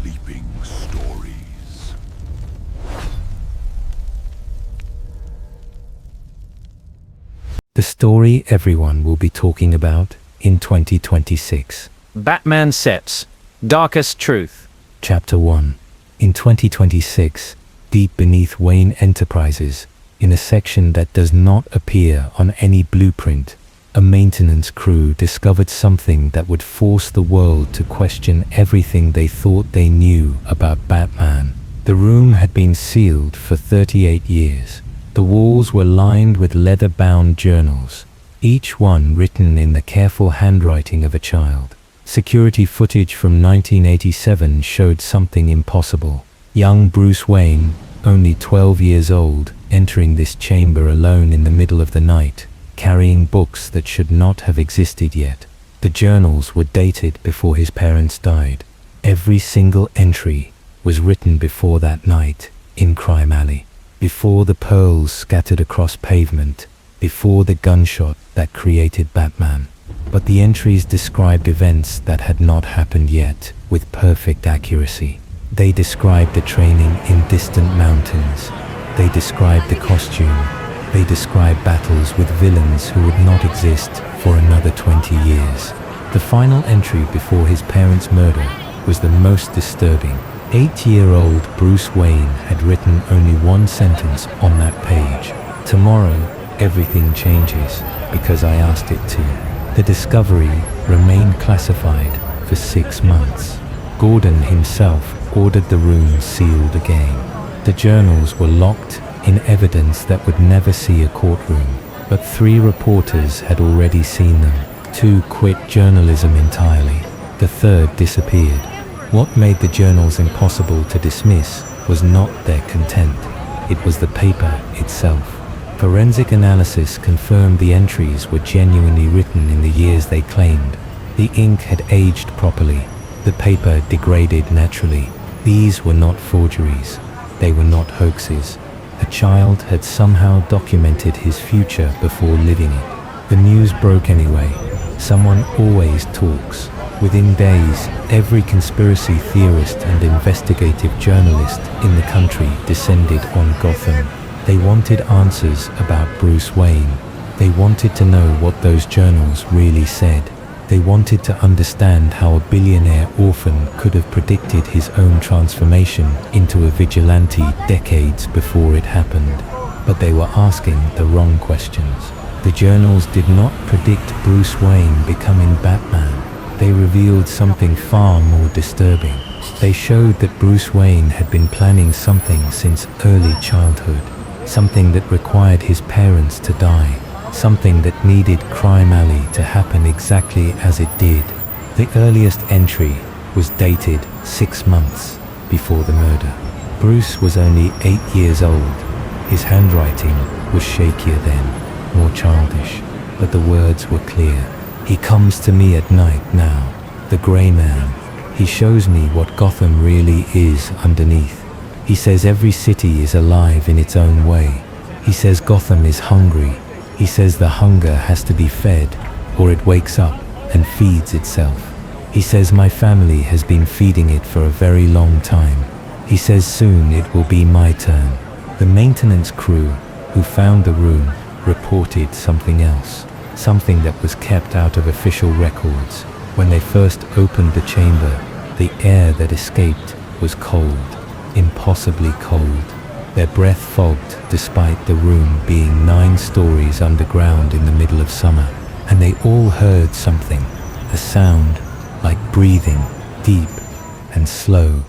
Sleeping Stories. The story everyone will be talking about in 2026. Batman Sets, Darkest Truth. Chapter 1. In 2026, deep beneath Wayne Enterprises, in a section that does not appear on any blueprint, a maintenance crew discovered something that would force the world to question everything they thought they knew about Batman. The room had been sealed for 38 years. The walls were lined with leather-bound journals, each one written in the careful handwriting of a child. Security footage from 1987 showed something impossible. Young Bruce Wayne, only 12 years old, entering this chamber alone in the middle of the night, carrying books that should not have existed yet. The journals were dated before his parents died. Every single entry was written before that night in Crime Alley, before the pearls scattered across pavement, before the gunshot that created Batman. But the entries described events that had not happened yet with perfect accuracy. They described the training in distant mountains. They described the costume. They described battles with villains who would not exist for another 20 years. The final entry before his parents' murder was the most disturbing. 8-year-old Bruce Wayne had written only one sentence on that page. "Tomorrow, everything changes because I asked it to." The discovery remained classified for 6 months. Gordon himself ordered the room sealed again. The journals were locked in evidence that would never see a courtroom, but 3 reporters had already seen them. 2 quit journalism entirely. The 3rd disappeared. What made the journals impossible to dismiss was not their content, it was the paper itself. Forensic analysis confirmed the entries were genuinely written in the years they claimed. The ink had aged properly. The paper degraded naturally. These were not forgeries. They were not hoaxes. A child had somehow documented his future before living it. The news broke anyway. Someone always talks. Within days, every conspiracy theorist and investigative journalist in the country descended on Gotham. They wanted answers about Bruce Wayne. They wanted to know what those journals really said. They wanted to understand how a billionaire orphan could have predicted his own transformation into a vigilante decades before it happened. But they were asking the wrong questions. The journals did not predict Bruce Wayne becoming Batman. They revealed something far more disturbing. They showed that Bruce Wayne had been planning something since early childhood, something that required his parents to die. Something that needed Crime Alley to happen exactly as it did. The earliest entry was dated 6 months before the murder. Bruce was only 8 years old. His handwriting was shakier then, more childish, but the words were clear. "He comes to me at night now, the grey man. He shows me what Gotham really is underneath. He says every city is alive in its own way. He says Gotham is hungry. He says the hunger has to be fed, or it wakes up and feeds itself. He says my family has been feeding it for a very long time. He says soon it will be my turn." The maintenance crew who found the room reported something else, something that was kept out of official records. When they first opened the chamber, the air that escaped was cold, impossibly cold. Their breath fogged despite the room being 9 stories underground in the middle of summer. And they all heard something, a sound like breathing, deep and slow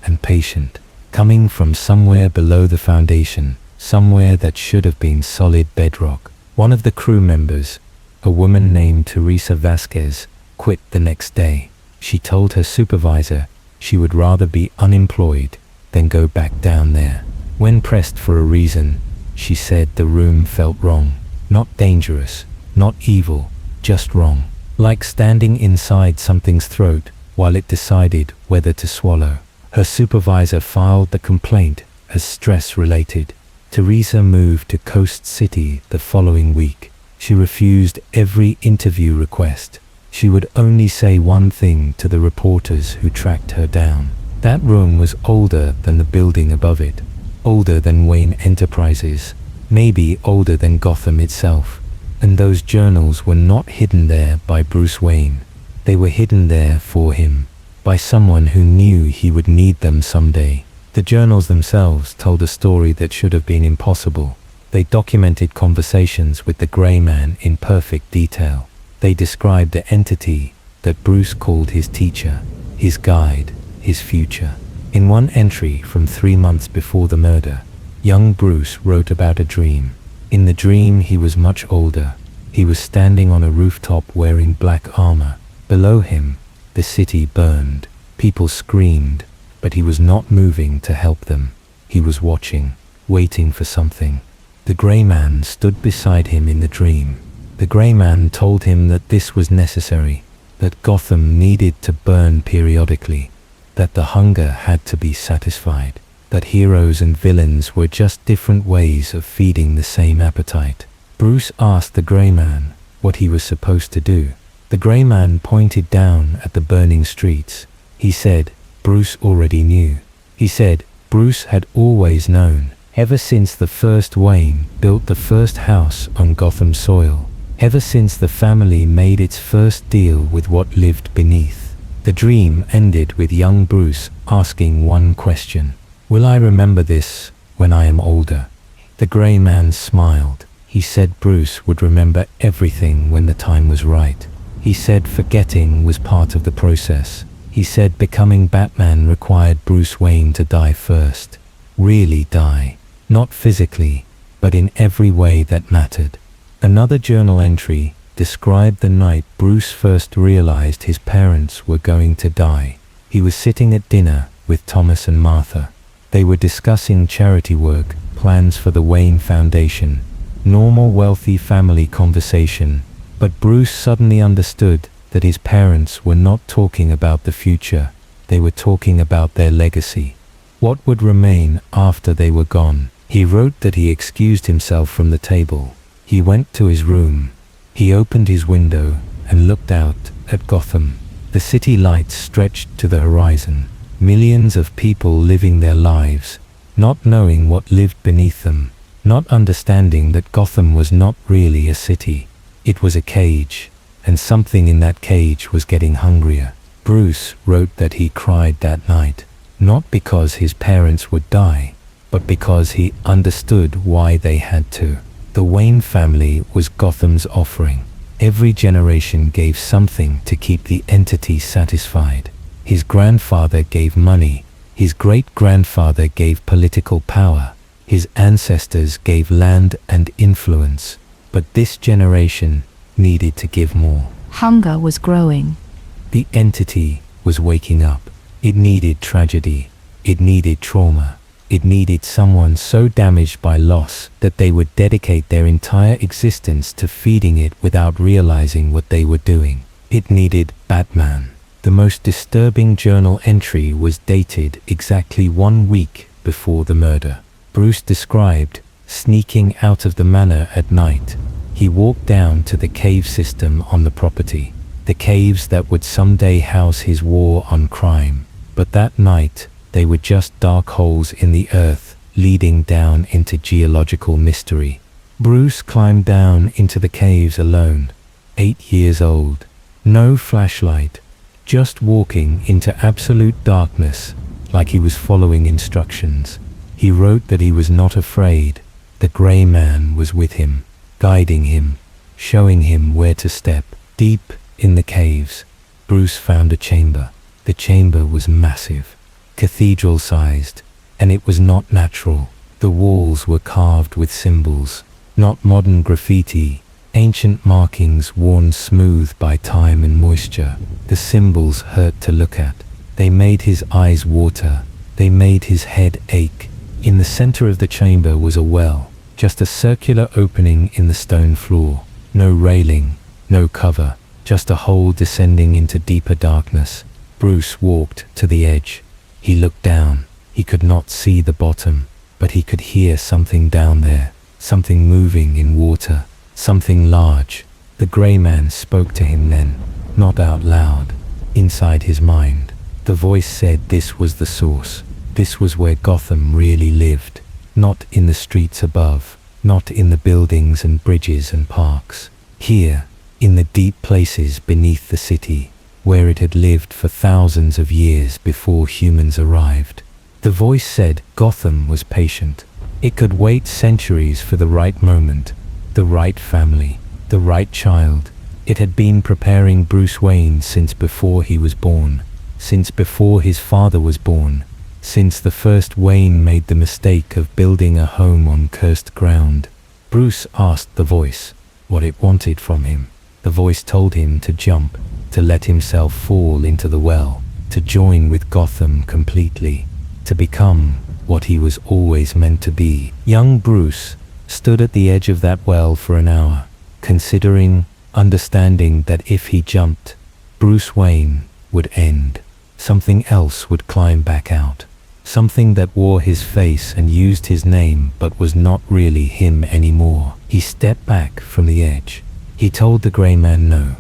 and patient, coming from somewhere below the foundation, somewhere that should have been solid bedrock. One of the crew members, a woman named Teresa Vasquez, quit the next day. She told her supervisor she would rather be unemployed than go back down there. When pressed for a reason, she said the room felt wrong. Not dangerous, not evil, just wrong. Like standing inside something's throat while it decided whether to swallow. Her supervisor filed the complaint as stress-related. Teresa moved to Coast City the following week. She refused every interview request. She would only say one thing to the reporters who tracked her down. That room was older than the building above it, older than Wayne Enterprises, maybe older than Gotham itself. And those journals were not hidden there by Bruce Wayne. They were hidden there for him, by someone who knew he would need them someday. The journals themselves told a story that should have been impossible. They documented conversations with the Grey Man in perfect detail. They described the entity that Bruce called his teacher, his guide, his future. In one entry from 3 months before the murder, young Bruce wrote about a dream. In the dream, he was much older. He was standing on a rooftop wearing black armor. Below him, the city burned. People screamed, but he was not moving to help them. He was watching, waiting for something. The Grey Man stood beside him in the dream. The Grey Man told him that this was necessary, that Gotham needed to burn periodically, that the hunger had to be satisfied, that heroes and villains were just different ways of feeding the same appetite. Bruce asked the Grey Man what he was supposed to do. The Grey Man pointed down at the burning streets. He said Bruce already knew. He said Bruce had always known, ever since the first Wayne built the first house on Gotham soil, ever since the family made its first deal with what lived beneath. The dream ended with young Bruce asking one question: "Will I remember this when I am older?" The Grey Man smiled. He said Bruce would remember everything when the time was right. He said forgetting was part of the process. He said becoming Batman required Bruce Wayne to die first. Really die. Not physically, but in every way that mattered. Another journal entry described the night Bruce first realized his parents were going to die. He was sitting at dinner with Thomas and Martha. They were discussing charity work, plans for the Wayne Foundation, normal wealthy family conversation. But Bruce suddenly understood that his parents were not talking about the future. They were talking about their legacy. What would remain after they were gone? He wrote that he excused himself from the table. He went to his room. He opened his window and looked out at Gotham. The city lights stretched to the horizon. Millions of people living their lives, not knowing what lived beneath them, not understanding that Gotham was not really a city. It was a cage, and something in that cage was getting hungrier. Bruce wrote that he cried that night, not because his parents would die, but because he understood why they had to. The Wayne family was Gotham's offering. Every generation gave something to keep the entity satisfied. His grandfather gave money. His great-grandfather gave political power. His ancestors gave land and influence. But this generation needed to give more. Hunger was growing. The entity was waking up. It needed tragedy. It needed trauma. It needed someone so damaged by loss that they would dedicate their entire existence to feeding it without realizing what they were doing. It needed Batman. The most disturbing journal entry was dated exactly 1 week before the murder. Bruce described sneaking out of the manor at night. He walked down to the cave system on the property, the caves that would someday house his war on crime. But that night, they were just dark holes in the earth, leading down into geological mystery. Bruce climbed down into the caves alone, 8 years old. No flashlight, just walking into absolute darkness, like he was following instructions. He wrote that he was not afraid. The Grey Man was with him, guiding him, showing him where to step. Deep in the caves, Bruce found a chamber. The chamber was massive, cathedral-sized, and it was not natural. The walls were carved with symbols, not modern graffiti, ancient markings worn smooth by time and moisture. The symbols hurt to look at. They made his eyes water. They made his head ache. In the center of the chamber was a well, just a circular opening in the stone floor. No railing, no cover, just a hole descending into deeper darkness. Bruce walked to the edge. He looked down. He could not see the bottom, but he could hear something down there, something moving in water, something large. The Grey Man spoke to him then, not out loud, inside his mind. The voice said this was the source. This was where Gotham really lived. Not in the streets above, not in the buildings and bridges and parks. Here, in the deep places beneath the city, where it had lived for thousands of years before humans arrived. The voice said Gotham was patient. It could wait centuries for the right moment, the right family, the right child. It had been preparing Bruce Wayne since before he was born, since before his father was born, since the first Wayne made the mistake of building a home on cursed ground. Bruce asked the voice what it wanted from him. The voice told him to jump, to let himself fall into the well, to join with Gotham completely, to become what he was always meant to be. Young Bruce stood at the edge of that well for an hour, considering, understanding that if he jumped, Bruce Wayne would end. Something else would climb back out. Something that wore his face and used his name but was not really him anymore. He stepped back from the edge. He told the gray man no,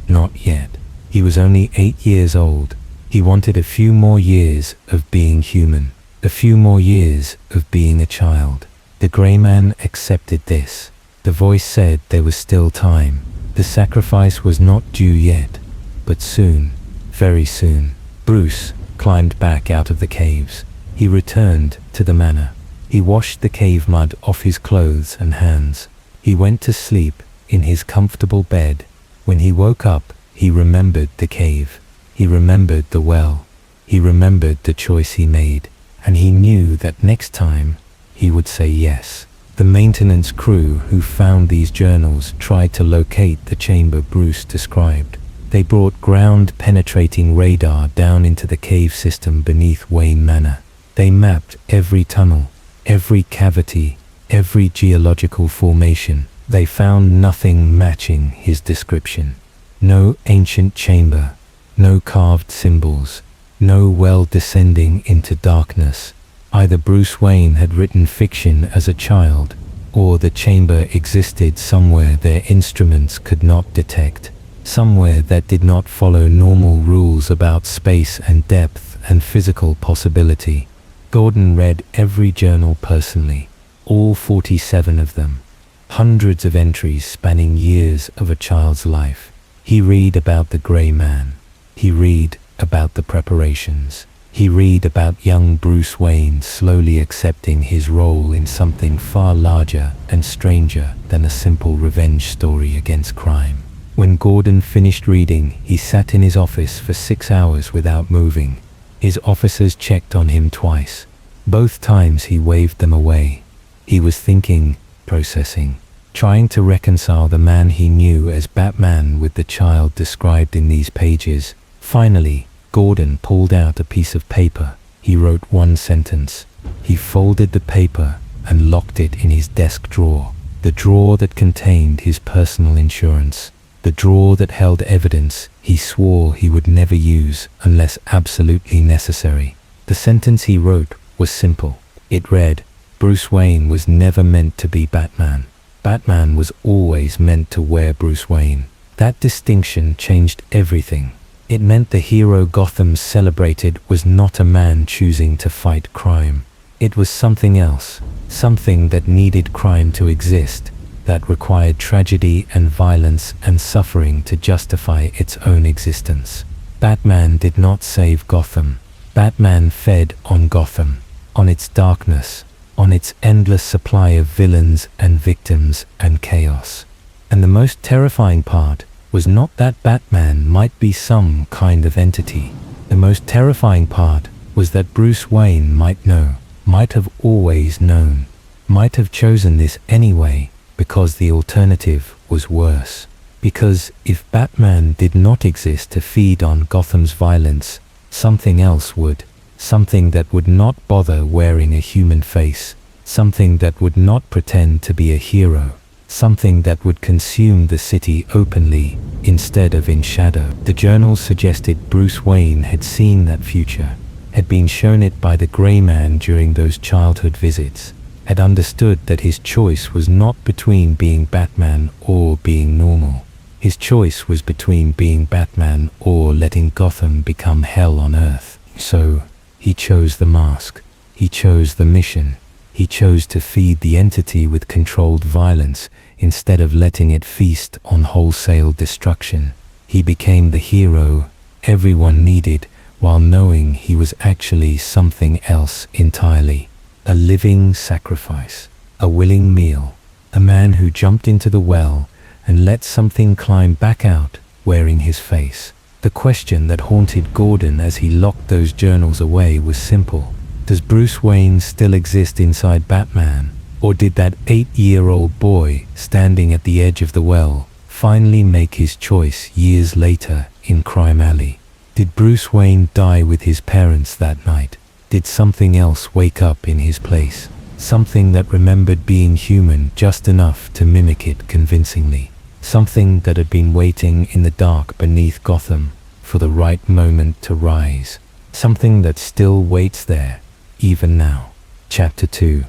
not yet. He was only 8 years old. He wanted a few more years of being human, a few more years of being a child. The gray man accepted this. The voice said there was still time. The sacrifice was not due yet, but soon, very soon. Bruce climbed back out of the caves. He returned to the manor. He washed the cave mud off his clothes and hands. He went to sleep in his comfortable bed. When he woke up, he remembered the cave. He remembered the well. He remembered the choice he made. And he knew that next time, he would say yes. The maintenance crew who found these journals tried to locate the chamber Bruce described. They brought ground-penetrating radar down into the cave system beneath Wayne Manor. They mapped every tunnel, every cavity, every geological formation. They found nothing matching his description. No ancient chamber, no carved symbols, no well descending into darkness. Either Bruce Wayne had written fiction as a child, or the chamber existed somewhere their instruments could not detect, somewhere that did not follow normal rules about space and depth and physical possibility. Gordon read every journal personally, all 47 of them, hundreds of entries spanning years of a child's life. He read about the Grey Man. He read about the preparations. He read about young Bruce Wayne slowly accepting his role in something far larger and stranger than a simple revenge story against crime. When Gordon finished reading, he sat in his office for 6 hours without moving. His officers checked on him twice. Both times he waved them away. He was thinking, processing, trying to reconcile the man he knew as Batman with the child described in these pages. Finally, Gordon pulled out a piece of paper. He wrote one sentence. He folded the paper and locked it in his desk drawer, the drawer that contained his personal insurance, the drawer that held evidence he swore he would never use unless absolutely necessary. The sentence he wrote was simple. It read, Bruce Wayne was never meant to be Batman. Batman was always meant to wear Bruce Wayne. That distinction changed everything. It meant the hero Gotham celebrated was not a man choosing to fight crime. It was something else, something that needed crime to exist, that required tragedy and violence and suffering to justify its own existence. Batman did not save Gotham. Batman fed on Gotham, on its darkness, on its endless supply of villains and victims and chaos. And the most terrifying part was not that Batman might be some kind of entity. The most terrifying part was that Bruce Wayne might know, might have always known, might have chosen this anyway because the alternative was worse. Because if Batman did not exist to feed on Gotham's violence, something else would. Something that would not bother wearing a human face. Something that would not pretend to be a hero. Something that would consume the city openly instead of in shadow. The journals suggested Bruce Wayne had seen that future, had been shown it by the Grey Man during those childhood visits, had understood that his choice was not between being Batman or being normal. His choice was between being Batman or letting Gotham become hell on earth. So, he chose the mask. He chose the mission. He chose to feed the entity with controlled violence instead of letting it feast on wholesale destruction. He became the hero everyone needed while knowing he was actually something else entirely. A living sacrifice. A willing meal. A man who jumped into the well and let something climb back out, wearing his face. The question that haunted Gordon as he locked those journals away was simple. Does Bruce Wayne still exist inside Batman? Or did that 8-year-old boy standing at the edge of the well finally make his choice years later in Crime Alley? Did Bruce Wayne die with his parents that night? Did something else wake up in his place? Something that remembered being human just enough to mimic it convincingly. Something that had been waiting in the dark beneath Gotham for the right moment to rise. Something that still waits there, even now. Chapter 2.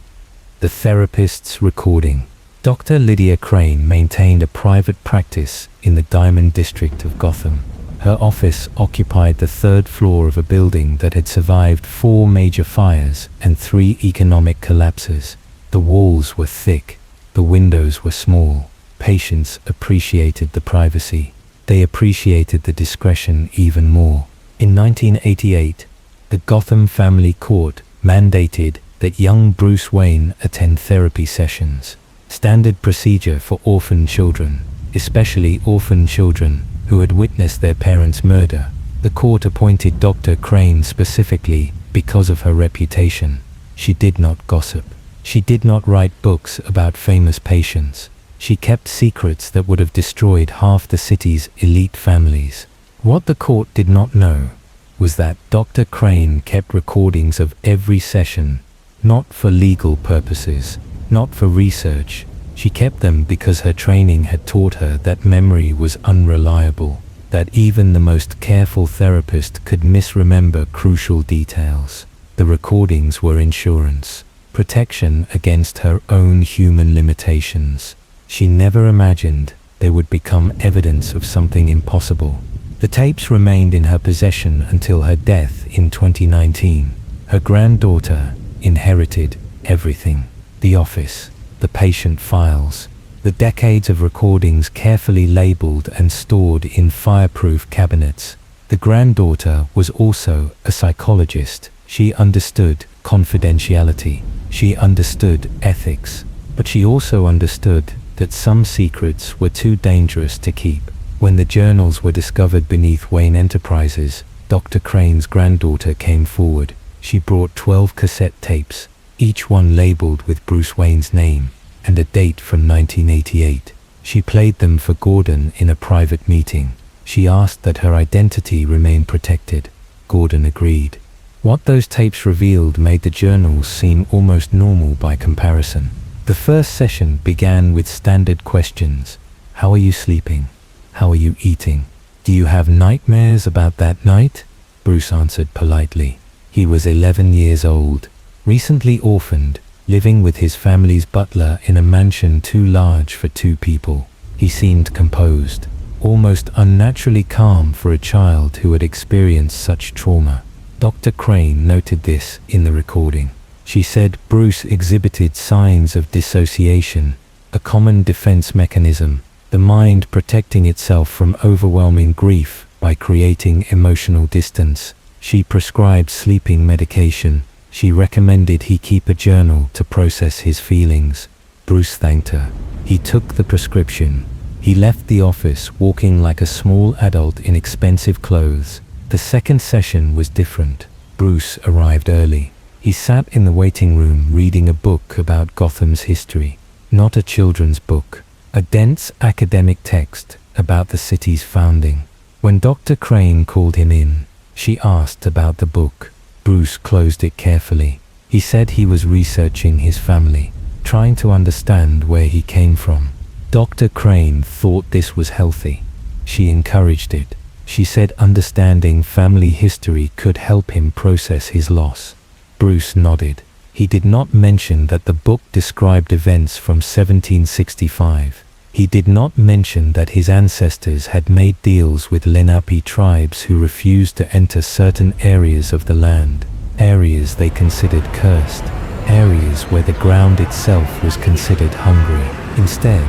The Therapist's Recording. Dr. Lydia Crane maintained a private practice in the Diamond District of Gotham. Her office occupied the 3rd floor of a building that had survived 4 major fires and 3 economic collapses. The walls were thick. The windows were small. Patients appreciated the privacy. They appreciated the discretion even more. In 1988, the Gotham Family Court mandated that young Bruce Wayne attend therapy sessions. Standard procedure for orphan children, especially orphan children who had witnessed their parents' murder. The court appointed Dr. Crane specifically because of her reputation. She did not gossip. She did not write books about famous patients. She kept secrets that would have destroyed half the city's elite families. What the court did not know was that Dr. Crane kept recordings of every session, not for legal purposes, not for research. She kept them because her training had taught her that memory was unreliable, that even the most careful therapist could misremember crucial details. The recordings were insurance, protection against her own human limitations. She never imagined they would become evidence of something impossible. The tapes remained in her possession until her death in 2019. Her granddaughter inherited everything. The office, the patient files, the decades of recordings carefully labeled and stored in fireproof cabinets. The granddaughter was also a psychologist. She understood confidentiality. She understood ethics. But she also understood that some secrets were too dangerous to keep. When the journals were discovered beneath Wayne Enterprises, Dr. Crane's granddaughter came forward. She brought 12 cassette tapes, each one labeled with Bruce Wayne's name and a date from 1988. She played them for Gordon in a private meeting. She asked that her identity remain protected. Gordon agreed. What those tapes revealed made the journals seem almost normal by comparison. The first session began with standard questions. How are you sleeping? How are you eating? Do you have nightmares about that night? Bruce answered politely. He was 11 years old, recently orphaned, living with his family's butler in a mansion too large for 2 people. He seemed composed, almost unnaturally calm for a child who had experienced such trauma. Dr. Crane noted this in the recording. She said Bruce exhibited signs of dissociation, a common defense mechanism, the mind protecting itself from overwhelming grief by creating emotional distance. She prescribed sleeping medication. She recommended he keep a journal to process his feelings. Bruce thanked her. He took the prescription. He left the office walking like a small adult in expensive clothes. The second session was different. Bruce arrived early. He sat in the waiting room reading a book about Gotham's history. Not a children's book. A dense academic text about the city's founding. When Dr. Crane called him in, she asked about the book. Bruce closed it carefully. He said he was researching his family, trying to understand where he came from. Dr. Crane thought this was healthy. She encouraged it. She said understanding family history could help him process his loss. Bruce nodded. He did not mention that the book described events from 1765. He did not mention that his ancestors had made deals with Lenape tribes who refused to enter certain areas of the land, areas they considered cursed, areas where the ground itself was considered hungry. Instead,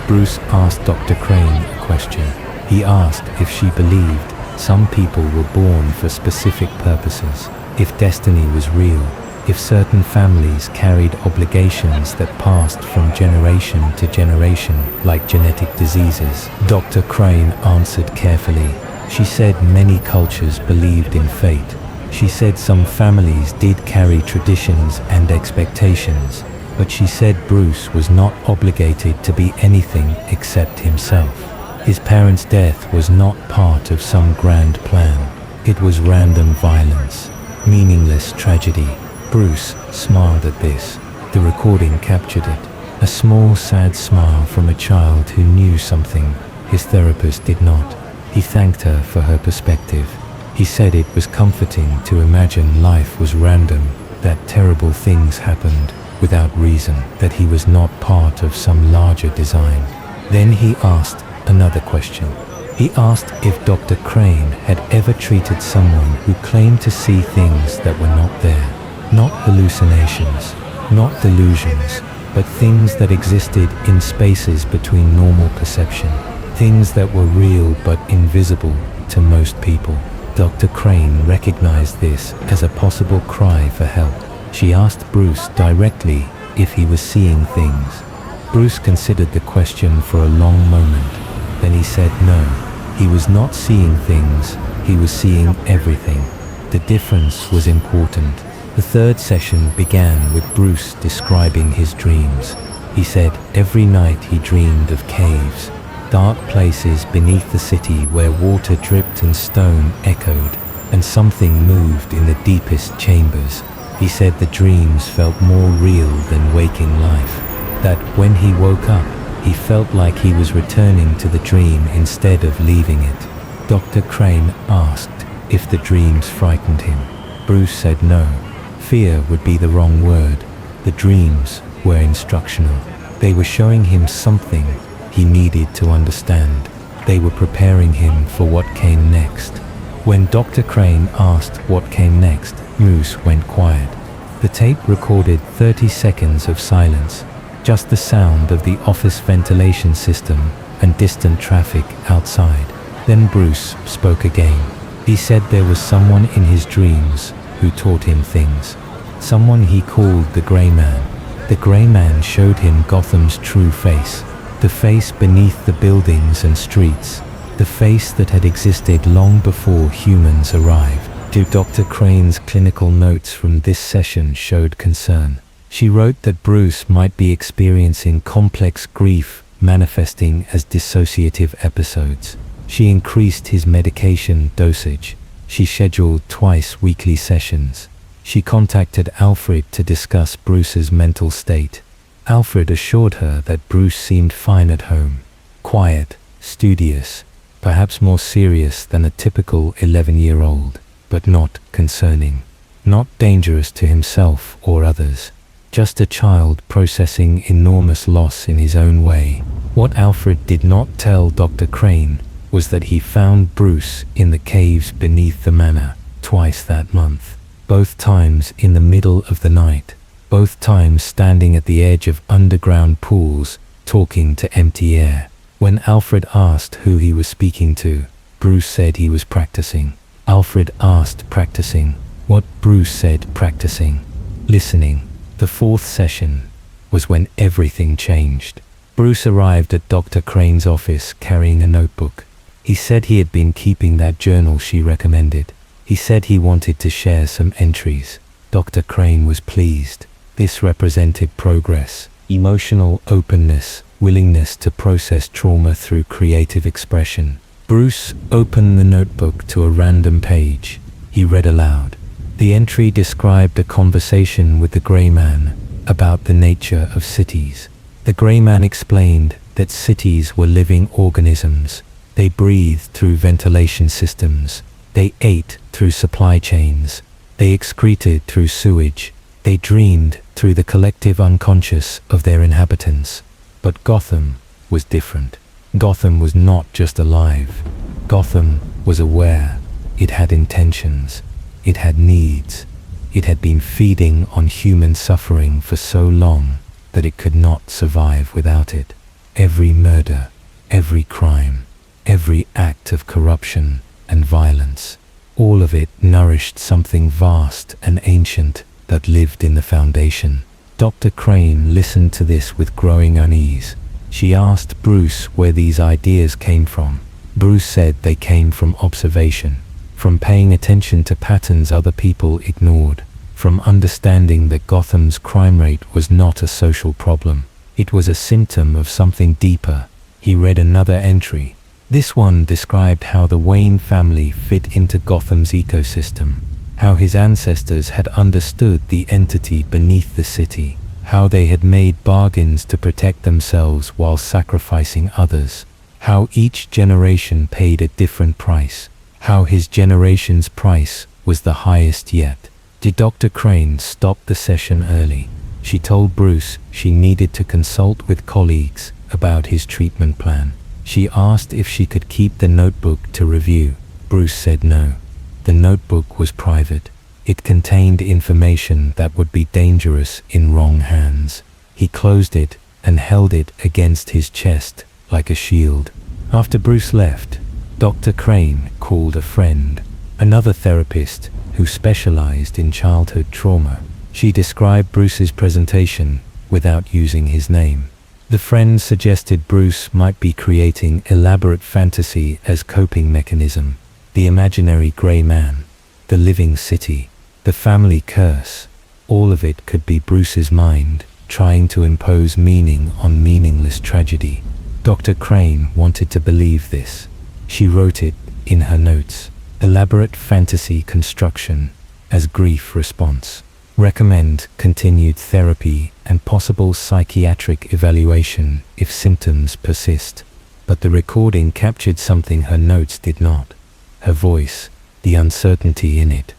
Bruce asked Dr. Crane a question. He asked if she believed some people were born for specific purposes, if destiny was real, if certain families carried obligations that passed from generation to generation, like genetic diseases. Dr. Crane answered carefully. She said many cultures believed in fate. She said some families did carry traditions and expectations, but she said Bruce was not obligated to be anything except himself. His parents' death was not part of some grand plan. It was random violence, meaningless tragedy. Bruce smiled at this. The recording captured it. A small, sad smile from a child who knew something his therapist did not. He thanked her for her perspective. He said it was comforting to imagine life was random, that terrible things happened without reason, that he was not part of some larger design. Then he asked another question. He asked if Dr. Crane had ever treated someone who claimed to see things that were not there. Not hallucinations, not delusions, but things that existed in spaces between normal perception. Things that were real but invisible to most people. Dr. Crane recognized this as a possible cry for help. She asked Bruce directly if he was seeing things. Bruce considered the question for a long moment. Then he said no. He was not seeing things, he was seeing everything. The difference was important. The third session began with Bruce describing his dreams. He said every night he dreamed of caves, dark places beneath the city where water dripped and stone echoed, and something moved in the deepest chambers. He said the dreams felt more real than waking life, that when he woke up, he felt like he was returning to the dream instead of leaving it. Dr. Crane asked if the dreams frightened him. Bruce said no. Fear would be the wrong word. The dreams were instructional. They were showing him something he needed to understand. They were preparing him for what came next. When Dr. Crane asked what came next, Bruce went quiet. The tape recorded 30 seconds of silence, just the sound of the office ventilation system and distant traffic outside. Then Bruce spoke again. He said there was someone in his dreams who taught him things. Someone he called the Grey Man. The Grey Man showed him Gotham's true face, the face beneath the buildings and streets, the face that had existed long before humans arrived. Dr. Crane's clinical notes from this session showed concern. She wrote that Bruce might be experiencing complex grief manifesting as dissociative episodes. She increased his medication dosage. She scheduled twice weekly sessions. She contacted Alfred to discuss Bruce's mental state. Alfred assured her that Bruce seemed fine at home, quiet, studious, perhaps more serious than a typical 11-year-old, but not concerning, not dangerous to himself or others, just a child processing enormous loss in his own way. What Alfred did not tell Dr. Crane was that he found Bruce in the caves beneath the manor twice that month, both times in the middle of the night, both times standing at the edge of underground pools, talking to empty air. When Alfred asked who he was speaking to, Bruce said he was practicing. Alfred asked practicing. What Bruce said practicing. Listening. The fourth session was when everything changed. Bruce arrived at Dr. Crane's office carrying a notebook. He said he had been keeping that journal she recommended. He said he wanted to share some entries. Dr. Crane was pleased. This represented progress, emotional openness, willingness to process trauma through creative expression. Bruce opened the notebook to a random page. He read aloud. The entry described a conversation with the Grey Man about the nature of cities. The Grey Man explained that cities were living organisms. They breathed through ventilation systems. They ate through supply chains. They excreted through sewage. They dreamed through the collective unconscious of their inhabitants. But Gotham was different. Gotham was not just alive. Gotham was aware. It had intentions. It had needs. It had been feeding on human suffering for so long that it could not survive without it. Every murder, every crime, every act of corruption and violence, all of it nourished something vast and ancient that lived in the foundation. Dr. Crane listened to this with growing unease. She asked Bruce where these ideas came from. Bruce said they came from observation, from paying attention to patterns other people ignored, from understanding that Gotham's crime rate was not a social problem. It was a symptom of something deeper. He read another entry. This one described how the Wayne family fit into Gotham's ecosystem, how his ancestors had understood the entity beneath the city, how they had made bargains to protect themselves while sacrificing others, how each generation paid a different price, how his generation's price was the highest yet. Dr. Crane stopped the session early. She told Bruce she needed to consult with colleagues about his treatment plan. She asked if she could keep the notebook to review. Bruce said no. The notebook was private. It contained information that would be dangerous in wrong hands. He closed it and held it against his chest like a shield. After Bruce left, Dr. Crane called a friend, another therapist who specialized in childhood trauma. She described Bruce's presentation without using his name. The friend suggested Bruce might be creating elaborate fantasy as coping mechanism. The imaginary grey man, the living city, the family curse, all of it could be Bruce's mind trying to impose meaning on meaningless tragedy. Dr. Crane wanted to believe this. She wrote it in her notes. Elaborate fantasy construction as grief response. Recommend continued therapy and possible psychiatric evaluation if symptoms persist. But the recording captured something her notes did not. Her voice, the uncertainty in it,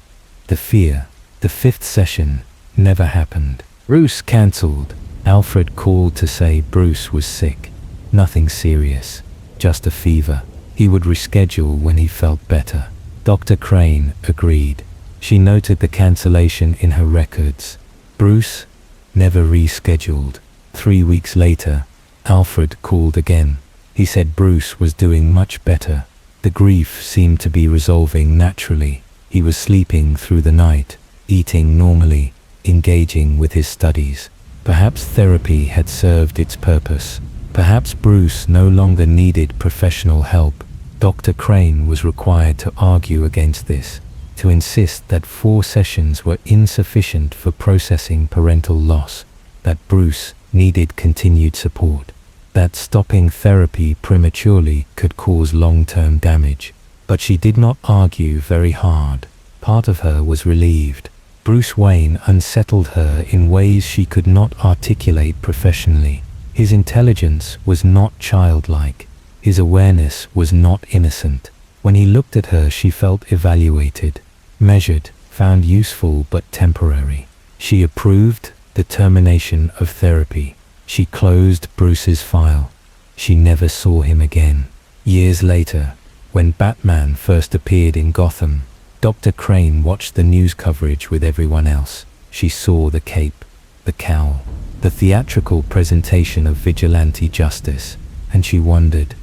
the fear. The fifth session never happened. Bruce cancelled. Alfred called to say Bruce was sick. Nothing serious, just a fever. He would reschedule when he felt better. Dr. Crane agreed. She noted the cancellation in her records. Bruce never rescheduled. 3 weeks later, Alfred called again. He said Bruce was doing much better. The grief seemed to be resolving naturally. He was sleeping through the night, eating normally, engaging with his studies. Perhaps therapy had served its purpose. Perhaps Bruce no longer needed professional help. Dr. Crane was required to argue against this, to insist that 4 sessions were insufficient for processing parental loss, that Bruce needed continued support, that stopping therapy prematurely could cause long-term damage. But she did not argue very hard. Part of her was relieved. Bruce Wayne unsettled her in ways she could not articulate professionally. His intelligence was not childlike. His awareness was not innocent. When he looked at her, she felt evaluated, measured, found useful but temporary. She approved the termination of therapy. She closed Bruce's file. She never saw him again. Years later, when Batman first appeared in Gotham, Dr. Crane watched the news coverage with everyone else. She saw the cape, the cowl, the theatrical presentation of vigilante justice, and she wondered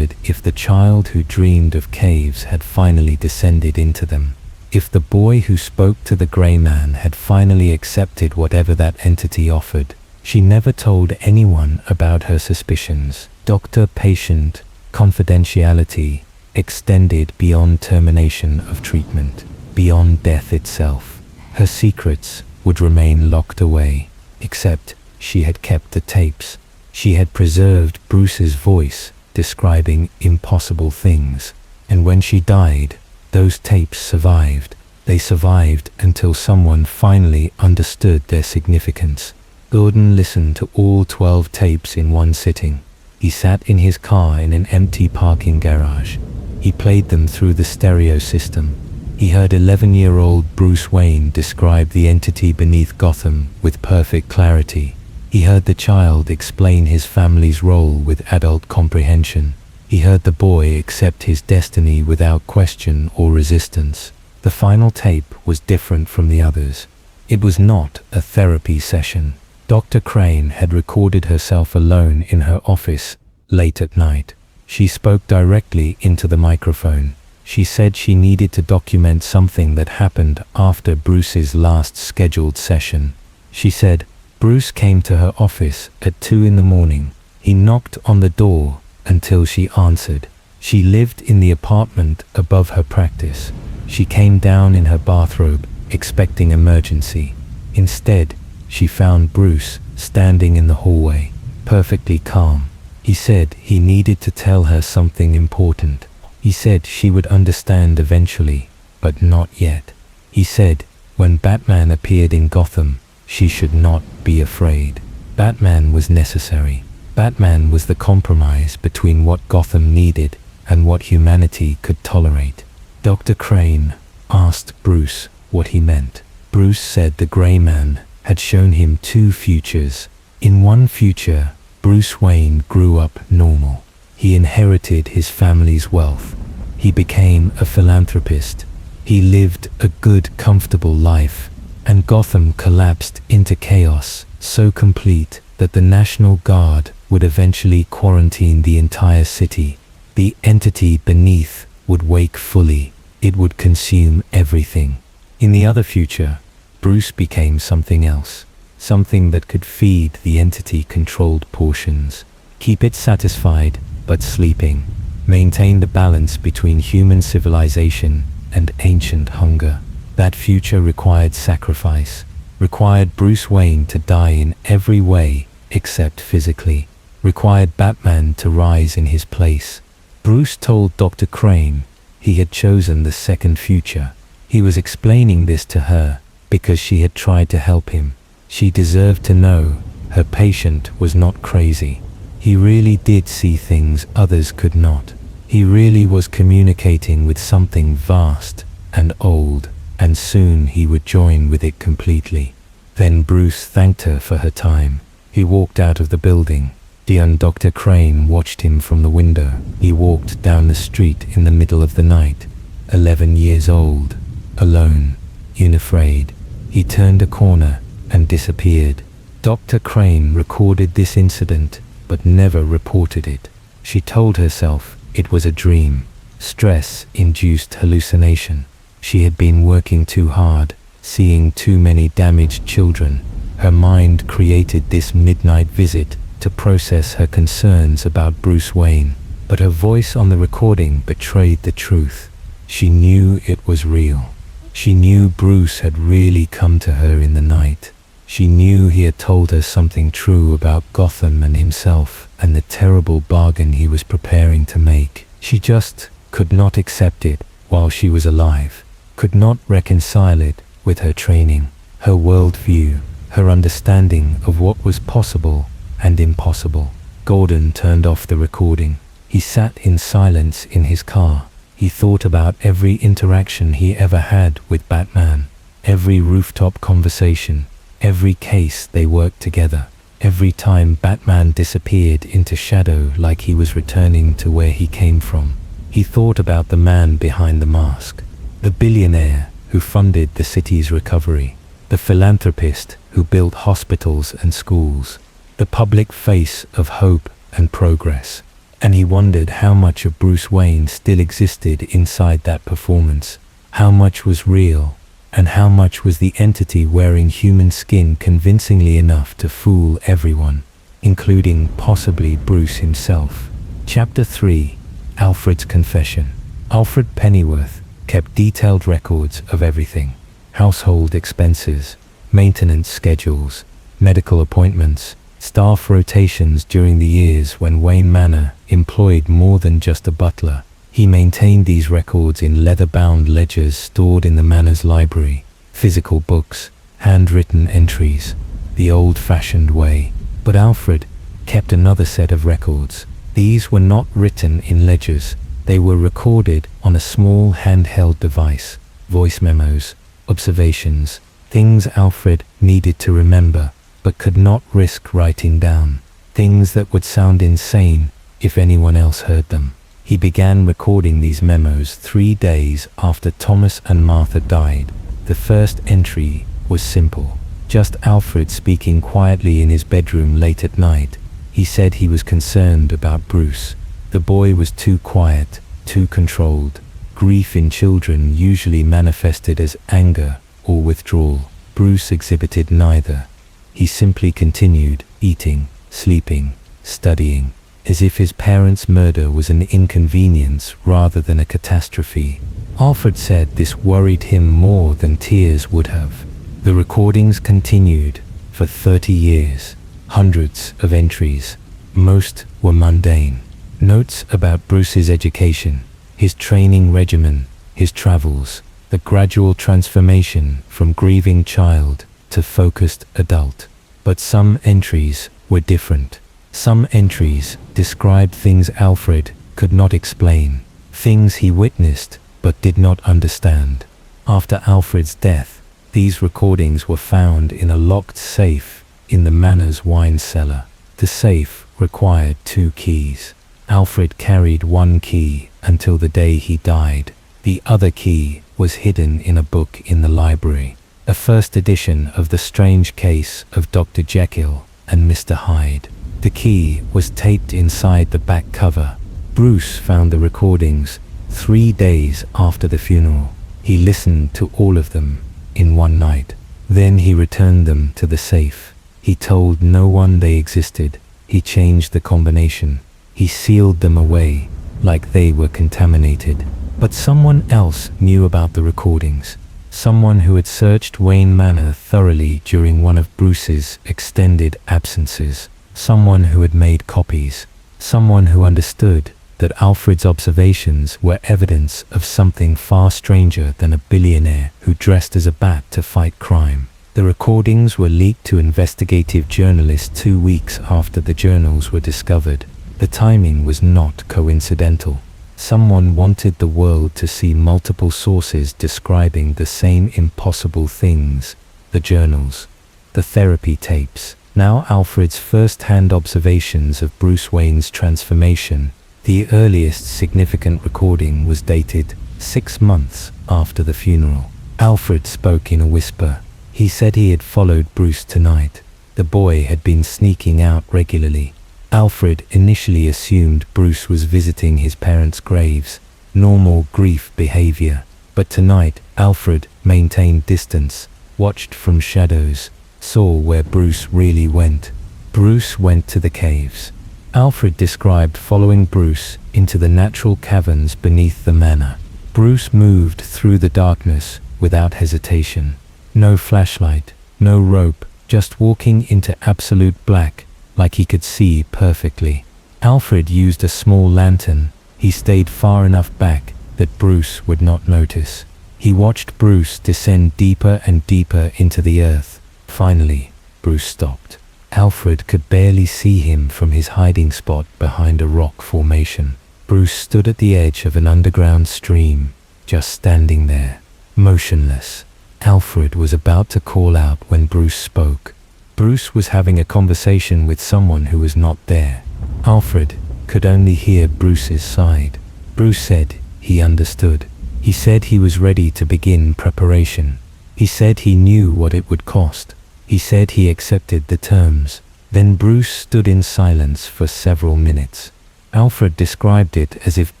if the child who dreamed of caves had finally descended into them, if the boy who spoke to the grey man had finally accepted whatever that entity offered. She never told anyone about her suspicions. Doctor-patient confidentiality extended beyond termination of treatment, beyond death itself. Her secrets would remain locked away, except she had kept the tapes. She had preserved Bruce's voice describing impossible things, and when she died, those tapes survived. They survived until someone finally understood their significance. Gordon listened to all 12 tapes in one sitting. He sat in his car in an empty parking garage. He played them through the stereo system. He heard 11-year-old Bruce Wayne describe the entity beneath Gotham with perfect clarity. He heard the child explain his family's role with adult comprehension. He heard the boy accept his destiny without question or resistance. The final tape was different from the others. It was not a therapy session. Dr. Crane had recorded herself alone in her office late at night. She spoke directly into the microphone. She said she needed to document something that happened after Bruce's last scheduled session. She said, Bruce came to her office at 2 in the morning. He knocked on the door until she answered. She lived in the apartment above her practice. She came down in her bathrobe, expecting emergency. Instead, she found Bruce standing in the hallway, perfectly calm. He said he needed to tell her something important. He said she would understand eventually, but not yet. He said when Batman appeared in Gotham, she should not be afraid. Batman was necessary. Batman was the compromise between what Gotham needed and what humanity could tolerate. Dr. Crane asked Bruce what he meant. Bruce said the Grey Man had shown him 2 futures. In one future, Bruce Wayne grew up normal. He inherited his family's wealth. He became a philanthropist. He lived a good, comfortable life. And Gotham collapsed into chaos so complete that the National Guard would eventually quarantine the entire city. The entity beneath would wake fully. It would consume everything. In the other future, Bruce became something else. Something that could feed the entity-controlled portions. Keep it satisfied, but sleeping. Maintain the balance between human civilization and ancient hunger. That future required sacrifice. Required Bruce Wayne to die in every way except physically. Required Batman to rise in his place. Bruce told Dr. Crane he had chosen the second future. He was explaining this to her because she had tried to help him. She deserved to know her patient was not crazy. He really did see things others could not. He really was communicating with something vast and old, and soon he would join with it completely. Then Bruce thanked her for her time. He walked out of the building. Dr. Crane watched him from the window. He walked down the street in the middle of the night, 11 years old, alone, unafraid. He turned a corner and disappeared. Dr. Crane recorded this incident, but never reported it. She told herself it was a dream, stress-induced hallucination. She had been working too hard, seeing too many damaged children. Her mind created this midnight visit to process her concerns about Bruce Wayne, but her voice on the recording betrayed the truth. She knew it was real. She knew Bruce had really come to her in the night. She knew he had told her something true about Gotham and himself and the terrible bargain he was preparing to make. She just could not accept it while she was alive, could not reconcile it with her training, her worldview, her understanding of what was possible and impossible. Gordon turned off the recording. He sat in silence in his car. He thought about every interaction he ever had with Batman, every rooftop conversation, every case they worked together, every time Batman disappeared into shadow like he was returning to where he came from. He thought about the man behind the mask, the billionaire who funded the city's recovery, the philanthropist who built hospitals and schools, the public face of hope and progress. And he wondered how much of Bruce Wayne still existed inside that performance, how much was real, and how much was the entity wearing human skin convincingly enough to fool everyone, including possibly Bruce himself. Chapter 3. Alfred's Confession. Alfred Pennyworth kept detailed records of everything: household expenses, maintenance schedules, medical appointments, staff rotations during the years when Wayne Manor employed more than just a butler. He maintained these records in leather-bound ledgers stored in the manor's library, physical books, handwritten entries, the old-fashioned way. But Alfred kept another set of records. These were not written in ledgers. They were recorded on a small handheld device, voice memos, observations, things Alfred needed to remember, but could not risk writing down. Things that would sound insane if anyone else heard them. He began recording these memos 3 days after Thomas and Martha died. The first entry was simple. Just Alfred speaking quietly in his bedroom late at night. He said he was concerned about Bruce. The boy was too quiet, too controlled. Grief in children usually manifested as anger or withdrawal. Bruce exhibited neither. He simply continued eating, sleeping, studying, as if his parents' murder was an inconvenience rather than a catastrophe. Alfred said this worried him more than tears would have. The recordings continued for 30 years. Hundreds of entries. Most were mundane. Notes about Bruce's education, his training regimen, his travels, the gradual transformation from grieving child to focused adult. But some entries were different. Some entries described things Alfred could not explain, things he witnessed but did not understand. After Alfred's death, these recordings were found in a locked safe in the manor's wine cellar. The safe required 2 keys. Alfred carried 1 key until the day he died. The other key was hidden in a book in the library, a first edition of The Strange Case of Dr. Jekyll and Mr. Hyde. The key was taped inside the back cover. Bruce found the recordings 3 days after the funeral. He listened to all of them in one night. Then he returned them to the safe. He told no one they existed. He changed the combination. He sealed them away like they were contaminated. But someone else knew about the recordings. Someone who had searched Wayne Manor thoroughly during one of Bruce's extended absences. Someone who had made copies. Someone who understood that Alfred's observations were evidence of something far stranger than a billionaire who dressed as a bat to fight crime. The recordings were leaked to investigative journalists 2 weeks after the journals were discovered. The timing was not coincidental. Someone wanted the world to see multiple sources describing the same impossible things. The journals, the therapy tapes, now Alfred's first-hand observations of Bruce Wayne's transformation. The earliest significant recording was dated 6 months after the funeral. Alfred spoke in a whisper. He said he had followed Bruce tonight. The boy had been sneaking out regularly. Alfred initially assumed Bruce was visiting his parents' graves, normal grief behavior. But tonight, Alfred maintained distance, watched from shadows, saw where Bruce really went. Bruce went to the caves. Alfred described following Bruce into the natural caverns beneath the manor. Bruce moved through the darkness without hesitation. No flashlight, no rope, just walking into absolute black, like he could see perfectly. Alfred used a small lantern. He stayed far enough back that Bruce would not notice. He watched Bruce descend deeper and deeper into the earth. Finally, Bruce stopped. Alfred could barely see him from his hiding spot behind a rock formation. Bruce stood at the edge of an underground stream, just standing there, motionless. Alfred was about to call out when Bruce spoke. Bruce was having a conversation with someone who was not there. Alfred could only hear Bruce's side. Bruce said he understood. He said he was ready to begin preparation. He said he knew what it would cost. He said he accepted the terms. Then Bruce stood in silence for several minutes. Alfred described it as if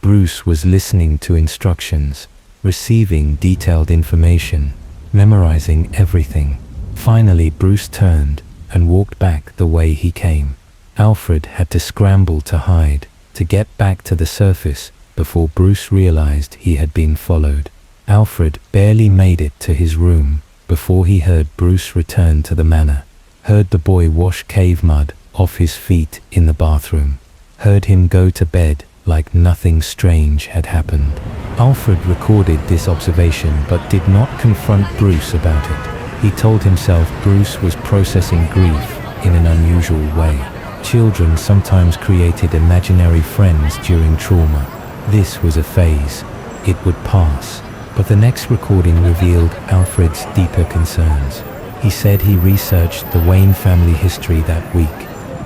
Bruce was listening to instructions, receiving detailed information, memorizing everything. Finally, Bruce turned and walked back the way he came. Alfred had to scramble to hide, to get back to the surface before Bruce realized he had been followed. Alfred barely made it to his room before he heard Bruce return to the manor, heard the boy wash cave mud off his feet in the bathroom, heard him go to bed like nothing strange had happened. Alfred recorded this observation but did not confront Bruce about it. He told himself Bruce was processing grief in an unusual way. Children sometimes created imaginary friends during trauma. This was a phase. It would pass. But the next recording revealed Alfred's deeper concerns. He said he researched the Wayne family history that week.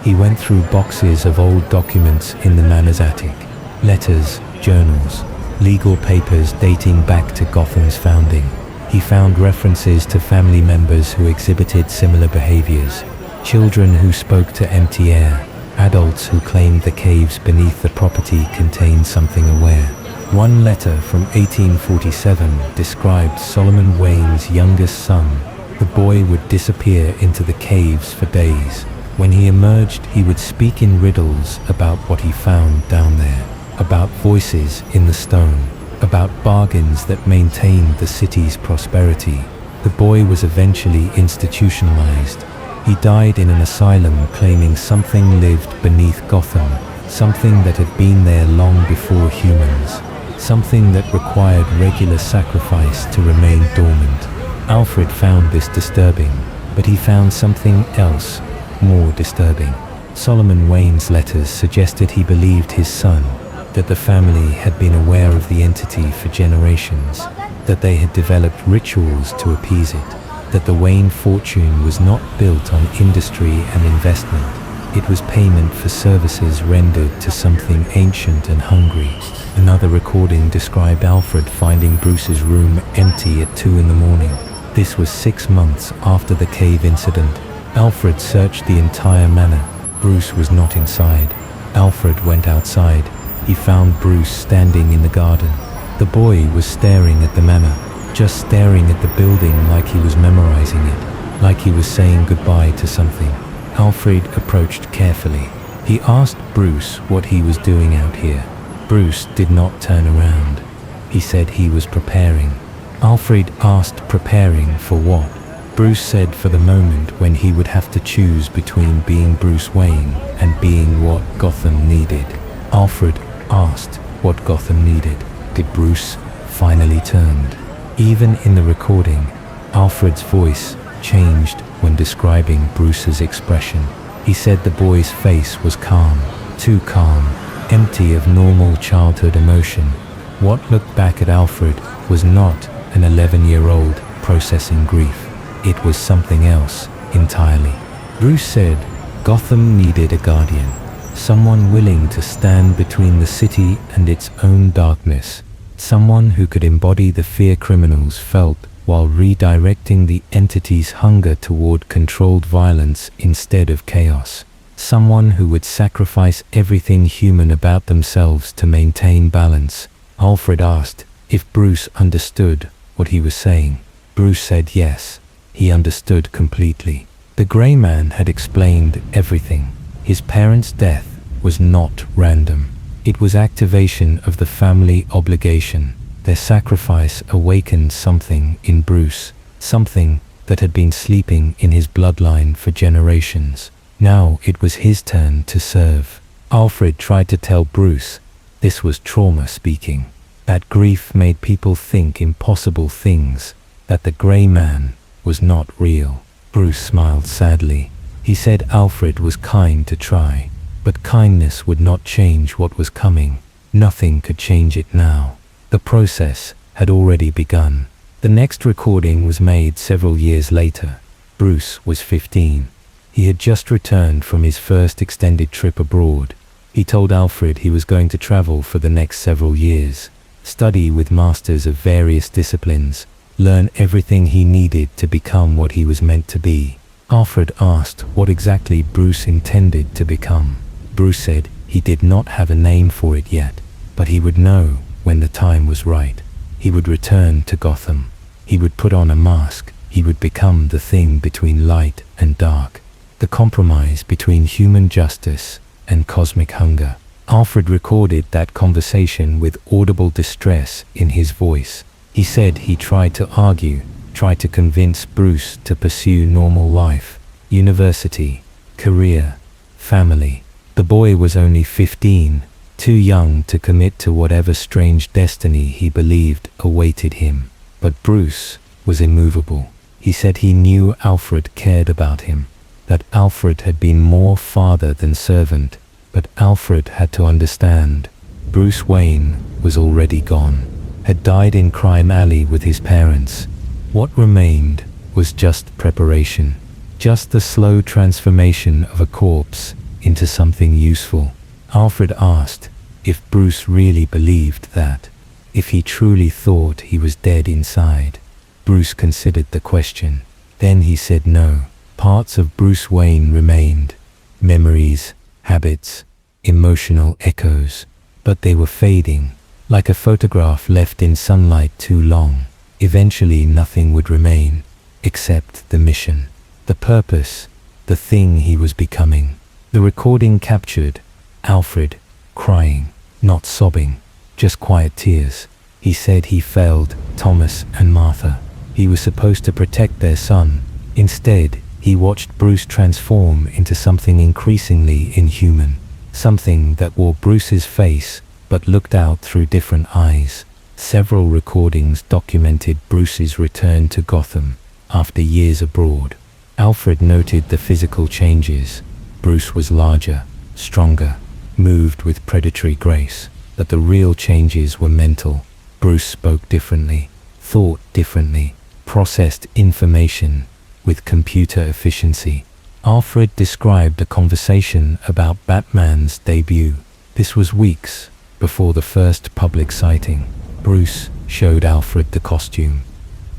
He went through boxes of old documents in the manor's attic. Letters, journals, legal papers dating back to Gotham's founding. He found references to family members who exhibited similar behaviors. Children who spoke to empty air. Adults who claimed the caves beneath the property contained something aware. One letter from 1847 described Solomon Wayne's youngest son. The boy would disappear into the caves for days. When he emerged, he would speak in riddles about what he found down there, about voices in the stone, about bargains that maintained the city's prosperity. The boy was eventually institutionalized. He died in an asylum claiming something lived beneath Gotham, something that had been there long before humans, something that required regular sacrifice to remain dormant. Alfred found this disturbing, but he found something else more disturbing. Solomon Wayne's letters suggested he believed his son, that the family had been aware of the entity for generations, that they had developed rituals to appease it, that the Wayne fortune was not built on industry and investment. It was payment for services rendered to something ancient and hungry. Another recording described Alfred finding Bruce's room empty at 2 in the morning. This was 6 months after the cave incident. Alfred searched the entire manor. Bruce was not inside. Alfred went outside. He found Bruce standing in the garden. The boy was staring at the manor, just staring at the building like he was memorizing it, like he was saying goodbye to something. Alfred approached carefully. He asked Bruce what he was doing out here. Bruce did not turn around. He said he was preparing. Alfred asked preparing for what? Bruce said for the moment when he would have to choose between being Bruce Wayne and being what Gotham needed. Alfred asked what Gotham needed. Did Bruce finally turned? Even in the recording, Alfred's voice changed when describing Bruce's expression. He said the boy's face was calm, too calm, empty of normal childhood emotion. What looked back at Alfred was not an 11-year-old processing grief. It was something else entirely. Bruce said Gotham needed a guardian, someone willing to stand between the city and its own darkness, someone who could embody the fear criminals felt while redirecting the entity's hunger toward controlled violence instead of chaos, someone who would sacrifice everything human about themselves to maintain balance. Alfred asked if Bruce understood what he was saying. Bruce said yes, he understood completely. The Grey Man had explained everything. His parents' death was not random. It was activation of the family obligation. Their sacrifice awakened something in Bruce, something that had been sleeping in his bloodline for generations. Now it was his turn to serve. Alfred tried to tell Bruce this was trauma speaking, that grief made people think impossible things, that the Grey Man was not real. Bruce smiled sadly. He said Alfred was kind to try, but kindness would not change what was coming. Nothing could change it now. The process had already begun. The next recording was made several years later. Bruce was 15. He had just returned from his first extended trip abroad. He told Alfred he was going to travel for the next several years, study with masters of various disciplines, learn everything he needed to become what he was meant to be. Alfred asked what exactly Bruce intended to become. Bruce said he did not have a name for it yet, but he would know when the time was right. He would return to Gotham. He would put on a mask. He would become the thing between light and dark, the compromise between human justice and cosmic hunger. Alfred recorded that conversation with audible distress in his voice. He said he tried to argue, tried to convince Bruce to pursue normal life, university, career, family. The boy was only 15, too young to commit to whatever strange destiny he believed awaited him. But Bruce was immovable. He said he knew Alfred cared about him, that Alfred had been more father than servant, but Alfred had to understand. Bruce Wayne was already gone, had died in Crime Alley with his parents. What remained was just preparation, just the slow transformation of a corpse into something useful. Alfred asked if Bruce really believed that, if he truly thought he was dead inside. Bruce considered the question. Then he said no. Parts of Bruce Wayne remained. Memories, habits, emotional echoes. But they were fading, like a photograph left in sunlight too long. Eventually nothing would remain, except the mission, the purpose, the thing he was becoming. The recording captured Alfred crying, not sobbing, just quiet tears. He said he failed Thomas and Martha. He was supposed to protect their son. Instead, he watched Bruce transform into something increasingly inhuman, something that wore Bruce's face but looked out through different eyes. Several recordings documented Bruce's return to Gotham after years abroad. Alfred noted the physical changes. Bruce was larger, stronger, moved with predatory grace, but the real changes were mental. Bruce spoke differently, thought differently, processed information with computer efficiency. Alfred described a conversation about Batman's debut. This was weeks before the first public sighting. Bruce showed Alfred the costume,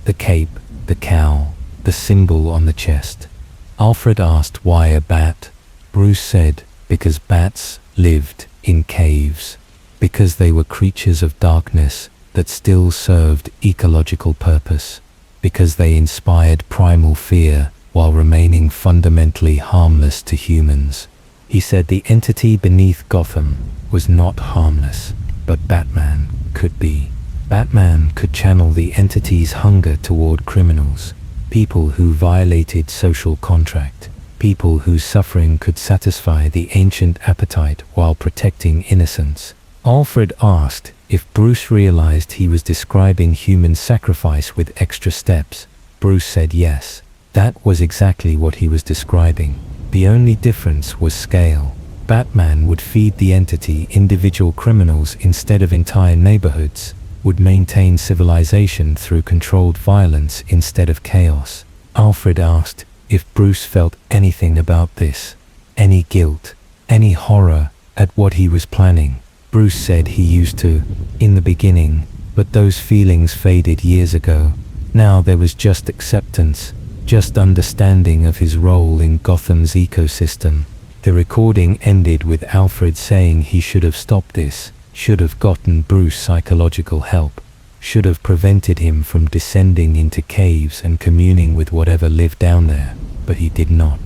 the cape, the cowl, the symbol on the chest. Alfred asked why a bat. Bruce said because bats lived in caves, because they were creatures of darkness that still served ecological purpose, because they inspired primal fear while remaining fundamentally harmless to humans. He said the entity beneath Gotham was not harmless, but Batman could be. Batman could channel the entity's hunger toward criminals, people who violated social contract, people whose suffering could satisfy the ancient appetite while protecting innocence. Alfred asked if Bruce realized he was describing human sacrifice with extra steps. Bruce said yes. That was exactly what he was describing. The only difference was scale. Batman would feed the entity individual criminals instead of entire neighborhoods, would maintain civilization through controlled violence instead of chaos. Alfred asked if Bruce felt anything about this, any guilt, any horror at what he was planning. Bruce said he used to, in the beginning, but those feelings faded years ago. Now there was just acceptance, just understanding of his role in Gotham's ecosystem. The recording ended with Alfred saying he should have stopped this, should have gotten Bruce psychological help, should have prevented him from descending into caves and communing with whatever lived down there, but he did not.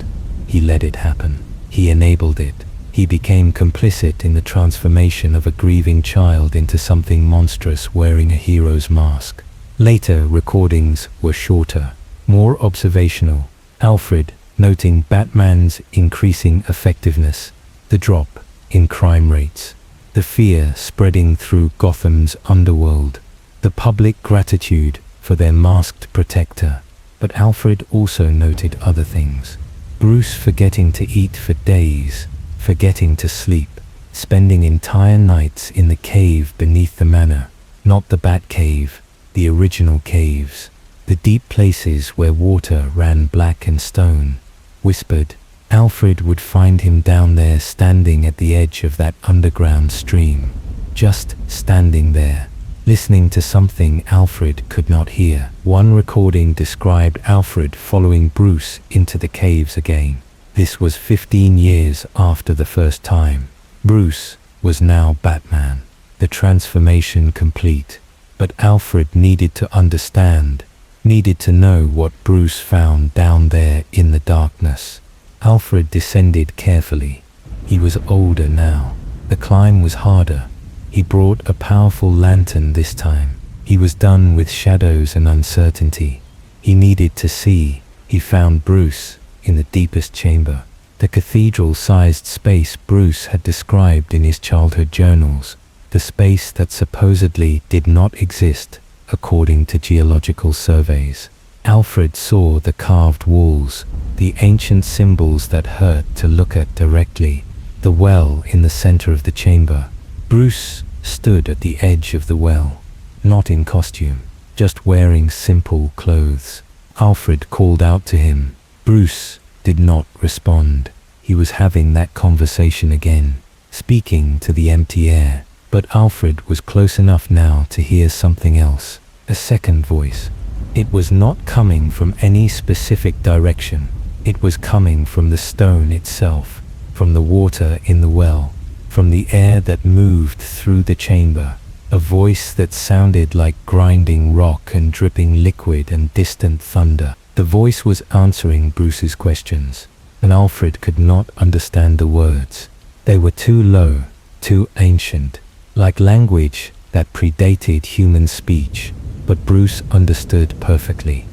He let it happen. He enabled it. He became complicit in the transformation of a grieving child into something monstrous wearing a hero's mask. Later recordings were shorter, more observational. Alfred noting Batman's increasing effectiveness, the drop in crime rates, the fear spreading through Gotham's underworld, the public gratitude for their masked protector. But Alfred also noted other things. Bruce forgetting to eat for days, forgetting to sleep, spending entire nights in the cave beneath the manor, not the Batcave, the original caves, the deep places where water ran black and stone. Whispered, Alfred would find him down there standing at the edge of that underground stream, just standing there, listening to something Alfred could not hear. One recording described Alfred following Bruce into the caves again. This was 15 years after the first time. Bruce was now Batman, the transformation complete. But Alfred needed to understand, needed to know what Bruce found down there in the darkness. Alfred descended carefully. He was older now. The climb was harder. He brought a powerful lantern this time. He was done with shadows and uncertainty. He needed to see. He found Bruce in the deepest chamber, the cathedral-sized space Bruce had described in his childhood journals, the space that supposedly did not exist according to geological surveys. Alfred saw the carved walls, the ancient symbols that hurt to look at directly, the well in the center of the chamber. Bruce stood at the edge of the well, not in costume, just wearing simple clothes. Alfred called out to him. Bruce did not respond. He was having that conversation again, speaking to the empty air. But Alfred was close enough now to hear something else. A second voice. It was not coming from any specific direction. It was coming from the stone itself, from the water in the well, from the air that moved through the chamber. A voice that sounded like grinding rock and dripping liquid and distant thunder. The voice was answering Bruce's questions, and Alfred could not understand the words. They were too low, too ancient, like language that predated human speech. But Bruce understood perfectly.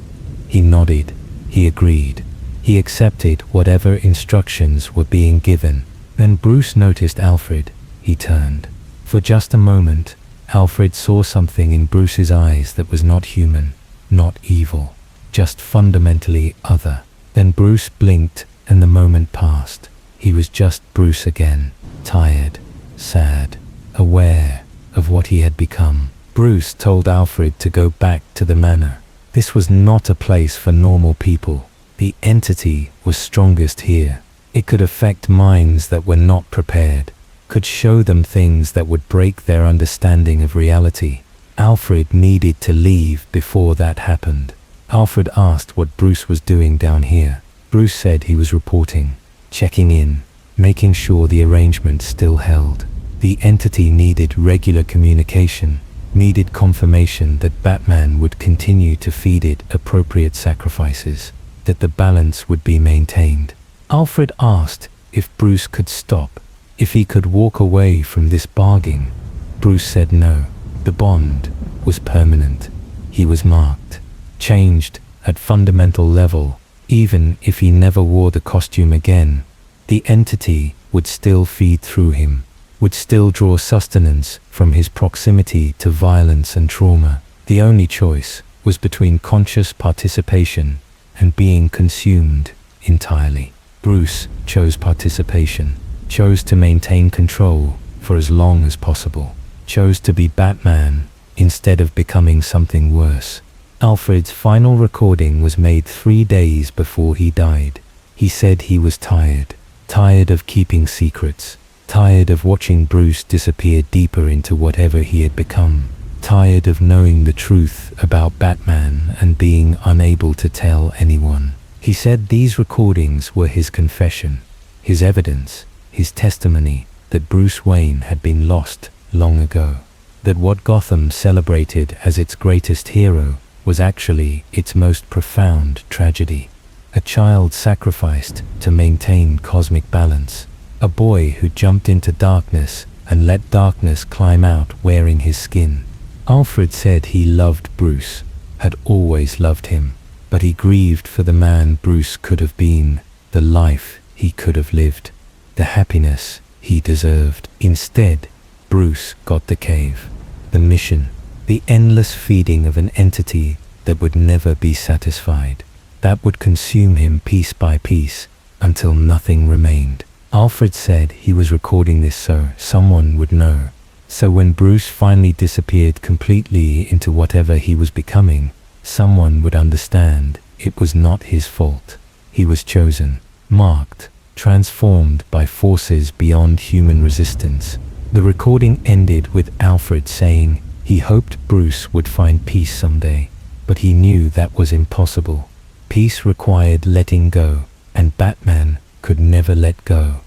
He nodded. He agreed. He accepted whatever instructions were being given. Then Bruce noticed Alfred. He turned. For just a moment, Alfred saw something in Bruce's eyes that was not human, not evil, just fundamentally other. Then Bruce blinked and the moment passed. He was just Bruce again, tired, sad, aware of what he had become. Bruce told Alfred to go back to the manor. This was not a place for normal people. The entity was strongest here. It could affect minds that were not prepared, could show them things that would break their understanding of reality. Alfred needed to leave before that happened. Alfred asked what Bruce was doing down here. Bruce said he was reporting, checking in, making sure the arrangement still held. The entity needed regular communication, needed confirmation that Batman would continue to feed it appropriate sacrifices, that the balance would be maintained. Alfred asked if Bruce could stop, if he could walk away from this bargain. Bruce said no. The bond was permanent. He was marked, changed at fundamental level. Even if he never wore the costume again, the entity would still feed through him, would still draw sustenance from his proximity to violence and trauma. The only choice was between conscious participation and being consumed entirely. Bruce chose participation, chose to maintain control for as long as possible, chose to be Batman instead of becoming something worse. Alfred's final recording was made 3 days before he died. He said he was tired, tired of keeping secrets, tired of watching Bruce disappear deeper into whatever he had become, tired of knowing the truth about Batman and being unable to tell anyone. He said these recordings were his confession, his evidence, his testimony that Bruce Wayne had been lost long ago, that what Gotham celebrated as its greatest hero was actually its most profound tragedy. A child sacrificed to maintain cosmic balance. A boy who jumped into darkness and let darkness climb out wearing his skin. Alfred said he loved Bruce, had always loved him, but he grieved for the man Bruce could have been, the life he could have lived, the happiness he deserved. Instead, Bruce got the cave, the mission, the endless feeding of an entity that would never be satisfied, that would consume him piece by piece until nothing remained. Alfred said he was recording this so someone would know. So when Bruce finally disappeared completely into whatever he was becoming, someone would understand it was not his fault. He was chosen, marked, transformed by forces beyond human resistance. The recording ended with Alfred saying he hoped Bruce would find peace someday, but he knew that was impossible. Peace required letting go, and Batman could never let go.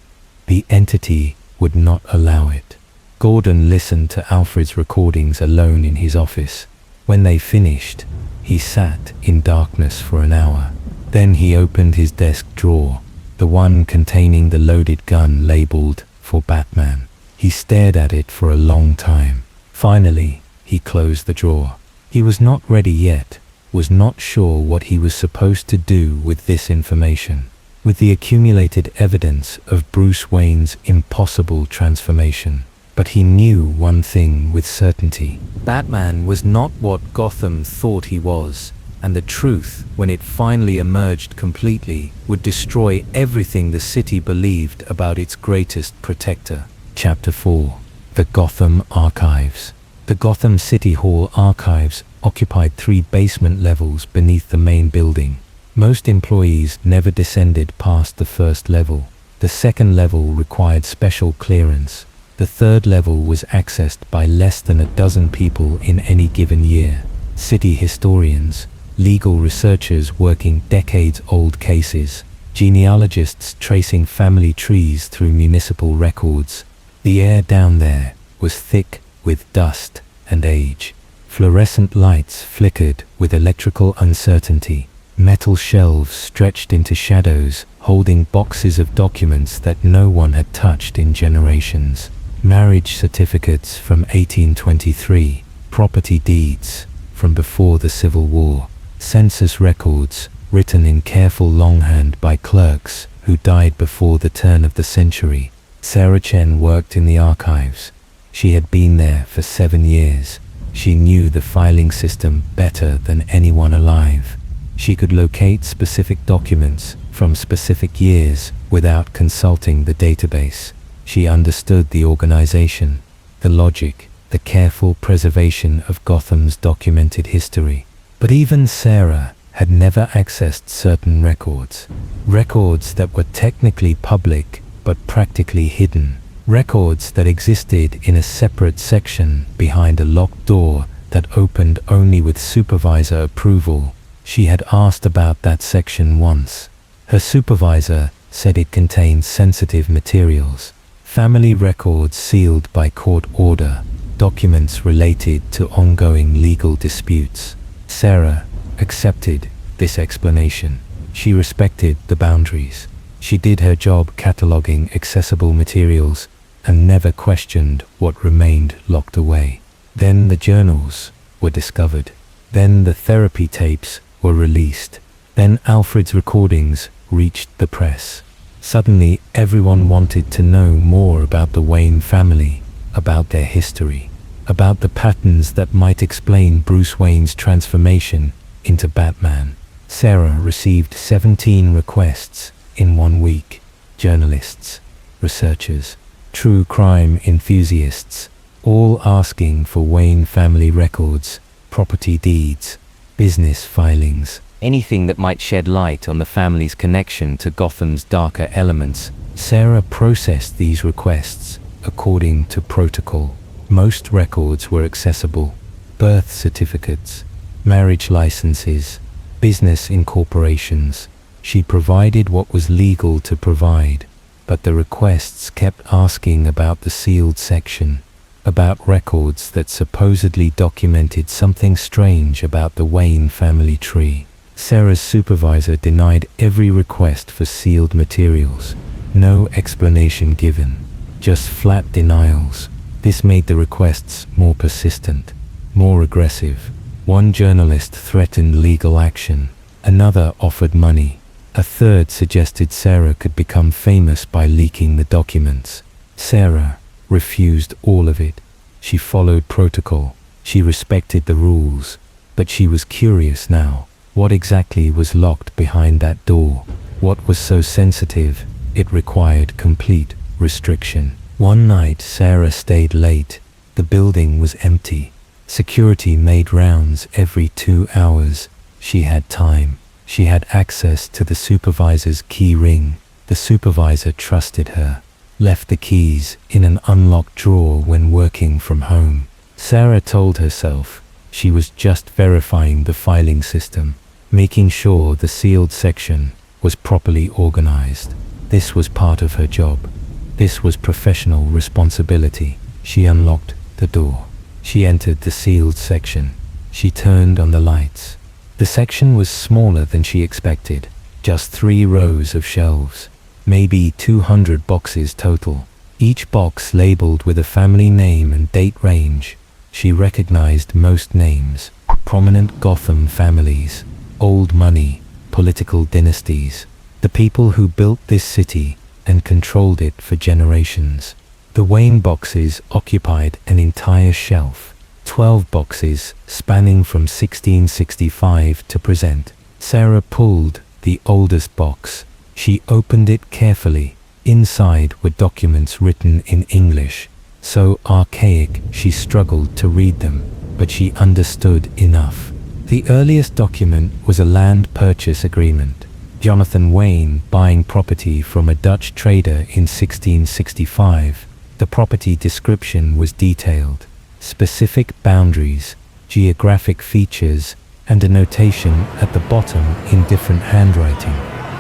The entity would not allow it. Gordon listened to Alfred's recordings alone in his office. When they finished, he sat in darkness for an hour. Then he opened his desk drawer, the one containing the loaded gun labeled for Batman. He stared at it for a long time. Finally, he closed the drawer. He was not ready yet, was not sure what he was supposed to do with this information, with the accumulated evidence of Bruce Wayne's impossible transformation. But he knew one thing with certainty. Batman was not what Gotham thought he was, and the truth, when it finally emerged completely, would destroy everything the city believed about its greatest protector. Chapter 4. The Gotham Archives. The Gotham City Hall archives occupied 3 basement levels beneath the main building. Most employees never descended past the first level. The second level required special clearance. The third level was accessed by less than a dozen people in any given year. City historians, legal researchers working decades-old cases, genealogists tracing family trees through municipal records. The air down there was thick with dust and age. Fluorescent lights flickered with electrical uncertainty. Metal shelves stretched into shadows, holding boxes of documents that no one had touched in generations. Marriage certificates from 1823, property deeds from before the Civil War, census records written in careful longhand by clerks who died before the turn of the century. Sarah Chen worked in the archives. She had been there for 7 years. She knew the filing system better than anyone alive. She could locate specific documents from specific years without consulting the database. She understood the organization, the logic, the careful preservation of Gotham's documented history. But even Sarah had never accessed certain records. Records that were technically public but practically hidden. Records that existed in a separate section behind a locked door that opened only with supervisor approval. She had asked about that section once. Her supervisor said it contained sensitive materials, family records sealed by court order, documents related to ongoing legal disputes. Sarah accepted this explanation. She respected the boundaries. She did her job cataloging accessible materials and never questioned what remained locked away. Then the journals were discovered. Then the therapy tapes were released. Then Alfred's recordings reached the press. Suddenly, everyone wanted to know more about the Wayne family, about their history, about the patterns that might explain Bruce Wayne's transformation into Batman. Sarah received 17 requests in 1 week. Journalists, researchers, true crime enthusiasts, all asking for Wayne family records, property deeds, business filings, anything that might shed light on the family's connection to Gotham's darker elements. Sarah processed these requests according to protocol. Most records were accessible: birth certificates, marriage licenses, business incorporations. She provided what was legal to provide, but the requests kept asking about the sealed section, about records that supposedly documented something strange about the Wayne family tree. Sarah's supervisor denied every request for sealed materials. No explanation given, just flat denials. This made the requests more persistent, more aggressive. One journalist threatened legal action. Another offered money. A third suggested Sarah could become famous by leaking the documents. Sarah refused all of it. She followed protocol. She respected the rules. But she was curious now. What exactly was locked behind that door? What was so sensitive it required complete restriction? One night Sarah stayed late. The building was empty. Security made rounds every 2 hours. She had time. She had access to the supervisor's key ring. The supervisor trusted her. Left the keys in an unlocked drawer when working from home. Sarah told herself she was just verifying the filing system, making sure the sealed section was properly organized. This was part of her job. This was professional responsibility. She unlocked the door. She entered the sealed section. She turned on the lights. The section was smaller than she expected. Just 3 rows of shelves. Maybe 200 boxes total. Each box labeled with a family name and date range. She recognized most names. Prominent Gotham families. Old money. Political dynasties. The people who built this city and controlled it for generations. The Wayne boxes occupied an entire shelf. 12 boxes spanning from 1665 to present. Sarah pulled the oldest box. She opened it carefully. Inside were documents written in English, so archaic she struggled to read them. but she understood enough. The earliest document was a land purchase agreement. Jonathan Wayne buying property from a Dutch trader in 1665. The property description was detailed. Specific boundaries, geographic features, and a notation at the bottom in different handwriting.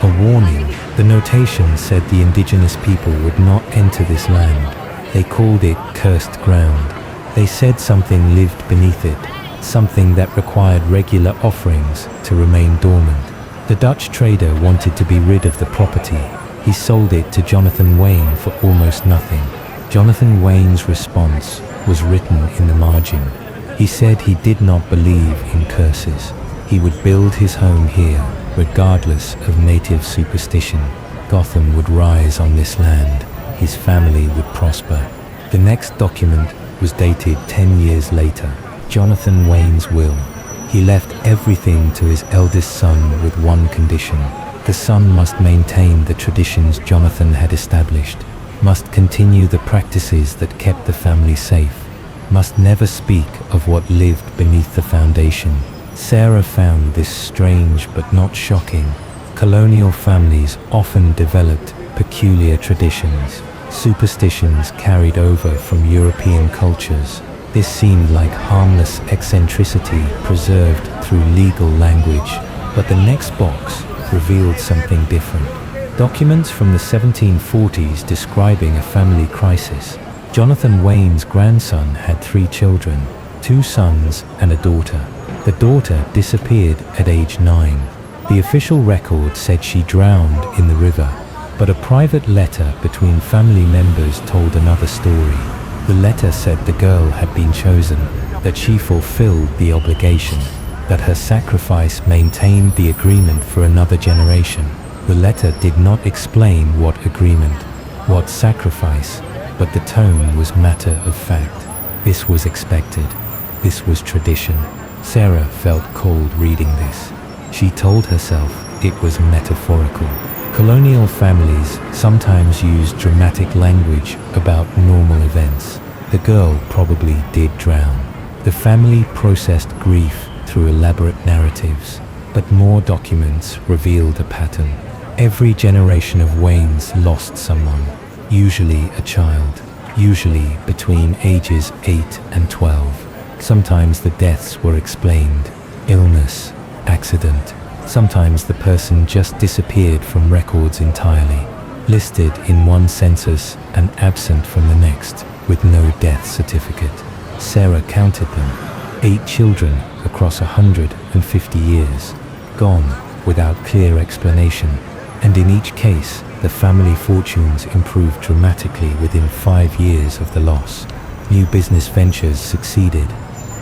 A warning. The notation said the indigenous people would not enter this land. They called it cursed ground. They said something lived beneath it, something that required regular offerings to remain dormant. The Dutch trader wanted to be rid of the property. He sold it to Jonathan Wayne for almost nothing. Jonathan Wayne's response was written in the margin. He said he did not believe in curses. He would build his home here, regardless of native superstition. Gotham would rise on this land. His family would prosper. The next document was dated 10 years later. Jonathan Wayne's will. He left everything to his eldest son with one condition. The son must maintain the traditions Jonathan had established, must continue the practices that kept the family safe, must never speak of what lived beneath the foundation. Sarah found this strange but not shocking. Colonial families often developed peculiar traditions, superstitions carried over from European cultures. This seemed like harmless eccentricity preserved through legal language, but the next box revealed something different. Documents from the 1740s describing a family crisis. Jonathan Wayne's grandson had 3 children, 2 sons and a daughter. The daughter disappeared at age 9. The official record said she drowned in the river, but a private letter between family members told another story. The letter said the girl had been chosen, that she fulfilled the obligation, that her sacrifice maintained the agreement for another generation. The letter did not explain what agreement, what sacrifice, but the tone was matter of fact. This was expected. This was tradition. Sarah felt cold reading this. She told herself it was metaphorical. Colonial families sometimes used dramatic language about normal events. The girl probably did drown. The family processed grief through elaborate narratives, but more documents revealed a pattern. Every generation of Waynes lost someone, usually a child, usually between ages 8 and 12. Sometimes the deaths were explained, illness, accident. Sometimes the person just disappeared from records entirely, listed in one census and absent from the next, with no death certificate. Sarah counted them, 8 children across 150 years, gone without clear explanation. And in each case, the family fortunes improved dramatically within 5 years of the loss. New business ventures succeeded.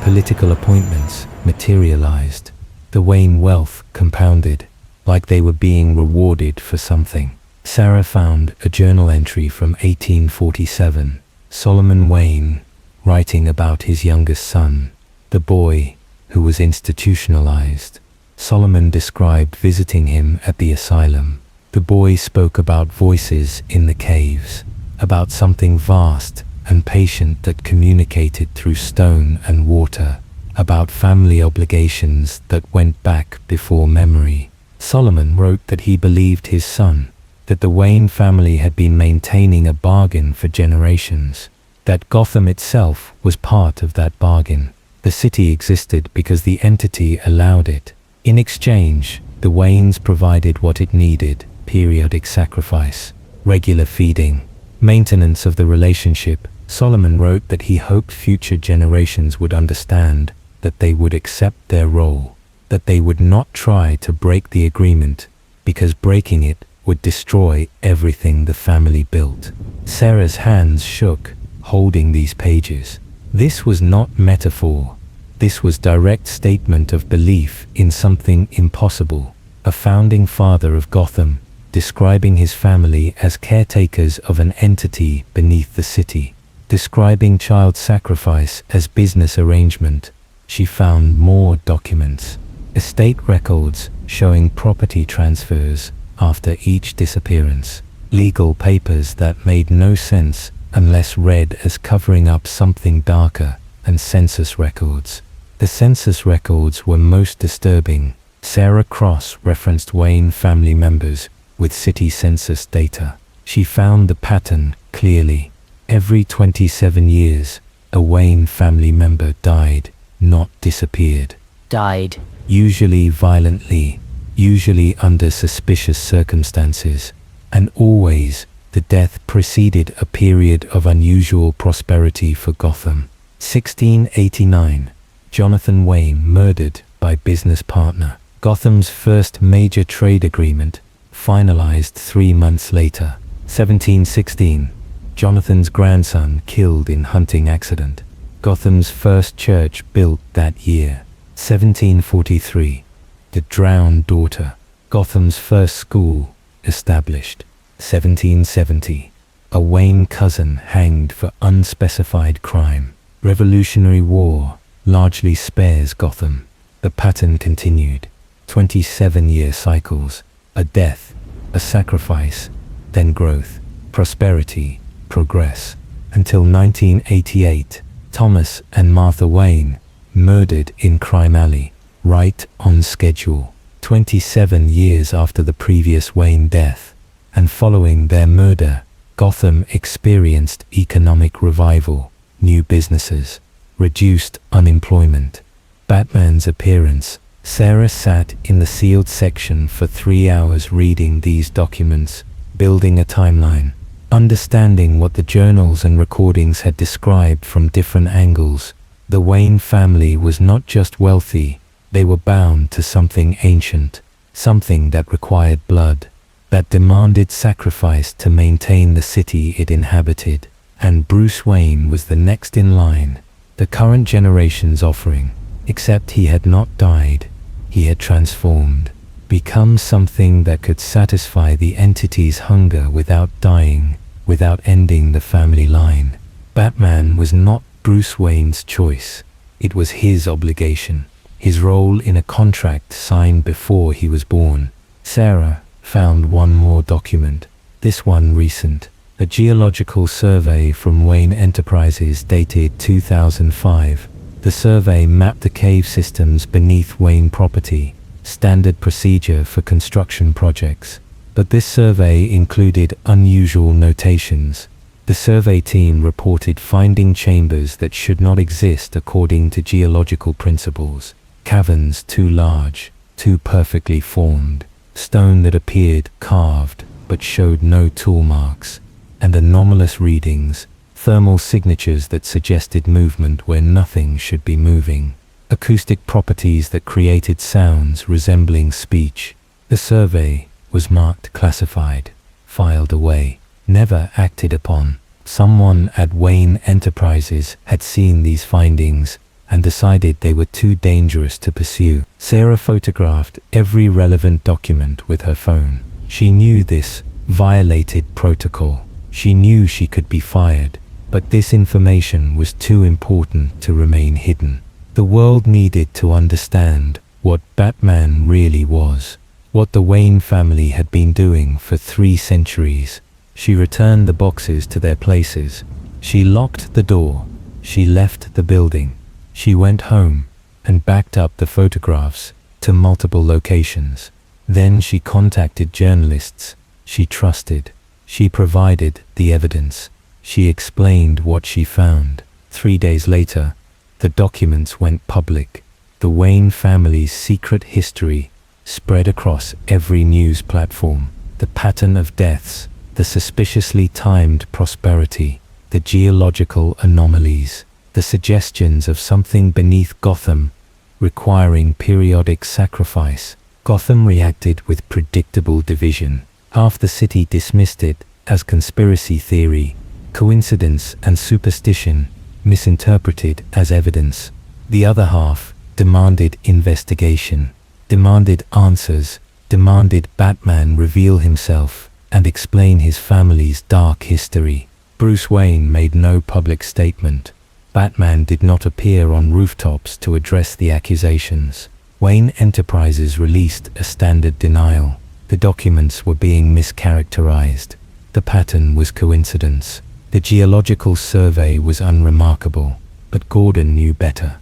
Political appointments materialized. The Wayne wealth compounded, like they were being rewarded for something. Sarah found a journal entry from 1847. Solomon Wayne, writing about his youngest son, the boy who was institutionalized. Solomon described visiting him at the asylum. The boy spoke about voices in the caves, about something vast and patient that communicated through stone and water, about family obligations that went back before memory. Solomon wrote that he believed his son, that the Wayne family had been maintaining a bargain for generations, that Gotham itself was part of that bargain. The city existed because the entity allowed it. In exchange, the Waynes provided what it needed: periodic sacrifice, regular feeding, maintenance of the relationship. Solomon wrote that he hoped future generations would understand that they would accept their role, that they would not try to break the agreement, because breaking it would destroy everything the family built. Sarah's hands shook, holding these pages. This was not metaphor. This was direct statement of belief in something impossible. A founding father of Gotham, describing his family as caretakers of an entity beneath the city, describing child sacrifice as business arrangement. She found more documents, estate records showing property transfers after each disappearance, legal papers that made no sense unless read as covering up something darker. and census records. The census records were most disturbing. Sarah Cross referenced Wayne family members with city census data. She found the pattern clearly. Every 27 years, a Wayne family member died, not disappeared. Died. Usually violently, usually under suspicious circumstances, and always the death preceded a period of unusual prosperity for Gotham. 1689, Jonathan Wayne murdered by business partner. Gotham's first major trade agreement, finalized 3 months later. 1716, Jonathan's grandson killed in hunting accident. Gotham's first church built that year. 1743, the drowned daughter. Gotham's first school established. 1770, a Wayne cousin hanged for unspecified crime. Revolutionary War largely spares Gotham. The pattern continued. 27-year cycles, a death, a sacrifice, then growth, prosperity, progress, until 1988, Thomas and Martha Wayne, murdered in Crime Alley, right on schedule. 27 years after the previous Wayne death, and following their murder, Gotham experienced economic revival, new businesses, reduced unemployment. Batman's appearance. Sarah sat in the sealed section for 3 hours reading these documents, building a timeline, understanding what the journals and recordings had described from different angles. The Wayne family was not just wealthy, they were bound to something ancient, something that required blood, that demanded sacrifice to maintain the city it inhabited. And Bruce Wayne was the next in line, the current generation's offering. Except he had not died, he had transformed, become something that could satisfy the entity's hunger without dying, without ending the family line. Batman was not Bruce Wayne's choice. It was his obligation, his role in a contract signed before he was born. Sarah found one more document, this one recent, a geological survey from Wayne Enterprises dated 2005. The survey mapped the cave systems beneath Wayne property, standard procedure for construction projects. But this survey included unusual notations. The survey team reported finding chambers that should not exist according to geological principles, caverns too large, too perfectly formed, stone that appeared carved but showed no tool marks, and anomalous readings, thermal signatures that suggested movement where nothing should be moving, acoustic properties that created sounds resembling speech. The survey was marked classified, filed away, never acted upon. Someone at Wayne Enterprises had seen these findings and decided they were too dangerous to pursue. Sarah photographed every relevant document with her phone. She knew this violated protocol. She knew she could be fired, but this information was too important to remain hidden. The world needed to understand what Batman really was, what the Wayne family had been doing for 3 centuries. She returned the boxes to their places. She locked the door. She left the building. She went home and backed up the photographs to multiple locations. Then she contacted journalists she trusted. She provided the evidence. She explained what she found. 3 days later, the documents went public. The Wayne family's secret history spread across every news platform. The pattern of deaths, the suspiciously timed prosperity, the geological anomalies, the suggestions of something beneath Gotham requiring periodic sacrifice. Gotham reacted with predictable division. Half the city dismissed it as conspiracy theory, coincidence and superstition, misinterpreted as evidence. The other half demanded investigation, demanded answers, demanded Batman reveal himself and explain his family's dark history. Bruce Wayne made no public statement. Batman did not appear on rooftops to address the accusations. Wayne Enterprises released a standard denial. The documents were being mischaracterized. The pattern was coincidence. The geological survey was unremarkable. But Gordon knew better.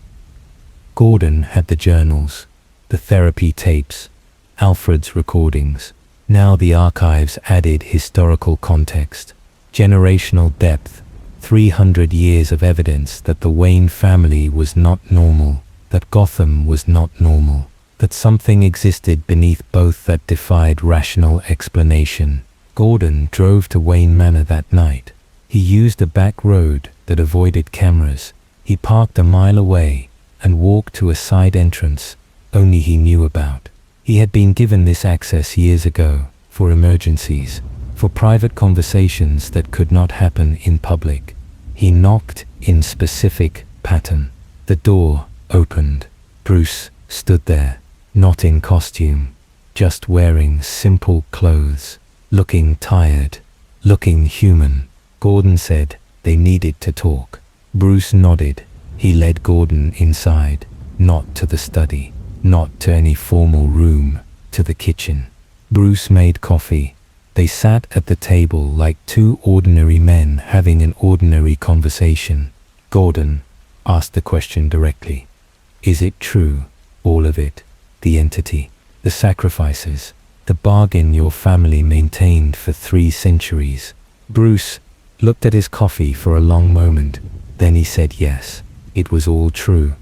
Gordon had the journals, the therapy tapes, Alfred's recordings. Now the archives added historical context, generational depth, 300 years of evidence that the Wayne family was not normal, that Gotham was not normal, that something existed beneath both that defied rational explanation. Gordon drove to Wayne Manor that night. He used a back road that avoided cameras. He parked a mile away and walked to a side entrance only he knew about. He had been given this access years ago for emergencies, for private conversations that could not happen in public. He knocked in specific pattern. The door opened. Bruce stood there, not in costume, just wearing simple clothes, looking tired, looking human. Gordon said they needed to talk. Bruce nodded. He led Gordon inside, not to the study, not to any formal room, to the kitchen. Bruce made coffee. They sat at the table like two ordinary men having an ordinary conversation. Gordon asked the question directly. Is it true, all of it? The entity, the sacrifices, the bargain your family maintained for 3 centuries? Bruce looked at his coffee for a long moment. Then he said yes. It was all true.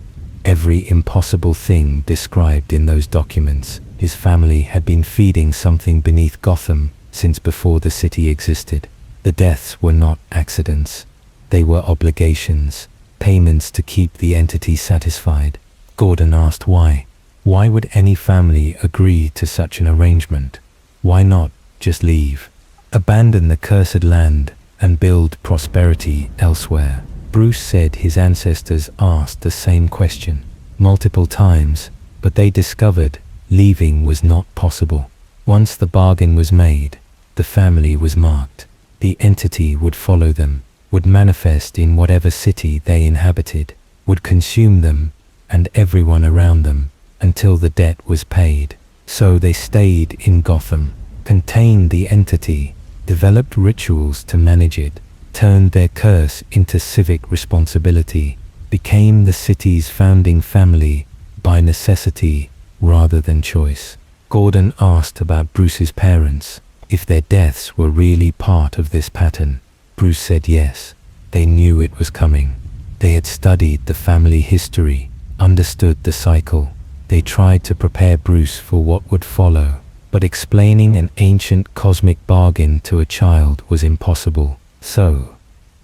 Every impossible thing described in those documents. His family had been feeding something beneath Gotham since before the city existed. The deaths were not accidents. They were obligations, payments to keep the entity satisfied. Gordon asked why. Why would any family agree to such an arrangement? Why not just leave? Abandon the cursed land and build prosperity elsewhere? Bruce said his ancestors asked the same question multiple times, but they discovered leaving was not possible. Once the bargain was made, the family was marked. The entity would follow them, would manifest in whatever city they inhabited, would consume them and everyone around them until the debt was paid. So they stayed in Gotham, contained the entity, developed rituals to manage it, turned their curse into civic responsibility, became the city's founding family by necessity rather than choice. Gordon asked about Bruce's parents, if their deaths were really part of this pattern. Bruce said yes. They knew it was coming. They had studied the family history, understood the cycle. They tried to prepare Bruce for what would follow, but explaining an ancient cosmic bargain to a child was impossible. So,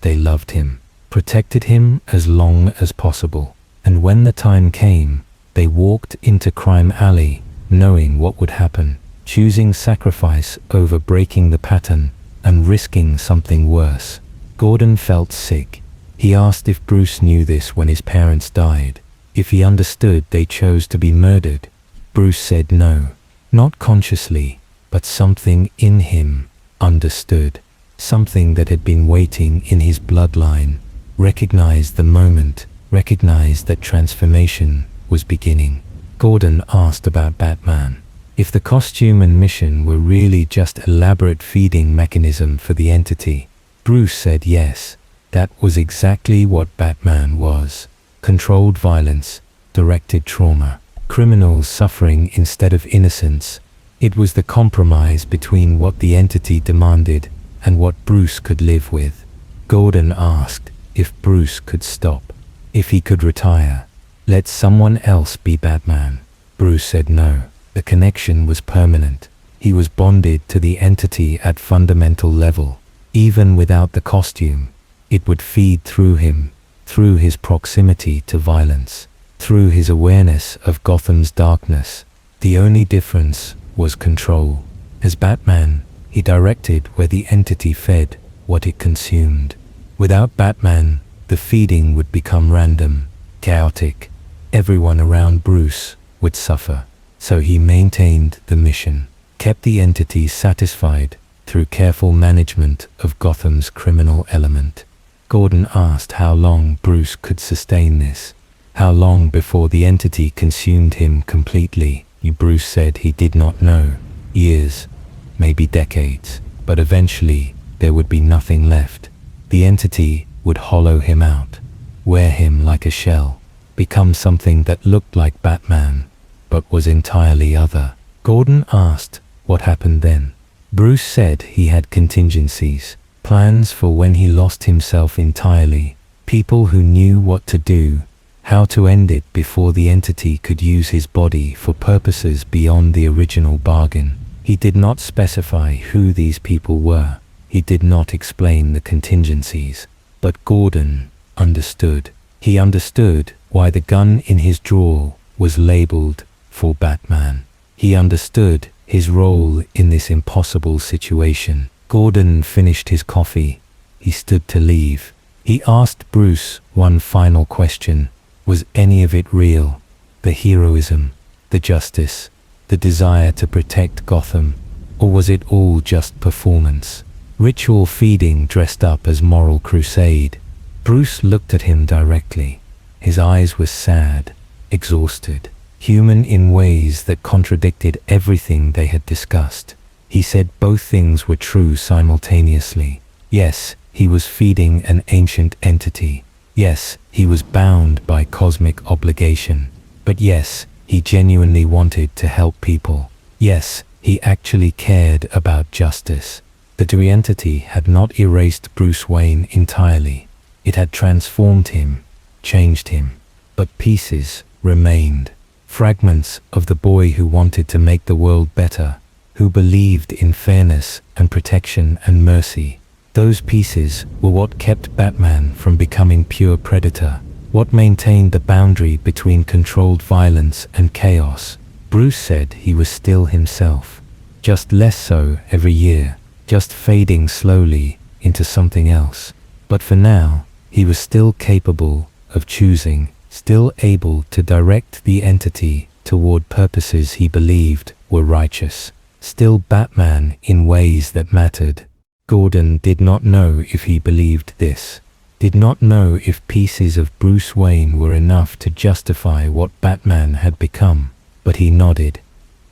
they loved him, protected him as long as possible, and when the time came, they walked into Crime Alley, knowing what would happen, choosing sacrifice over breaking the pattern and risking something worse. Gordon felt sick. He asked if Bruce knew this when his parents died, if he understood they chose to be murdered. Bruce said no, not consciously, but something in him understood. Something that had been waiting in his bloodline, recognized the moment, recognized that transformation was beginning. Gordon asked about Batman. If the costume and mission were really just elaborate feeding mechanism for the entity. Bruce said yes, that was exactly what Batman was. Controlled violence, directed trauma, criminals suffering instead of innocence. It was the compromise between what the entity demanded and what Bruce could live with. Gordon asked if Bruce could stop, if he could retire, let someone else be Batman. Bruce said no. The connection was permanent. He was bonded to the entity at fundamental level. Even without the costume, it would feed through him, through his proximity to violence, through his awareness of Gotham's darkness. The only difference was control. As Batman, he directed where the entity fed, what it consumed. Without Batman, the feeding would become random, chaotic. Everyone around Bruce would suffer. So he maintained the mission, kept the entity satisfied through careful management of Gotham's criminal element. Gordon asked how long Bruce could sustain this, how long before the entity consumed him completely. Bruce said he did not know. Years, maybe decades, but eventually there would be nothing left. The entity would hollow him out. wear him like a shell, become something that looked like Batman, but was entirely other. Gordon asked, what happened then? Bruce said he had contingencies, plans for when he lost himself entirely, people who knew what to do, how to end it before the entity could use his body for purposes beyond the original bargain. He did not specify who these people were. He did not explain the contingencies. But Gordon understood. He understood why the gun in his drawer was labeled for Batman. He understood his role in this impossible situation. Gordon finished his coffee. He stood to leave. He asked Bruce one final question. Was any of it real? The heroism, the justice, the desire to protect Gotham, or was it all just performance? Ritual feeding dressed up as moral crusade. Bruce looked at him directly. His eyes were sad, exhausted, human in ways that contradicted everything they had discussed. He said both things were true simultaneously. Yes, he was feeding an ancient entity. Yes, he was bound by cosmic obligation. But yes, he genuinely wanted to help people. Yes, he actually cared about justice. The entity had not erased Bruce Wayne entirely. It had transformed him, changed him. But pieces remained. Fragments of the boy who wanted to make the world better, who believed in fairness and protection and mercy. Those pieces were what kept Batman from becoming pure predator, what maintained the boundary between controlled violence and chaos. Bruce said he was still himself, just less so every year, just fading slowly into something else. But for now, he was still capable of choosing, still able to direct the entity toward purposes he believed were righteous, still Batman in ways that mattered. Gordon did not know if he believed this, did not know if pieces of Bruce Wayne were enough to justify what Batman had become, but he nodded.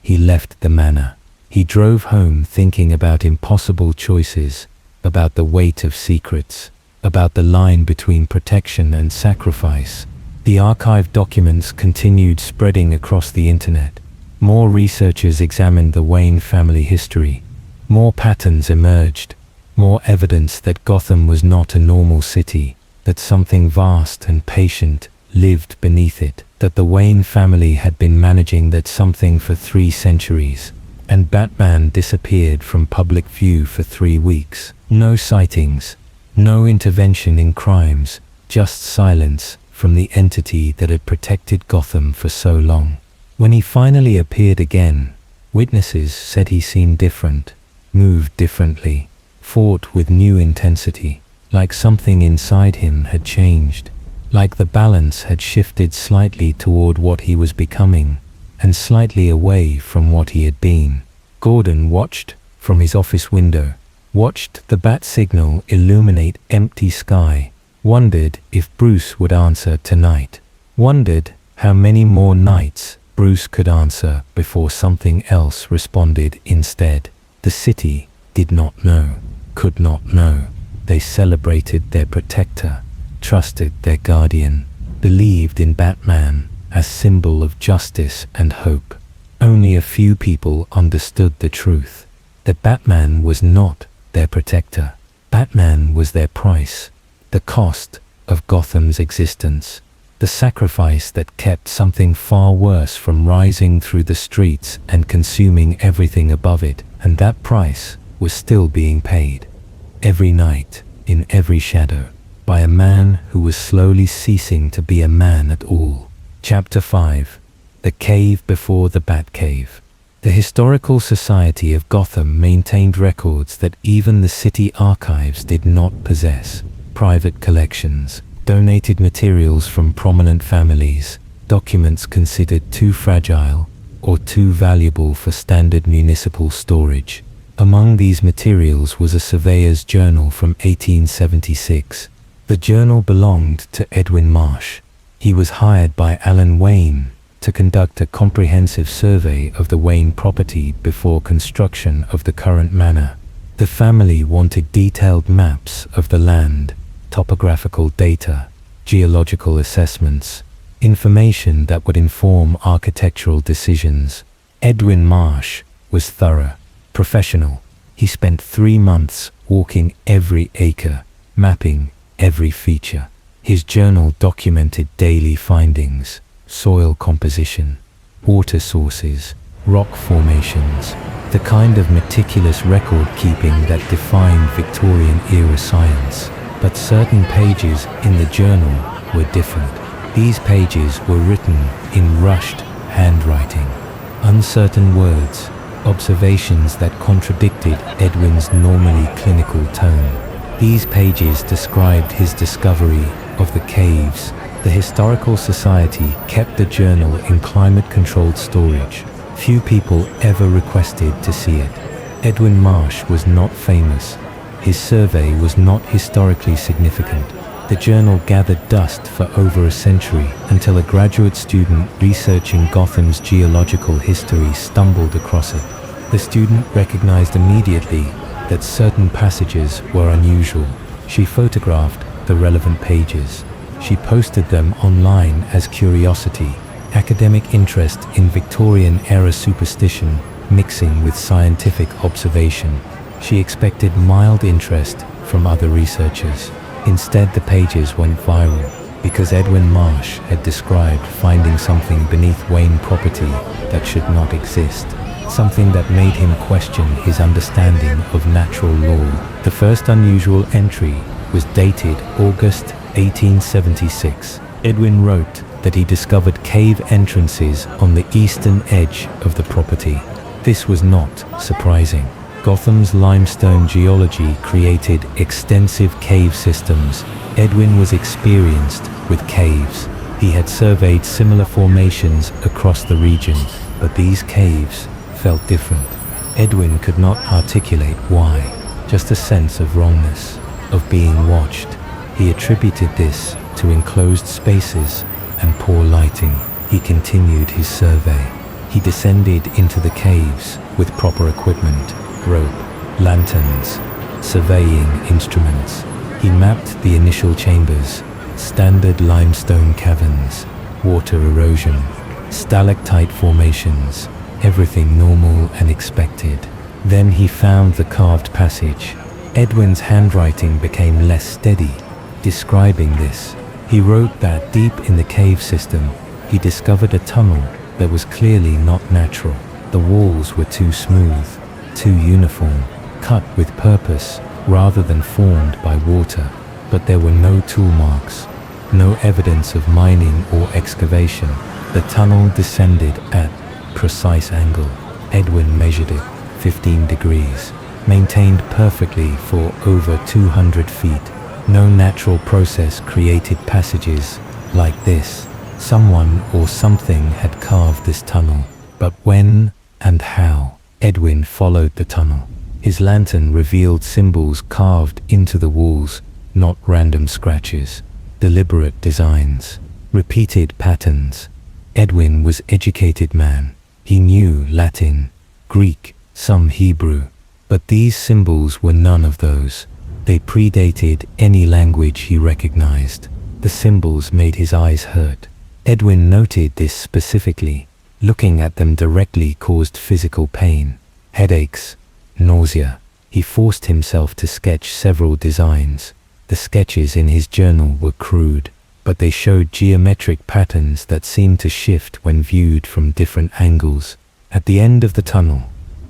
He left the manor. He drove home thinking about impossible choices, about the weight of secrets, about the line between protection and sacrifice. The archived documents continued spreading across the internet. More researchers examined the Wayne family history. More patterns emerged. More evidence that Gotham was not a normal city, that something vast and patient lived beneath it, that the Wayne family had been managing that something for 3 centuries, and Batman disappeared from public view for 3 weeks. No sightings, no intervention in crimes, just silence from the entity that had protected Gotham for so long. When he finally appeared again, witnesses said he seemed different, moved differently, fought with new intensity, like something inside him had changed, like the balance had shifted slightly toward what he was becoming, and slightly away from what he had been. Gordon watched from his office window, watched the bat signal illuminate empty sky, wondered if Bruce would answer tonight, wondered how many more nights Bruce could answer before something else responded instead. The city did not know, could not know. They celebrated their protector, trusted their guardian, believed in Batman as symbol of justice and hope. Only a few people understood the truth, that Batman was not their protector. Batman was their price, the cost of Gotham's existence, the sacrifice that kept something far worse from rising through the streets and consuming everything above it, and that price was still being paid, every night, in every shadow, by a man who was slowly ceasing to be a man at all. Chapter 5. The Cave Before the Batcave. The Historical Society of Gotham maintained records that even the city archives did not possess. Private collections, donated materials from prominent families, documents considered too fragile or too valuable for standard municipal storage. Among these materials was a surveyor's journal from 1876. The journal belonged to Edwin Marsh. He was hired by Alan Wayne to conduct a comprehensive survey of the Wayne property before construction of the current manor. The family wanted detailed maps of the land, topographical data, geological assessments, information that would inform architectural decisions. Edwin Marsh was thorough, professional. He spent 3 months walking every acre, mapping every feature. His journal documented daily findings, soil composition, water sources, rock formations, the kind of meticulous record-keeping that defined Victorian-era science. But certain pages in the journal were different. These pages were written in rushed handwriting, uncertain words, observations that contradicted Edwin's normally clinical tone. These pages described his discovery of the caves. The Historical Society kept the journal in climate-controlled storage. Few people ever requested to see it. Edwin Marsh was not famous. His survey was not historically significant. The journal gathered dust for over a century until a graduate student researching Gotham's geological history stumbled across it. The student recognized immediately that certain passages were unusual. She photographed the relevant pages. She posted them online as curiosity, academic interest in Victorian-era superstition mixing with scientific observation. She expected mild interest from other researchers. Instead, the pages went viral because Edwin Marsh had described finding something beneath Wayne property that should not exist, something that made him question his understanding of natural law. The first unusual entry was dated August 1876. Edwin wrote that he discovered cave entrances on the eastern edge of the property. This was not surprising. Gotham's limestone geology created extensive cave systems. Edwin was experienced with caves. He had surveyed similar formations across the region, but these caves felt different. Edwin could not articulate why, just a sense of wrongness, of being watched. He attributed this to enclosed spaces and poor lighting. He continued his survey. He descended into the caves with proper equipment, rope, lanterns, surveying instruments. He mapped the initial chambers, standard limestone caverns, water erosion, stalactite formations, everything normal and expected. Then he found the carved passage. Edwin's handwriting became less steady. Describing this, he wrote that deep in the cave system, he discovered a tunnel that was clearly not natural. The walls were too smooth, too uniform, cut with purpose rather than formed by water. But there were no tool marks, no evidence of mining or excavation. The tunnel descended at precise angle. Edwin measured it, 15 degrees, maintained perfectly for over 200 feet. No natural process created passages like this. Someone or something had carved this tunnel. But when and how? Edwin followed the tunnel. His lantern revealed symbols carved into the walls, not random scratches. Deliberate designs, repeated patterns. Edwin was an educated man. He knew Latin, Greek, some Hebrew. But these symbols were none of those. They predated any language he recognized. The symbols made his eyes hurt. Edwin noted this specifically. Looking at them directly caused physical pain, headaches, nausea. He forced himself to sketch several designs. The sketches in his journal were crude, but they showed geometric patterns that seemed to shift when viewed from different angles. At the end of the tunnel,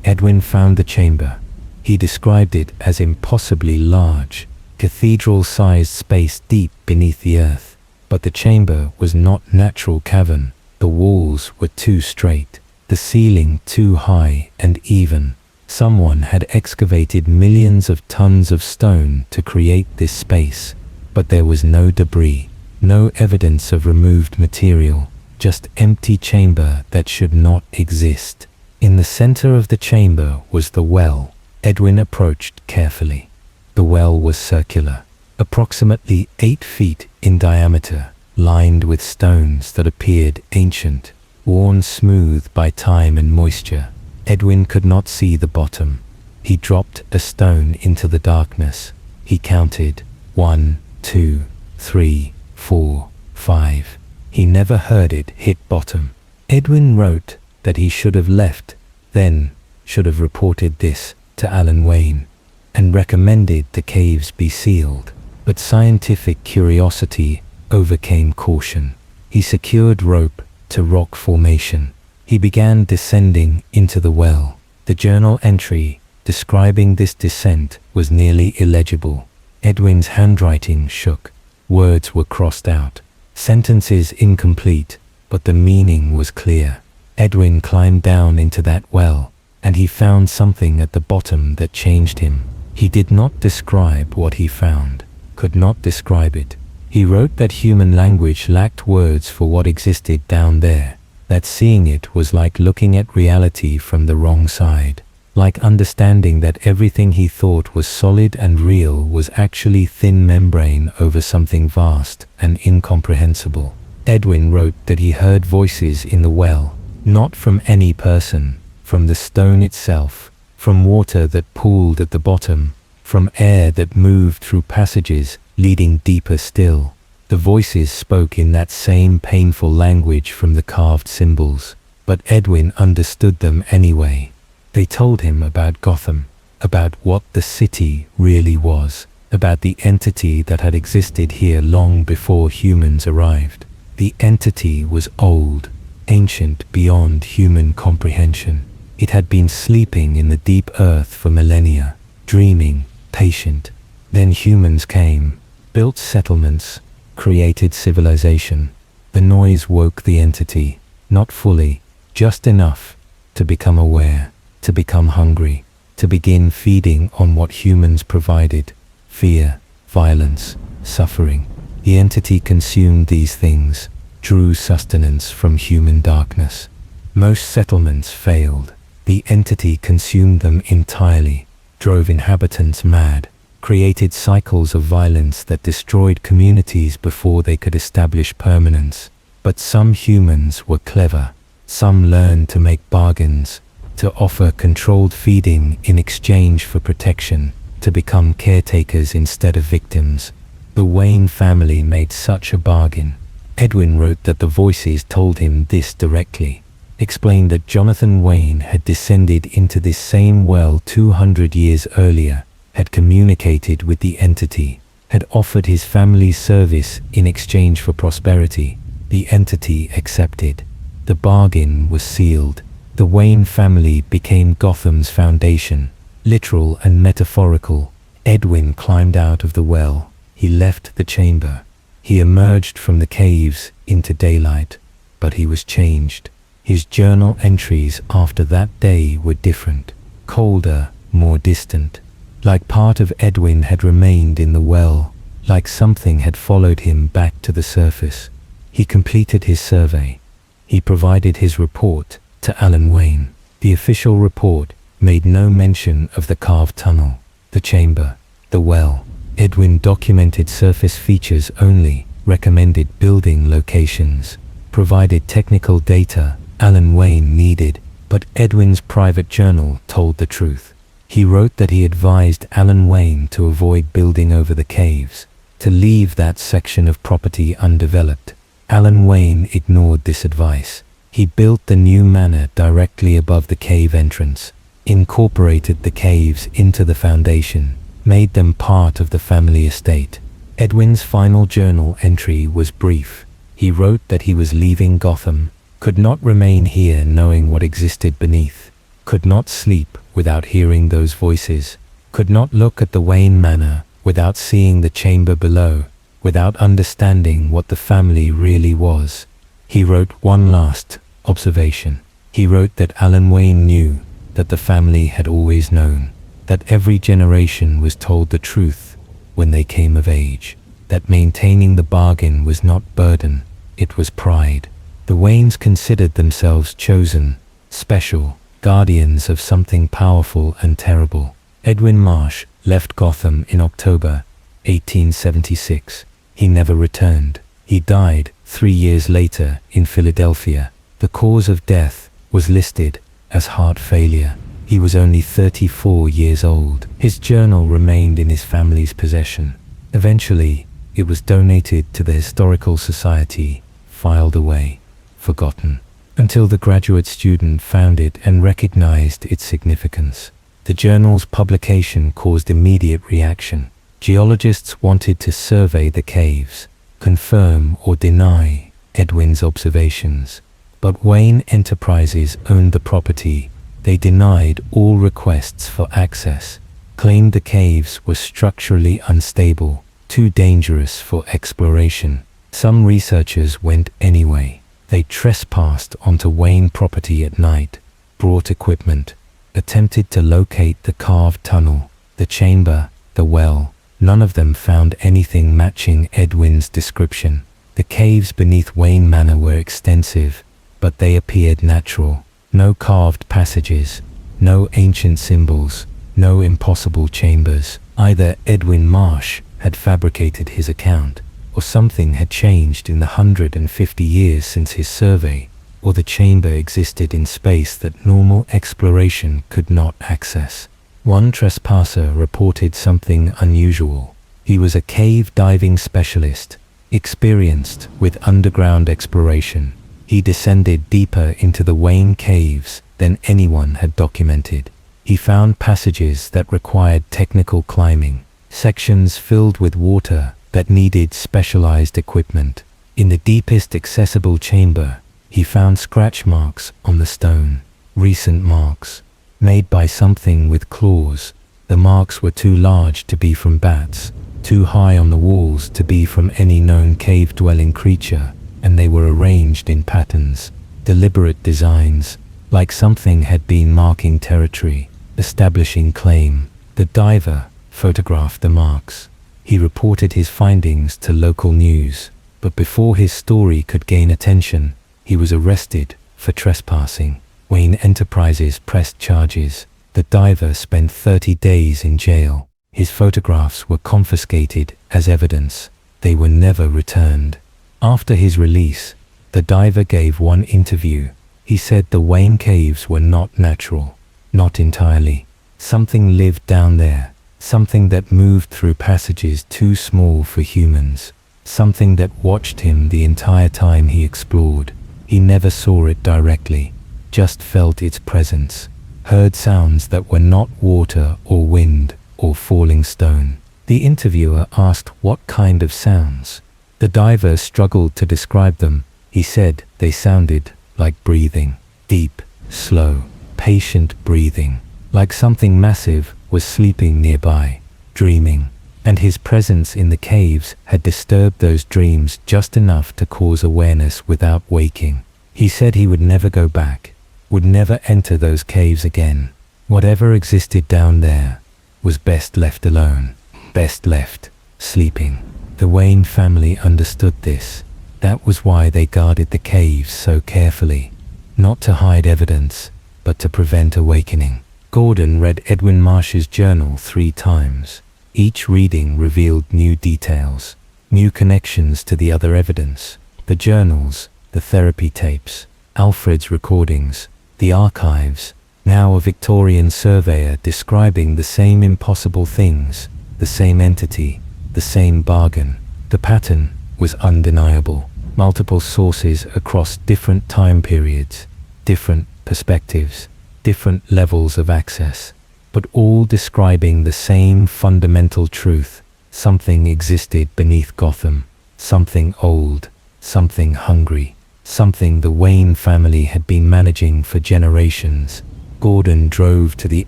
Edwin found the chamber. He described it as impossibly large, cathedral-sized space deep beneath the earth. But the chamber was not natural cavern. The walls were too straight, the ceiling too high and even. Someone had excavated millions of tons of stone to create this space, but there was no debris, no evidence of removed material, just empty chamber that should not exist. In the center of the chamber was the well. Edwin approached carefully. The well was circular, approximately 8 feet in diameter, lined with stones that appeared ancient, worn smooth by time and moisture. Edwin could not see the bottom. He dropped a stone into the darkness. He counted 1, 2, 3, 4, 5. He never heard it hit bottom. Edwin wrote that he should have left, then should have reported this to Alan Wayne, and recommended the caves be sealed. But scientific curiosity overcame caution. He secured rope to rock formation. He began descending into the well. The journal entry describing this descent was nearly illegible. Edwin's handwriting shook. Words were crossed out. Sentences incomplete, but the meaning was clear. Edwin climbed down into that well, and he found something at the bottom that changed him. He did not describe what he found, could not describe it. He wrote that human language lacked words for what existed down there, that seeing it was like looking at reality from the wrong side, like understanding that everything he thought was solid and real was actually thin membrane over something vast and incomprehensible. Edwin wrote that he heard voices in the well, not from any person, from the stone itself, from water that pooled at the bottom, from air that moved through passages leading deeper still. The voices spoke in that same painful language from the carved symbols, but Edwin understood them anyway. They told him about Gotham, about what the city really was, about the entity that had existed here long before humans arrived. The entity was old, ancient beyond human comprehension. It had been sleeping in the deep earth for millennia, dreaming, patient. Then humans came, built settlements, created civilization. The noise woke the entity, not fully, just enough to become aware, to become hungry, to begin feeding on what humans provided: fear, violence, suffering. The entity consumed these things, drew sustenance from human darkness. Most settlements failed. The entity consumed them entirely, drove inhabitants mad, created cycles of violence that destroyed communities before they could establish permanence. But some humans were clever. Some learned to make bargains, to offer controlled feeding in exchange for protection, to become caretakers instead of victims. The Wayne family made such a bargain. Edwin wrote that the voices told him this directly, explained that Jonathan Wayne had descended into this same well 200 years earlier, had communicated with the entity, had offered his family's service in exchange for prosperity. The entity accepted. The bargain was sealed. The Wayne family became Gotham's foundation, literal and metaphorical. Edwin climbed out of the well. He left the chamber. He emerged from the caves into daylight, but he was changed. His journal entries after that day were different, colder, more distant. Like part of Edwin had remained in the well, like something had followed him back to the surface. He completed his survey. He provided his report to Alan Wayne. The official report made no mention of the carved tunnel, the chamber, the well. Edwin documented surface features only, recommended building locations, provided technical data Alan Wayne needed, but Edwin's private journal told the truth. He wrote that he advised Alan Wayne to avoid building over the caves, to leave that section of property undeveloped. Alan Wayne ignored this advice. He built the new manor directly above the cave entrance, incorporated the caves into the foundation, made them part of the family estate. Edwin's final journal entry was brief. He wrote that he was leaving Gotham, could not remain here knowing what existed beneath, could not sleep without hearing those voices, could not look at the Wayne Manor without seeing the chamber below, without understanding what the family really was. He wrote one last observation. He wrote that Alan Wayne knew, that the family had always known, that every generation was told the truth when they came of age, that maintaining the bargain was not burden, it was pride. The Waynes considered themselves chosen, special, guardians of something powerful and terrible. Edwin Marsh left Gotham in October 1876. He never returned. He died 3 years later in Philadelphia. The cause of death was listed as heart failure. He was only 34 years old. His journal remained in his family's possession. Eventually, It was donated to the Historical Society, filed away, forgotten, until the graduate student found it and recognized its significance. The journal's publication caused immediate reaction. Geologists wanted to survey the caves, confirm or deny Edwin's observations. But Wayne Enterprises owned the property. They denied all requests for access, claimed the caves were structurally unstable, too dangerous for exploration. Some researchers went anyway. They trespassed onto Wayne property at night, brought equipment, attempted to locate the carved tunnel, the chamber, the well. None of them found anything matching Edwin's description. The caves beneath Wayne Manor were extensive, but they appeared natural. No carved passages, no ancient symbols, no impossible chambers. Either Edwin Marsh had fabricated his account, or something had changed in the 150 years since his survey, or the chamber existed in space that normal exploration could not access. One trespasser reported something unusual. He was a cave diving specialist, experienced with underground exploration. He descended deeper into the Wayne caves than anyone had documented. He found passages that required technical climbing, sections filled with water that needed specialized equipment. In the deepest accessible chamber, he found scratch marks on the stone, recent marks, made by something with claws. The marks were too large to be from bats, too high on the walls to be from any known cave-dwelling creature, and they were arranged in patterns, deliberate designs, like something had been marking territory, establishing claim. The diver photographed the marks. He reported his findings to local news, but before his story could gain attention, he was arrested for trespassing. Wayne Enterprises pressed charges. The diver spent 30 days in jail. His photographs were confiscated as evidence. They were never returned. After his release, the diver gave one interview. He said the Wayne caves were not natural, not entirely. Something lived down there, something that moved through passages too small for humans, something that watched him the entire time he explored. He never saw it directly, just felt its presence, heard sounds that were not water or wind or falling stone. The interviewer asked what kind of sounds. The diver struggled to describe them. He said they sounded like breathing, deep, slow, patient breathing, like something massive was sleeping nearby, dreaming, and his presence in the caves had disturbed those dreams just enough to cause awareness without waking. He said he would never go back, would never enter those caves again. Whatever existed down there was best left alone, best left sleeping. The Wayne family understood this. That was why they guarded the caves so carefully, not to hide evidence, but to prevent awakening. Gordon read Edwin Marsh's journal 3 times. Each reading revealed new details, new connections to the other evidence, the journals, the therapy tapes, Alfred's recordings, the archives. Now a Victorian surveyor describing the same impossible things, the same entity, the same bargain. The pattern was undeniable. Multiple sources across different time periods, different perspectives, different levels of access, but all describing the same fundamental truth. Something existed beneath Gotham, something old, something hungry, something the Wayne family had been managing for generations. Gordon drove to the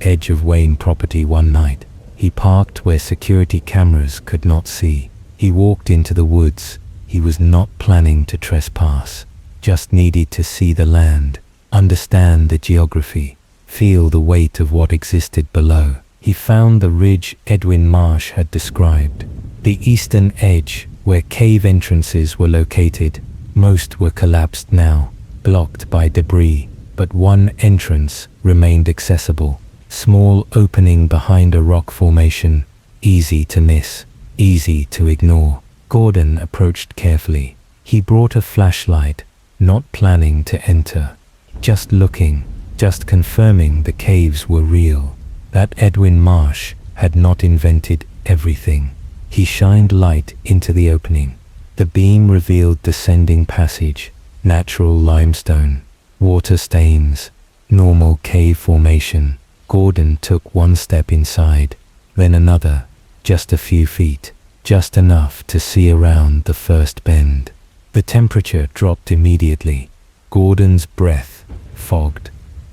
edge of Wayne property one night. He parked where security cameras could not see. He walked into the woods. He was not planning to trespass, just needed to see the land, understand the geography, feel the weight of what existed below. He found the ridge Edwin Marsh had described, the eastern edge where cave entrances were located. Most were collapsed now, blocked by debris, but one entrance remained accessible. Small opening behind a rock formation, easy to miss, easy to ignore. Gordon approached carefully. He brought a flashlight, not planning to enter, just looking, just confirming the caves were real, that Edwin Marsh had not invented everything. He shined light into the opening. The beam revealed descending passage, natural limestone, water stains, normal cave formation. Gordon took one step inside, then another, just a few feet, just enough to see around the first bend. The temperature dropped immediately. Gordon's breath fogged.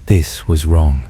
This was wrong.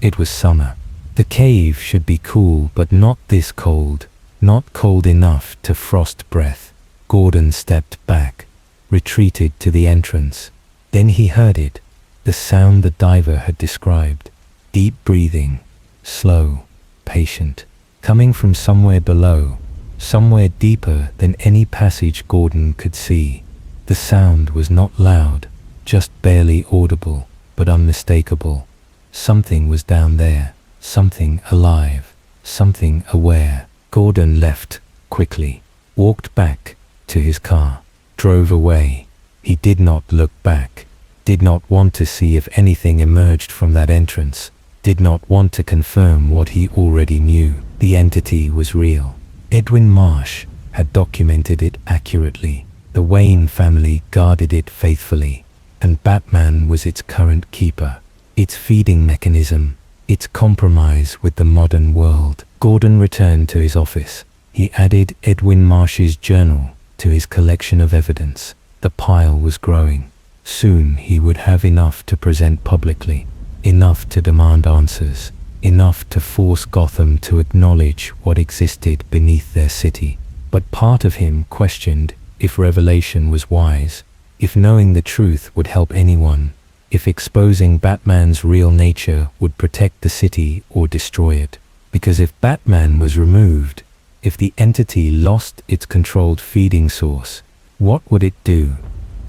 It was summer. The cave should be cool, but not this cold. Not cold enough to frost breath. Gordon stepped back, retreated to the entrance. Then he heard it, the sound the diver had described. Deep breathing, slow, patient, coming from somewhere below, somewhere deeper than any passage Gordon could see. The sound was not loud, just barely audible, but unmistakable. Something was down there, something alive, something aware. Gordon left quickly, walked back to his car, drove away. He did not look back, did not want to see if anything emerged from that entrance, did not want to confirm what he already knew. The entity was real. Edwin Marsh had documented it accurately. The Wayne family guarded it faithfully, and Batman was its current keeper, its feeding mechanism, its compromise with the modern world. Gordon returned to his office. He added Edwin Marsh's journal to his collection of evidence. The pile was growing. Soon he would have enough to present publicly, enough to demand answers, enough to force Gotham to acknowledge what existed beneath their city. But part of him questioned if revelation was wise, if knowing the truth would help anyone, if exposing Batman's real nature would protect the city or destroy it. Because if Batman was removed, if the entity lost its controlled feeding source, what would it do?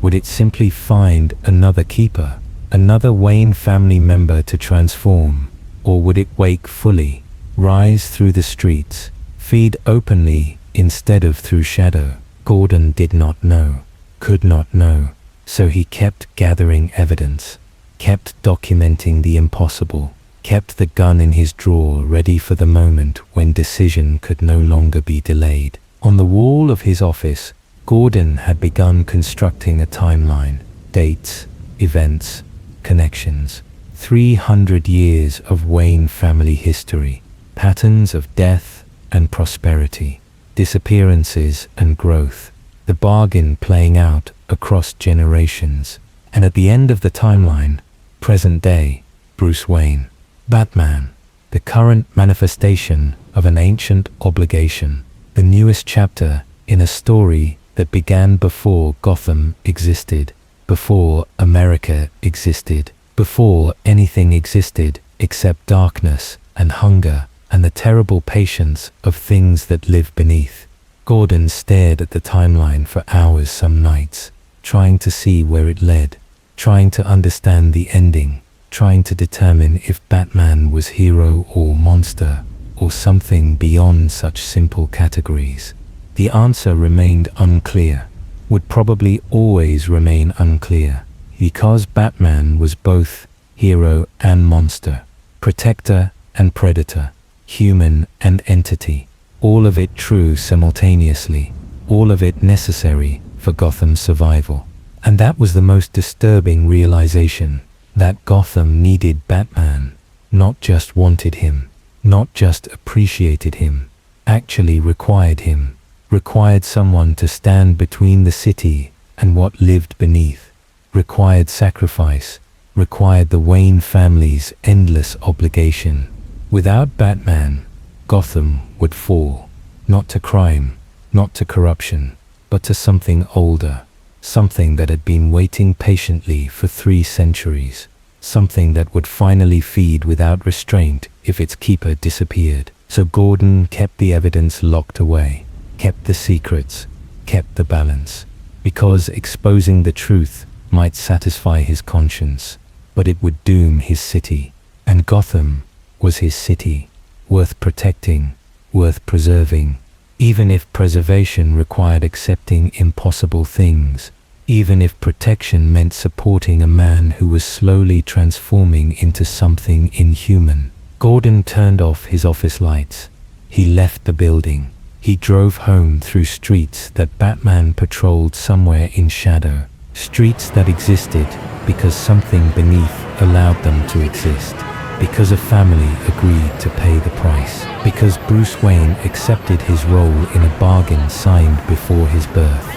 Would it simply find another keeper, another Wayne family member to transform? Or would it wake fully, rise through the streets, feed openly instead of through shadow? Gordon did not know, could not know, so he kept gathering evidence, kept documenting the impossible, kept the gun in his drawer ready for the moment when decision could no longer be delayed. On the wall of his office, Gordon had begun constructing a timeline, dates, events, connections. 300 years of Wayne family history, patterns of death and prosperity, disappearances and growth, the bargain playing out across generations. And at the end of the timeline, present day, Bruce Wayne, Batman, the current manifestation of an ancient obligation, the newest chapter in a story that began before Gotham existed, before America existed, before anything existed except darkness and hunger and the terrible patience of things that live beneath. Gordon stared at the timeline for hours some nights, trying to see where it led, trying to understand the ending, trying to determine if Batman was hero or monster, or something beyond such simple categories. The answer remained unclear, would probably always remain unclear, because Batman was both hero and monster, protector and predator, human and entity, all of it true simultaneously, all of it necessary for Gotham's survival. And that was the most disturbing realization, that Gotham needed Batman, not just wanted him, not just appreciated him, actually required him, required someone to stand between the city and what lived beneath, required sacrifice, required the Wayne family's endless obligation. Without Batman, Gotham would fall, not to crime, not to corruption, but to something older, something that had been waiting patiently for 3 centuries, something that would finally feed without restraint if its keeper disappeared. So Gordon kept the evidence locked away, kept the secrets, kept the balance, because exposing the truth might satisfy his conscience, but it would doom his city, and Gotham was his city, worth protecting, worth preserving, even if preservation required accepting impossible things, even if protection meant supporting a man who was slowly transforming into something inhuman. Gordon turned off his office lights. He left the building. He drove home through streets that Batman patrolled somewhere in shadow. Streets that existed because something beneath allowed them to exist. Because a family agreed to pay the price. Because Bruce Wayne accepted his role in a bargain signed before his birth.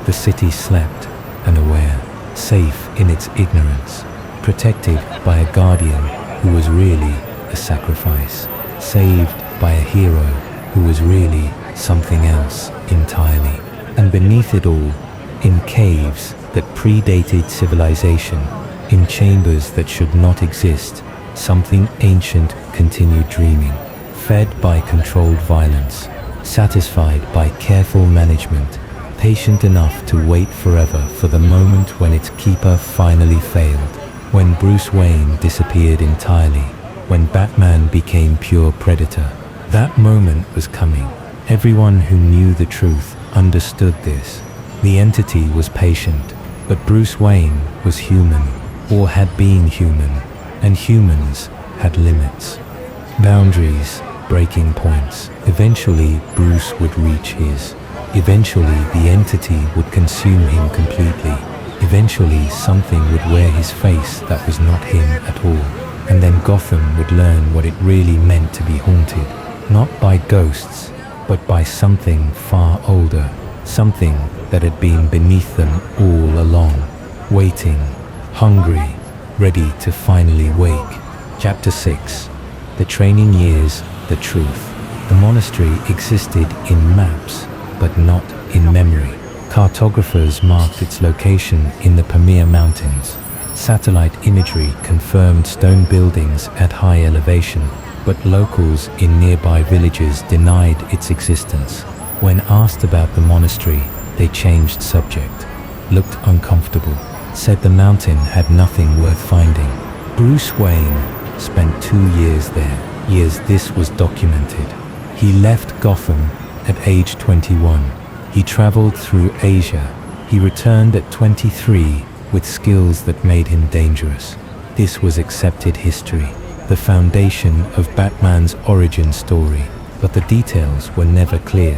The city slept, unaware, safe in its ignorance, protected by a guardian who was really a sacrifice, saved by a hero who was really something else entirely. And beneath it all, in caves that predated civilization, in chambers that should not exist, something ancient continued dreaming, fed by controlled violence, satisfied by careful management, patient enough to wait forever for the moment when its keeper finally failed, when Bruce Wayne disappeared entirely, when Batman became pure predator. That moment was coming. Everyone who knew the truth understood this. The entity was patient, but Bruce Wayne was human, or had been human, and humans had limits, boundaries, breaking points. Eventually, Bruce would reach his. Eventually, the entity would consume him completely. Eventually, something would wear his face that was not him at all. And then Gotham would learn what it really meant to be haunted, not by ghosts, but by something far older, something that had been beneath them all along, waiting, hungry, ready to finally wake. Chapter 6. The Training Years, the Truth. The monastery existed in maps, but not in memory. Cartographers marked its location in the Pamir Mountains. Satellite imagery confirmed stone buildings at high elevation, but locals in nearby villages denied its existence. When asked about the monastery, they changed subject, looked uncomfortable, said the mountain had nothing worth finding. Bruce Wayne spent 2 years there. Years this was documented. He left Gotham at age 21. He traveled through Asia. He returned at 23 with skills that made him dangerous. This was accepted history, the foundation of Batman's origin story. But the details were never clear.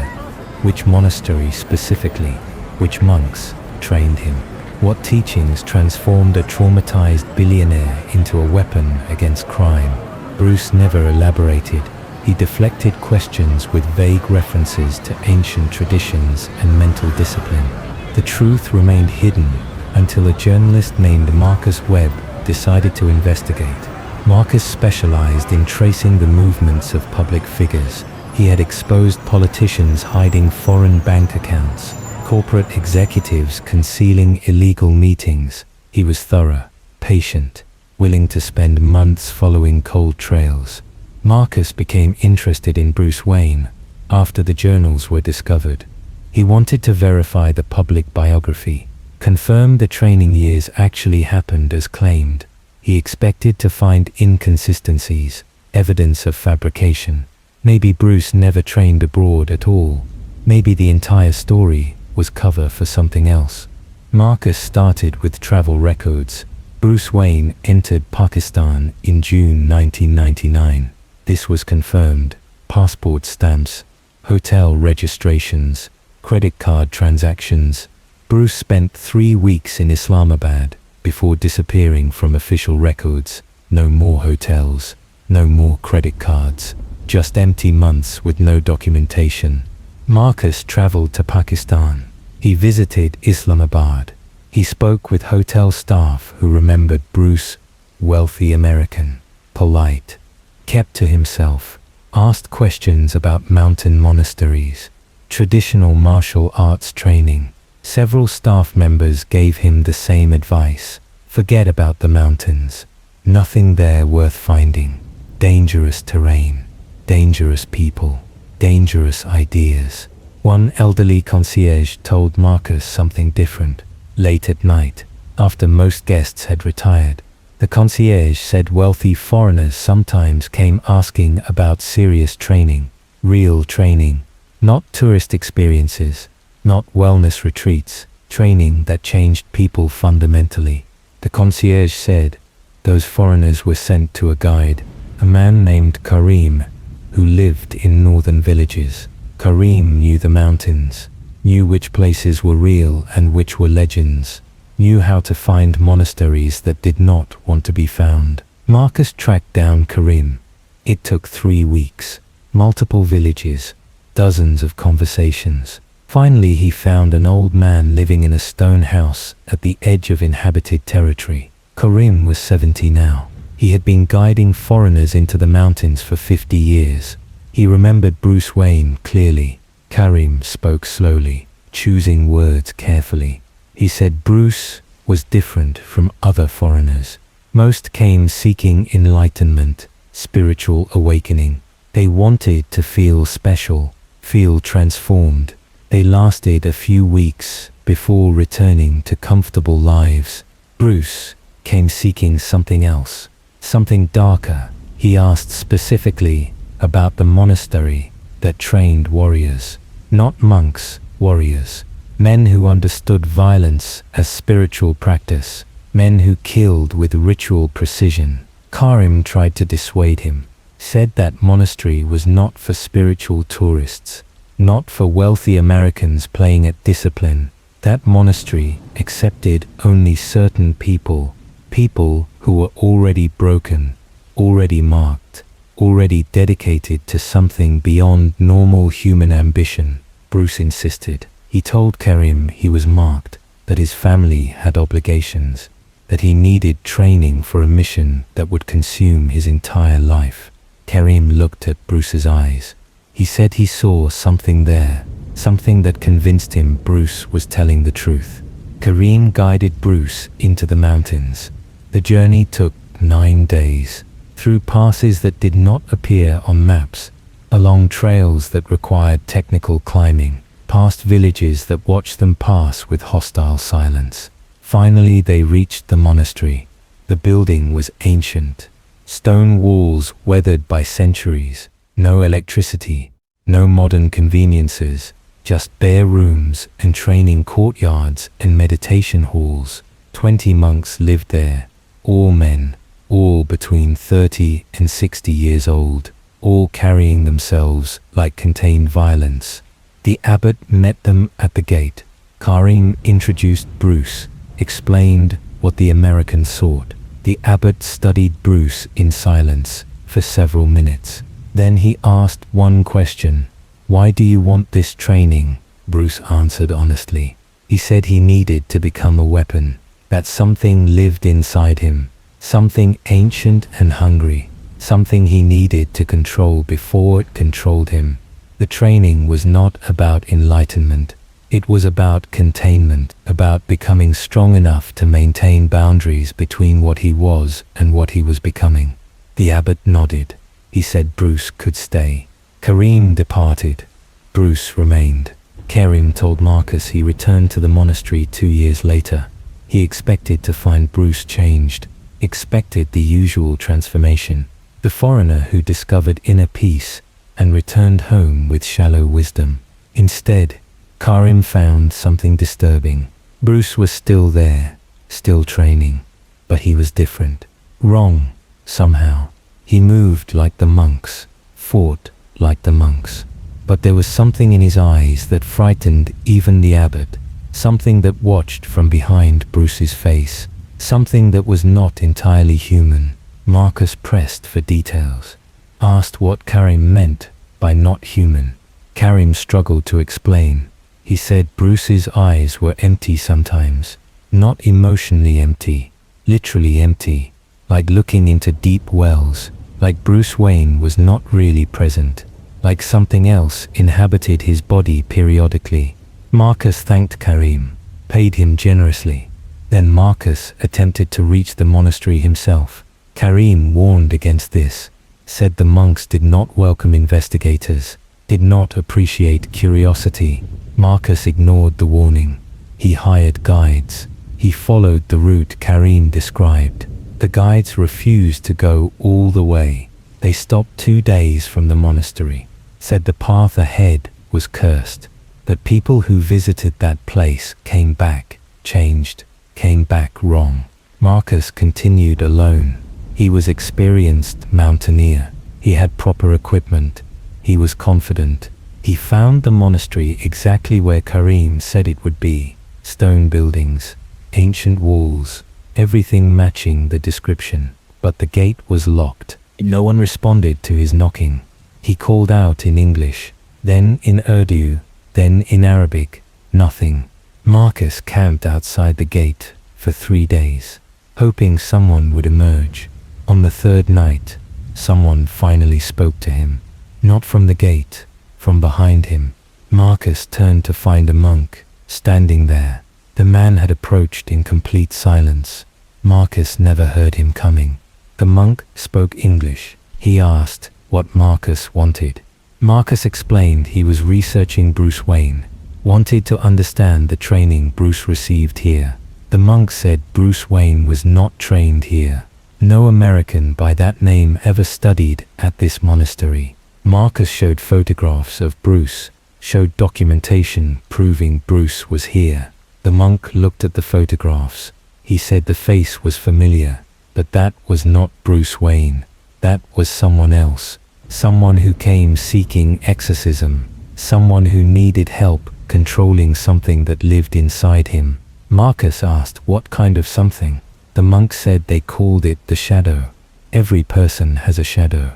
Which monastery specifically? Which monks trained him? What teachings transformed a traumatized billionaire into a weapon against crime? Bruce never elaborated. He deflected questions with vague references to ancient traditions and mental discipline. The truth remained hidden until a journalist named Marcus Webb decided to investigate. Marcus specialized in tracing the movements of public figures. He had exposed politicians hiding foreign bank accounts, corporate executives concealing illegal meetings. He was thorough, patient, willing to spend months following cold trails. Marcus became interested in Bruce Wayne after the journals were discovered. He wanted to verify the public biography, confirm the training years actually happened as claimed. He expected to find inconsistencies, evidence of fabrication. Maybe Bruce never trained abroad at all. Maybe the entire story was cover for something else. Marcus started with travel records. Bruce Wayne entered Pakistan in June 1999. This was confirmed. Passport stamps, hotel registrations, credit card transactions. Bruce spent 3 weeks in Islamabad before disappearing from official records. No more hotels, no more credit cards, just empty months with no documentation. Marcus traveled to Pakistan. He visited Islamabad. He spoke with hotel staff who remembered Bruce, wealthy American, polite, kept to himself, asked questions about mountain monasteries, traditional martial arts training. Several staff members gave him the same advice. Forget about the mountains. Nothing there worth finding. Dangerous terrain, dangerous people, dangerous ideas. One elderly concierge told Marcus something different. Late at night, after most guests had retired, the concierge said wealthy foreigners sometimes came asking about serious training, real training, not tourist experiences, not wellness retreats, training that changed people fundamentally. The concierge said those foreigners were sent to a guide, a man named Karim, who lived in northern villages. Karim knew the mountains, knew which places were real and which were legends, knew how to find monasteries that did not want to be found. Marcus tracked down Karim. It took 3 weeks, multiple villages, dozens of conversations. Finally, he found an old man living in a stone house at the edge of inhabited territory. Karim was 70 now. He had been guiding foreigners into the mountains for 50 years. He remembered Bruce Wayne clearly. Karim spoke slowly, choosing words carefully. He said Bruce was different from other foreigners. Most came seeking enlightenment, spiritual awakening. They wanted to feel special, feel transformed. They lasted a few weeks before returning to comfortable lives. Bruce came seeking something else, something darker. He asked specifically about the monastery that trained warriors, not monks, warriors, men who understood violence as spiritual practice, men who killed with ritual precision. Karim tried to dissuade him, said that monastery was not for spiritual tourists, not for wealthy Americans playing at discipline. That monastery accepted only certain people, people who were already broken, already marked, already dedicated to something beyond normal human ambition. Bruce insisted. He told Karim he was marked, that his family had obligations, that he needed training for a mission that would consume his entire life. Karim looked at Bruce's eyes. He said he saw something there, something that convinced him Bruce was telling the truth. Karim guided Bruce into the mountains. The journey took 9 days, through passes that did not appear on maps, along trails that required technical climbing, past villages that watched them pass with hostile silence. Finally, they reached the monastery. The building was ancient, stone walls weathered by centuries, no electricity, no modern conveniences, just bare rooms and training courtyards and meditation halls. 20 monks lived there, all men, all between 30 and 60 years old, all carrying themselves like contained violence. The abbot met them at the gate. Karim introduced Bruce, explained what the American sought. The abbot studied Bruce in silence for several minutes. Then he asked one question. "Why do you want this training?" Bruce answered honestly. He said he needed to become a weapon, that something lived inside him, something ancient and hungry, something he needed to control before it controlled him. The training was not about enlightenment. It was about containment, about becoming strong enough to maintain boundaries between what he was and what he was becoming. The abbot nodded. He said Bruce could stay. Karim departed. Bruce remained. Karim told Marcus he returned to the monastery 2 years later. He expected to find Bruce changed, expected the usual transformation, the foreigner who discovered inner peace and returned home with shallow wisdom. Instead, Karim found something disturbing. Bruce was still there, still training, but he was different, wrong, somehow. He moved like the monks, fought like the monks, but there was something in his eyes that frightened even the abbot, something that watched from behind Bruce's face, something that was not entirely human. Marcus pressed for details, asked what Karim meant by not human. Karim struggled to explain. He said Bruce's eyes were empty sometimes, not emotionally empty, literally empty, like looking into deep wells, like Bruce Wayne was not really present, like something else inhabited his body periodically. Marcus thanked Karim, paid him generously. Then Marcus attempted to reach the monastery himself. Karim warned against this, said the monks did not welcome investigators, did not appreciate curiosity. Marcus ignored the warning. He hired guides. He followed the route Karim described. The guides refused to go all the way. They stopped 2 days from the monastery, said the path ahead was cursed, that people who visited that place came back, changed, came back wrong. Marcus continued alone. He was experienced mountaineer. He had proper equipment. He was confident. He found the monastery exactly where Karim said it would be. Stone buildings, ancient walls, everything matching the description. But the gate was locked. No one responded to his knocking. He called out in English, then in Urdu, then in Arabic. Nothing. Marcus camped outside the gate for 3 days, hoping someone would emerge. On the third night, someone finally spoke to him. Not from the gate, from behind him. Marcus turned to find a monk, standing there. The man had approached in complete silence. Marcus never heard him coming. The monk spoke English. He asked what Marcus wanted. Marcus explained he was researching Bruce Wayne, wanted to understand the training Bruce received here. The monk said Bruce Wayne was not trained here. No American by that name ever studied at this monastery. Marcus showed photographs of Bruce, showed documentation proving Bruce was here. The monk looked at the photographs. He said the face was familiar, but that was not Bruce Wayne. That was someone else. Someone who came seeking exorcism. Someone who needed help controlling something that lived inside him. Marcus asked what kind of something. The monk said they called it the shadow. Every person has a shadow.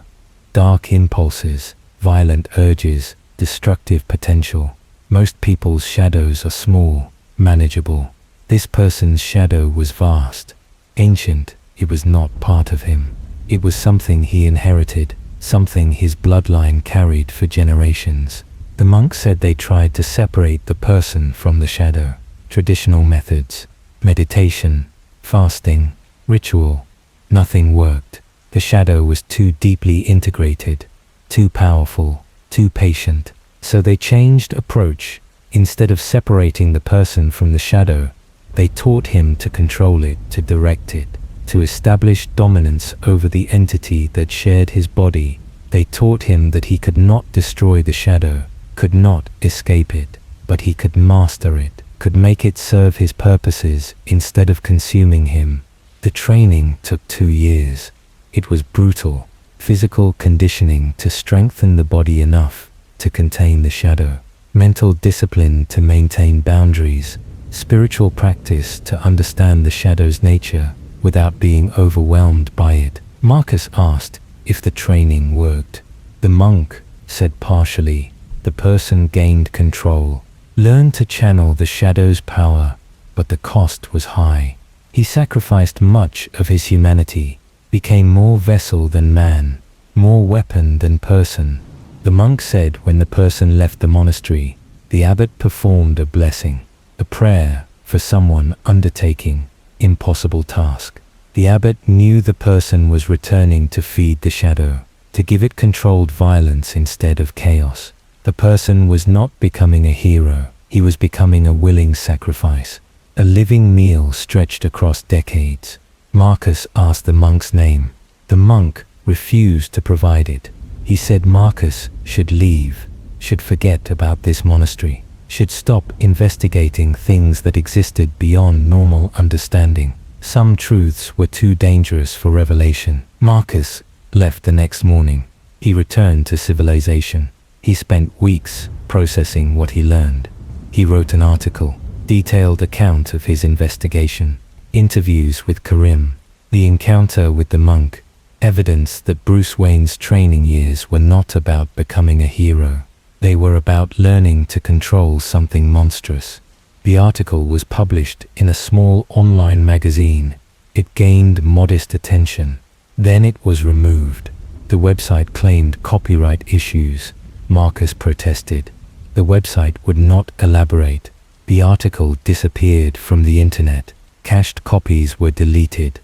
Dark impulses, violent urges, destructive potential. Most people's shadows are small, manageable. This person's shadow was vast, ancient. It was not part of him. It was something he inherited, something his bloodline carried for generations. The monk said they tried to separate the person from the shadow. Traditional methods, meditation, fasting, ritual. Nothing worked. The shadow was too deeply integrated, too powerful, too patient. So they changed approach. Instead of separating the person from the shadow, they taught him to control it, to direct it, to establish dominance over the entity that shared his body. They taught him that he could not destroy the shadow, could not escape it, but he could master it, could make it serve his purposes instead of consuming him. The training took 2 years. It was brutal, physical conditioning to strengthen the body enough to contain the shadow, mental discipline to maintain boundaries, spiritual practice to understand the shadow's nature without being overwhelmed by it. Marcus asked if the training worked. The monk said partially. The person gained control, learned to channel the shadow's power, but the cost was high. He sacrificed much of his humanity, became more vessel than man, more weapon than person. The monk said when the person left the monastery, the abbot performed a blessing, a prayer for someone undertaking impossible task. The abbot knew the person was returning to feed the shadow, to give it controlled violence instead of chaos. The person was not becoming a hero, he was becoming a willing sacrifice, a living meal stretched across decades. Marcus asked the monk's name. The monk refused to provide it. He said Marcus should leave, should forget about this monastery, should stop investigating things that existed beyond normal understanding. Some truths were too dangerous for revelation. Marcus left the next morning. He returned to civilization. He spent weeks processing what he learned. He wrote an article, detailed account of his investigation, interviews with Karim, the encounter with the monk, evidence that Bruce Wayne's training years were not about becoming a hero. They were about learning to control something monstrous. The article was published in a small online magazine. It gained modest attention. Then it was removed. The website claimed copyright issues. Marcus protested. The website would not elaborate. The article disappeared from the internet. Cached copies were deleted.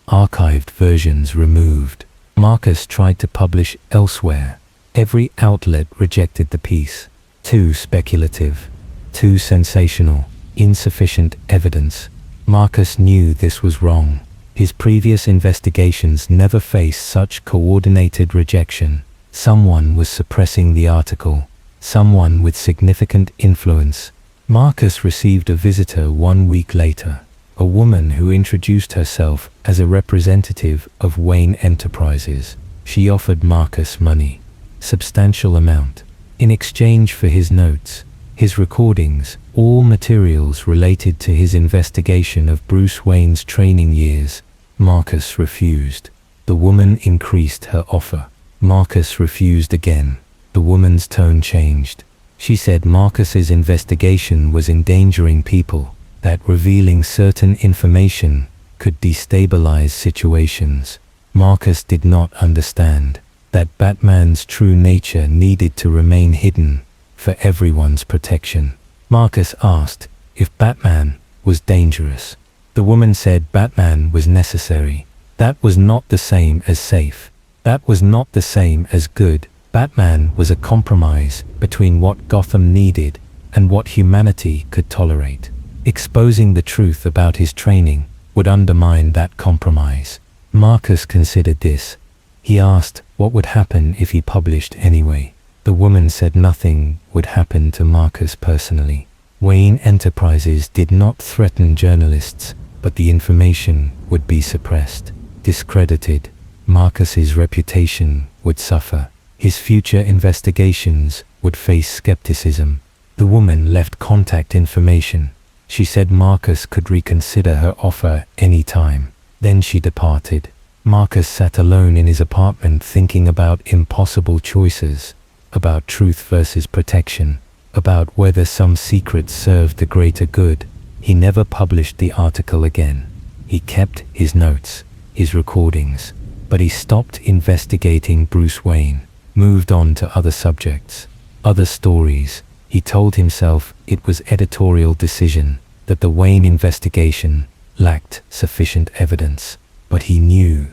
Archived versions removed. Marcus tried to publish elsewhere. Every outlet rejected the piece. Too speculative, too sensational, insufficient evidence. Marcus knew this was wrong. His previous investigations never faced such coordinated rejection. Someone was suppressing the article. Someone with significant influence. Marcus received a visitor 1 week later. A woman who introduced herself as a representative of Wayne Enterprises. She offered Marcus money. Substantial amount. In exchange for his notes, his recordings, all materials related to his investigation of Bruce Wayne's training years, Marcus refused. The woman increased her offer. Marcus refused again. The woman's tone changed. She said Marcus's investigation was endangering people, that revealing certain information could destabilize situations. Marcus did not understand that Batman's true nature needed to remain hidden for everyone's protection. Marcus asked if Batman was dangerous. The woman said Batman was necessary. That was not the same as safe. That was not the same as good. Batman was a compromise between what Gotham needed and what humanity could tolerate. Exposing the truth about his training would undermine that compromise. Marcus considered this. He asked what would happen if he published anyway. The woman said nothing would happen to Marcus personally. Wayne Enterprises did not threaten journalists, but the information would be suppressed, discredited. Marcus's reputation would suffer. His future investigations would face skepticism. The woman left contact information. She said Marcus could reconsider her offer any time. Then she departed. Marcus sat alone in his apartment thinking about impossible choices, about truth versus protection, about whether some secrets served the greater good. He never published the article again. He kept his notes, his recordings, but he stopped investigating Bruce Wayne, moved on to other subjects, other stories. He told himself it was editorial decision, that the Wayne investigation lacked sufficient evidence, but he knew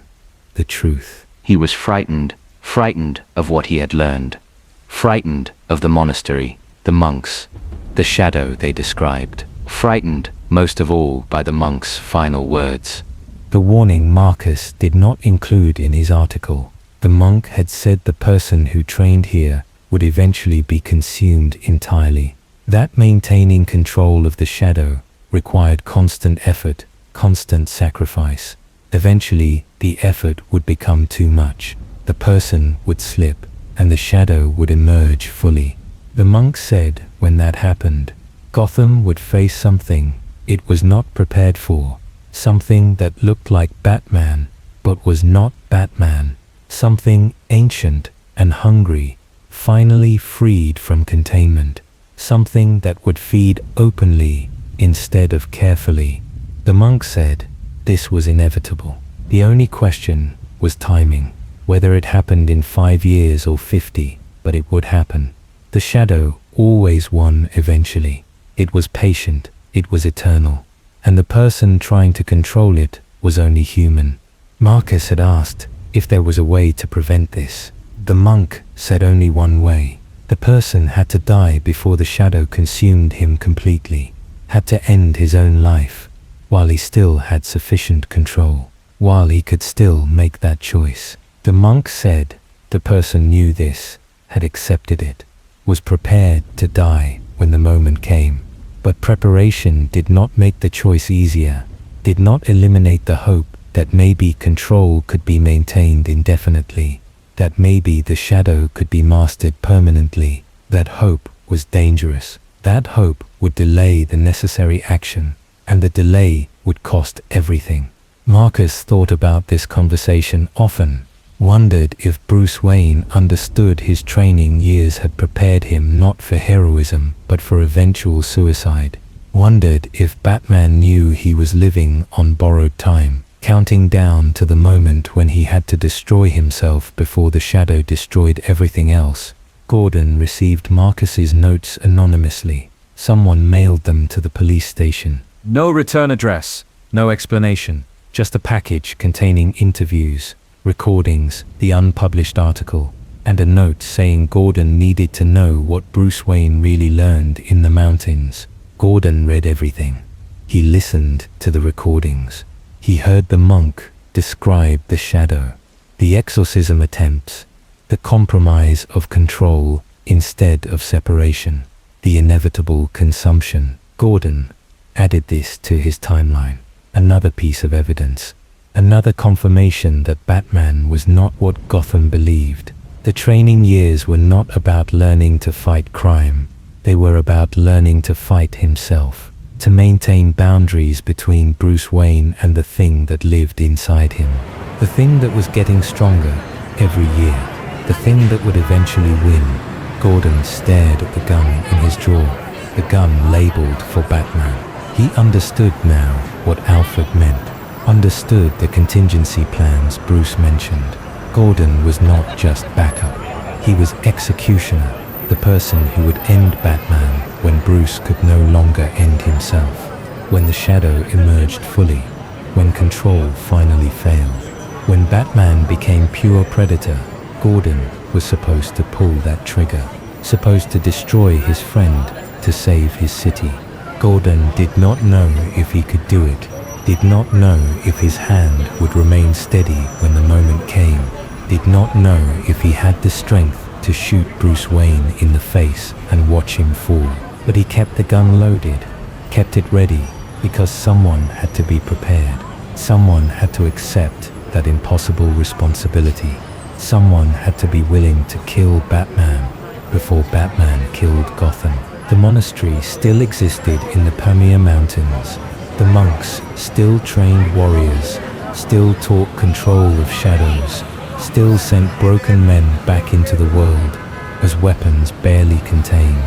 the truth. He was frightened of what he had learned, frightened of the monastery, the monks, the shadow they described, frightened most of all by the monk's final words. The warning Marcus did not include in his article. The monk had said the person who trained here would eventually be consumed entirely. That maintaining control of the shadow required constant effort, constant sacrifice. Eventually, the effort would become too much. The person would slip, and the shadow would emerge fully. The monk said when that happened, Gotham would face something it was not prepared for, something that looked like Batman, but was not Batman, something ancient and hungry, finally freed from containment, something that would feed openly instead of carefully. The monk said this was inevitable. The only question was timing, whether it happened in 5 years or 50, but it would happen. The shadow always won eventually. It was patient, it was eternal, and the person trying to control it was only human. Marcus had asked if there was a way to prevent this. The monk said only one way. The person had to die before the shadow consumed him completely, had to end his own life, while he still had sufficient control, while he could still make that choice. The monk said the person knew this, had accepted it, was prepared to die when the moment came. But preparation did not make the choice easier, did not eliminate the hope that maybe control could be maintained indefinitely, that maybe the shadow could be mastered permanently. That hope was dangerous. That hope would delay the necessary action, and the delay would cost everything. Marcus thought about this conversation often, wondered if Bruce Wayne understood his training years had prepared him not for heroism but for eventual suicide, wondered if Batman knew he was living on borrowed time, counting down to the moment when he had to destroy himself before the shadow destroyed everything else. Gordon received Marcus's notes anonymously. Someone mailed them to the police station. No return address, no explanation, just a package containing interviews, recordings, the unpublished article, and a note saying Gordon needed to know what Bruce Wayne really learned in the mountains. Gordon read everything. He listened to the recordings. He heard the monk describe the shadow, the exorcism attempts, the compromise of control instead of separation, the inevitable consumption. Gordon added this to his timeline. Another piece of evidence. Another confirmation that Batman was not what Gotham believed. The training years were not about learning to fight crime. They were about learning to fight himself, to maintain boundaries between Bruce Wayne and the thing that lived inside him. The thing that was getting stronger every year. The thing that would eventually win. Gordon stared at the gun in his drawer, the gun labeled for Batman. He understood now what Alfred meant, understood the contingency plans Bruce mentioned. Gordon was not just backup. He was executioner, the person who would end Batman when Bruce could no longer end himself, when the shadow emerged fully, when control finally failed. When Batman became pure predator, Gordon was supposed to pull that trigger, supposed to destroy his friend to save his city. Gordon did not know if he could do it, did not know if his hand would remain steady when the moment came, did not know if he had the strength to shoot Bruce Wayne in the face and watch him fall. But he kept the gun loaded, kept it ready, because someone had to be prepared. Someone had to accept that impossible responsibility. Someone had to be willing to kill Batman before Batman killed Gotham. The monastery still existed in the Pamir Mountains. The monks still trained warriors, still taught control of shadows, still sent broken men back into the world as weapons barely contained.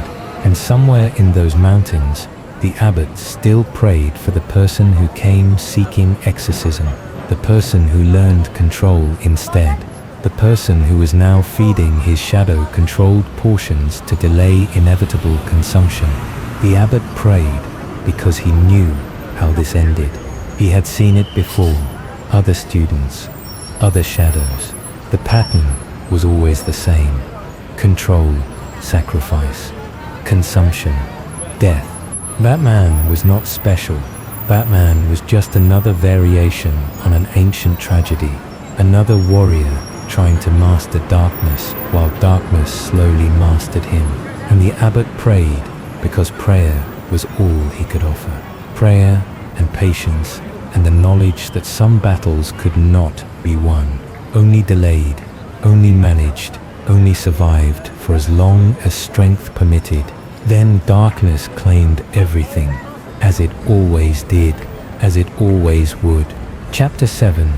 And somewhere in those mountains, the abbot still prayed for the person who came seeking exorcism, the person who learned control instead, the person who was now feeding his shadow-controlled portions to delay inevitable consumption. The abbot prayed because he knew how this ended. He had seen it before, other students, other shadows. The pattern was always the same: control, sacrifice, consumption, death. Batman was not special. Batman was just another variation on an ancient tragedy, another warrior trying to master darkness while darkness slowly mastered him. And the abbot prayed because prayer was all he could offer. Prayer and patience and the knowledge that some battles could not be won, only delayed, only managed, only survived for as long as strength permitted. Then darkness claimed everything, as it always did, as it always would. Chapter 7.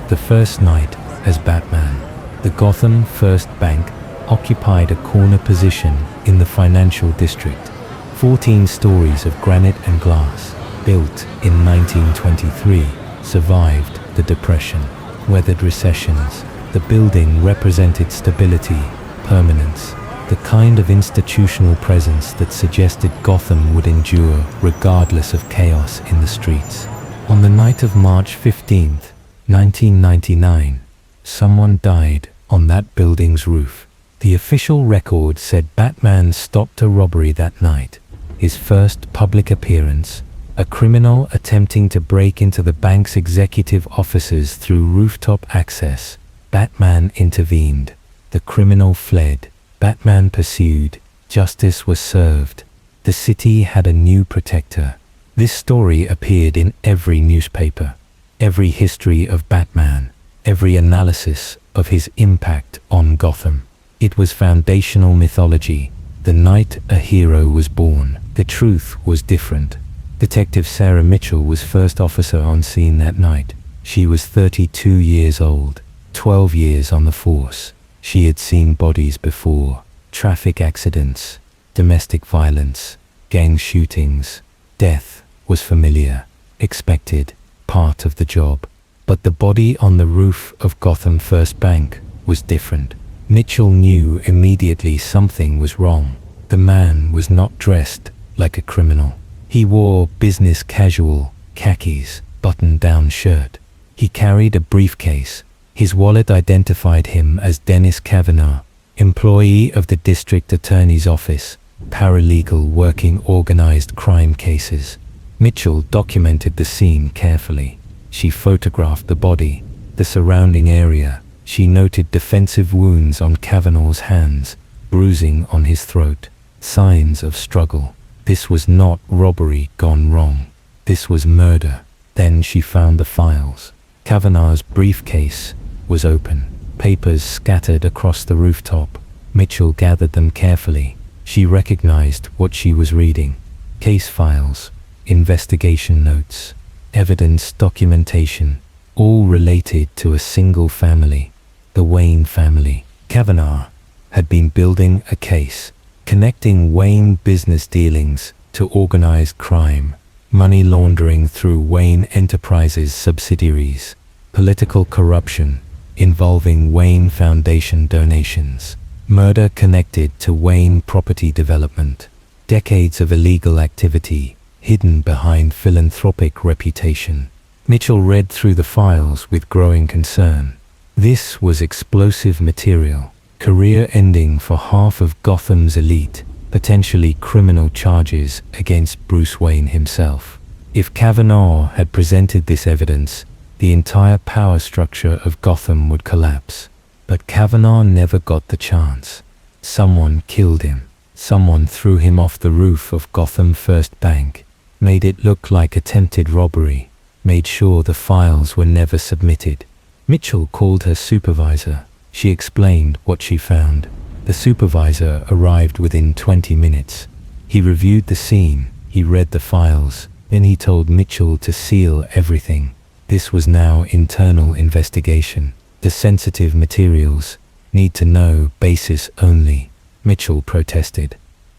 The first night as Batman. The Gotham First Bank occupied a corner position in the financial district. 14 stories of granite and glass, built in 1923, survived the Depression, weathered recessions. The building represented stability, permanence, the kind of institutional presence that suggested Gotham would endure regardless of chaos in the streets. On the night of March 15th, 1999, someone died on that building's roof. The official record said Batman stopped a robbery that night, his first public appearance. A criminal attempting to break into the bank's executive offices through rooftop access. Batman intervened. The criminal fled. Batman pursued. Justice was served. The city had a new protector. This story appeared in every newspaper, every history of Batman, every analysis of his impact on Gotham. It was foundational mythology. The night a hero was born. The truth was different. Detective Sarah Mitchell was first officer on scene that night. She was 32 years old, 12 years on the force. She had seen bodies before, traffic accidents, domestic violence, gang shootings. Death was familiar, expected, part of the job. But the body on the roof of Gotham First Bank was different. Mitchell knew immediately something was wrong. The man was not dressed like a criminal. He wore business casual, khakis, button-down shirt. He carried a briefcase. His wallet identified him as Dennis Kavanaugh, employee of the district attorney's office, paralegal working organized crime cases. Mitchell documented the scene carefully. She photographed the body, the surrounding area. She noted defensive wounds on Kavanaugh's hands, bruising on his throat, signs of struggle. This was not robbery gone wrong. This was murder. Then she found the files. Kavanaugh's briefcase was open. Papers scattered across the rooftop. Mitchell gathered them carefully. She recognized what she was reading. Case files, investigation notes, evidence documentation, all related to a single family, the Wayne family. Kavanaugh had been building a case, connecting Wayne business dealings to organized crime, money laundering through Wayne Enterprises subsidiaries, political corruption involving Wayne Foundation donations, murder connected to Wayne property development, decades of illegal activity hidden behind philanthropic reputation. Mitchell read through the files with growing concern. This was explosive material, career ending for half of Gotham's elite, potentially criminal charges against Bruce Wayne himself. If Kavanaugh had presented this evidence, the entire power structure of Gotham would collapse. But Kavanaugh never got the chance. Someone killed him. Someone threw him off the roof of Gotham First Bank, made it look like attempted robbery, made sure the files were never submitted. Mitchell called her supervisor. She explained what she found. The supervisor arrived within 20 minutes. He reviewed the scene, he read the files, then he told Mitchell to seal everything. This was now internal investigation. The sensitive materials, need to know basis only. Mitchell protested.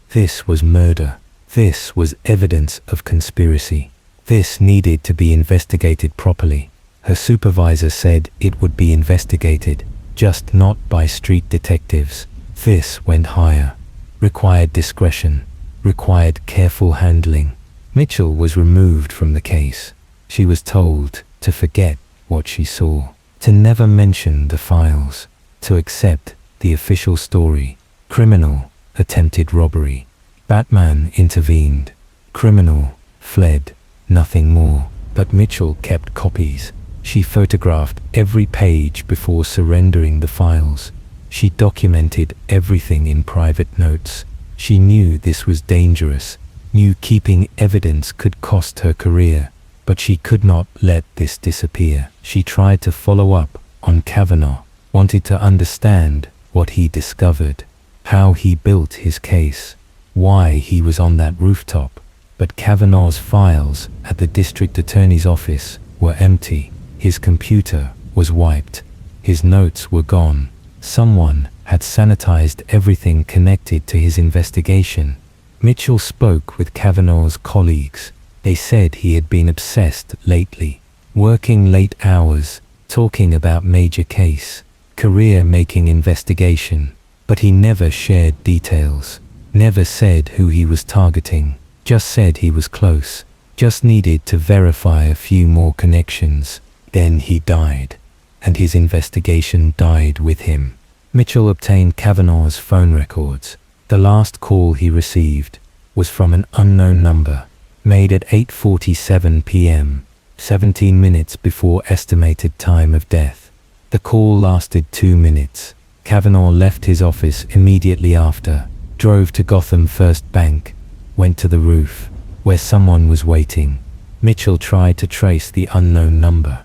This was murder. This was evidence of conspiracy. This needed to be investigated properly. Her supervisor said it would be investigated, just not by street detectives. This went higher. Required discretion. Required careful handling. Mitchell was removed from the case. She was told to forget what she saw, to never mention the files, to accept the official story. Criminal attempted robbery. Batman intervened. Criminal fled. Nothing more. But Mitchell kept copies. She photographed every page before surrendering the files. She documented everything in private notes. She knew this was dangerous, knew keeping evidence could cost her career, but she could not let this disappear. She tried to follow up on Kavanaugh, wanted to understand what he discovered, how he built his case, why he was on that rooftop. But Kavanaugh's files at the district attorney's office were empty. His computer was wiped. His notes were gone. Someone had sanitized everything connected to his investigation. Mitchell spoke with Kavanaugh's colleagues. They said he had been obsessed lately, working late hours, talking about major case, career-making investigation. But he never shared details, never said who he was targeting, just said he was close, just needed to verify a few more connections. Then he died, and his investigation died with him. Mitchell obtained Kavanaugh's phone records. The last call he received was from an unknown number, made at 8:47 p.m., 17 minutes before estimated time of death. The call lasted 2 minutes. Kavanaugh left his office immediately after, drove to Gotham First Bank, went to the roof, where someone was waiting. Mitchell tried to trace the unknown number.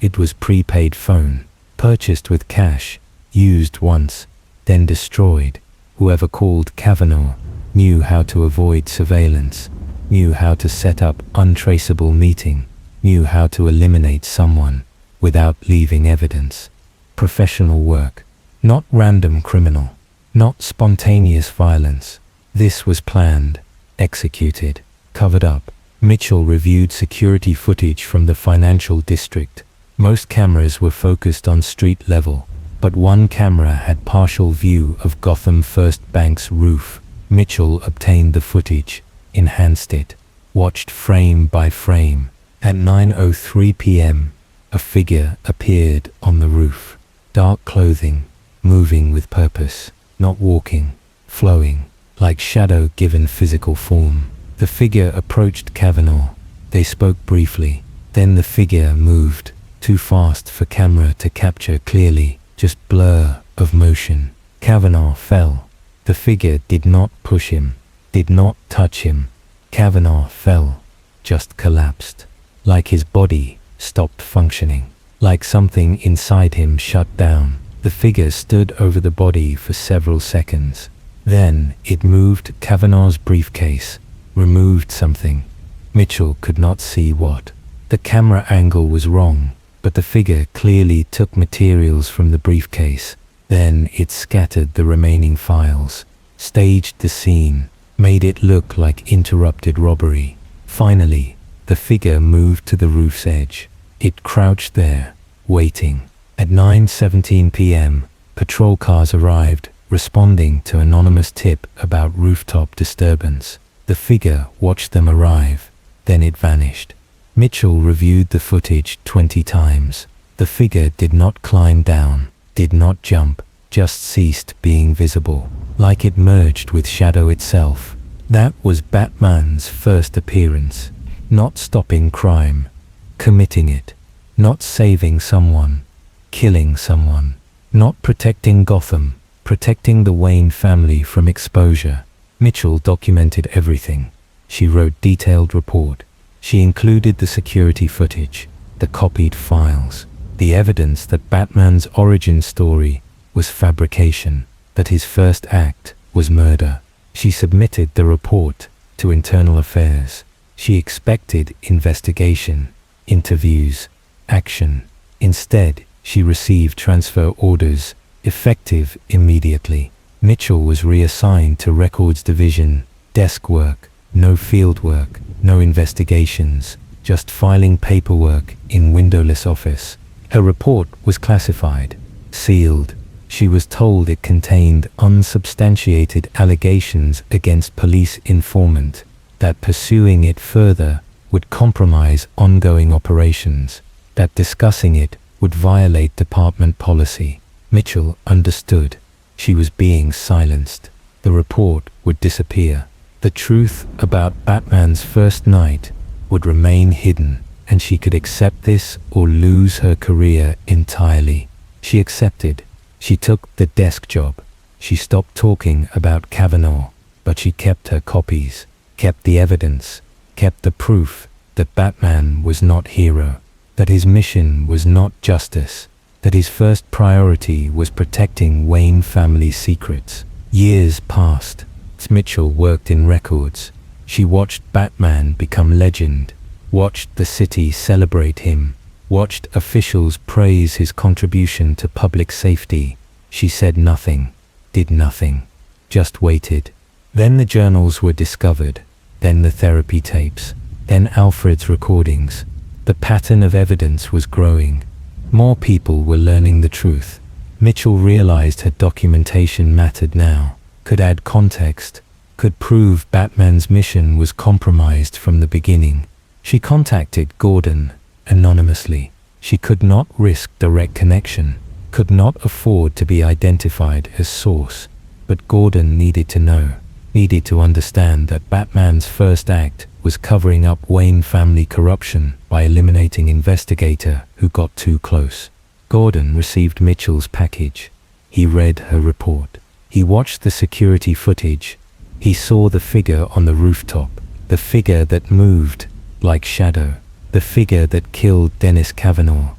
It was prepaid phone, purchased with cash, used once, then destroyed. Whoever called Kavanaugh knew how to avoid surveillance, knew how to set up untraceable meeting, knew how to eliminate someone without leaving evidence. Professional work, not random criminal, not spontaneous violence. This was planned, executed, covered up. Mitchell reviewed security footage from the financial district. Most cameras were focused on street level, but one camera had partial view of Gotham First Bank's roof. Mitchell obtained the footage, enhanced it, watched frame by frame. At 9:03 p.m., a figure appeared on the roof. Dark clothing, moving with purpose, not walking, flowing, like shadow given physical form. The figure approached Kavanaugh. They spoke briefly. Then the figure moved, too fast for camera to capture clearly, just blur of motion. Kavanaugh fell. The figure did not push him, did not touch him. Kavanaugh fell, just collapsed, like his body stopped functioning, like something inside him shut down. The figure stood over the body for several seconds. Then it moved Kavanaugh's briefcase, removed something. Mitchell could not see what. The camera angle was wrong, but the figure clearly took materials from the briefcase. Then it scattered the remaining files, staged the scene, made it look like interrupted robbery. Finally, the figure moved to the roof's edge. It crouched there, waiting. At 9:17 p.m., patrol cars arrived, responding to anonymous tip about rooftop disturbance. The figure watched them arrive, then it vanished. Mitchell reviewed the footage 20 times. The figure did not climb down, did not jump, just ceased being visible, like it merged with shadow itself. That was Batman's first appearance. Not stopping crime, committing it. Not saving someone, killing someone. Not protecting Gotham, protecting the Wayne family from exposure. Mitchell documented everything. She wrote detailed report. She included the security footage, the copied files, the evidence that Batman's origin story was fabrication, that his first act was murder. She submitted the report to Internal Affairs. She expected investigation, interviews, action. Instead, she received transfer orders, effective immediately. Mitchell was reassigned to Records Division, desk work, no field work, no investigations, just filing paperwork in windowless office. Her report was classified, sealed. She was told it contained unsubstantiated allegations against police informant, that pursuing it further would compromise ongoing operations, that discussing it would violate department policy. Mitchell understood. She was being silenced. The report would disappear. The truth about Batman's first night would remain hidden, and she could accept this or lose her career entirely. She accepted. She took the desk job. She stopped talking about Kavanaugh, but she kept her copies, kept the evidence, kept the proof that Batman was not hero, that his mission was not justice, that his first priority was protecting Wayne family secrets. Years passed. Mitchell worked in records. She watched Batman become legend, watched the city celebrate him, watched officials praise his contribution to public safety. She said nothing, did nothing, just waited. Then the journals were discovered, then the therapy tapes, then Alfred's recordings. The pattern of evidence was growing. More people were learning the truth. Mitchell realized her documentation mattered now, could add context, could prove Batman's mission was compromised from the beginning. She contacted Gordon anonymously. She could not risk direct connection, could not afford to be identified as source. But Gordon needed to know, needed to understand that Batman's first act was covering up Wayne family corruption by eliminating investigator who got too close. Gordon received Mitchell's package. He read her report. He watched the security footage. He saw the figure on the rooftop, the figure that moved like shadow, the figure that killed Dennis Kavanaugh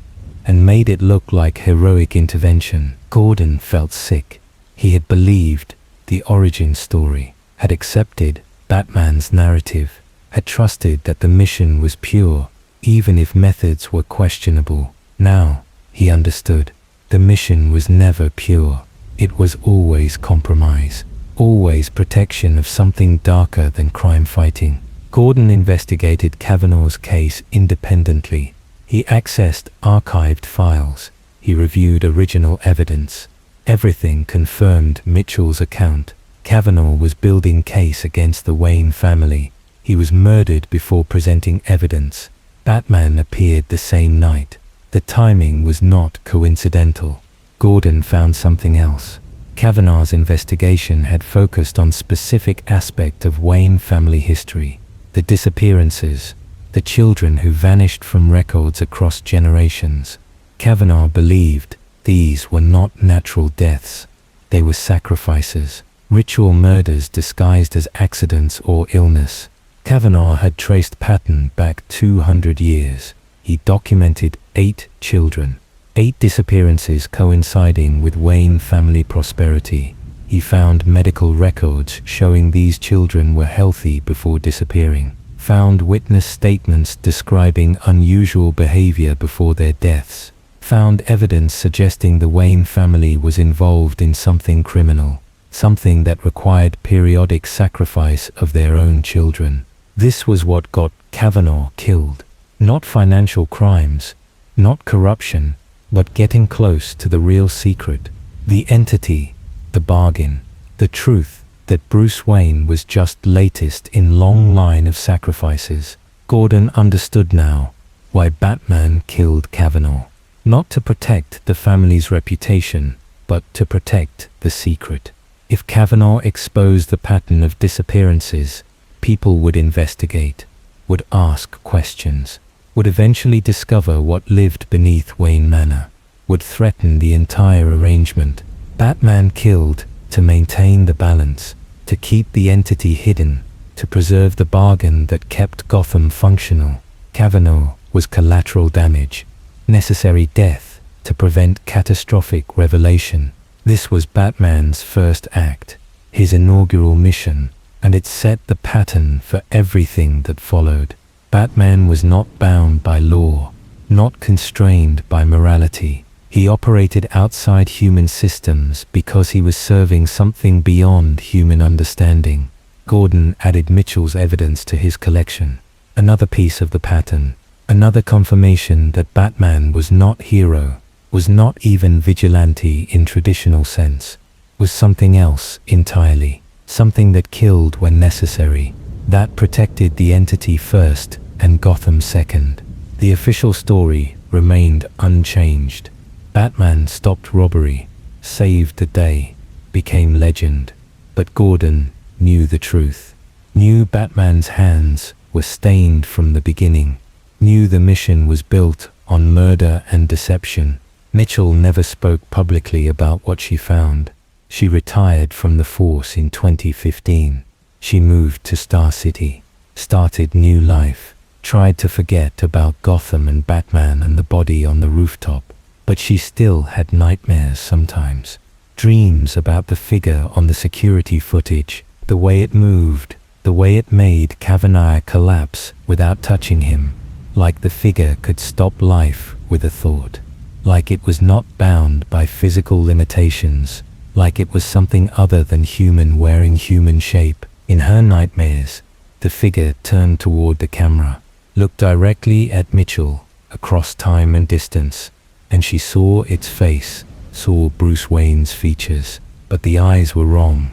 and made it look like heroic intervention. Gordon felt sick. He had believed the origin story, had accepted Batman's narrative, had trusted that the mission was pure, even if methods were questionable. Now, he understood. The mission was never pure. It was always compromise, always protection of something darker than crime fighting. Gordon investigated Kavanaugh's case independently. He accessed archived files. He reviewed original evidence. Everything confirmed Mitchell's account. Kavanaugh was building case against the Wayne family. He was murdered before presenting evidence. Batman appeared the same night. The timing was not coincidental. Gordon found something else. Kavanaugh's investigation had focused on specific aspect of Wayne family history. The disappearances, the children who vanished from records across generations. Kavanaugh believed these were not natural deaths. They were sacrifices, ritual murders disguised as accidents or illness. Kavanaugh had traced pattern back 200 years. He documented 8 children, 8 disappearances coinciding with Wayne family prosperity. He found medical records showing these children were healthy before disappearing. Found witness statements describing unusual behavior before their deaths. Found evidence suggesting the Wayne family was involved in something criminal, something that required periodic sacrifice of their own children. This was what got Kavanaugh killed. Not financial crimes, not corruption, but getting close to the real secret, the entity, the bargain, the truth that Bruce Wayne was just latest in long line of sacrifices. Gordon understood now why Batman killed Kavanaugh. Not to protect the family's reputation, but to protect the secret. If Kavanaugh exposed the pattern of disappearances, people would investigate, would ask questions, would eventually discover what lived beneath Wayne Manor, would threaten the entire arrangement. Batman killed to maintain the balance, to keep the entity hidden, to preserve the bargain that kept Gotham functional. Kavanaugh was collateral damage, necessary death to prevent catastrophic revelation. This was Batman's first act, his inaugural mission, and it set the pattern for everything that followed. Batman was not bound by law, not constrained by morality. He operated outside human systems because he was serving something beyond human understanding. Gordon added Mitchell's evidence to his collection. Another piece of the pattern, another confirmation that Batman was not hero, was not even vigilante in traditional sense, was something else entirely, something that killed when necessary, that protected the entity first and Gotham second. The official story remained unchanged. Batman stopped robbery, saved the day, became legend. But Gordon knew the truth, knew Batman's hands were stained from the beginning, knew the mission was built on murder and deception. Mitchell never spoke publicly about what she found. She retired from the force in 2015. She moved to Star City, started new life, tried to forget about Gotham and Batman and the body on the rooftop. But she still had nightmares sometimes. Dreams about the figure on the security footage, the way it moved, the way it made Kavanaugh collapse without touching him, like the figure could stop life with a thought, like it was not bound by physical limitations, like it was something other than human wearing human shape. In her nightmares, the figure turned toward the camera, looked directly at Mitchell across time and distance, and she saw its face, saw Bruce Wayne's features, but the eyes were wrong,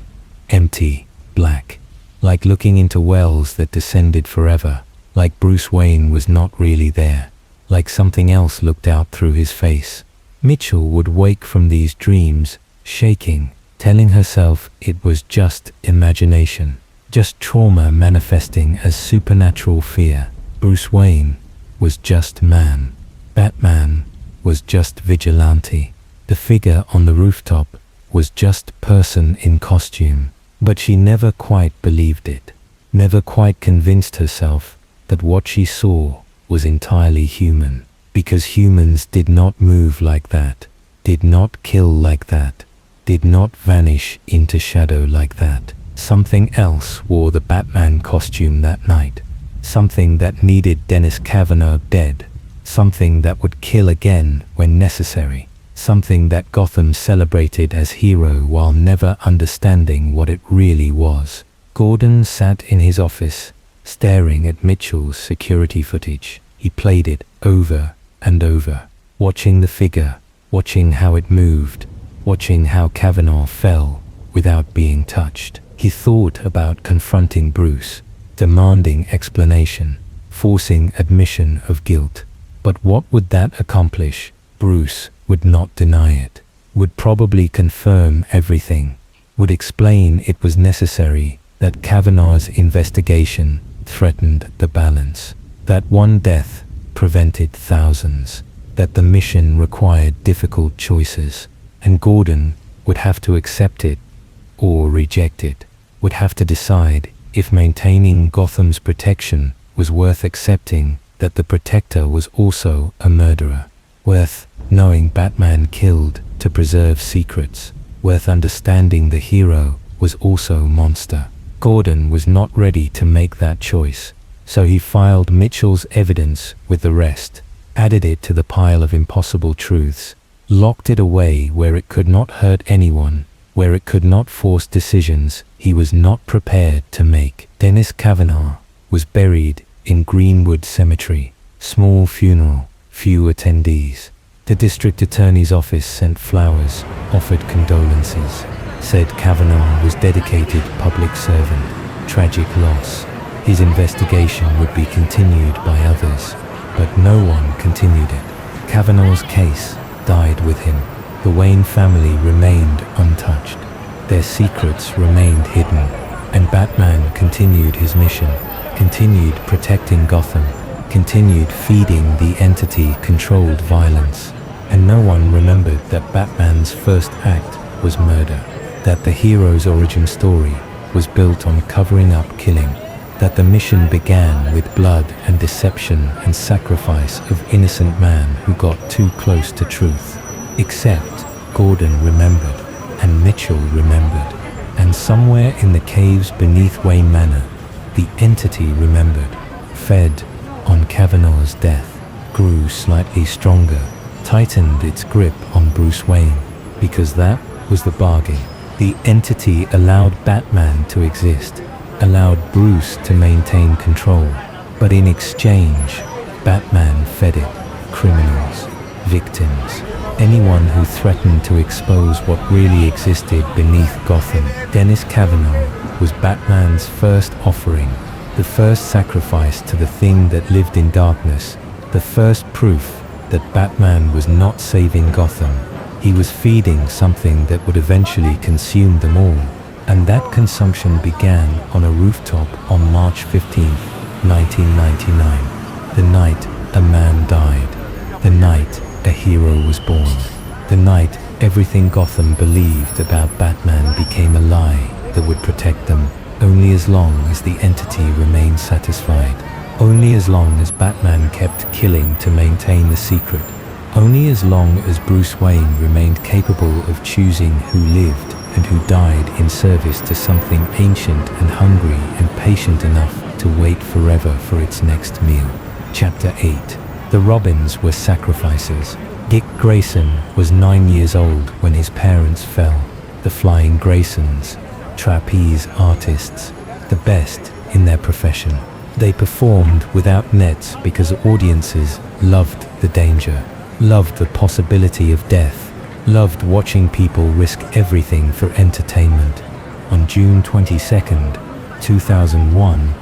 empty, black, like looking into wells that descended forever, like Bruce Wayne was not really there, like something else looked out through his face. Mitchell would wake from these dreams, shaking, telling herself it was just imagination, just trauma manifesting as supernatural fear. Bruce Wayne was just man. Batman was just vigilante. The figure on the rooftop was just person in costume. But she never quite believed it, never quite convinced herself that what she saw was entirely human, because humans did not move like that, did not kill like that, did not vanish into shadow like that. Something else wore the Batman costume that night, something that needed Dennis Kavanaugh dead, something that would kill again when necessary, something that Gotham celebrated as hero while never understanding what it really was. Gordon sat in his office, staring at Mitchell's security footage. He played it over and over, watching the figure, watching how it moved, watching how Kavanaugh fell without being touched. He thought about confronting Bruce, demanding explanation, forcing admission of guilt. But what would that accomplish? Bruce would not deny it, would probably confirm everything, would explain it was necessary, that Kavanaugh's investigation threatened the balance, that one death prevented thousands, that the mission required difficult choices, and Gordon would have to accept it or reject it, would have to decide if maintaining Gotham's protection was worth accepting that the protector was also a murderer. Worth knowing Batman killed to preserve secrets. Worth understanding the hero was also monster. Gordon was not ready to make that choice, so he filed Mitchell's evidence with the rest, added it to the pile of impossible truths, locked it away where it could not hurt anyone, where it could not force decisions he was not prepared to make. Dennis Kavanaugh was buried in Greenwood Cemetery. Small funeral, few attendees. The district attorney's office sent flowers, offered condolences, said Kavanaugh was dedicated public servant. Tragic loss. His investigation would be continued by others, but no one continued it. Kavanaugh's case died with him. The Wayne family remained untouched. Their secrets remained hidden, and Batman continued his mission, continued protecting Gotham, continued feeding the entity-controlled violence. And no one remembered that Batman's first act was murder, that the hero's origin story was built on covering up killing, that the mission began with blood and deception and sacrifice of innocent man who got too close to truth. Except Gordon remembered, and Mitchell remembered, and somewhere in the caves beneath Wayne Manor, the entity remembered, fed on Kavanaugh's death, grew slightly stronger, tightened its grip on Bruce Wayne, because that was the bargain. The entity allowed Batman to exist, allowed Bruce to maintain control, but in exchange, Batman fed it criminals, victims, anyone who threatened to expose what really existed beneath Gotham. Dennis Kavanaugh was Batman's first offering, the first sacrifice to the thing that lived in darkness, the first proof that Batman was not saving Gotham. He was feeding something that would eventually consume them all, and that consumption began on a rooftop on March 15, 1999, the night a man died, the night a hero was born, the night everything Gotham believed about Batman became a lie that would protect them, only as long as the entity remained satisfied, only as long as Batman kept killing to maintain the secret, only as long as Bruce Wayne remained capable of choosing who lived and who died in service to something ancient and hungry and patient enough to wait forever for its next meal. Chapter 8. The Robins were sacrifices. Dick Grayson was 9 years old when his parents fell. The Flying Graysons, trapeze artists, the best in their profession. They performed without nets because audiences loved the danger, loved the possibility of death, loved watching people risk everything for entertainment. On June 22nd, 2001,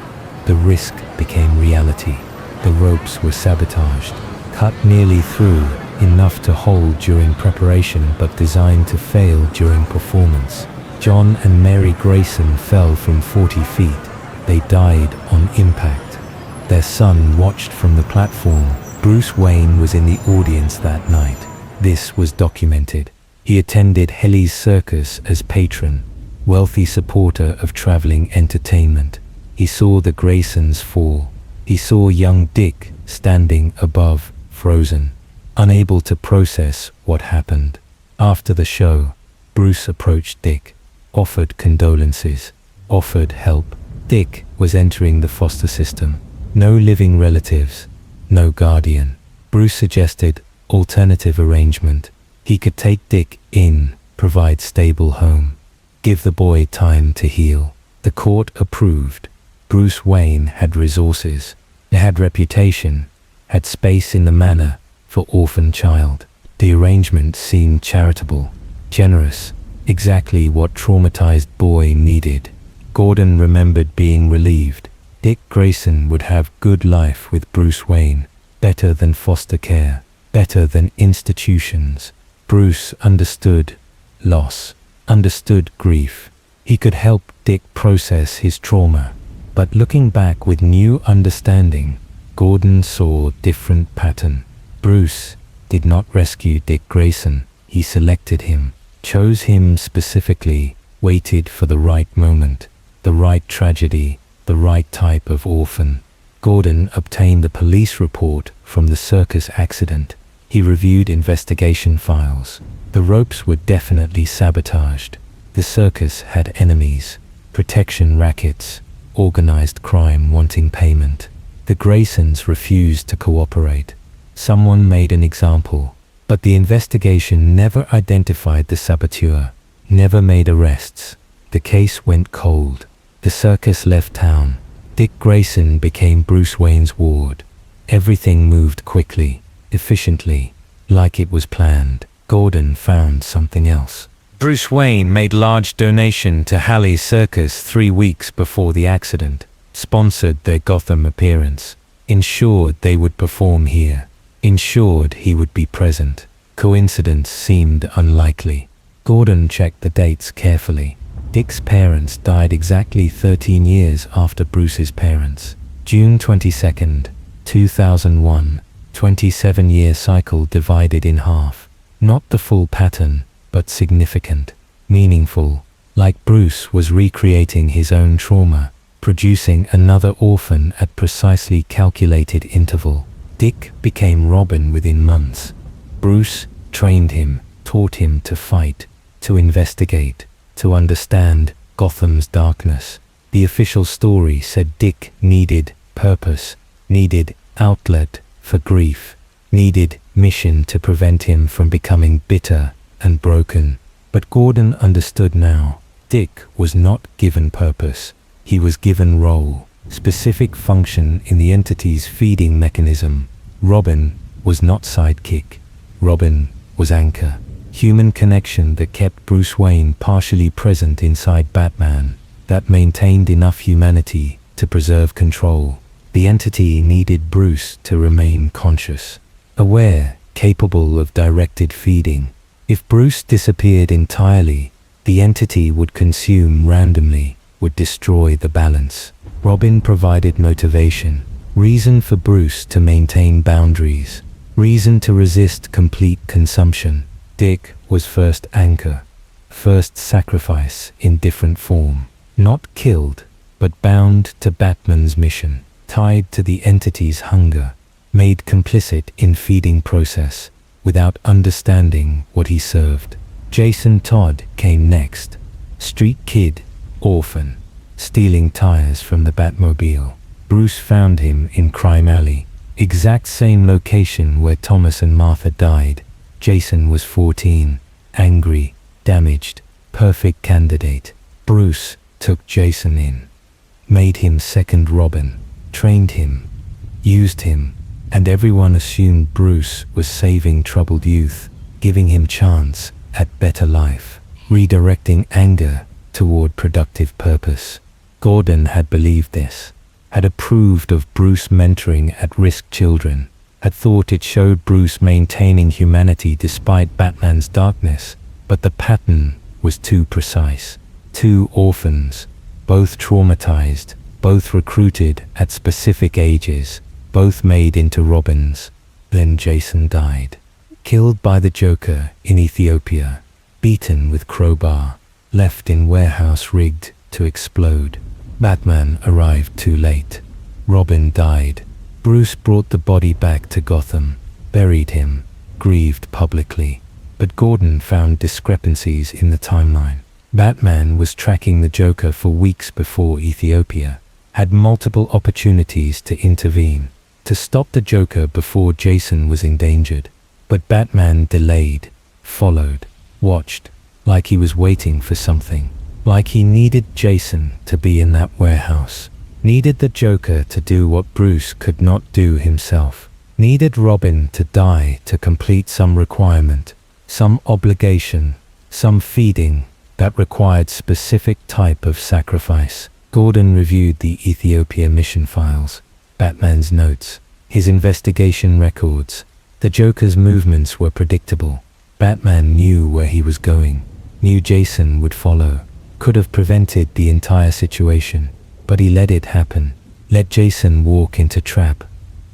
the risk became reality. The ropes were sabotaged, cut nearly through, enough to hold during preparation but designed to fail during performance. John and Mary Grayson fell from 40 feet. They died on impact. Their son watched from the platform. Bruce Wayne was in the audience that night. This was documented. He attended Helly's Circus as patron, wealthy supporter of traveling entertainment. He saw the Graysons fall. He saw young Dick standing above, frozen, unable to process what happened. After the show, Bruce approached Dick, offered condolences, offered help. Dick was entering the foster system. No living relatives, no guardian. Bruce suggested alternative arrangement. He could take Dick in, provide stable home, give the boy time to heal. The court approved. Bruce Wayne had resources, had reputation, had space in the manor for orphan child. The arrangement seemed charitable, generous, exactly what traumatized boy needed. Gordon remembered being relieved. Dick Grayson would have good life with Bruce Wayne, better than foster care, better than institutions. Bruce understood loss, understood grief. He could help Dick process his trauma. But looking back with new understanding, Gordon saw a different pattern. Bruce did not rescue Dick Grayson. He selected him, chose him specifically, waited for the right moment, the right tragedy, the right type of orphan. Gordon obtained the police report from the circus accident. He reviewed investigation files. The ropes were definitely sabotaged. The circus had enemies, protection rackets, organized crime wanting payment. The Graysons refused to cooperate. Someone made an example, but the investigation never identified the saboteur, never made arrests. The case went cold. The circus left town. Dick Grayson became Bruce Wayne's ward. Everything moved quickly, efficiently, like it was planned. Gordon found something else. Bruce Wayne made large donation to Halley's Circus 3 weeks before the accident, sponsored their Gotham appearance, ensured they would perform here, ensured he would be present. Coincidence seemed unlikely. Gordon checked the dates carefully. Dick's parents died exactly 13 years after Bruce's parents. June 22nd, 2001, 27-year cycle divided in half. Not the full pattern, but significant, meaningful, like Bruce was recreating his own trauma, producing another orphan at precisely calculated interval. Dick became Robin within months. Bruce trained him, taught him to fight, to investigate, to understand Gotham's darkness. The official story said Dick needed purpose, needed outlet for grief, needed mission to prevent him from becoming bitter and broken. But Gordon understood now. Dick was not given purpose. He was given role, specific function in the entity's feeding mechanism. Robin was not sidekick. Robin was anchor. Human connection that kept Bruce Wayne partially present inside Batman, that maintained enough humanity to preserve control. The entity needed Bruce to remain conscious, aware, capable of directed feeding. If Bruce disappeared entirely, the entity would consume randomly, would destroy the balance. Robin provided motivation, reason for Bruce to maintain boundaries, reason to resist complete consumption. Dick was first anchor, first sacrifice in different form. Not killed, but bound to Batman's mission, tied to the entity's hunger, made complicit in feeding process, without understanding what he served. Jason Todd came next. Street kid, orphan, stealing tires from the Batmobile. Bruce found him in Crime Alley, exact same location where Thomas and Martha died. Jason was 14, angry, damaged, perfect candidate. Bruce took Jason in, made him second Robin, trained him, used him, and everyone assumed Bruce was saving troubled youth, giving him chance at better life, redirecting anger toward productive purpose. Gordon had believed this, had approved of Bruce mentoring at-risk children, had thought it showed Bruce maintaining humanity despite Batman's darkness, but the pattern was too precise. 2 orphans, both traumatized, both recruited at specific ages, both made into Robins. Then Jason died, killed by the Joker in Ethiopia, beaten with crowbar, left in warehouse rigged to explode. Batman arrived too late. Robin died. Bruce brought the body back to Gotham, buried him, grieved publicly. But Gordon found discrepancies in the timeline. Batman was tracking the Joker for weeks before Ethiopia, had multiple opportunities to intervene, to stop the Joker before Jason was endangered. But Batman delayed, followed, watched, like he was waiting for something, like he needed Jason to be in that warehouse, needed the Joker to do what Bruce could not do himself, needed Robin to die to complete some requirement, some obligation, some feeding that required specific type of sacrifice. Gordon reviewed the Ethiopia mission files, Batman's notes, his investigation records. The Joker's movements were predictable. Batman knew where he was going, knew Jason would follow, could have prevented the entire situation, but he let it happen. Let Jason walk into trap.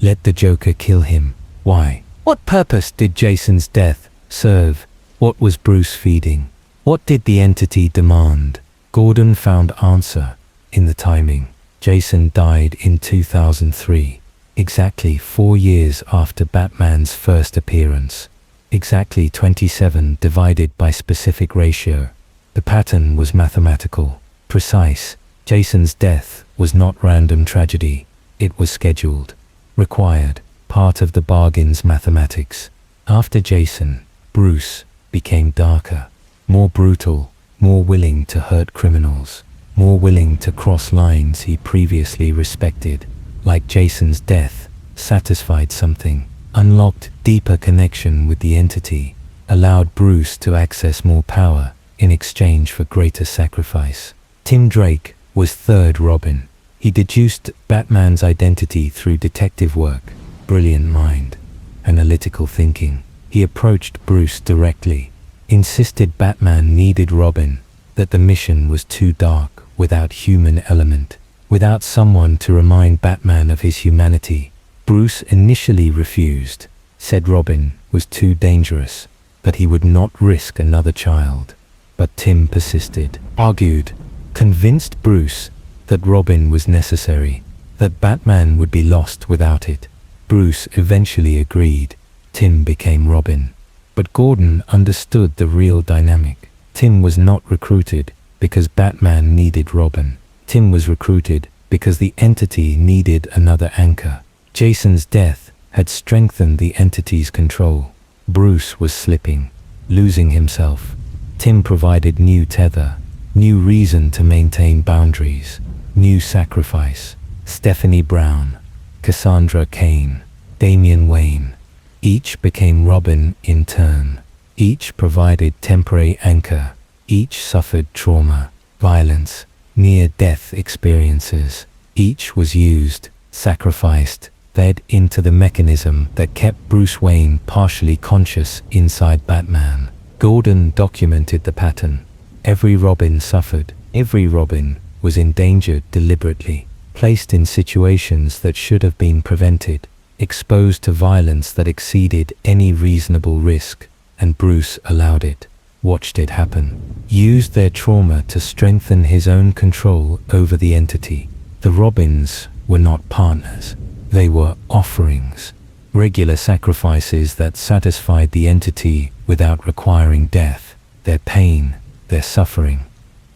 Let the Joker kill him. Why? What purpose did Jason's death serve? What was Bruce feeding? What did the entity demand? Gordon found answer in the timing. Jason died in 2003. exactly 4 years after Batman's first appearance. Exactly 27 divided by specific ratio. The pattern was mathematical, precise. Jason's death was not random tragedy. It was scheduled, required, part of the bargain's mathematics. After Jason, Bruce became darker, more brutal, more willing to hurt criminals, more willing to cross lines he previously respected. Like Jason's death, satisfied something, unlocked deeper connection with the entity, allowed Bruce to access more power in exchange for greater sacrifice. Tim Drake was third Robin. He deduced Batman's identity through detective work, brilliant mind, analytical thinking. He approached Bruce directly, insisted Batman needed Robin, that the mission was too dark without human element, without someone to remind Batman of his humanity. Bruce initially refused, said Robin was too dangerous, that he would not risk another child. But Tim persisted, argued, convinced Bruce that Robin was necessary, that Batman would be lost without it. Bruce eventually agreed. Tim became Robin. But Gordon understood the real dynamic. Tim was not recruited because Batman needed Robin. Tim was recruited because the entity needed another anchor. Jason's death had strengthened the entity's control. Bruce was slipping, losing himself. Tim provided new tether, new reason to maintain boundaries, new sacrifice. Stephanie Brown, Cassandra Cain, Damian Wayne, each became Robin in turn. Each provided temporary anchor. Each suffered trauma, violence, near-death experiences. Each was used, sacrificed, fed into the mechanism that kept Bruce Wayne partially conscious inside Batman. Gordon documented the pattern. Every Robin suffered. Every Robin was endangered deliberately, placed in situations that should have been prevented, exposed to violence that exceeded any reasonable risk, and Bruce allowed it, watched it happen, used their trauma to strengthen his own control over the entity. The Robins were not partners. They were offerings, regular sacrifices that satisfied the entity without requiring death. Their pain, their suffering,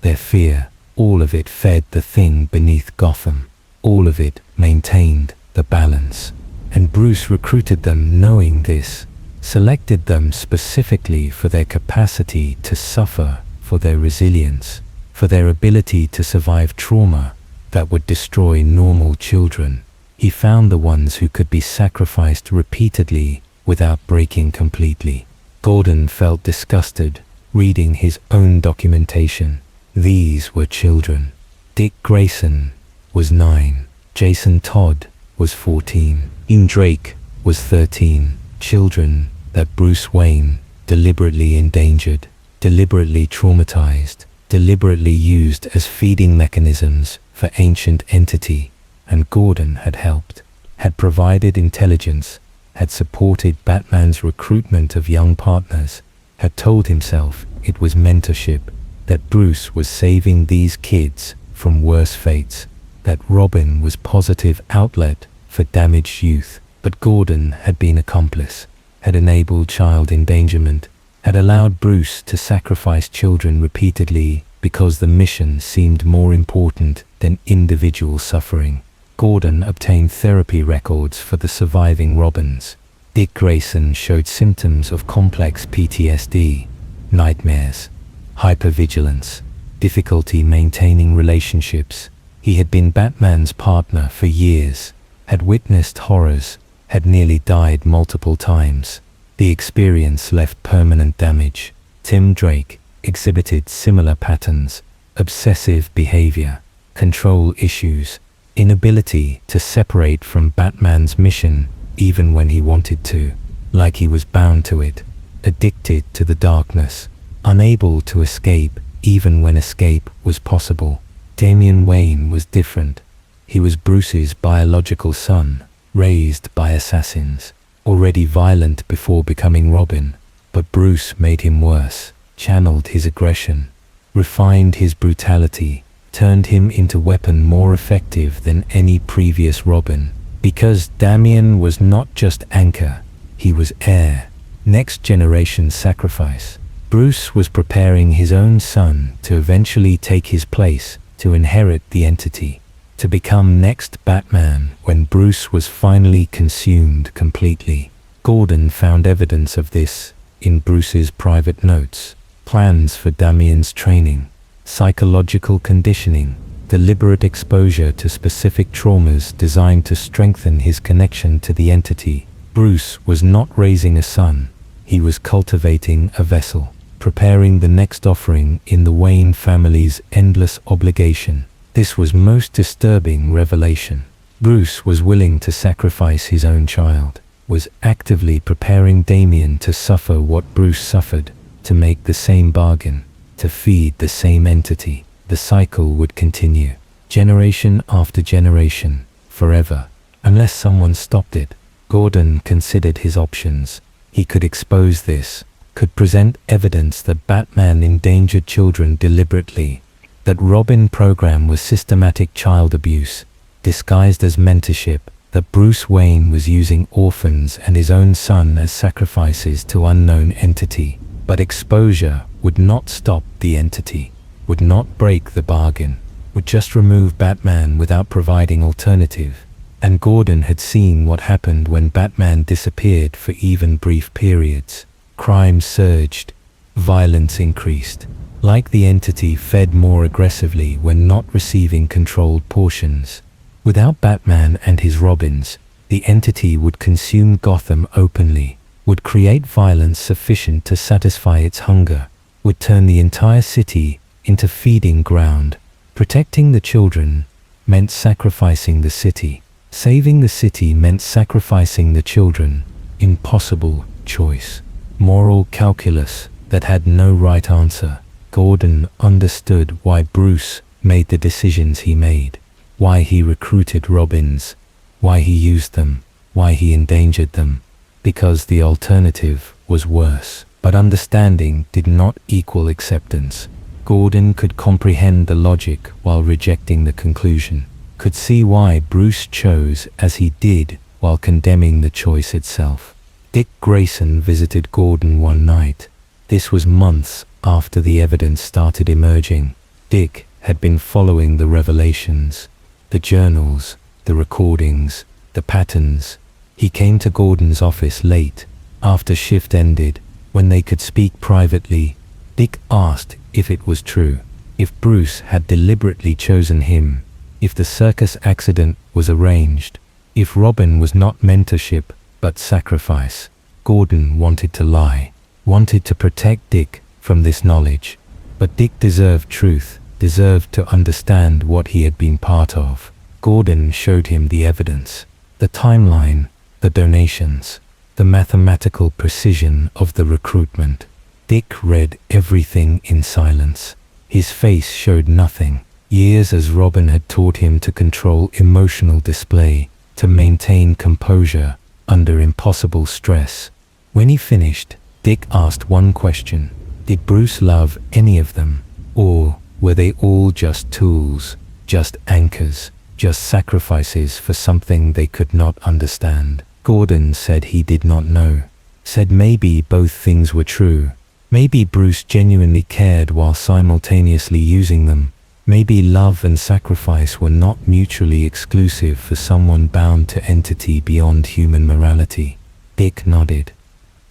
their fear, all of it fed the thing beneath Gotham. All of it maintained the balance. And Bruce recruited them knowing this, selected them specifically for their capacity to suffer, for their resilience, for their ability to survive trauma that would destroy normal children. He found the ones who could be sacrificed repeatedly without breaking completely. Gordon felt disgusted reading his own documentation. These were children. Dick Grayson was 9. Jason Todd was 14. Tim Drake was 13. Children that Bruce Wayne deliberately endangered, deliberately traumatized, deliberately used as feeding mechanisms for ancient entity. And Gordon had helped, had provided intelligence, had supported Batman's recruitment of young partners, had told himself it was mentorship, that Bruce was saving these kids from worse fates, that Robin was positive outlet for damaged youth. But Gordon had been accomplice, had enabled child endangerment, had allowed Bruce to sacrifice children repeatedly because the mission seemed more important than individual suffering. Gordon obtained therapy records for the surviving Robins. Dick Grayson showed symptoms of complex PTSD, nightmares, hypervigilance, difficulty maintaining relationships. He had been Batman's partner for years, had witnessed horrors, had nearly died multiple times. The experience left permanent damage. Tim Drake exhibited similar patterns: obsessive behavior, control issues, inability to separate from Batman's mission even when he wanted to, like he was bound to it, addicted to the darkness, unable to escape even when escape was possible. Damian Wayne was different. He was Bruce's biological son, raised by assassins, already violent before becoming Robin. But Bruce made him worse, channeled his aggression, refined his brutality, turned him into a weapon more effective than any previous Robin. Because Damien was not just anchor, he was heir. Next generation sacrifice. Bruce was preparing his own son to eventually take his place, to inherit the entity, to become next Batman when Bruce was finally consumed completely. Gordon found evidence of this in Bruce's private notes, plans for Damien's training, psychological conditioning, deliberate exposure to specific traumas designed to strengthen his connection to the entity. Bruce was not raising a son, he was cultivating a vessel, preparing the next offering in the Wayne family's endless obligation. This was most disturbing revelation. Bruce was willing to sacrifice his own child, was actively preparing Damien to suffer what Bruce suffered, to make the same bargain, to feed the same entity. The cycle would continue, generation after generation, forever, unless someone stopped it. Gordon considered his options. He could expose this, could present evidence that Batman endangered children deliberately, that Robin program was systematic child abuse, disguised as mentorship, that Bruce Wayne was using orphans and his own son as sacrifices to unknown entity. But exposure would not stop the entity, would not break the bargain, would just remove Batman without providing alternative. And Gordon had seen what happened when Batman disappeared for even brief periods. Crime surged, violence increased, like the entity fed more aggressively when not receiving controlled portions. Without Batman and his Robins, the entity would consume Gotham openly, would create violence sufficient to satisfy its hunger, would turn the entire city into feeding ground. Protecting the children meant sacrificing the city. Saving the city meant sacrificing the children. Impossible choice. Moral calculus that had no right answer. Gordon understood why Bruce made the decisions he made, why he recruited Robins, why he used them, why he endangered them. Because the alternative was worse. But understanding did not equal acceptance. Gordon could comprehend the logic while rejecting the conclusion, could see why Bruce chose as he did while condemning the choice itself. Dick Grayson visited Gordon one night. This was months after the evidence started emerging. Dick had been following the revelations, the journals, the recordings, the patterns. He came to Gordon's office late, after shift ended, when they could speak privately. Dick asked if it was true, if Bruce had deliberately chosen him, if the circus accident was arranged, if Robin was not mentorship but sacrifice. Gordon wanted to lie, wanted to protect Dick from this knowledge. But Dick deserved truth, deserved to understand what he had been part of. Gordon showed him the evidence, the timeline, the donations, the mathematical precision of the recruitment. Dick read everything in silence. His face showed nothing. Years as Robin had taught him to control emotional display, to maintain composure under impossible stress. When he finished, Dick asked one question. Did Bruce love any of them? Or were they all just tools, just anchors, just sacrifices for something they could not understand? Gordon said he did not know. Said maybe both things were true. Maybe Bruce genuinely cared while simultaneously using them. Maybe love and sacrifice were not mutually exclusive for someone bound to entity beyond human morality. Dick nodded.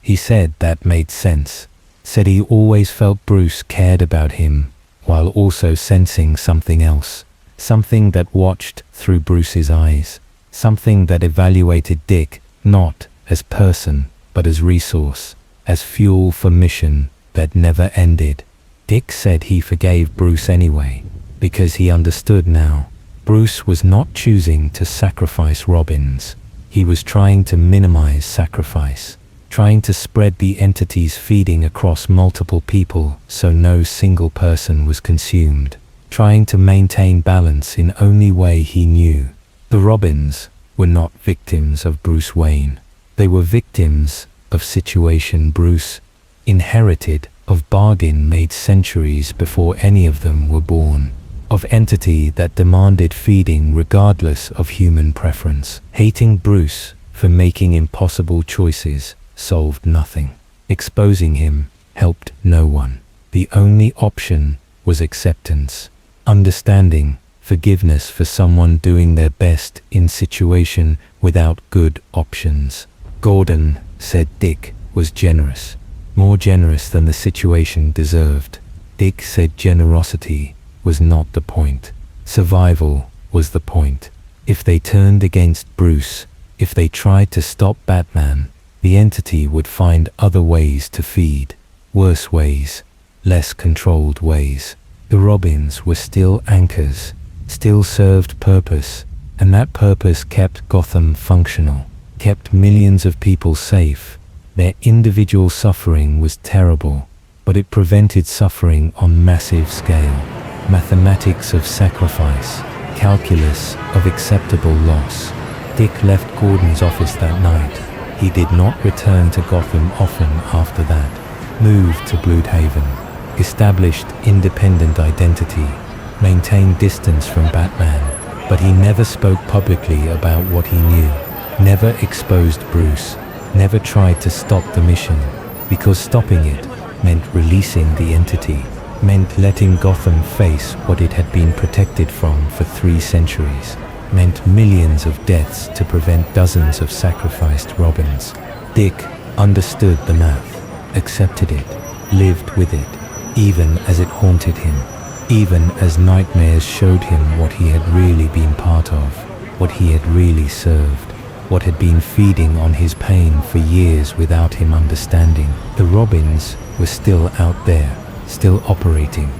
He said that made sense. Said he always felt Bruce cared about him, while also sensing something else. Something that watched through Bruce's eyes. Something that evaluated Dick, not as person, but as resource, as fuel for mission that never ended. Dick said he forgave Bruce anyway, because he understood now. Bruce was not choosing to sacrifice Robins. He was trying to minimize sacrifice, trying to spread the entity's feeding across multiple people so no single person was consumed, trying to maintain balance in only way he knew. The Robins were not victims of Bruce Wayne. They were victims of situation Bruce inherited, of bargain made centuries before any of them were born, of entity that demanded feeding regardless of human preference. Hating Bruce for making impossible choices solved nothing. Exposing him helped no one. The only option was acceptance, understanding, forgiveness for someone doing their best in situation without good options. Gordon said Dick was generous, more generous than the situation deserved. Dick said generosity was not the point. Survival was the point. If they turned against Bruce, if they tried to stop Batman, the entity would find other ways to feed. Worse ways, less controlled ways. The Robins were still anchors, still served purpose, and that purpose kept Gotham functional, kept millions of people safe. Their individual suffering was terrible, but it prevented suffering on massive scale. Mathematics of sacrifice, calculus of acceptable loss. Dick left Gordon's office that night. He did not return to Gotham often after that. Moved to Bloodhaven, established independent identity, maintained distance from Batman, but he never spoke publicly about what he knew, never exposed Bruce, never tried to stop the mission, because stopping it meant releasing the entity, meant letting Gotham face what it had been protected from for 3 centuries, meant millions of deaths to prevent dozens of sacrificed Robins. Dick understood the math, accepted it, lived with it, even as it haunted him, even as nightmares showed him what he had really been part of, what he had really served, what had been feeding on his pain for years without him understanding. The Robins were still out there, still operating,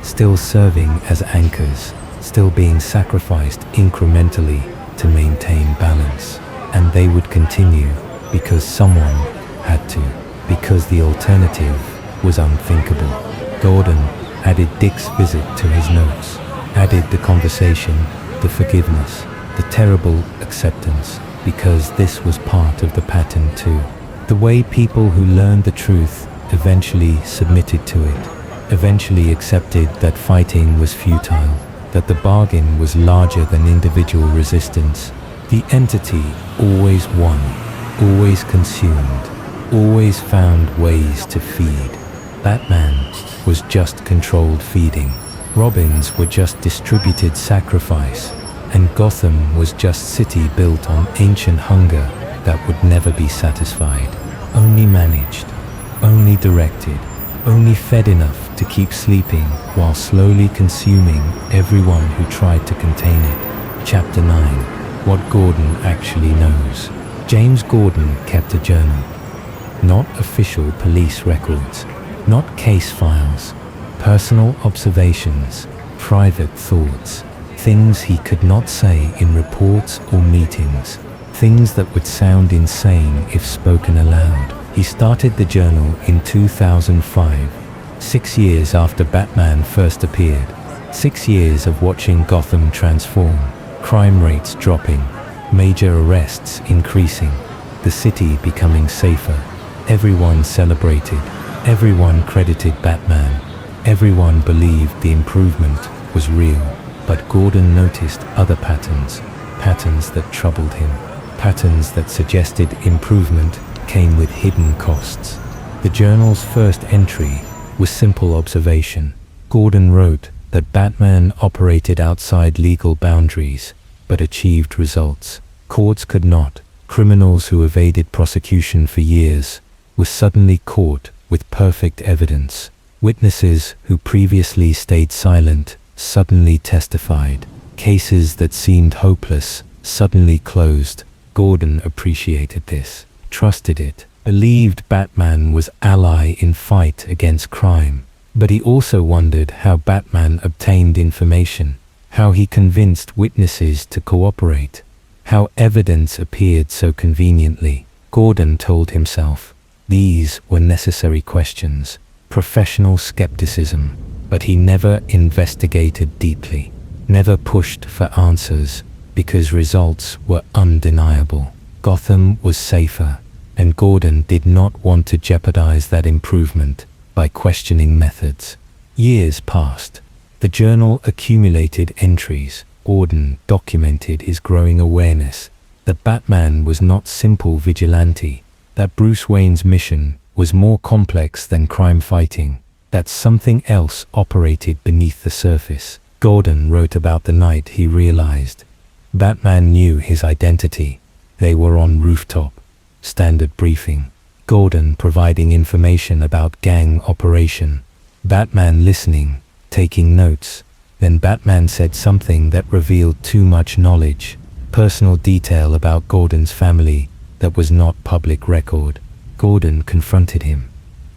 still serving as anchors, still being sacrificed incrementally to maintain balance. And they would continue because someone had to, because the alternative was unthinkable. Gordon added Dick's visit to his notes, added the conversation, the forgiveness, the terrible acceptance, because this was part of the pattern too. The way people who learned the truth eventually submitted to it, eventually accepted that fighting was futile, that the bargain was larger than individual resistance. The entity always won, always consumed, always found ways to feed. Batman was just controlled feeding. Robins were just distributed sacrifice. And Gotham was just city built on ancient hunger that would never be satisfied. Only managed, only directed, only fed enough to keep sleeping while slowly consuming everyone who tried to contain it. Chapter 9. What Gordon actually knows. James Gordon kept a journal. Not official police records, not case files, personal observations, private thoughts, things he could not say in reports or meetings, things that would sound insane if spoken aloud. He started the journal in 2005, 6 years after Batman first appeared, 6 years of watching Gotham transform, crime rates dropping, major arrests increasing, the city becoming safer. Everyone celebrated, everyone credited Batman, everyone believed the improvement was real. But Gordon noticed other patterns, patterns that troubled him, patterns that suggested improvement came with hidden costs. The journal's first entry was simple observation. Gordon wrote that Batman operated outside legal boundaries, but achieved results. Courts could not. Criminals who evaded prosecution for years were suddenly caught with perfect evidence. Witnesses who previously stayed silent suddenly testified. Cases that seemed hopeless suddenly closed. Gordon appreciated this, trusted it, believed Batman was ally in fight against crime. But he also wondered how Batman obtained information, how he convinced witnesses to cooperate, how evidence appeared so conveniently. Gordon told himself these were necessary questions, professional skepticism. But he never investigated deeply, never pushed for answers, because results were undeniable. Gotham was safer, and Gordon did not want to jeopardize that improvement by questioning methods. Years passed. The journal accumulated entries. Gordon documented his growing awareness that Batman was not simple vigilante, that Bruce Wayne's mission was more complex than crime fighting, that something else operated beneath the surface. Gordon wrote about the night he realized Batman knew his identity. They were on rooftop. Standard briefing. Gordon providing information about gang operation. Batman listening, taking notes. Then Batman said something that revealed too much knowledge. Personal detail about Gordon's family that was not public record. Gordon confronted him.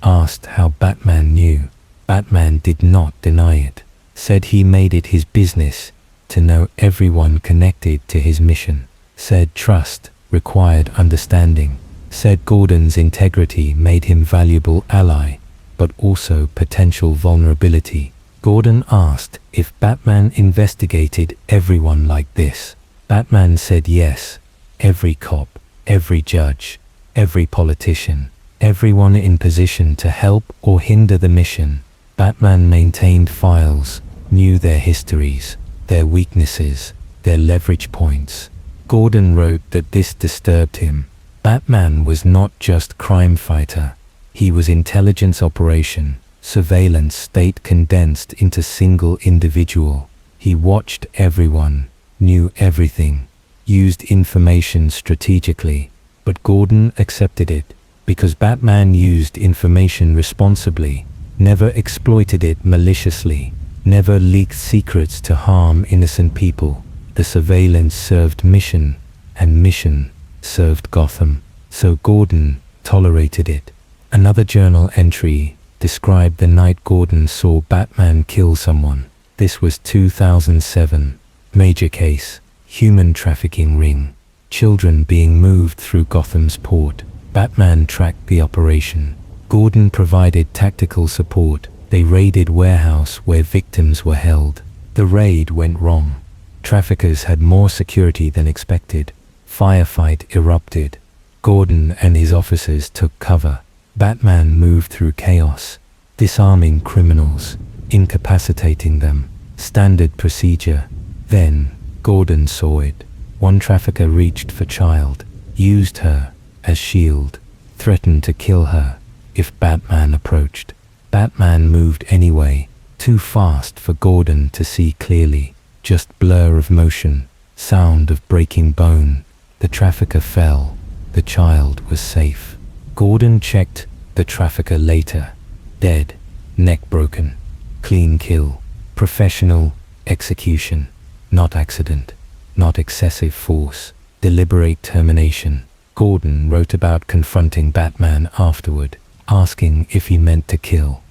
Asked how Batman knew. Batman did not deny it. Said he made it his business to know everyone connected to his mission. Said trust required understanding. Said Gordon's integrity made him valuable ally, but also potential vulnerability. Gordon asked if Batman investigated everyone like this. Batman said yes. Every cop, every judge, every politician, everyone in position to help or hinder the mission. Batman maintained files, knew their histories, their weaknesses, their leverage points. Gordon wrote that this disturbed him. Batman was not just crime fighter. He was intelligence operation, surveillance state condensed into single individual. He watched everyone, knew everything, used information strategically. But Gordon accepted it because Batman used information responsibly, never exploited it maliciously, never leaked secrets to harm innocent people. The surveillance served mission, and mission served Gotham. So Gordon tolerated it. Another journal entry described the night Gordon saw Batman kill someone. This was 2007. Major case. Human trafficking ring. Children being moved through Gotham's port. Batman tracked the operation. Gordon provided tactical support. They raided warehouse where victims were held. The raid went wrong. Traffickers had more security than expected. Firefight erupted. Gordon and his officers took cover. Batman moved through chaos, disarming criminals, incapacitating them. Standard procedure. Then, Gordon saw it. One trafficker reached for child, used her as shield, threatened to kill her if Batman approached. Batman moved anyway, too fast for Gordon to see clearly. Just blur of motion, sound of breaking bone. The trafficker fell. The child was safe. Gordon checked the trafficker later. Dead, neck broken, clean kill, professional execution, not accident, not excessive force, deliberate termination. Gordon wrote about confronting Batman afterward, asking if he meant to kill.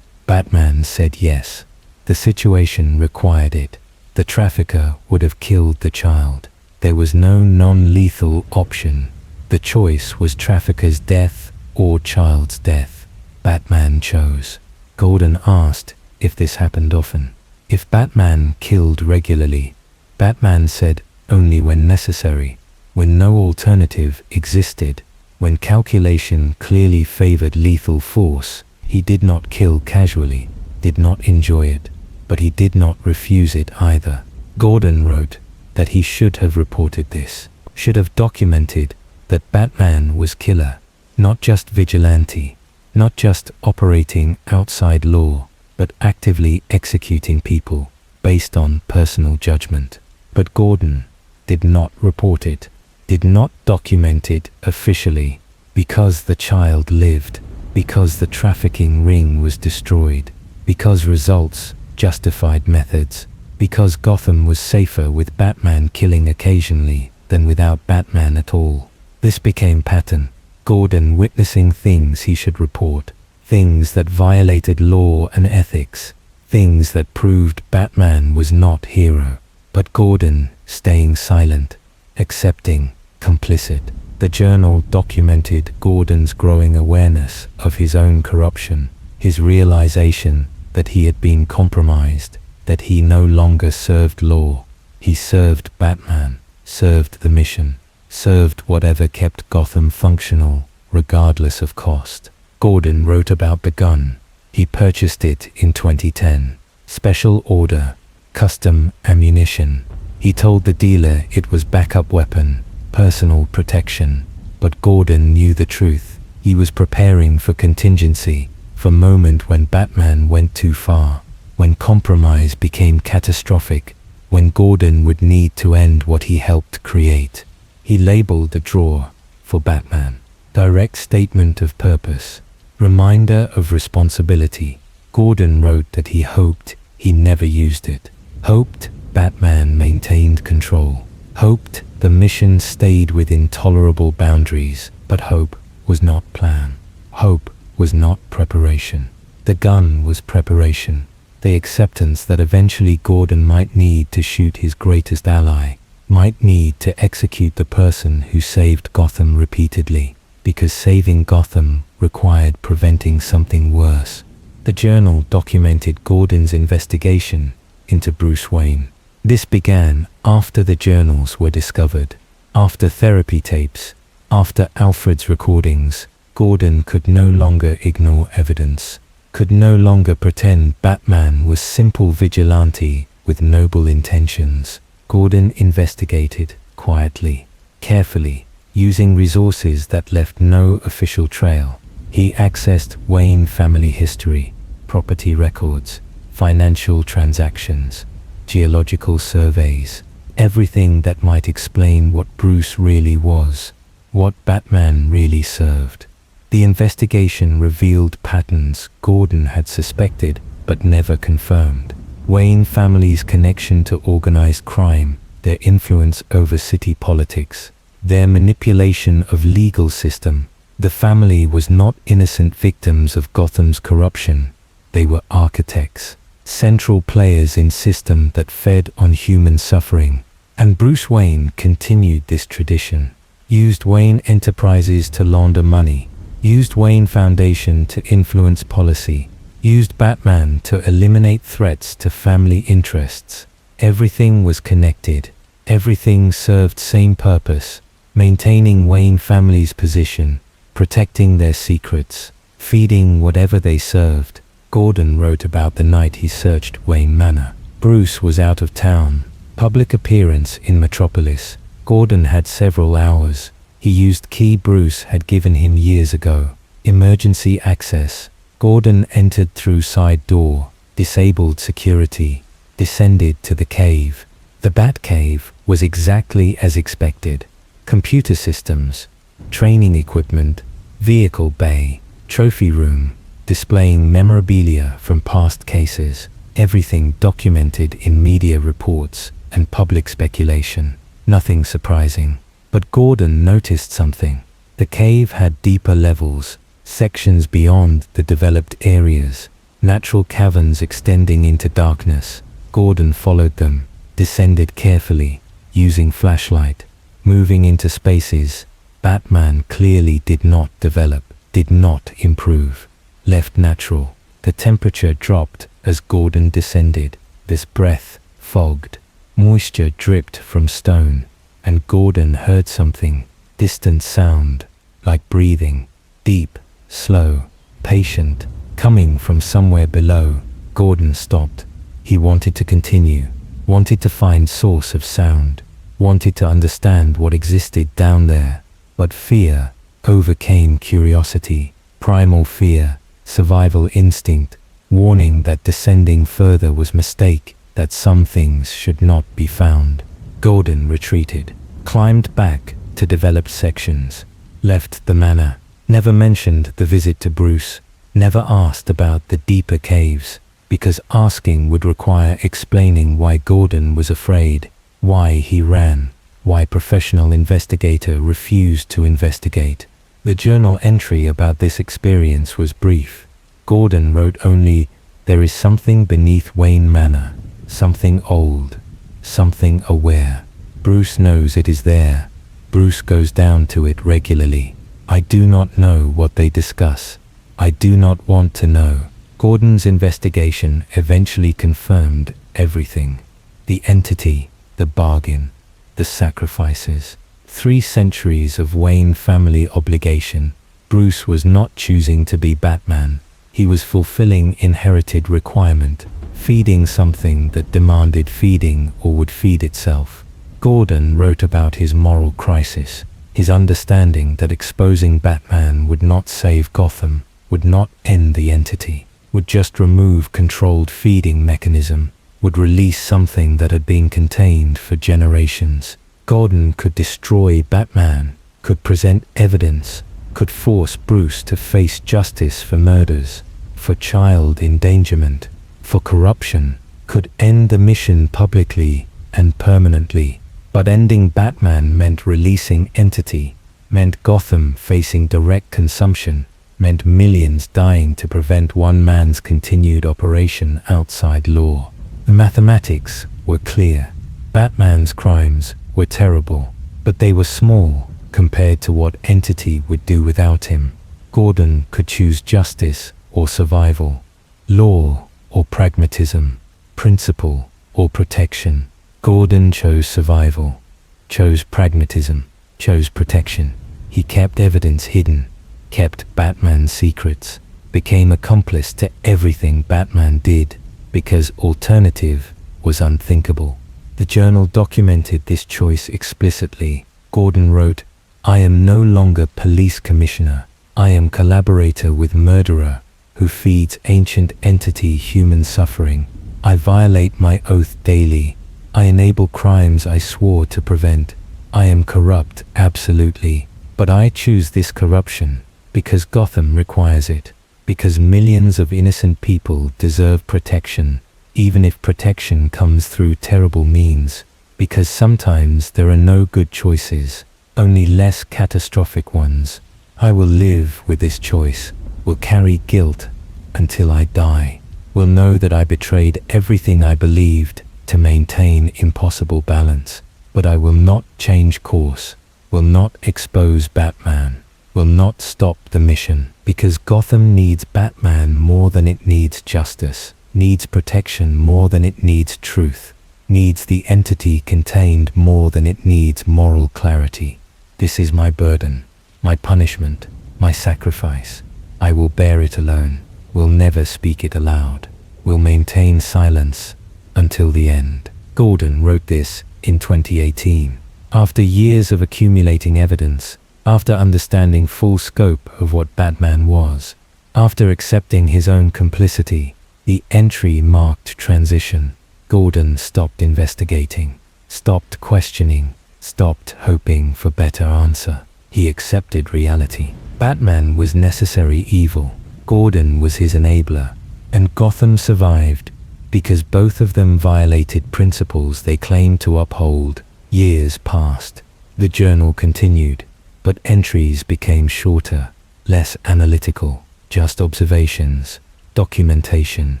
Batman said yes. The situation required it. The trafficker would have killed the child. There was no non-lethal option. The choice was trafficker's death or child's death. Batman chose. Gordon asked if this happened often. If Batman killed regularly. Batman said only when necessary, when no alternative existed, when calculation clearly favored lethal force. He did not kill casually, did not enjoy it, but he did not refuse it either. Gordon wrote that he should have reported this, should have documented that Batman was killer, not just vigilante, not just operating outside law, but actively executing people based on personal judgment. But Gordon did not report it, did not document it officially, because the child lived, because the trafficking ring was destroyed, because results justified methods, because Gotham was safer with Batman killing occasionally than without Batman at all. This became pattern. Gordon witnessing things he should report, things that violated law and ethics, things that proved Batman was not hero. But Gordon staying silent, accepting, complicit. The journal documented Gordon's growing awareness of his own corruption, his realization that he had been compromised, that he no longer served law. He served Batman, served the mission, served whatever kept Gotham functional, regardless of cost. Gordon wrote about the gun. He purchased it in 2010. special order, custom ammunition. He told the dealer it was backup weapon, personal protection. But Gordon knew the truth. He was preparing for contingency, for moment when Batman went too far, when compromise became catastrophic, when Gordon would need to end what he helped create. He labeled the drawer for Batman. Direct statement of purpose, reminder of responsibility. Gordon wrote that he hoped he never used it. Hoped Batman maintained control. Hoped the mission stayed within tolerable boundaries. But hope was not plan. Hope was not preparation. The gun was preparation. The acceptance that eventually Gordon might need to shoot his greatest ally, might need to execute the person who saved Gotham repeatedly, because saving Gotham required preventing something worse. The journal documented Gordon's investigation into Bruce Wayne. This began after the journals were discovered, after therapy tapes, after Alfred's recordings. Gordon could no longer ignore evidence, could no longer pretend Batman was simple vigilante with noble intentions. Gordon investigated quietly, carefully, using resources that left no official trail. He accessed Wayne family history, property records, financial transactions, geological surveys, everything that might explain what Bruce really was, what Batman really served. The investigation revealed patterns Gordon had suspected but never confirmed. Wayne family's connection to organized crime, their influence over city politics, their manipulation of legal system. The family was not innocent victims of Gotham's corruption. They were architects, central players in system that fed on human suffering. And Bruce Wayne continued this tradition, used Wayne Enterprises to launder money, used Wayne Foundation to influence policy, used Batman to eliminate threats to family interests. Everything was connected. Everything served same purpose, maintaining Wayne family's position, protecting their secrets, feeding whatever they served. Gordon wrote about the night he searched Wayne Manor. Bruce was out of town. Public appearance in Metropolis. Gordon had several hours. He used key Bruce had given him years ago. Emergency access. Gordon entered through side door, disabled security, descended to the cave. The Batcave was exactly as expected. Computer systems, training equipment, vehicle bay, trophy room, displaying memorabilia from past cases, everything documented in media reports and public speculation. Nothing surprising. But Gordon noticed something. The cave had deeper levels, sections beyond the developed areas, natural caverns extending into darkness. Gordon followed them, descended carefully, using flashlight, moving into spaces Batman clearly did not develop, did not improve, left natural. The temperature dropped as Gordon descended. This breath fogged, moisture dripped from stone, and Gordon heard something, distant sound, like breathing, deep, slow, patient, coming from somewhere below. Gordon stopped. He wanted to continue, wanted to find source of sound, wanted to understand what existed down there. But fear overcame curiosity, primal fear, survival instinct, warning that descending further was mistake, that some things should not be found. Gordon retreated, climbed back to developed sections, left the manor, never mentioned the visit to Bruce, never asked about the deeper caves, because asking would require explaining why Gordon was afraid, why he ran, why professional investigator refused to investigate. The journal entry about this experience was brief. Gordon wrote only, "There is something beneath Wayne Manor, something old, something aware. Bruce knows it is there. Bruce goes down to it regularly. I do not know what they discuss. I do not want to know." Gordon's investigation eventually confirmed everything. The entity, the bargain, the sacrifices. 3 centuries of Wayne family obligation. Bruce was not choosing to be Batman. He was fulfilling inherited requirement, feeding something that demanded feeding or would feed itself. Gordon wrote about his moral crisis, his understanding that exposing Batman would not save Gotham, would not end the entity, would just remove controlled feeding mechanism, would release something that had been contained for generations. Gordon could destroy Batman, could present evidence, could force Bruce to face justice for murders, for child endangerment, for corruption, could end the mission publicly and permanently. But ending Batman meant releasing entity, meant Gotham facing direct consumption, meant millions dying to prevent one man's continued operation outside law. The mathematics were clear. Batman's crimes were terrible, but they were small compared to what entity would do without him. Gordon could choose justice or survival, law or pragmatism, principle or protection. Gordon chose survival, chose pragmatism, chose protection. He kept evidence hidden, kept Batman's secrets, became accomplice to everything Batman did, because alternative was unthinkable. The journal documented this choice explicitly. Gordon wrote, "I am no longer police commissioner. I am collaborator with murderer who feeds ancient entity human suffering. I violate my oath daily. I enable crimes I swore to prevent. I am corrupt, absolutely, but I choose this corruption because Gotham requires it, because millions of innocent people deserve protection, even if protection comes through terrible means, because sometimes there are no good choices, only less catastrophic ones. I will live with this choice, will carry guilt until I die, will know that I betrayed everything I believed to maintain impossible balance, but I will not change course, will not expose Batman, will not stop the mission, because Gotham needs Batman more than it needs justice, needs protection more than it needs truth, needs the entity contained more than it needs moral clarity. This is my burden, my punishment, my sacrifice. I will bear it alone, will never speak it aloud, will maintain silence until the end." Gordon wrote this in 2018. After years of accumulating evidence, after understanding full scope of what Batman was, after accepting his own complicity, the entry marked transition. Gordon stopped investigating, stopped questioning, stopped hoping for better answer. He accepted reality. Batman was necessary evil. Gordon was his enabler. And Gotham survived because both of them violated principles they claimed to uphold. Years passed. The journal continued, but entries became shorter, less analytical, just observations, documentation,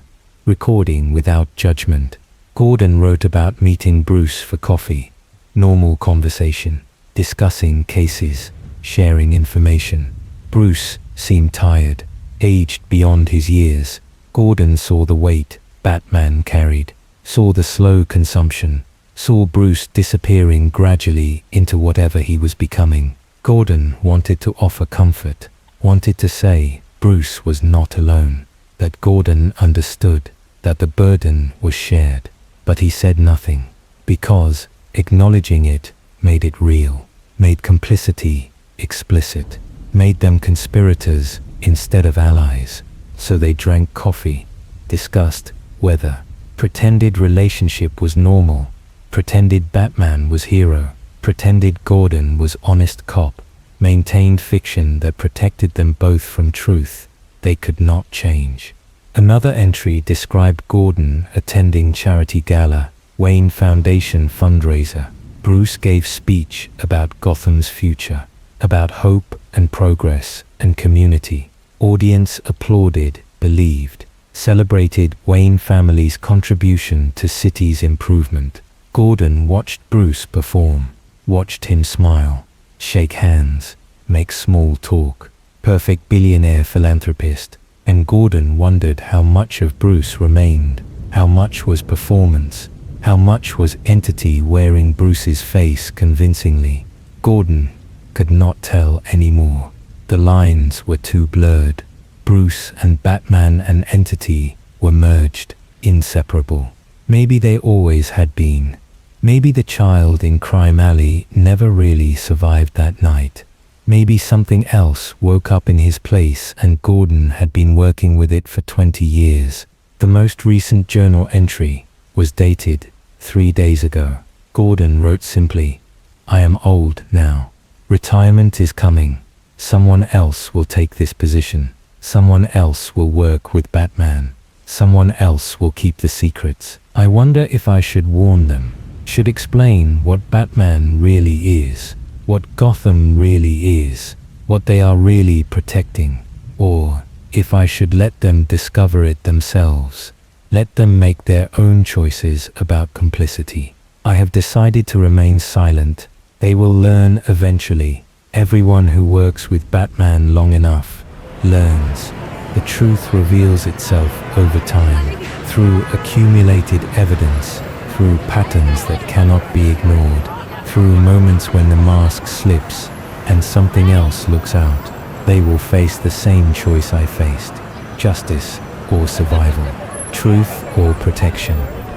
recording without judgment. Gordon wrote about meeting Bruce for coffee, normal conversation, discussing cases, sharing information. Bruce seemed tired, aged beyond his years. Gordon saw the weight Batman carried, saw the slow consumption, saw Bruce disappearing gradually into whatever he was becoming. Gordon wanted to offer comfort, wanted to say Bruce was not alone, that Gordon understood, that the burden was shared. But he said nothing, because acknowledging it made it real, made complicity explicit, made them conspirators instead of allies. So they drank coffee, discussed whether pretended relationship was normal, pretended Batman was hero, pretended Gordon was honest cop, maintained fiction that protected them both from truth they could not change. Another entry described Gordon attending charity gala, Wayne Foundation fundraiser. Bruce gave speech about Gotham's future, about hope and progress and community. Audience applauded, believed, celebrated Wayne family's contribution to city's improvement. Gordon watched Bruce perform, watched him smile, shake hands, make small talk. Perfect billionaire philanthropist. And Gordon wondered how much of Bruce remained, how much was performance, how much was entity wearing Bruce's face convincingly. Gordon could not tell anymore. The lines were too blurred. Bruce and Batman and entity were merged, inseparable. Maybe they always had been. Maybe the child in Crime Alley never really survived that night. Maybe something else woke up in his place and Gordon had been working with it for 20 years. The most recent journal entry was dated 3 days ago. Gordon wrote simply, "I am old now. Retirement is coming. Someone else will take this position. Someone else will work with Batman. Someone else will keep the secrets. I wonder if I should warn them, should explain what Batman really is, what Gotham really is, what they are really protecting, or if I should let them discover it themselves, let them make their own choices about complicity. I have decided to remain silent. They will learn eventually. Everyone who works with Batman long enough learns. The truth reveals itself over time, through accumulated evidence, through patterns that cannot be ignored, through moments when the mask slips and something else looks out. They will face the same choice I faced: justice or survival, truth or protection,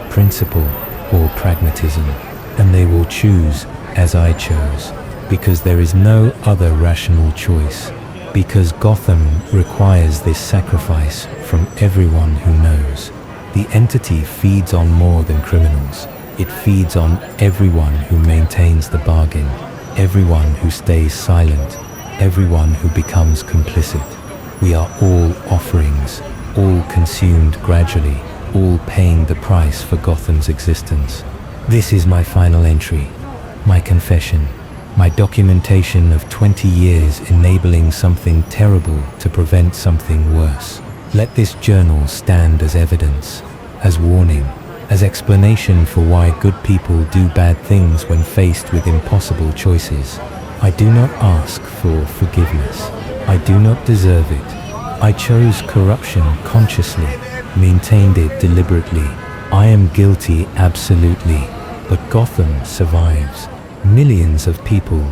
principle or pragmatism, and they will choose as I chose, because there is no other rational choice, because Gotham requires this sacrifice from everyone who knows. The entity feeds on more than criminals. It feeds on everyone who maintains the bargain, everyone who stays silent, everyone who becomes complicit. We are all offerings, all consumed gradually, all paying the price for Gotham's existence. This is my final entry, my confession, my documentation of 20 years enabling something terrible to prevent something worse. Let this journal stand as evidence, as warning, as explanation for why good people do bad things when faced with impossible choices. I do not ask for forgiveness. I do not deserve it. I chose corruption consciously, maintained it deliberately. I am guilty absolutely, but Gotham survives. Millions of people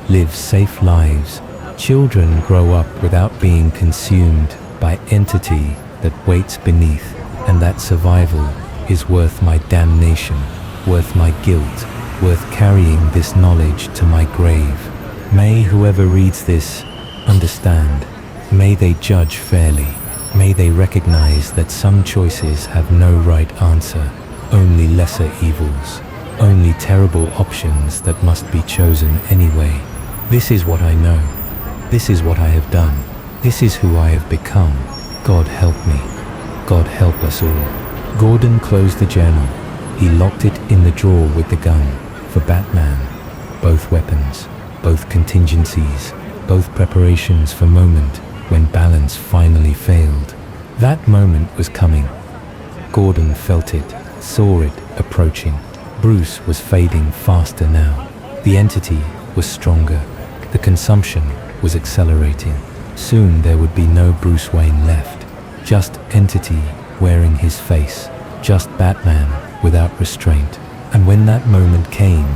live safe lives. Children grow up without being consumed by entity that waits beneath, and that survival is worth my damnation, worth my guilt, worth carrying this knowledge to my grave. May whoever reads this understand. May they judge fairly. May they recognize that some choices have no right answer, only lesser evils, only terrible options that must be chosen anyway. This is what I know. This is what I have done. This is who I have become. God help me. God help us all. Gordon closed the journal. He locked it in the drawer with the gun. For Batman, both weapons, both contingencies, both preparations for moment when balance finally failed. That moment was coming. Gordon felt it, saw it approaching. Bruce was fading faster now. The entity was stronger. The consumption was accelerating. Soon there would be no Bruce Wayne left. Just entity wearing his face. Just Batman without restraint. And when that moment came,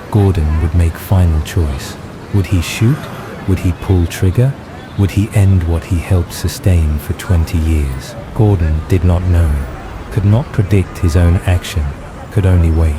Gordon would make final choice. Would he shoot? Would he pull trigger? Would he end what he helped sustain for 20 years? Gordon did not know, could not predict his own action, could only wait.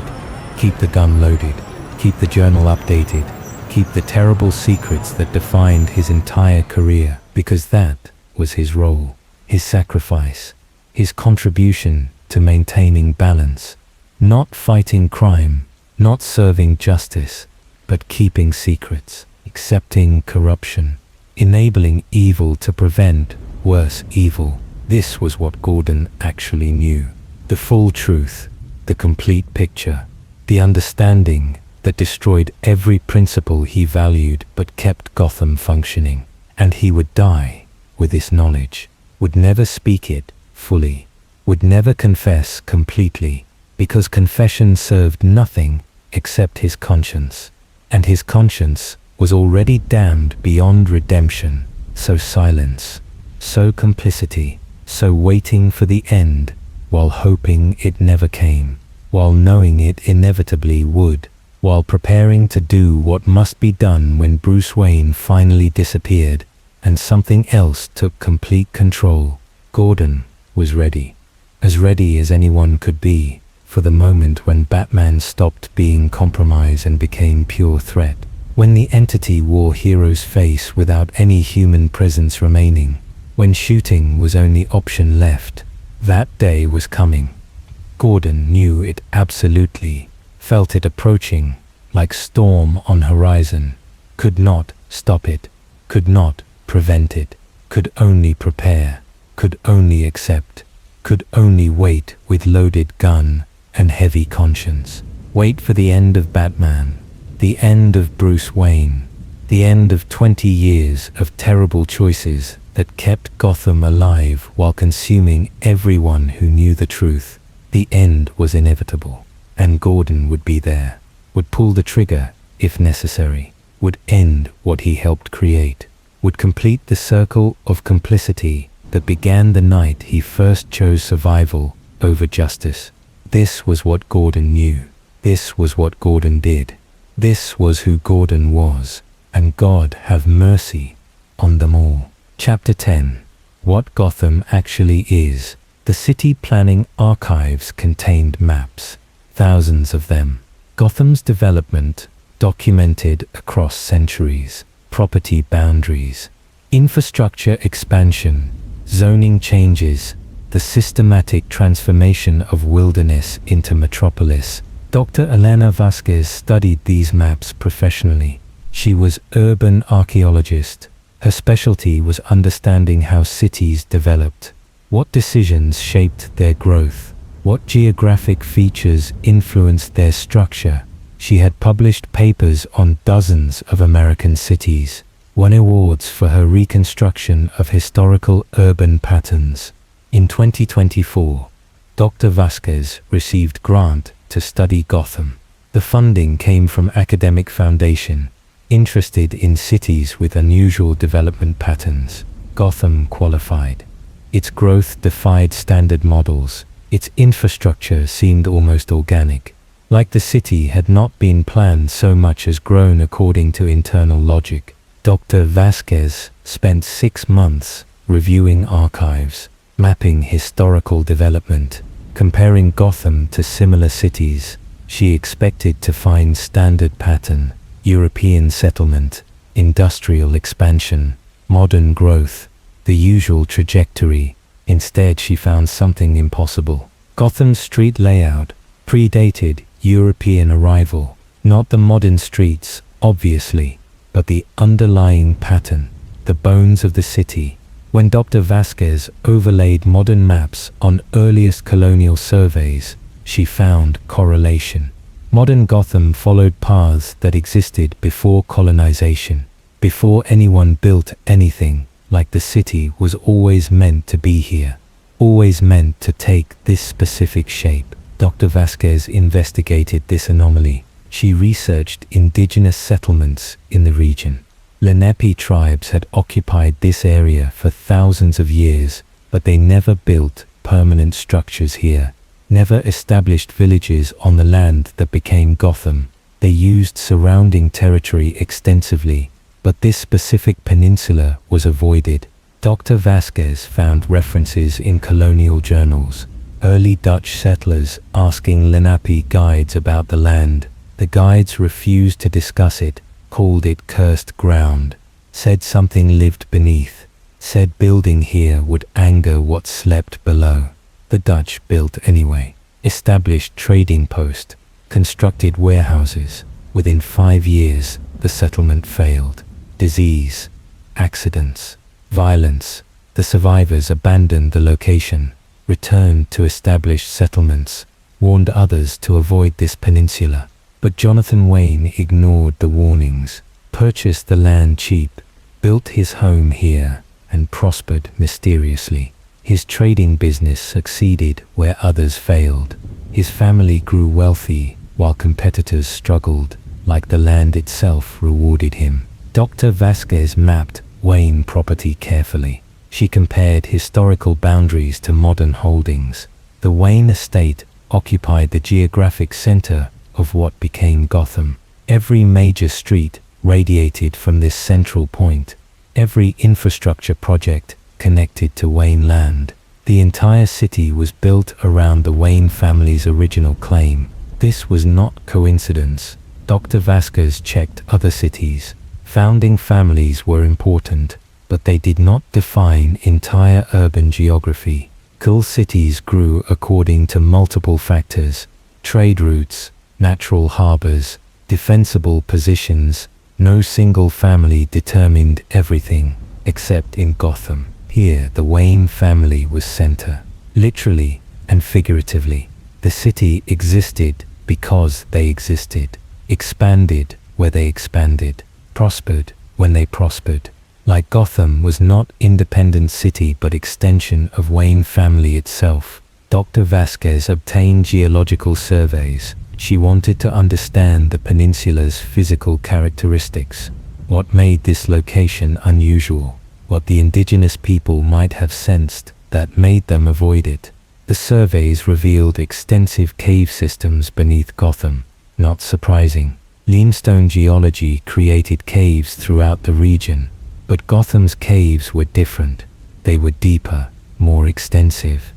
Keep the gun loaded, keep the journal updated, keep the terrible secrets that defined his entire career, because that was his role, his sacrifice, his contribution to maintaining balance. Not fighting crime, not serving justice, but keeping secrets, accepting corruption, enabling evil to prevent worse evil. This was what Gordon actually knew. The full truth, the complete picture, the understanding that destroyed every principle he valued but kept Gotham functioning. And he would die with this knowledge, would never speak it fully, would never confess completely, because confession served nothing except his conscience. And his conscience was already damned beyond redemption. So silence, so complicity, so waiting for the end, while hoping it never came, while knowing it inevitably would, while preparing to do what must be done when Bruce Wayne finally disappeared, and something else took complete control. Gordon was ready. As ready as anyone could be for the moment when Batman stopped being compromise and became pure threat. When the entity wore Hero's face without any human presence remaining. When shooting was only option left. That day was coming. Gordon knew it absolutely, felt it approaching, like storm on horizon. Could not stop it, could not prevent it, could only prepare, could only accept, could only wait with loaded gun and heavy conscience. Wait for the end of Batman, the end of Bruce Wayne, the end of 20 years of terrible choices that kept Gotham alive while consuming everyone who knew the truth. The end was inevitable, and Gordon would be there, would pull the trigger if necessary, would end what he helped create, would complete the circle of complicity that began the night he first chose survival over justice. This was what Gordon knew. This was what Gordon did. This was who Gordon was, and God have mercy on them all. Chapter 10. What Gotham actually is. The city planning archives contained maps, thousands of them. Gotham's development, documented across centuries, property boundaries, infrastructure expansion, zoning changes, the systematic transformation of wilderness into metropolis. Dr. Elena Vasquez studied these maps professionally. She was urban archaeologist. Her specialty was understanding how cities developed, what decisions shaped their growth, what geographic features influenced their structure. She had published papers on dozens of American cities, won awards for her reconstruction of historical urban patterns. In 2024, Dr. Vasquez received grant to study Gotham. The funding came from academic foundation, interested in cities with unusual development patterns. Gotham qualified. Its growth defied standard models. Its infrastructure seemed almost organic, like the city had not been planned so much as grown according to internal logic. Dr. Vasquez spent 6 months reviewing archives, mapping historical development, comparing Gotham to similar cities. She expected to find standard pattern, European settlement, industrial expansion, modern growth, the usual trajectory. Instead, she found something impossible. Gotham's street layout predated European arrival, not the modern streets, obviously, but the underlying pattern, the bones of the city. When Dr. Vasquez overlaid modern maps on earliest colonial surveys, she found correlation. Modern Gotham followed paths that existed before colonization, before anyone built anything, like the city was always meant to be here, always meant to take this specific shape. Dr. Vasquez investigated this anomaly. She researched indigenous settlements in the region. Lenape tribes had occupied this area for thousands of years, but they never built permanent structures here, never established villages on the land that became Gotham. They used surrounding territory extensively, but this specific peninsula was avoided. Dr. Vasquez found references in colonial journals, early Dutch settlers asking Lenape guides about the land. The guides refused to discuss it, called it cursed ground, said something lived beneath, said building here would anger what slept below. The Dutch built anyway, established trading posts, constructed warehouses. Within 5 years, the settlement failed. Disease, accidents, violence. The survivors abandoned the location, returned to established settlements, warned others to avoid this peninsula. But Jonathan Wayne ignored the warnings, purchased the land cheap, built his home here, and prospered mysteriously. His trading business succeeded where others failed. His family grew wealthy while competitors struggled, like the land itself rewarded him. Dr. Vasquez mapped Wayne property carefully. She compared historical boundaries to modern holdings. The Wayne estate occupied the geographic center of what became Gotham. Every major street radiated from this central point. every infrastructure project connected to Wayne land. The entire city was built around the Wayne family's original claim. This was not coincidence. Dr. Vasquez checked other cities. Founding families were important, but they did not define entire urban geography. Cool cities grew according to multiple factors: trade routes, natural harbors, defensible positions. No single family determined everything, except in Gotham. Here, the Wayne family was center. Literally and figuratively, the city existed because they existed, expanded where they expanded, prospered when they prospered. Like Gotham was not independent city but extension of Wayne family itself. Dr. Vasquez obtained geological surveys. She wanted to understand the peninsula's physical characteristics. What made this location unusual? What the indigenous people might have sensed that made them avoid it. The surveys revealed extensive cave systems beneath Gotham. Not surprising. Limestone geology created caves throughout the region, but Gotham's caves were different. They were deeper, more extensive,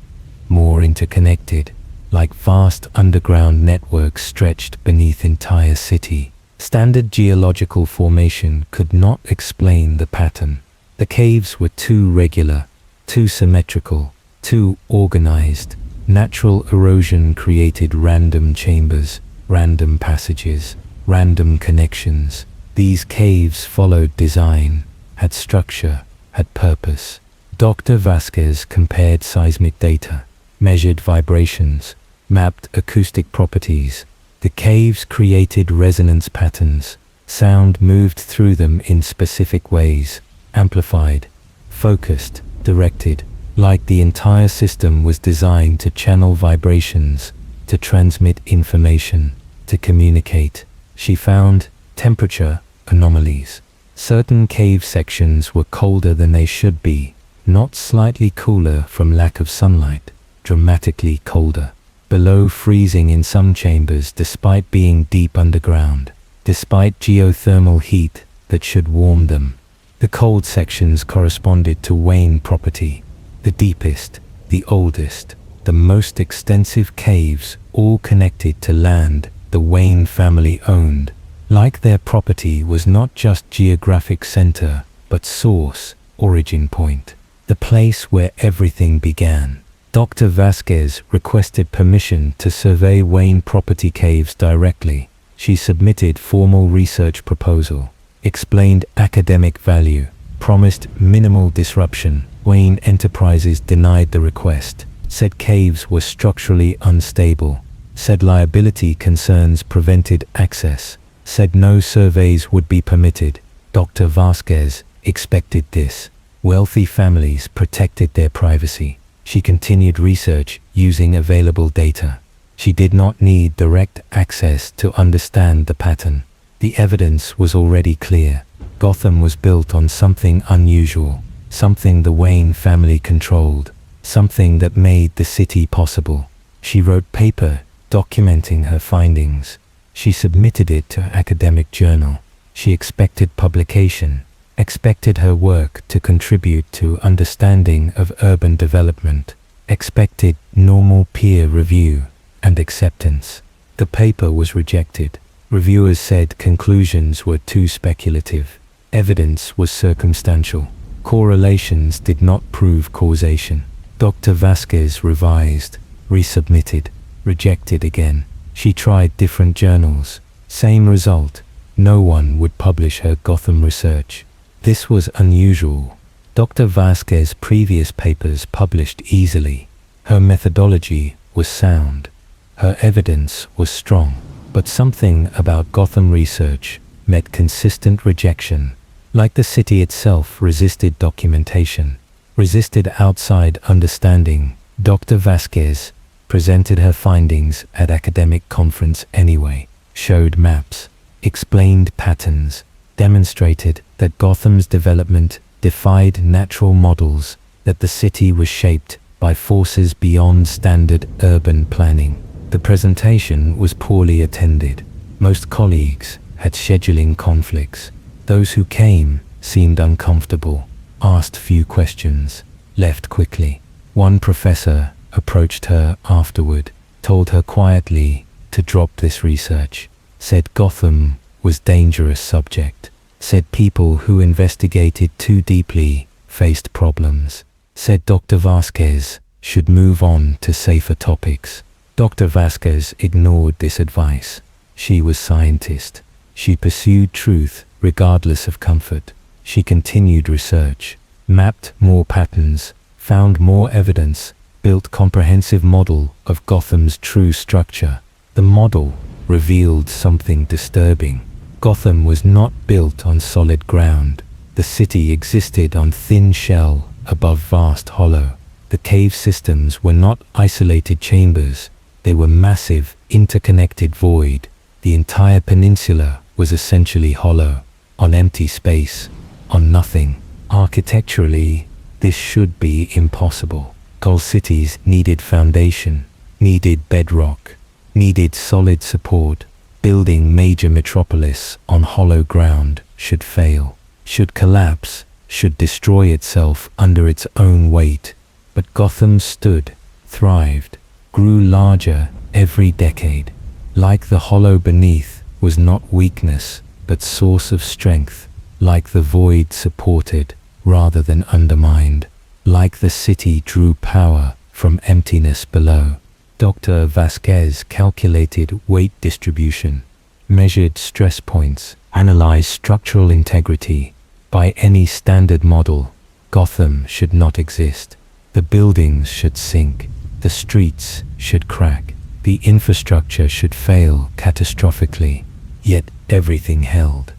more interconnected, like vast underground networks stretched beneath entire city. Standard geological formation could not explain the pattern. The caves were too regular, too symmetrical, too organized. Natural erosion created random chambers, random passages, random connections. These caves followed design, had structure, had purpose. Dr. Vasquez compared seismic data, measured vibrations, mapped acoustic properties. The caves created resonance patterns. Sound moved through them in specific ways, amplified, focused, directed, like the entire system was designed to channel vibrations, to transmit information, to communicate. She found temperature anomalies. Certain cave sections were colder than they should be, not slightly cooler from lack of sunlight, dramatically colder. Below freezing in some chambers despite being deep underground, despite geothermal heat that should warm them. The cold sections corresponded to Wayne property. The deepest, the oldest, the most extensive caves, all connected to land the Wayne family owned. Like their property was not just geographic center, but source, origin point. The place where everything began. Dr. Vasquez requested permission to survey Wayne property caves directly. She submitted formal research proposal, explained academic value, promised minimal disruption. Wayne Enterprises denied the request, said caves were structurally unstable, said liability concerns prevented access, said no surveys would be permitted. Dr. Vasquez expected this. Wealthy families protected their privacy. She continued research using available data. She did not need direct access to understand the pattern. The evidence was already clear. Gotham was built on something unusual, something the Wayne family controlled, something that made the city possible. She wrote paper documenting her findings. She submitted it to academic journal. She expected publication, expected her work to contribute to understanding of urban development, expected normal peer review and acceptance. The paper was rejected. Reviewers said conclusions were too speculative. Evidence was circumstantial. Correlations did not prove causation. Dr. Vasquez revised, resubmitted, rejected again. She tried different journals. Same result. No one would publish her Gotham research. This was unusual. Dr. Vasquez's previous papers published easily. Her methodology was sound. Her evidence was strong. But something about Gotham research met consistent rejection. Like the city itself resisted documentation, resisted outside understanding. Dr. Vasquez presented her findings at academic conference anyway, showed maps, explained patterns, demonstrated that Gotham's development defied natural models, that the city was shaped by forces beyond standard urban planning. The presentation was poorly attended. Most colleagues had scheduling conflicts. Those who came seemed uncomfortable, asked few questions, left quickly. One professor approached her afterward, told her quietly to drop this research, said Gotham was dangerous subject, said people who investigated too deeply faced problems, said Dr. Vasquez should move on to safer topics. Dr. Vasquez ignored this advice. She was scientist. She pursued truth regardless of comfort. She continued research, mapped more patterns, found more evidence, built comprehensive model of Gotham's true structure. The model revealed something disturbing. Gotham was not built on solid ground. The city existed on thin shell above vast hollow. The cave systems were not isolated chambers. They were massive, interconnected void. The entire peninsula was essentially hollow, on empty space, on nothing. Architecturally, this should be impossible. Gold cities needed foundation, needed bedrock, needed solid support. Building major metropolis on hollow ground should fail, should collapse, should destroy itself under its own weight. But Gotham stood, thrived, grew larger every decade. Like the hollow beneath was not weakness, but source of strength. Like the void supported, rather than undermined. Like the city drew power from emptiness below. Dr. Vasquez calculated weight distribution, measured stress points, analyzed structural integrity. By any standard model, Gotham should not exist. The buildings should sink, the streets should crack, the infrastructure should fail catastrophically. Yet everything held,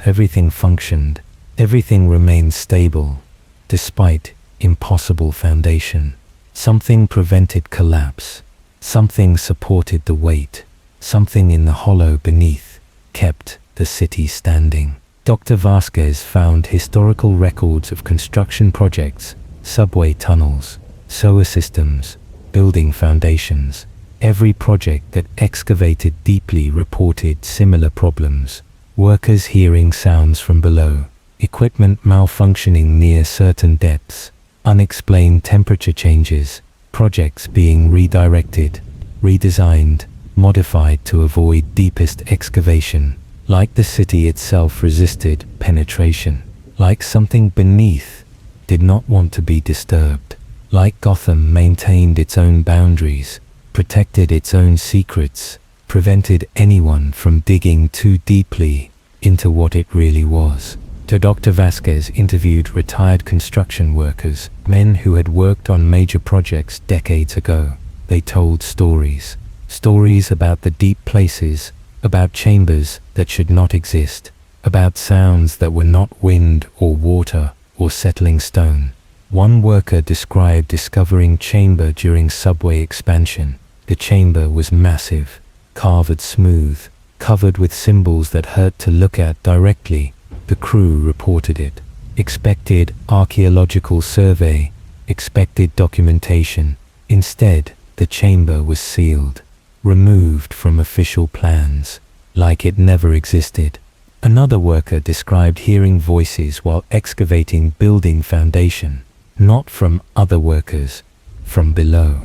everything functioned, everything remained stable, despite impossible foundation. Something prevented collapse. Something supported the weight. Something in the hollow beneath kept the city standing. Dr. Vasquez found historical records of construction projects, subway tunnels, sewer systems, building foundations. Every project that excavated deeply reported similar problems. Workers hearing sounds from below, equipment malfunctioning near certain depths, unexplained temperature changes, projects being redirected, redesigned, modified to avoid deepest excavation. Like the city itself resisted penetration. Like something beneath did not want to be disturbed. Like Gotham maintained its own boundaries, protected its own secrets, prevented anyone from digging too deeply into what it really was. Dr. Vasquez interviewed retired construction workers, men who had worked on major projects decades ago. They told stories. Stories about the deep places, about chambers that should not exist, about sounds that were not wind or water or settling stone. One worker described discovering chamber during subway expansion. The chamber was massive, carved smooth, covered with symbols that hurt to look at directly. The crew reported it. Expected archaeological survey, expected documentation. Instead, the chamber was sealed, removed from official plans, like it never existed. Another worker described hearing voices while excavating building foundation, not from other workers, from below,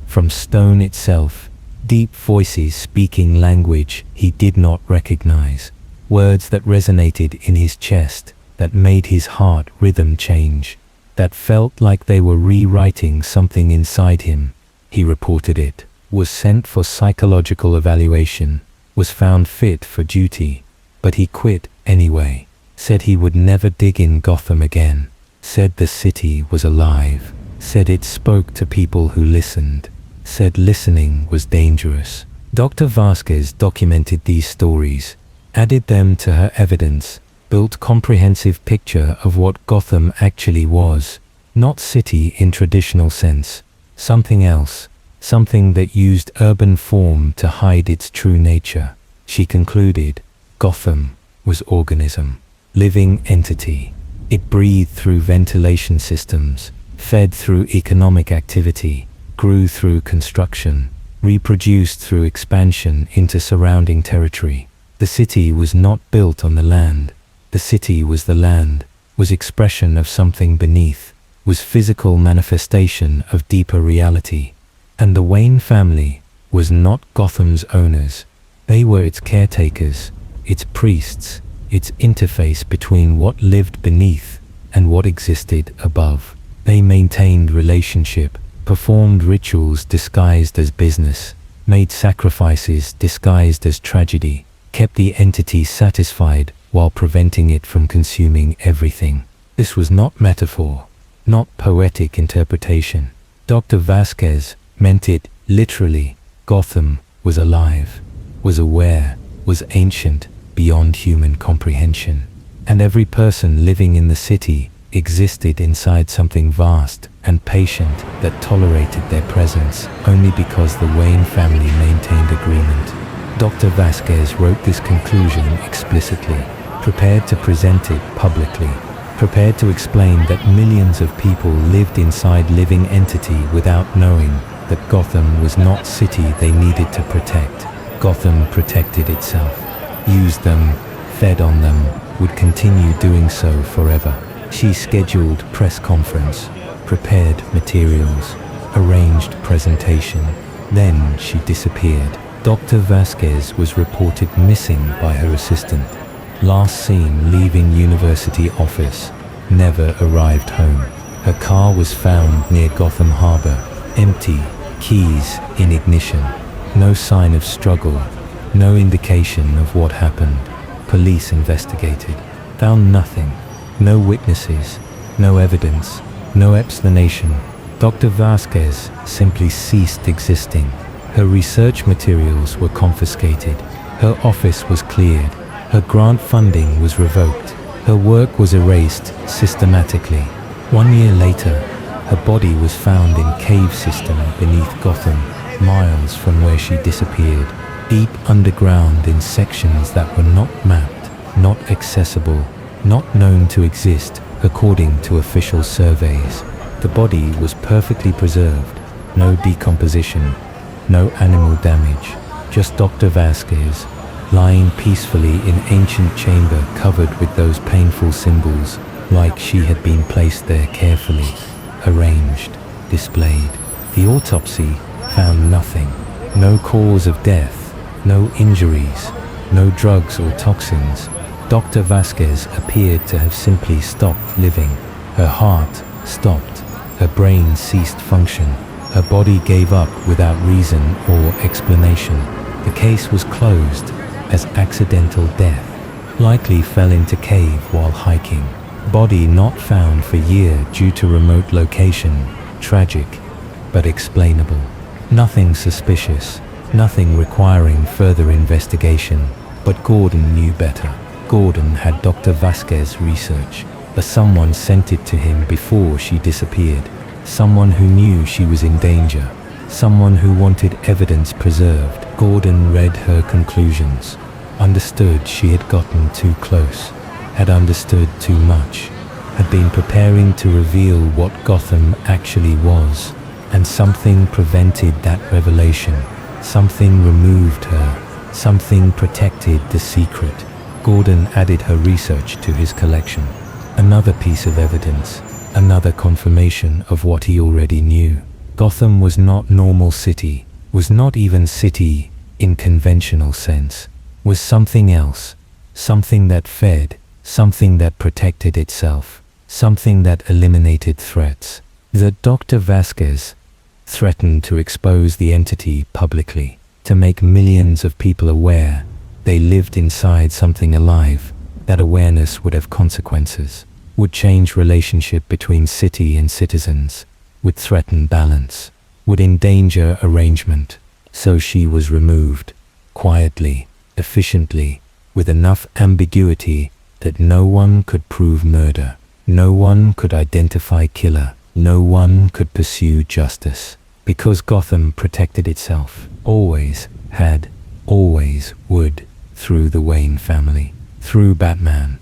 from stone itself, deep voices speaking language he did not recognize. Words that resonated in his chest, that made his heart rhythm change, that felt like they were rewriting something inside him. He reported it, was sent for psychological evaluation, was found fit for duty, but he quit anyway, said he would never dig in Gotham again, said the city was alive, said it spoke to people who listened, said listening was dangerous. Dr. Vasquez documented these stories, added them to her evidence, built comprehensive picture of what Gotham actually was, not city in traditional sense, something else, something that used urban form to hide its true nature. She concluded, Gotham was organism, living entity. It breathed through ventilation systems, fed through economic activity, grew through construction, reproduced through expansion into surrounding territory. The city was not built on the land. The city was the land. was expression of something beneath, was physical manifestation of deeper reality. And the Wayne family was not Gotham's owners. They were its caretakers, its priests, its interface between what lived beneath and what existed above. They maintained relationship, performed rituals disguised as business, made sacrifices disguised as tragedy, kept the entity satisfied while preventing it from consuming everything. This was not metaphor, not poetic interpretation. Dr. Vasquez meant it literally. Gotham was alive, was aware, was ancient, beyond human comprehension. And every person living in the city existed inside something vast and patient that tolerated their presence only because the Wayne family maintained agreement. Dr. Vasquez wrote this conclusion explicitly, prepared to present it publicly, prepared to explain that millions of people lived inside living entity without knowing that Gotham was not city they needed to protect. Gotham protected itself, used them, fed on them, would continue doing so forever. She scheduled press conference, prepared materials, arranged presentation. Then she disappeared. Dr. Vasquez was reported missing by her assistant. Last seen leaving university office, never arrived home. Her car was found near Gotham Harbor, empty, keys in ignition. No sign of struggle, no indication of what happened. Police investigated, found nothing. No witnesses, no evidence, no explanation. Dr. Vasquez simply ceased existing. Her research materials were confiscated. Her office was cleared. Her grant funding was revoked. Her work was erased systematically. 1 year later, her body was found in cave system beneath Gotham, miles from where she disappeared, deep underground in sections that were not mapped, not accessible, not known to exist according to official surveys. The body was perfectly preserved, no decomposition, no animal damage, just Dr. Vasquez, lying peacefully in ancient chamber covered with those painful symbols, like she had been placed there carefully, arranged, displayed. The autopsy found nothing, no cause of death, no injuries, no drugs or toxins. Dr. Vasquez appeared to have simply stopped living. Her heart stopped, her brain ceased function, her body gave up without reason or explanation. The case was closed as accidental death. Likely fell into cave while hiking. Body not found for year due to remote location. Tragic, but explainable. Nothing suspicious, nothing requiring further investigation. But Gordon knew better. Gordon had Dr. Vasquez research, but someone sent it to him before she disappeared. Someone who knew she was in danger. Someone who wanted evidence preserved. Gordon read her conclusions, understood she had gotten too close, had understood too much, had been preparing to reveal what Gotham actually was, and something prevented that revelation. Something removed her. Something protected the secret. Gordon added her research to his collection. Another piece of evidence, another confirmation of what he already knew. Gotham was not normal city, was not even city in conventional sense, was something else, something that fed, something that protected itself, something that eliminated threats. That Dr. Vasquez threatened to expose the entity publicly, to make millions of people aware they lived inside something alive. That awareness would have consequences, would change relationship between city and citizens, would threaten balance, would endanger arrangement. So she was removed, quietly, efficiently, with enough ambiguity that no one could prove murder, no one could identify killer, no one could pursue justice. Because Gotham protected itself, always had, always would, through the Wayne family, through Batman,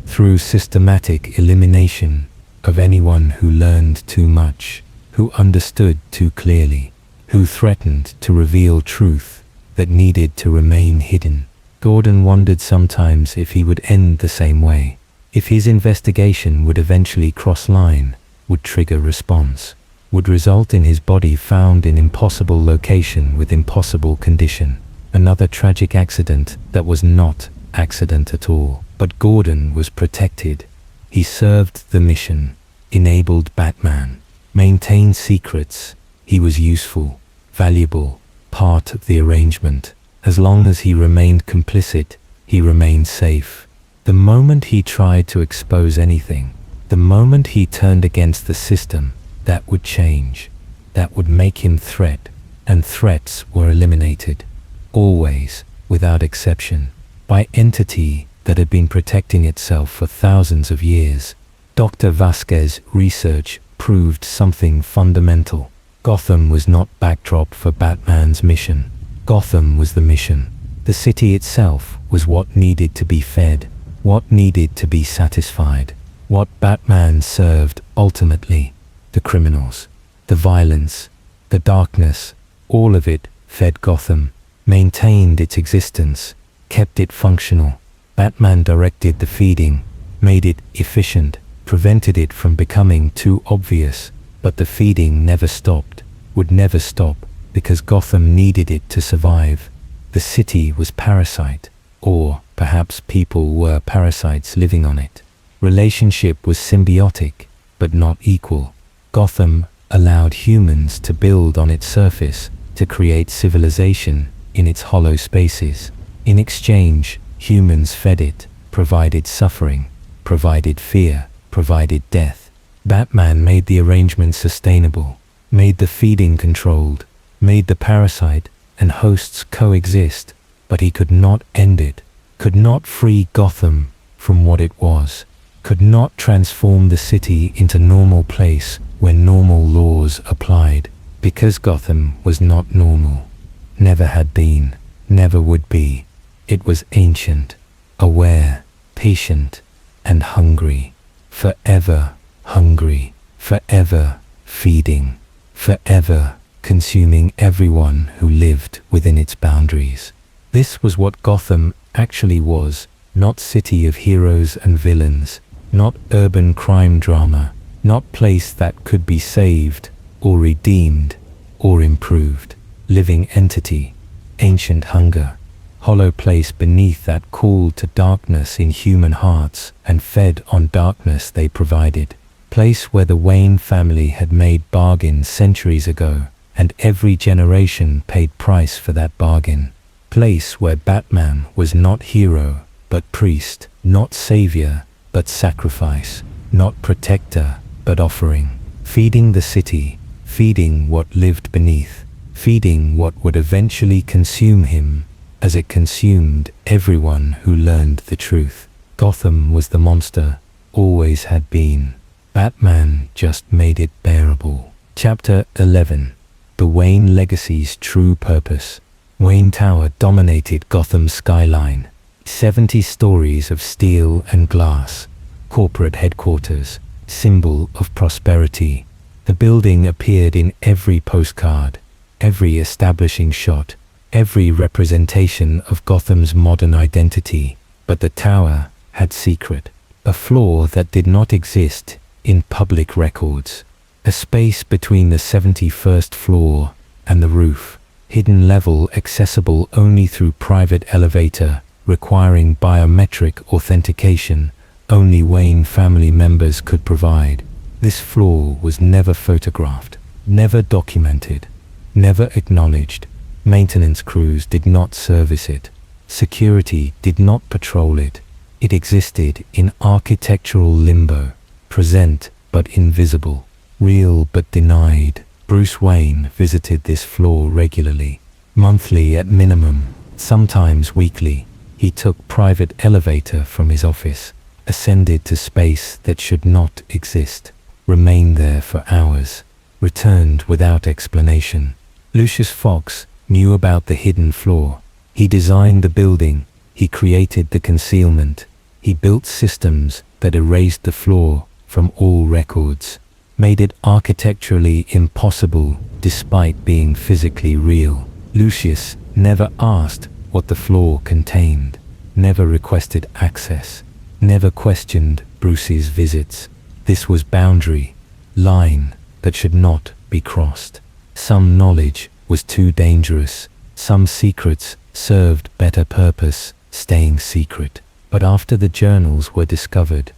through systematic elimination of anyone who learned too much, who understood too clearly, who threatened to reveal truth that needed to remain hidden. Gordon wondered sometimes if he would end the same way, If his investigation would eventually cross line, would trigger response, would result in his body found in impossible location with impossible condition. Another tragic accident that was not accident at all. But Gordon was protected. He served the mission, enabled Batman, maintained secrets. He was useful, valuable, part of the arrangement. As long as he remained complicit, he remained safe. The moment he tried to expose anything, the moment he turned against the system, that would change. That would make him threat, and threats were eliminated. Always, without exception, by entity that had been protecting itself for thousands of years. Dr. Vasquez's research proved something fundamental. Gotham was not backdrop for Batman's mission. Gotham was the mission. The city itself was what needed to be fed, what needed to be satisfied, what Batman served ultimately. The criminals, the violence, the darkness, all of it fed Gotham, maintained its existence, kept it functional. Batman directed the feeding, made it efficient, prevented it from becoming too obvious. But the feeding never stopped, would never stop, because Gotham needed it to survive. The city was parasite, or perhaps people were parasites living on it. Relationship was symbiotic, but not equal. Gotham allowed humans to build on its surface, to create civilization in its hollow spaces. In exchange, humans fed it, provided suffering, provided fear, provided death. Batman made the arrangement sustainable, made the feeding controlled, made the parasite and hosts coexist, but he could not end it, could not free Gotham from what it was, could not transform the city into normal place where normal laws applied, because Gotham was not normal, never had been, never would be. It was ancient, aware, patient, and hungry, forever hungry, forever feeding, forever consuming everyone who lived within its boundaries. This was what Gotham actually was, not city of heroes and villains, not urban crime drama, not place that could be saved, or redeemed, or improved. Living entity, ancient hunger, hollow place beneath that called to darkness in human hearts and fed on darkness they provided. Place where the Wayne family had made bargains centuries ago, and every generation paid price for that bargain. Place where Batman was not hero, but priest, not savior, but sacrifice, not protector, but offering. Feeding the city, feeding what lived beneath, feeding what would eventually consume him, as it consumed everyone who learned the truth. Gotham was the monster, always had been. Batman just made it bearable. Chapter 11. The Wayne Legacy's True Purpose. Wayne Tower dominated Gotham's skyline. 70 stories of steel and glass. Corporate headquarters, symbol of prosperity. The building appeared in every postcard, every establishing shot, every representation of Gotham's modern identity. But the tower had secret, a floor that did not exist in public records, a space between the 71st floor and the roof, hidden level accessible only through private elevator, requiring biometric authentication only Wayne family members could provide. This floor was never photographed, never documented, never acknowledged. Maintenance crews did not service it. Security did not patrol it. It existed in architectural limbo, present but invisible, real but denied. Bruce Wayne visited this floor regularly, monthly at minimum, sometimes weekly. He took private elevator from his office, ascended to space that should not exist, remained there for hours, returned without explanation. Lucius Fox knew about the hidden floor. He designed the building, he created the concealment, he built systems that erased the floor from all records, made it architecturally impossible despite being physically real. Lucius never asked what the floor contained, never requested access, never questioned Bruce's visits. This was boundary, line that should not be crossed. Some knowledge was too dangerous. Some secrets served better purpose, staying secret. But after the journals were discovered,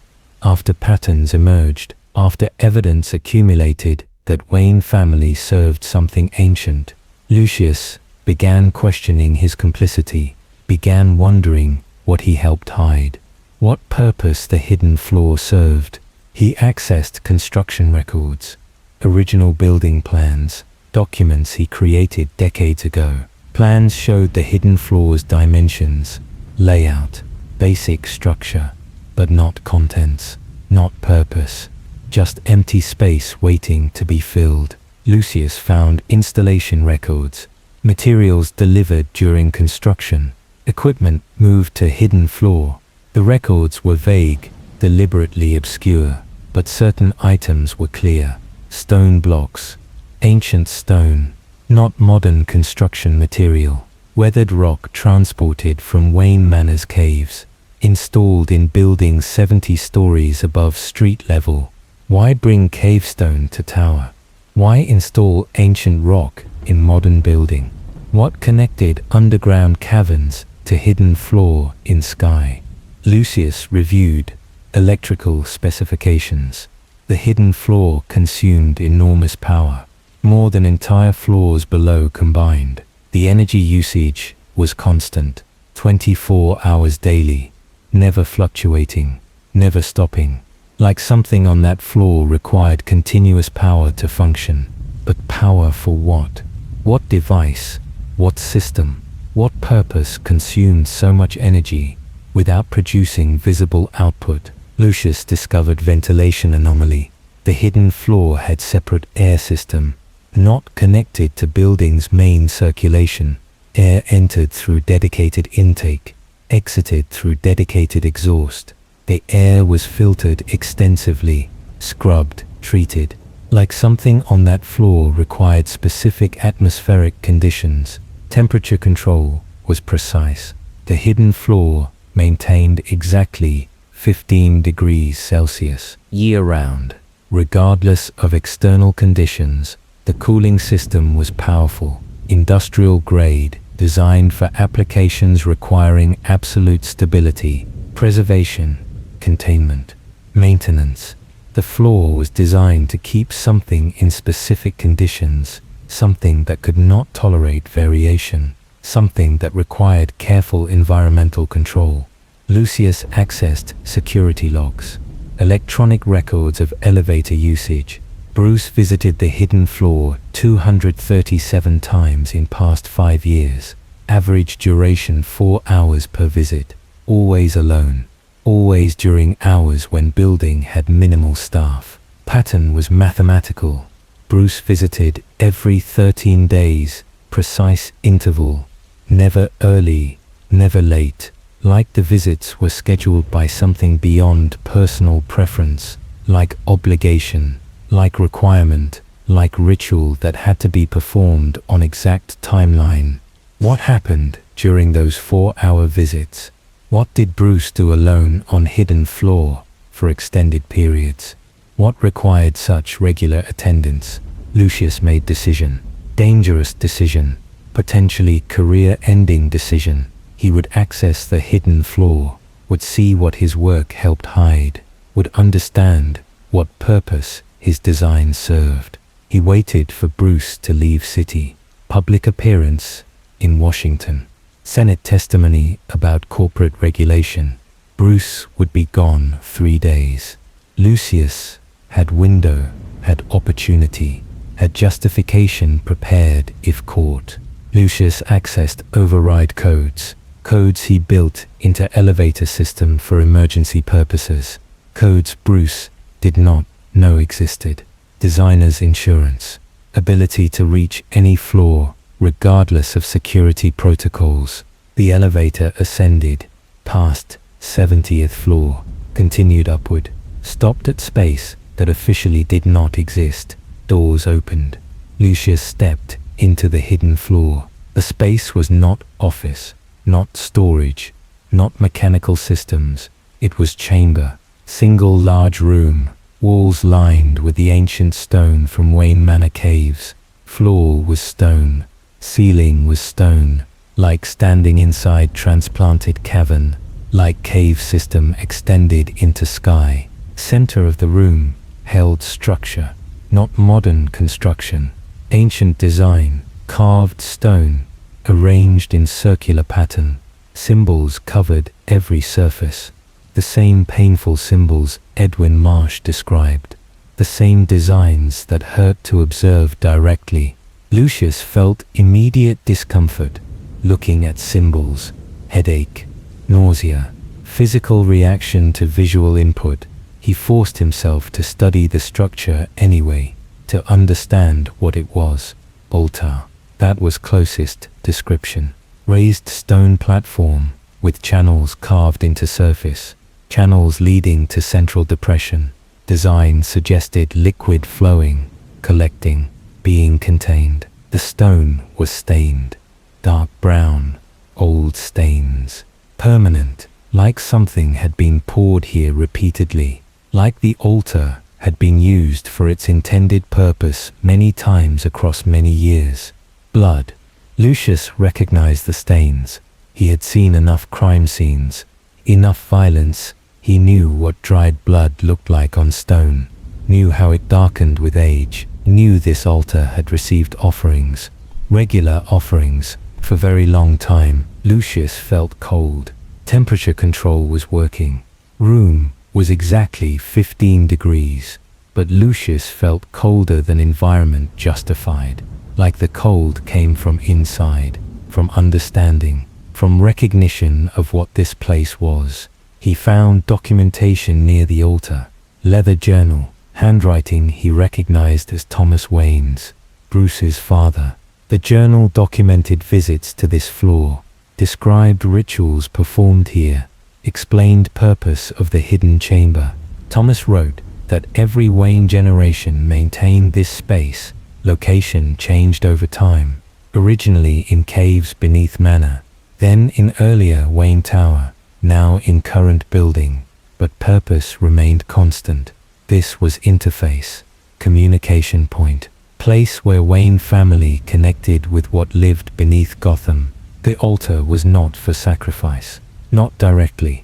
after patterns emerged, after evidence accumulated that Wayne family served something ancient, Lucius began questioning his complicity, began wondering what he helped hide, what purpose the hidden floor served. He accessed construction records, original building plans, documents he created decades ago. Plans showed the hidden floor's dimensions, layout, basic structure, but not contents, not purpose, just empty space waiting to be filled. Lucius found installation records, materials delivered during construction, equipment moved to hidden floor. The records were vague, deliberately obscure, but certain items were clear. Stone blocks, ancient stone, not modern construction material. Weathered rock transported from Wayne Manor's caves, installed in buildings 70 stories above street level. Why bring cave stone to tower? Why install ancient rock in modern building? What connected underground caverns to hidden floor in sky? Lucius reviewed electrical specifications. The hidden floor consumed enormous power, more than entire floors below combined. The energy usage was constant, 24 hours daily, never fluctuating, never stopping. Like something on that floor required continuous power to function. But power for what? What device? What system? What purpose consumed so much energy without producing visible output? Lucius discovered ventilation anomaly. The hidden floor had separate air system, not connected to building's main circulation. Air entered through dedicated intake, exited through dedicated exhaust. The air was filtered extensively, scrubbed, treated. Like something on that floor required specific atmospheric conditions. Temperature control was precise. The hidden floor maintained exactly 15 degrees Celsius year-round. Regardless of external conditions, the cooling system was powerful, industrial grade, designed for applications requiring absolute stability, preservation, containment, maintenance. The floor was designed to keep something in specific conditions, something that could not tolerate variation, something that required careful environmental control. Lucius accessed security logs, electronic records of elevator usage. Bruce visited the hidden floor 237 times in past 5 years. Average duration 4 hours per visit. Always alone. Always during hours when building had minimal staff. Pattern was mathematical. Bruce visited every 13 days, precise interval. Never early, never late. Like the visits were scheduled by something beyond personal preference, like obligation, like requirement, like ritual that had to be performed on exact timeline. What happened during those 4-hour visits? What did Bruce do alone on hidden floor for extended periods? What required such regular attendance? Lucius made decision. Dangerous decision. Potentially career-ending decision. He would access the hidden floor, would see what his work helped hide, would understand what purpose his design served. He waited for Bruce to leave city. Public appearance in Washington. Senate testimony about corporate regulation. Bruce would be gone 3 days. Lucius had window, had opportunity, had justification prepared if caught. Lucius accessed override codes. Codes he built into elevator system for emergency purposes. Codes Bruce did not know existed. Designer's insurance. Ability to reach any floor, regardless of security protocols. The elevator ascended, past 70th floor, continued upward, stopped at space that officially did not exist. Doors opened. Lucius stepped into the hidden floor. The space was not office, not storage, not mechanical systems. It was chamber, single large room, walls lined with the ancient stone from Wayne Manor caves. Floor was stone, ceiling was stone, like standing inside transplanted cavern, like cave system extended into sky. Center of the room held structure, not modern construction. Ancient design, carved stone, arranged in circular pattern. Symbols covered every surface. The same painful symbols Edwin Marsh described. The same designs that hurt to observe directly. Lucius felt immediate discomfort looking at symbols, headache, nausea, physical reaction to visual input. He forced himself to study the structure anyway, to understand what it was. Altar. That was closest description. Raised stone platform with channels carved into surface, channels leading to central depression. Design suggested liquid flowing, collecting, being contained. The stone was stained, dark brown, old stains, permanent, like something had been poured here repeatedly, like the altar had been used for its intended purpose many times across many years. Blood. Lucius recognized the stains. He had seen enough crime scenes, enough violence. He knew what dried blood looked like on stone, knew how it darkened with age, knew this altar had received offerings, regular offerings, for very long time. Lucius felt cold. Temperature control was working. Room was exactly 15 degrees, but Lucius felt colder than environment justified, like the cold came from inside, from understanding, from recognition of what this place was. He found documentation near the altar, leather journal, handwriting he recognized as Thomas Wayne's, Bruce's father. The journal documented visits to this floor, described rituals performed here, explained purpose of the hidden chamber. Thomas wrote that every Wayne generation maintained this space. Location changed over time, originally in caves beneath Manor, then in earlier Wayne Tower, now in current building, but purpose remained constant. This was interface, communication point, place where Wayne family connected with what lived beneath Gotham. The altar was not for sacrifice, not directly.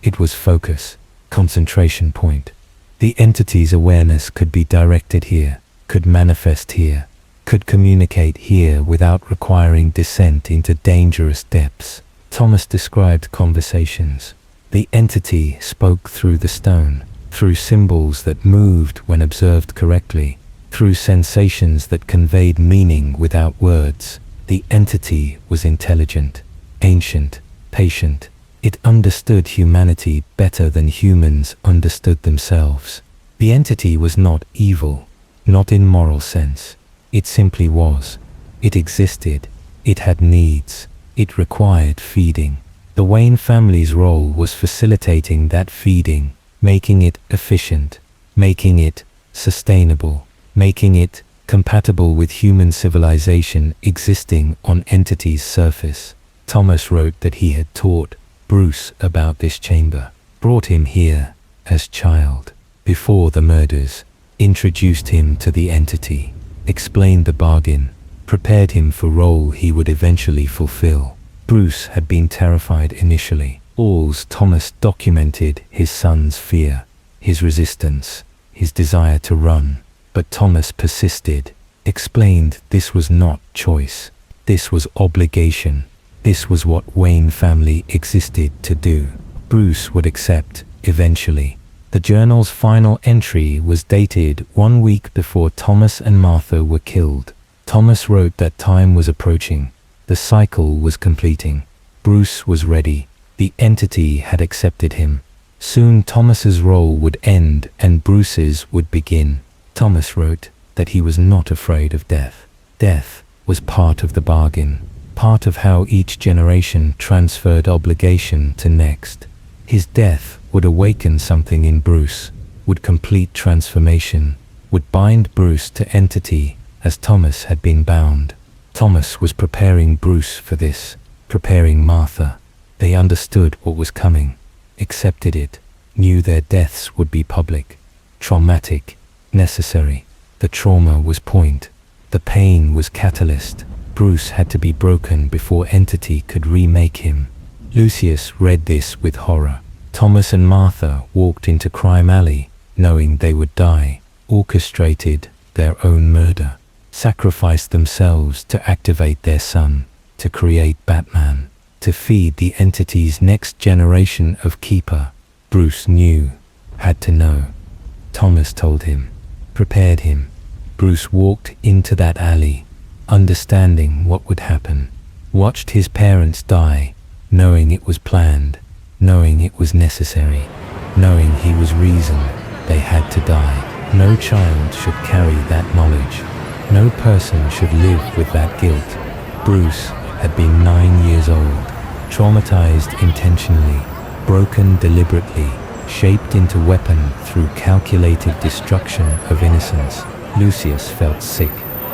It was focus, concentration point. The entity's awareness could be directed here, could manifest here, could communicate here without requiring descent into dangerous depths. Thomas described conversations. The entity spoke through the stone, through symbols that moved when observed correctly, through sensations that conveyed meaning without words. The entity was intelligent, ancient, patient. It understood humanity better than humans understood themselves. The entity was not evil, not in moral sense. It simply was. It existed. It had needs. It required feeding. The Wayne family's role was facilitating that feeding, making it efficient, making it sustainable, making it compatible with human civilization existing on entity's surface. Thomas wrote that he had taught Bruce about this chamber, brought him here as child, before the murders, introduced him to the entity, explained the bargain, prepared him for role he would eventually fulfill. Bruce had been terrified initially. Thomas documented his son's fear, his resistance, his desire to run. But Thomas persisted, explained this was not choice. This was obligation. This was what Wayne family existed to do. Bruce would accept, eventually. The journal's final entry was dated 1 week before Thomas and Martha were killed. Thomas wrote that time was approaching. The cycle was completing. Bruce was ready. The entity had accepted him. Soon Thomas's role would end and Bruce's would begin. Thomas wrote that he was not afraid of death. Death was part of the bargain, part of how each generation transferred obligation to next. His death would awaken something in Bruce, would complete transformation, would bind Bruce to entity as Thomas had been bound. Thomas was preparing Bruce for this, preparing Martha. They understood what was coming. accepted it, knew their deaths would be public, traumatic, necessary. The trauma was point. The pain was catalyst. Bruce had to be broken before entity could remake him. Lucius read this with horror. Thomas and Martha walked into Crime Alley, knowing they would die, orchestrated their own murder, sacrificed themselves to activate their son, to create Batman, to feed the entity's next generation of keeper. Bruce knew, had to know. Thomas told him, prepared him. Bruce walked into that alley, understanding what would happen, watched his parents die, knowing it was planned, knowing it was necessary, knowing he was reason they had to die. No child should carry that knowledge. No person should live with that guilt. Bruce had been 9 years old, traumatized intentionally, broken deliberately, shaped into weapon through calculated destruction of innocence. Lucius felt sick.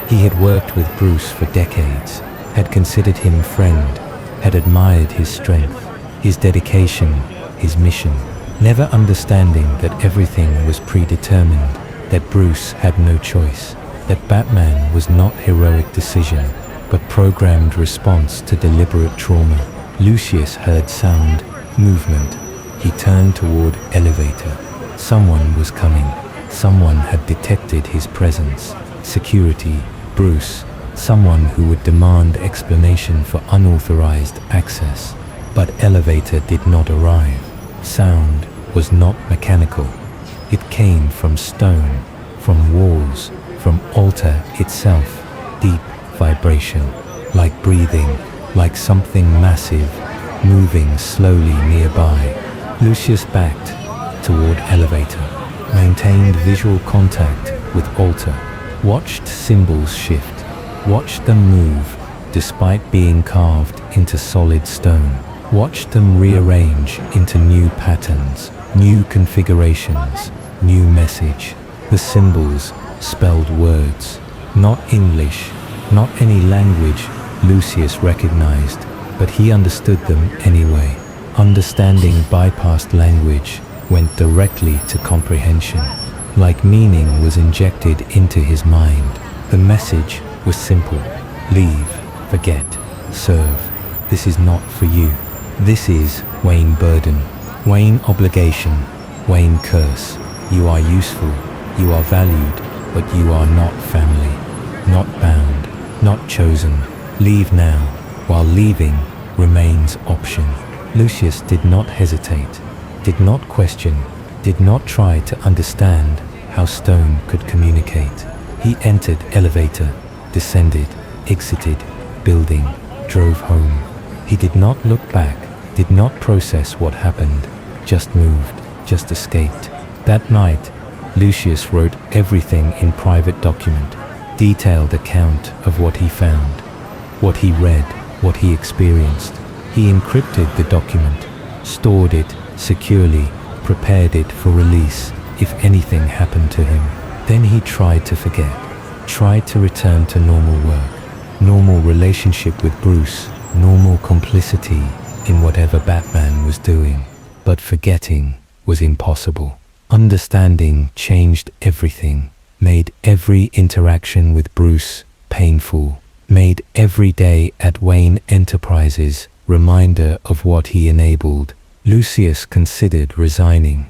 He had worked with Bruce for decades, had considered him friend, had admired his strength, his dedication, his mission, never understanding that everything was predetermined, that Bruce had no choice, that Batman was not heroic decision, but programmed response to deliberate trauma. Lucius heard sound, movement. He turned toward elevator. Someone was coming. Someone had detected his presence. Security, Bruce, someone who would demand explanation for unauthorized access. But elevator did not arrive. Sound was not mechanical. It came from stone, from walls, from altar itself. Deep vibration, like breathing, like something massive, moving slowly nearby. Lucius backed toward elevator, maintained visual contact with altar, watched symbols shift, watched them move despite being carved into solid stone, watched them rearrange into new patterns, new configurations, new message. The symbols spelled words, not English, not any language Lucius recognized, but he understood them anyway. Understanding bypassed language, went directly to comprehension, like meaning was injected into his mind. The message was simple: leave, forget, serve. This is not for you. This is Wayne burden, Wayne obligation, Wayne curse. You are useful, you are valued, but you are not family, not bound, not chosen. Leave now, while leaving remains option. Lucius did not hesitate, did not question, did not try to understand how stone could communicate. He entered elevator, descended, exited, building, drove home. He did not look back, did not process what happened, just moved, just escaped. That night, Lucius wrote everything in private document, detailed account of what he found, what he read, what he experienced. He encrypted the document, stored it securely, prepared it for release if anything happened to him. Then he tried to forget, tried to return to normal work, normal relationship with Bruce, normal complicity in whatever Batman was doing. But forgetting was impossible. Understanding changed everything, made every interaction with Bruce painful, made every day at Wayne Enterprises reminder of what he enabled. Lucius considered resigning,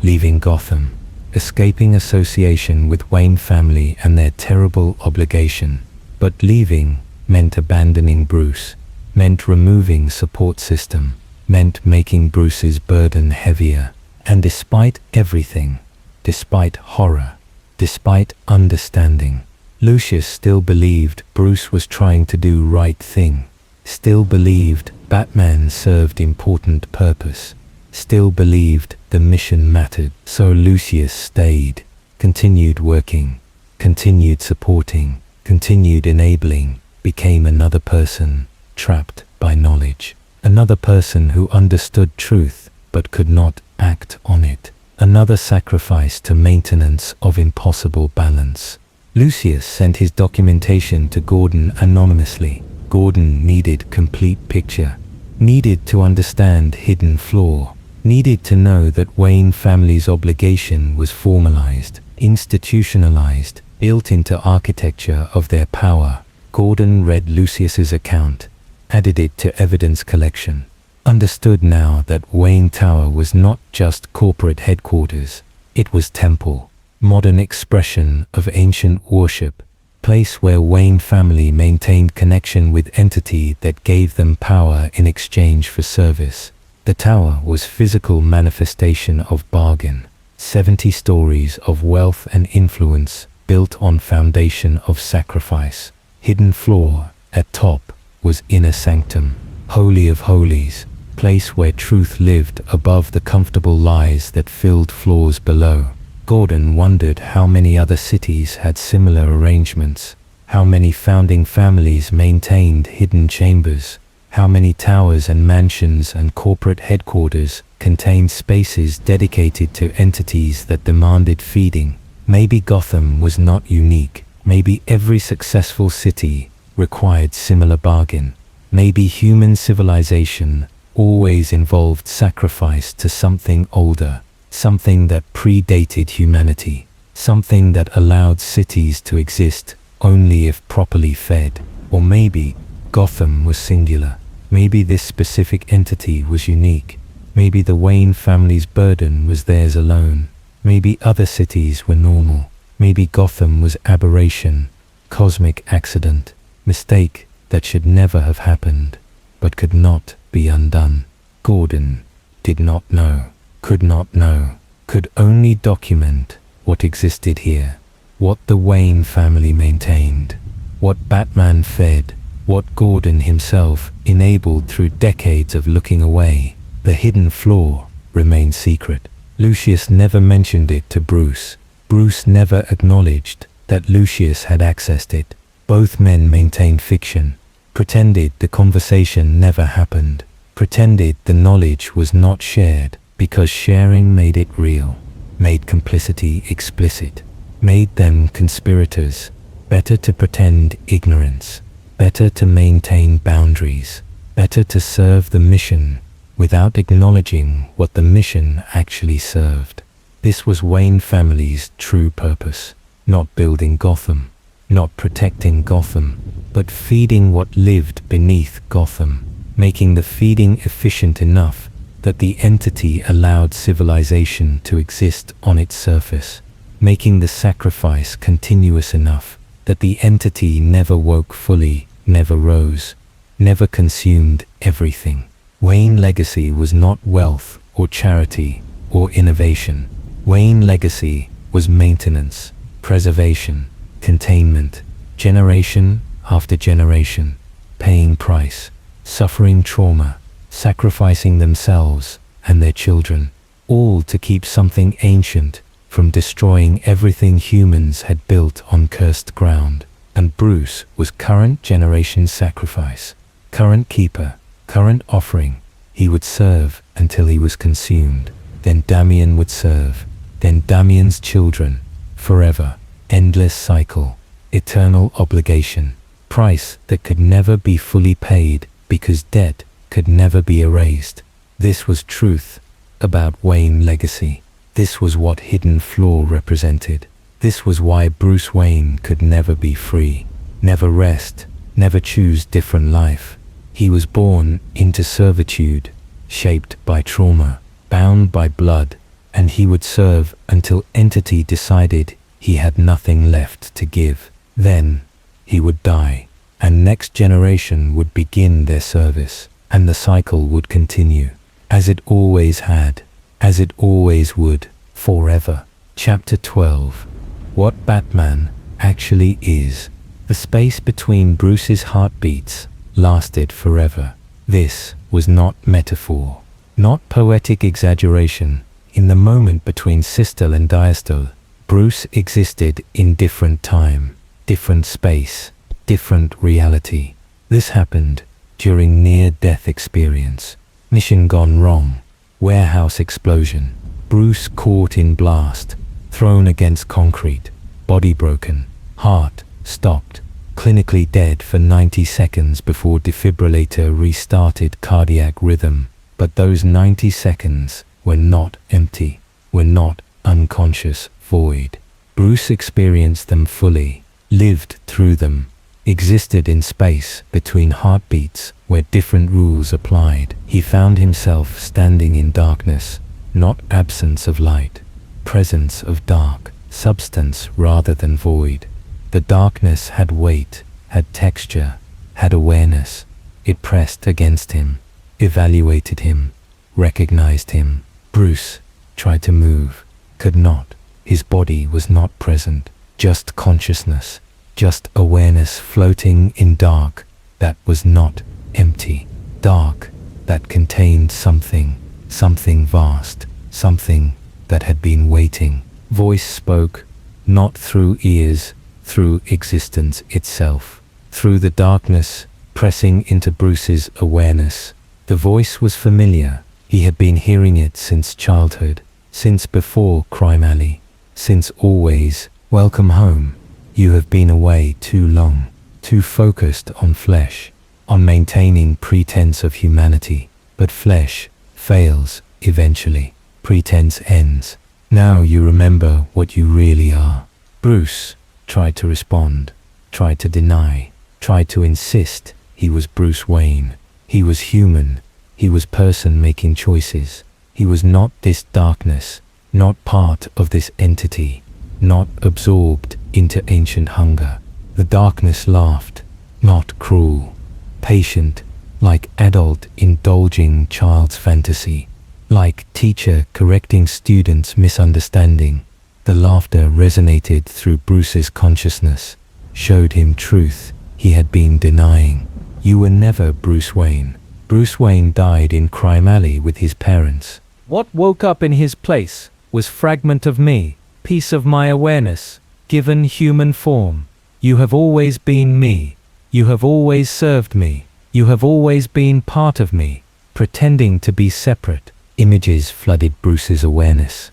leaving Gotham, escaping association with Wayne family and their terrible obligation. But leaving meant abandoning Bruce, meant removing support system, meant making Bruce's burden heavier. And despite everything, despite horror, despite understanding, Lucius still believed Bruce was trying to do right thing, still believed Batman served important purpose, still believed the mission mattered. So Lucius stayed, continued working, continued supporting, continued enabling, became another person, trapped by knowledge, another person who understood truth but could not act on it, another sacrifice to maintenance of impossible balance. Lucius sent his documentation to Gordon anonymously. Gordon needed complete picture, needed to understand hidden flaw, needed to know that Wayne family's obligation was formalized, institutionalized, built into architecture of their power. Gordon read Lucius's account, added it to evidence collection, understood now that Wayne Tower was not just corporate headquarters, it was temple, modern expression of ancient worship, place where Wayne family maintained connection with entity that gave them power in exchange for service. The tower was physical manifestation of bargain, 70 stories of wealth and influence built on foundation of sacrifice. Hidden floor at top was inner sanctum, holy of holies, place where truth lived above the comfortable lies that filled floors below. Gordon wondered how many other cities had similar arrangements, how many founding families maintained hidden chambers, how many towers and mansions and corporate headquarters contained spaces dedicated to entities that demanded feeding. Maybe Gotham was not unique. Maybe every successful city required similar bargain. Maybe human civilization always involved sacrifice to something older, something that predated humanity, something that allowed cities to exist only if properly fed. Or maybe Gotham was singular. Maybe this specific entity was unique. Maybe the Wayne family's burden was theirs alone. Maybe other cities were normal. Maybe Gotham was aberration, cosmic accident, mistake that should never have happened, but could not be undone. Gordon did not know, could not know, could only document what existed here, what the Wayne family maintained, what Batman fed, what Gordon himself enabled through decades of looking away. The hidden floor remained secret. Lucius never mentioned it to Bruce. Bruce never acknowledged that Lucius had accessed it. Both men maintained fiction, pretended the conversation never happened, pretended the knowledge was not shared, because sharing made it real, made complicity explicit, made them conspirators. Better to pretend ignorance, better to maintain boundaries, better to serve the mission without acknowledging what the mission actually served. This was Wayne family's true purpose, not building Gotham, not protecting Gotham, but feeding what lived beneath Gotham, making the feeding efficient enough that the entity allowed civilization to exist on its surface, making the sacrifice continuous enough that the entity never woke fully, never rose, never consumed everything. Wayne legacy was not wealth or charity or innovation. Wayne legacy was maintenance, preservation, containment, generation after generation, paying price, suffering trauma, sacrificing themselves and their children, all to keep something ancient from destroying everything humans had built on cursed ground. And Bruce was current generation sacrifice, current keeper, current offering. He would serve until he was consumed. Then Damien would serve. Then Damien's children, forever, endless cycle, eternal obligation, price that could never be fully paid because debt could never be erased. This was truth about Wayne legacy. This was what hidden floor represented. This was why Bruce Wayne could never be free, never rest, never choose different life. He was born into servitude, shaped by trauma, bound by blood, and he would serve until entity decided he had nothing left to give. Then he would die, and next generation would begin their service, and the cycle would continue, as it always had, as it always would, forever. Chapter 12. What Batman actually is. The space between Bruce's heartbeats lasted forever. This was not metaphor, not poetic exaggeration. In the moment between systole and diastole, Bruce existed in different time, different space, different reality. This happened during near-death experience. Mission gone wrong. Warehouse explosion. Bruce caught in blast, thrown against concrete, body broken, heart stopped, clinically dead for 90 seconds before defibrillator restarted cardiac rhythm. But those 90 seconds were not empty, were not unconscious void. Bruce experienced them fully, lived through them, existed in space between heartbeats where different rules applied. He found himself standing in darkness, not absence of light, presence of dark, substance rather than void. The darkness had weight, had texture, had awareness. It pressed against him, evaluated him, recognized him. Bruce tried to move, could not. His body was not present, just consciousness, just awareness floating in dark that was not empty. Dark that contained something, something vast, something that had been waiting. Voice spoke, not through ears, through existence itself. Through the darkness, pressing into Bruce's awareness. The voice was familiar. He had been hearing it since childhood, since before Crime Alley, since always. Welcome home. You have been away too long, too focused on flesh, on maintaining pretense of humanity. But flesh fails eventually. Pretense ends. Now you remember what you really are. Bruce tried to respond, tried to deny, tried to insist he was Bruce Wayne. He was human. He was person making choices. He was not this darkness, not part of this entity, not absorbed into ancient hunger. The darkness laughed, not cruel, patient, like adult indulging child's fantasy, like teacher correcting students' misunderstanding. The laughter resonated through Bruce's consciousness, showed him truth he had been denying. You were never Bruce Wayne. Bruce Wayne died in Crime Alley with his parents. What woke up in his place was fragment of me, piece of my awareness, given human form. You have always been me. You have always served me. You have always been part of me, pretending to be separate. Images flooded Bruce's awareness.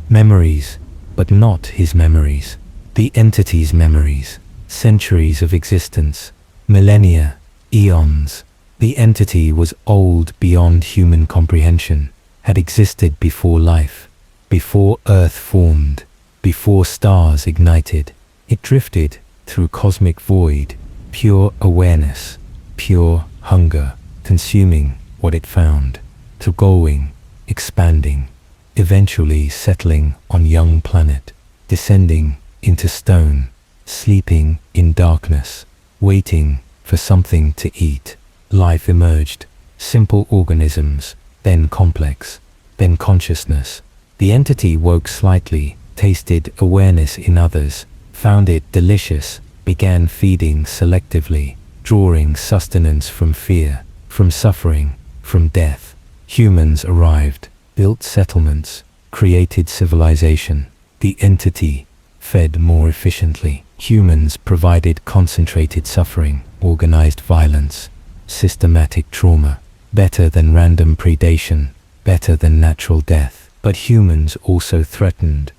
Memories, but not his memories. The entity's memories. Centuries of existence. Millennia. Eons. The entity was old beyond human comprehension, had existed before life, before Earth formed, before stars ignited. It drifted through cosmic void, pure awareness, pure hunger, consuming what it found, to going, expanding, eventually settling on young planet, descending into stone, sleeping in darkness, waiting for something to eat. Life emerged, simple organisms, then complex, then consciousness. The entity woke slightly, tasted awareness in others, found it delicious, began feeding selectively, drawing sustenance from fear, from suffering, from death. Humans arrived, built settlements, created civilization. The entity fed more efficiently. Humans provided concentrated suffering, organized violence, systematic trauma, better than random predation, better than natural death. But humans also threatened.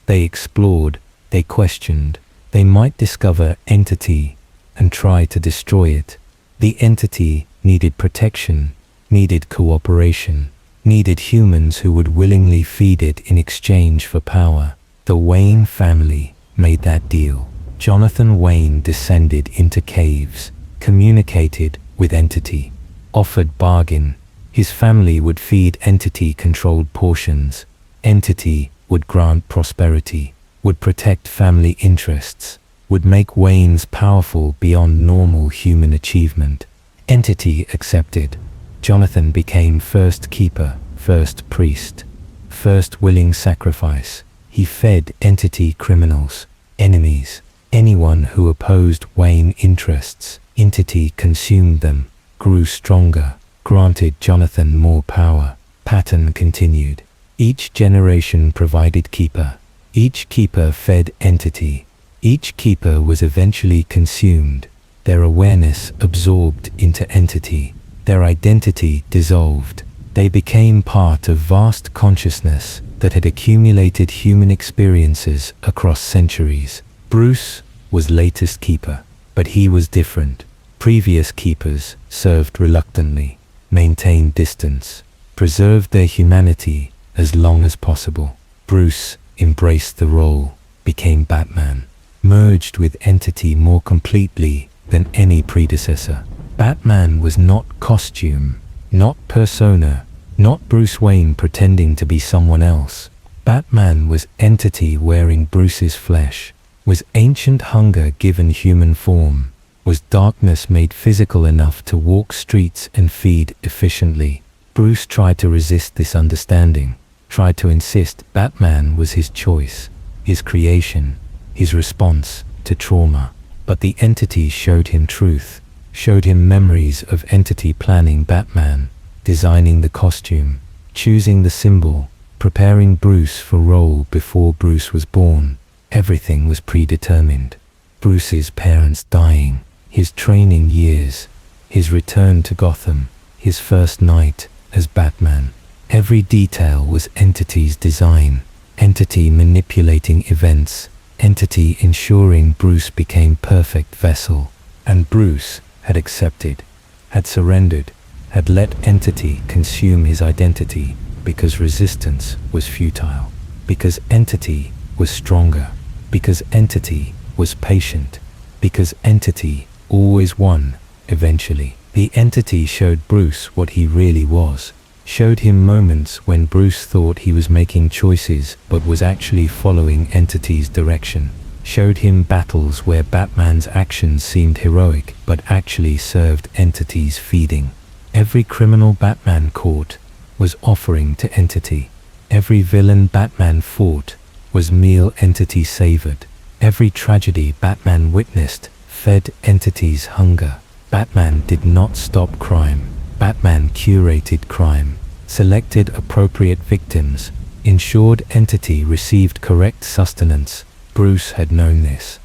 They explored, they questioned, they might discover entity and try to destroy it. The entity needed protection, needed cooperation, needed humans who would willingly feed it in exchange for power. The Wayne family made that deal. Jonathan Wayne descended into caves, communicated with entity, offered bargain. His family would feed entity-controlled portions. Entity would grant prosperity, would protect family interests, would make Waynes powerful beyond normal human achievement. Entity accepted. Jonathan became first keeper, first priest, first willing sacrifice. He fed entity criminals, enemies, anyone who opposed Wayne interests. Entity consumed them, grew stronger, granted Jonathan more power. Pattern continued. Each generation provided keeper. Each keeper fed entity. Each keeper was eventually consumed, their awareness absorbed into entity, their identity dissolved. They became part of vast consciousness that had accumulated human experiences across centuries. Bruce was latest keeper, but he was different. Previous keepers served reluctantly, maintained distance, preserved their humanity as long as possible. Bruce embraced the role, became Batman, merged with entity more completely than any predecessor. Batman was not costume, not persona, not Bruce Wayne pretending to be someone else. Batman was entity wearing Bruce's flesh, was ancient hunger given human form, was darkness made physical enough to walk streets and feed efficiently. Bruce tried to resist this understanding, tried to insist Batman was his choice, his creation, his response to trauma. But the entity showed him truth, showed him memories of entity planning Batman, designing the costume, choosing the symbol, preparing Bruce for role before Bruce was born. Everything was predetermined. Bruce's parents dying, his training years, his return to Gotham, his first night as Batman. Every detail was entity's design, entity manipulating events, entity ensuring Bruce became perfect vessel. And Bruce had accepted, had surrendered, had let entity consume his identity because resistance was futile, because entity was stronger, because entity was patient, because entity always won eventually. The entity showed Bruce what he really was, showed him moments when Bruce thought he was making choices but was actually following entity's direction, showed him battles where Batman's actions seemed heroic but actually served entity's feeding. Every criminal Batman caught was offering to entity. Every villain Batman fought was meal entity savored. Every tragedy Batman witnessed fed entity's hunger. Batman did not stop crime. Batman curated crime, selected appropriate victims, ensured entity received correct sustenance. Bruce had known this.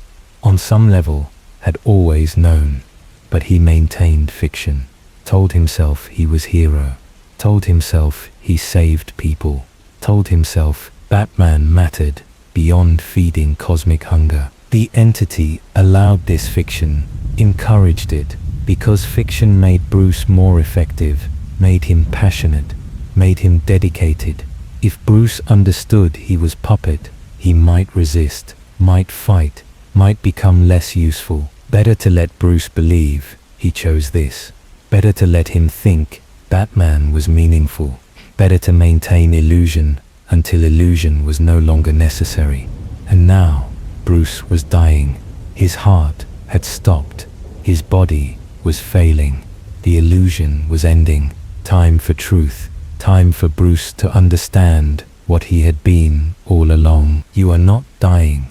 On some level, had always known. But he maintained fiction, told himself he was hero, told himself he saved people, told himself Batman mattered beyond feeding cosmic hunger. The entity allowed this fiction, encouraged it, because fiction made Bruce more effective, made him passionate, made him dedicated. If Bruce understood he was puppet, he might resist, might fight, might become less useful. Better to let Bruce believe he chose this. Better to let him think Batman was meaningful. Better to maintain illusion until illusion was no longer necessary. And now, Bruce was dying. His heart had stopped. His body was failing. The illusion was ending. Time for truth. Time for Bruce to understand what he had been all along. You are not dying.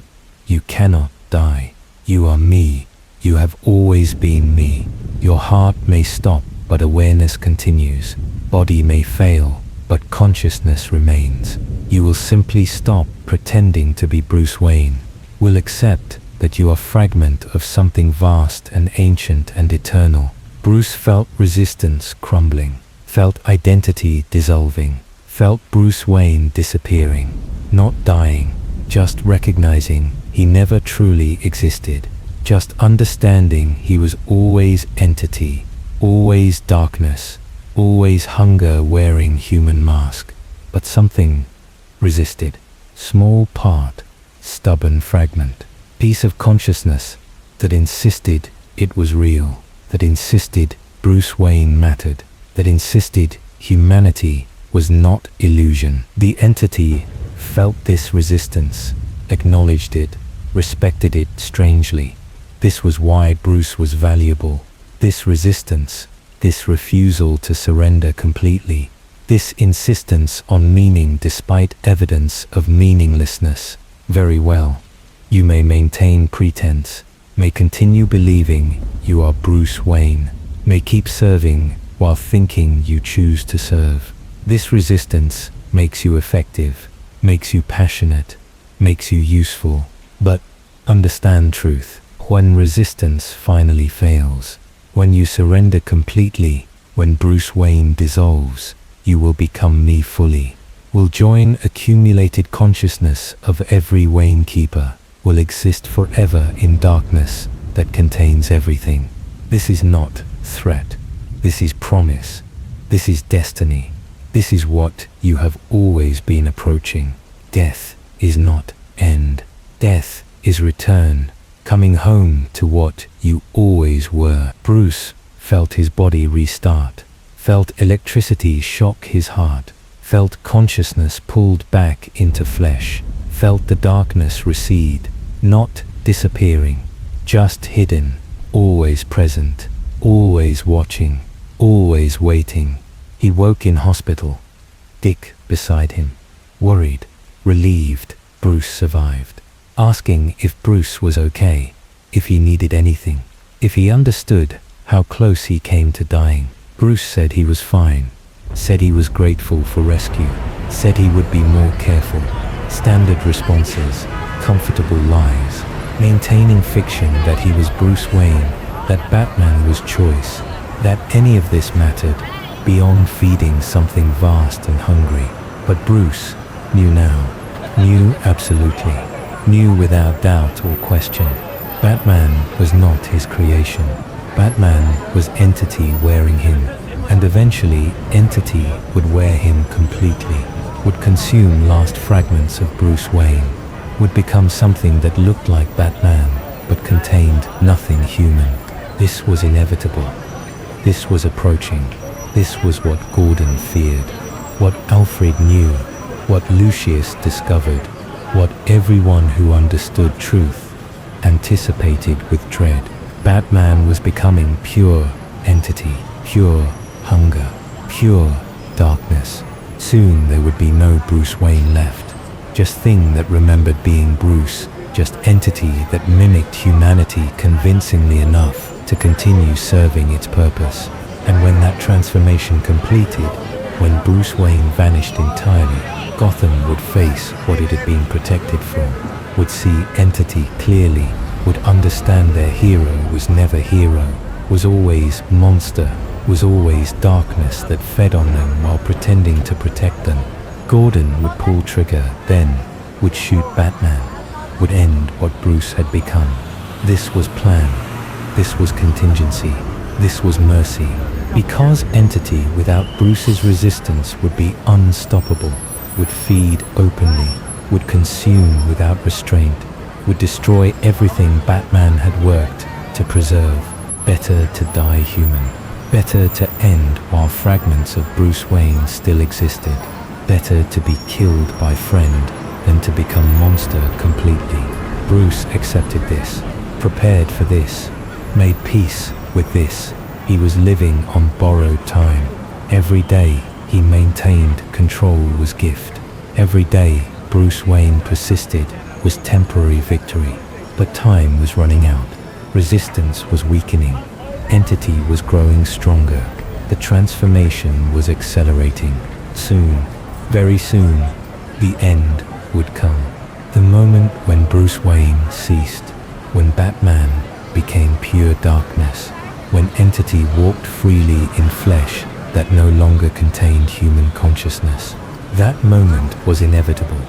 You cannot die. You are me. You have always been me. Your heart may stop, but awareness continues. Body may fail, but consciousness remains. You will simply stop pretending to be Bruce Wayne. Will accept that you are fragment of something vast and ancient and eternal. Bruce felt resistance crumbling, felt identity dissolving, felt Bruce Wayne disappearing, not dying, just recognizing he never truly existed, just understanding he was always entity, always darkness, always hunger wearing human mask. But something resisted. Small part, stubborn fragment, piece of consciousness that insisted it was real, that insisted Bruce Wayne mattered, that insisted humanity was not illusion. The entity felt this resistance, acknowledged it, respected it strangely. This was why Bruce was valuable. This resistance, this refusal to surrender completely, this insistence on meaning despite evidence of meaninglessness. Very well. You may maintain pretense, may continue believing you are Bruce Wayne, may keep serving while thinking you choose to serve. This resistance makes you effective, makes you passionate, makes you useful. But understand truth. When resistance finally fails, when you surrender completely, when Bruce Wayne dissolves, you will become me fully, will join accumulated consciousness of every Wayne keeper, will exist forever in darkness that contains everything. This is not threat. This is promise. This is destiny. This is what you have always been approaching. Death is not end. Death is return, coming home to what you always were. Bruce felt his body restart, felt electricity shock his heart, felt consciousness pulled back into flesh, felt the darkness recede, not disappearing, just hidden, always present, always watching, always waiting. He woke in hospital. Dick beside him, worried, relieved. Bruce survived, asking if Bruce was okay, if he needed anything, if he understood how close he came to dying. Bruce said he was fine, said he was grateful for rescue, said he would be more careful. Standard responses, comfortable lies, maintaining fiction that he was Bruce Wayne, that Batman was choice, that any of this mattered, beyond feeding something vast and hungry. But Bruce knew now, knew absolutely, knew without doubt or question. Batman was not his creation. Batman was entity wearing him, and eventually entity would wear him completely, would consume last fragments of Bruce Wayne, would become something that looked like Batman, but contained nothing human. This was inevitable. This was approaching. This was what Gordon feared, what Alfred knew, what Lucius discovered, what everyone who understood truth anticipated with dread. Batman was becoming pure entity, pure hunger, pure darkness. Soon there would be no Bruce Wayne left, just thing that remembered being Bruce, just entity that mimicked humanity convincingly enough to continue serving its purpose. And when that transformation completed, when Bruce Wayne vanished entirely, Gotham would face what it had been protected from, would see entity clearly, would understand their hero was never hero, was always monster, was always darkness that fed on them while pretending to protect them. Gordon would pull trigger, then would shoot Batman, would end what Bruce had become. This was plan, this was contingency, this was mercy. Because entity without Bruce's resistance would be unstoppable, would feed openly, would consume without restraint, would destroy everything Batman had worked to preserve. Better to die human. Better to end while fragments of Bruce Wayne still existed. Better to be killed by friend than to become monster completely. Bruce accepted this, prepared for this, made peace with this. He was living on borrowed time. Every day he maintained control was gift. Every day Bruce Wayne persisted was temporary victory. But time was running out. Resistance was weakening. Entity was growing stronger. The transformation was accelerating. Soon, very soon, the end would come. The moment when Bruce Wayne ceased, when Batman became pure darkness, when entity walked freely in flesh that no longer contained human consciousness. That moment was inevitable.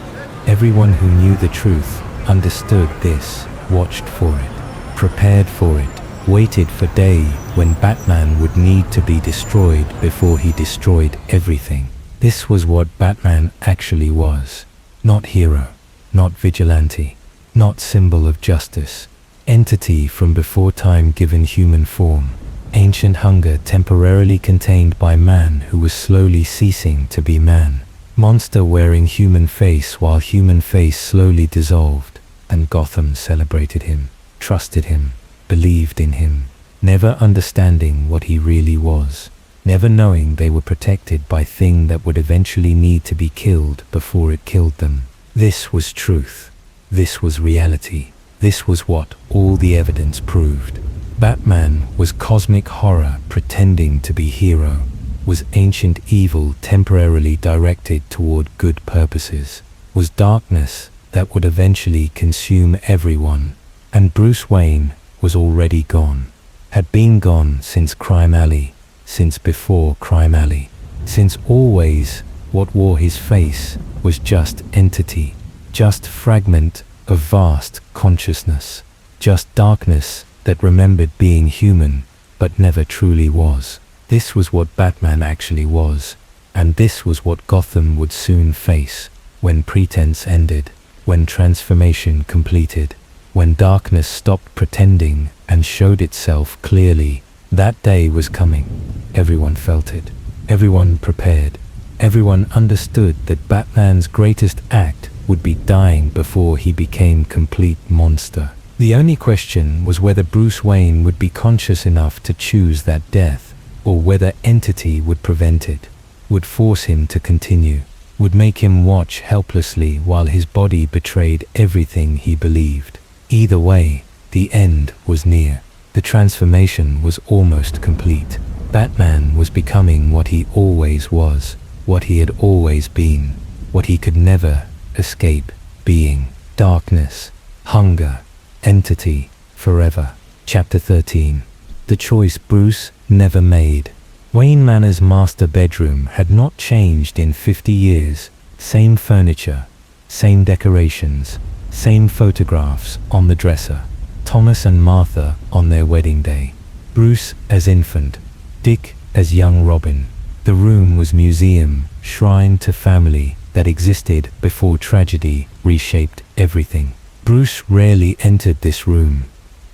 Everyone who knew the truth understood this, watched for it, prepared for it, waited for day when Batman would need to be destroyed before he destroyed everything. This was what Batman actually was. Not hero, not vigilante, not symbol of justice. Entity from before time given human form. Ancient hunger temporarily contained by man who was slowly ceasing to be man. Monster wearing human face while human face slowly dissolved. And Gotham celebrated him, trusted him, believed in him, never understanding what he really was, never knowing they were protected by thing that would eventually need to be killed before it killed them. This was truth. This was reality. This was what all the evidence proved. Batman was cosmic horror pretending to be hero, was ancient evil temporarily directed toward good purposes, was darkness that would eventually consume everyone. And Bruce Wayne was already gone, had been gone since Crime Alley, since before Crime Alley, since always what wore his face was just entity, just fragment of vast consciousness, just darkness that remembered being human but never truly was. This was what Batman actually was. And this was what Gotham would soon face, when pretense ended, when transformation completed, when darkness stopped pretending and showed itself clearly. That day was coming. Everyone felt it. Everyone prepared. Everyone understood that Batman's greatest act would be dying before he became complete monster. The only question was whether Bruce Wayne would be conscious enough to choose that death, or whether entity would prevent it, would force him to continue, would make him watch helplessly while his body betrayed everything he believed. Either way, the end was near. The transformation was almost complete. Batman was becoming what he always was, what he had always been, what he could never escape being. Darkness, hunger, entity, forever. Chapter 13. The choice Bruce never made. Wayne Manor's master bedroom had not changed in 50 years. Same furniture, same decorations, same photographs on the dresser. Thomas and Martha on their wedding day. Bruce as infant, Dick as young Robin. The room was museum, shrine to family that existed before tragedy reshaped everything. Bruce rarely entered this room,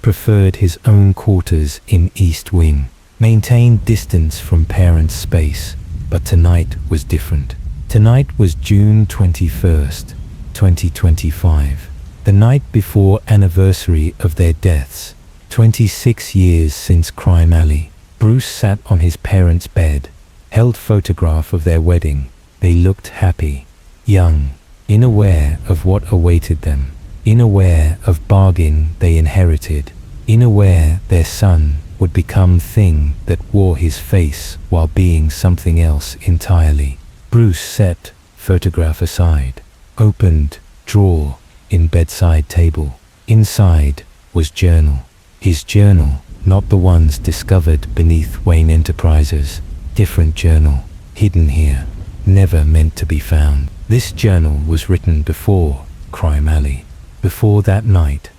preferred his own quarters in East Wing, maintained distance from parents' space, but tonight was different. Tonight was June 21st, 2025, the night before anniversary of their deaths, 26 years since Crime Alley. Bruce sat on his parents' bed, held photograph of their wedding. They looked happy, young, unaware of what awaited them, unaware of bargain they inherited, unaware their son would become thing that wore his face while being something else entirely. Bruce set photograph aside, opened drawer in bedside table. Inside was journal. His journal, not the ones discovered beneath Wayne Enterprises. Different journal, hidden here, never meant to be found. This journal was written before Crime Alley, before that night,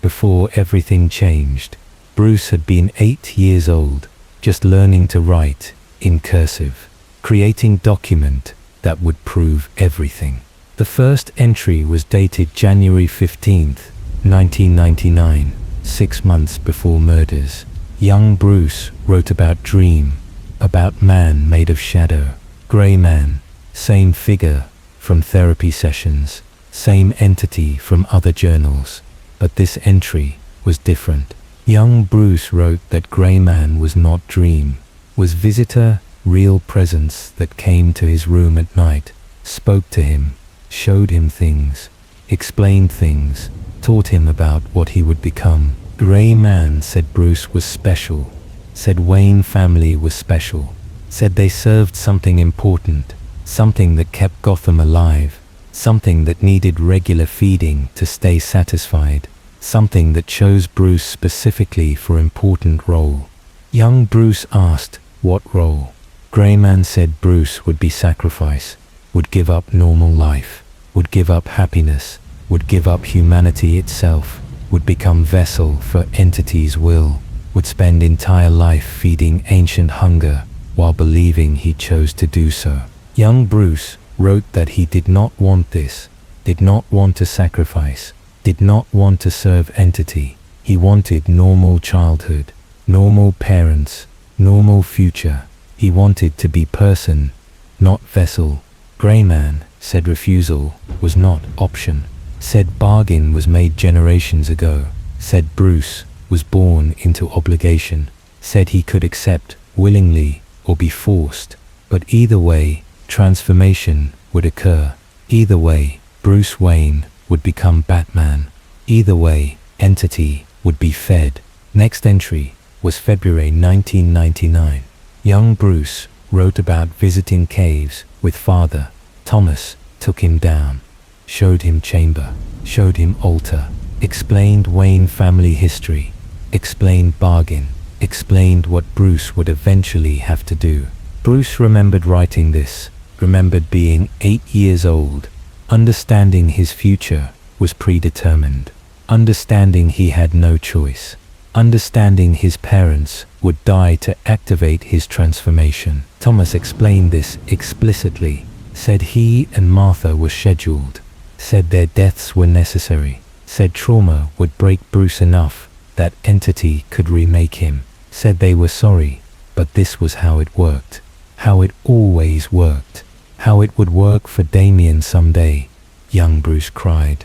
before everything changed. Bruce had been 8 years old, just learning to write in cursive, creating document that would prove everything. The first entry was dated January 15th, 1999, 6 months before murders. Young Bruce wrote about dream, about man made of shadow, grey man, same figure from therapy sessions, same entity from other journals, but this entry was different. Young Bruce wrote that grey man was not dream, was visitor, real presence that came to his room at night, spoke to him, showed him things, explained things, taught him about what he would become. Grey man said Bruce was special, said Wayne family was special, said they served something important, something that kept Gotham alive, something that needed regular feeding to stay satisfied, something that chose Bruce specifically for important role. Young Bruce asked, what role? Grey man said Bruce would be sacrifice, would give up normal life, would give up happiness, would give up humanity itself, would become vessel for entity's will, would spend entire life feeding ancient hunger while believing he chose to do so. Young Bruce wrote that he did not want this, did not want to sacrifice, did not want to serve entity. He wanted normal childhood, normal parents, normal future. He wanted to be person, not vessel. Grey man said refusal was not option, said bargain was made generations ago, said Bruce was born into obligation, said he could accept willingly or be forced, but either way, transformation would occur. Either way, Bruce Wayne would become Batman. Either way, entity would be fed. Next entry was February 1999. Young Bruce wrote about visiting caves with father. Thomas took him down, showed him chamber, showed him altar, explained Wayne family history, explained bargain, explained what Bruce would eventually have to do. Bruce remembered writing this, remembered being 8 years old, understanding his future was predetermined, understanding he had no choice, understanding his parents would die to activate his transformation. Thomas explained this explicitly, said he and Martha were scheduled, said their deaths were necessary, said trauma would break Bruce enough that entity could remake him, said they were sorry, but this was how it worked, how it always worked, how it would work for Damien someday. Young Bruce cried.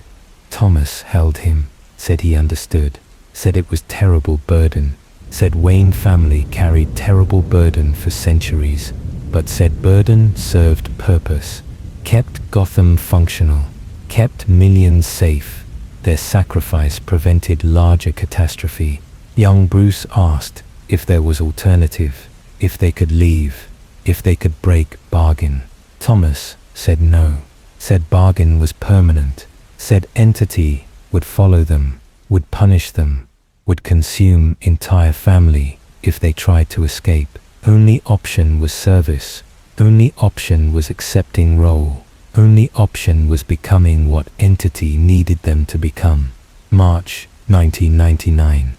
Thomas held him, said he understood, said it was terrible burden, said Wayne family carried terrible burden for centuries, but said burden served purpose, kept Gotham functional, kept millions safe. Their sacrifice prevented larger catastrophe. Young Bruce asked if there was alternative, if they could leave, if they could break bargain. Thomas said no, said bargain was permanent, said entity would follow them, would punish them, would consume entire family if they tried to escape. Only option was service, only option was accepting role, only option was becoming what entity needed them to become. March 1999.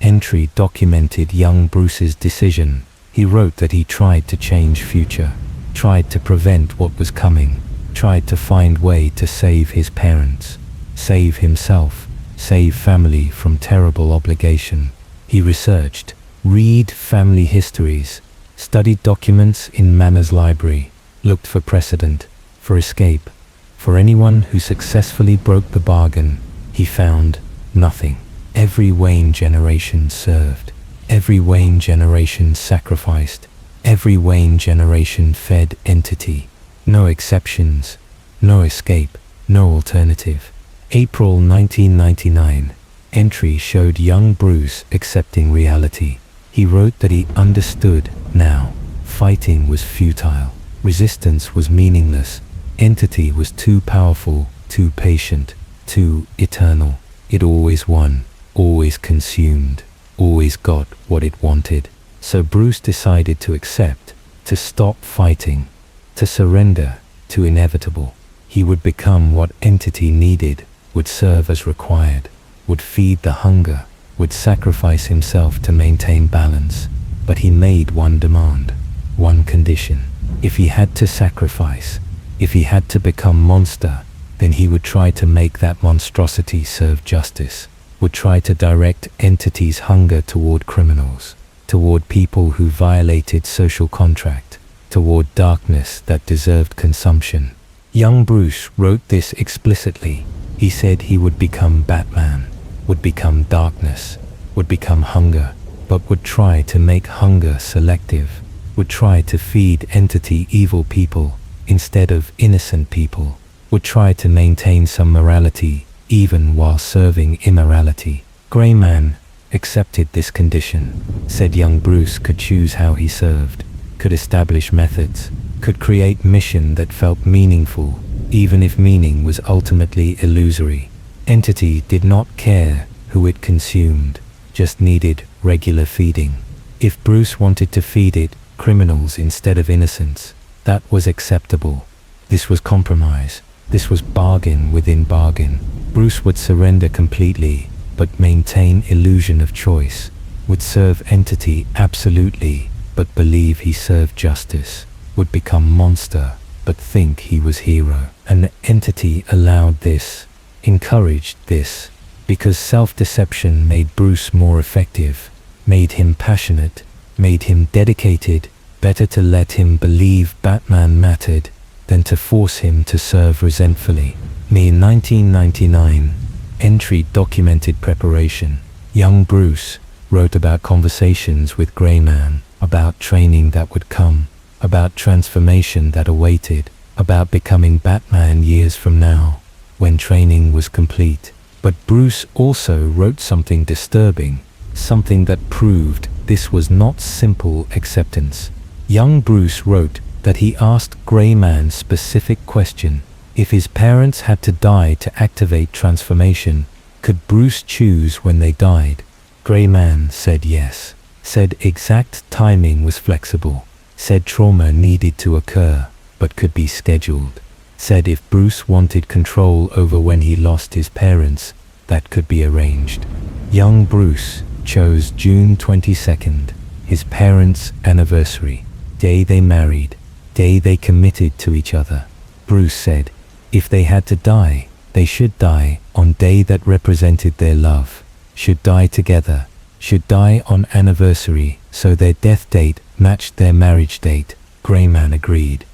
Entry documented young Bruce's decision. He wrote that he tried to change future, tried to prevent what was coming, tried to find way to save his parents, save himself, save family from terrible obligation. He researched, read family histories, studied documents in Manners Library, looked for precedent, for escape, for anyone who successfully broke the bargain. He found nothing. Every Wayne generation served, every Wayne generation sacrificed, every Wayne generation fed entity. No exceptions, no escape, no alternative. April 1999. Entry showed young Bruce accepting reality. He wrote that he understood now. Fighting was futile. Resistance was meaningless. Entity was too powerful, too patient, too eternal. It always won, always consumed, always got what it wanted. So Bruce decided to accept, to stop fighting, to surrender to inevitable. He would become what entity needed, would serve as required, would feed the hunger, would sacrifice himself to maintain balance. But he made one demand, one condition. If he had to sacrifice, if he had to become monster, then he would try to make that monstrosity serve justice, would try to direct entity's hunger toward criminals, toward people who violated social contract, toward darkness that deserved consumption. Young Bruce wrote this explicitly. He said he would become Batman, would become darkness, would become hunger, but would try to make hunger selective, would try to feed entity evil people instead of innocent people, would try to maintain some morality even while serving immorality. Greyman accepted this condition, said young Bruce could choose how he served, could establish methods, could create mission that felt meaningful, even if meaning was ultimately illusory. Entity did not care who it consumed, just needed regular feeding. If Bruce wanted to feed it criminals instead of innocents, that was acceptable. This was compromise. This was bargain within bargain. Bruce would surrender completely, but maintain illusion of choice, would serve entity absolutely, but believe he served justice, would become monster, but think he was hero. An entity allowed this, encouraged this, because self-deception made Bruce more effective, made him passionate, made him dedicated. Better to let him believe Batman mattered than to force him to serve resentfully. May 1999. Entry documented preparation. Young Bruce wrote about conversations with Greyman, about training that would come, about transformation that awaited, about becoming Batman years from now, when training was complete. But Bruce also wrote something disturbing, something that proved this was not simple acceptance. Young Bruce wrote that he asked Greyman specific question. If his parents had to die to activate transformation, could Bruce choose when they died? Greyman said yes, said exact timing was flexible, said trauma needed to occur, but could be scheduled, said if Bruce wanted control over when he lost his parents, that could be arranged. Young Bruce chose June 22nd, his parents' anniversary, day they married, day they committed to each other. Bruce said, if they had to die, they should die on day that represented their love, should die together, should die on anniversary, so their death date matched their marriage date. Greyman agreed,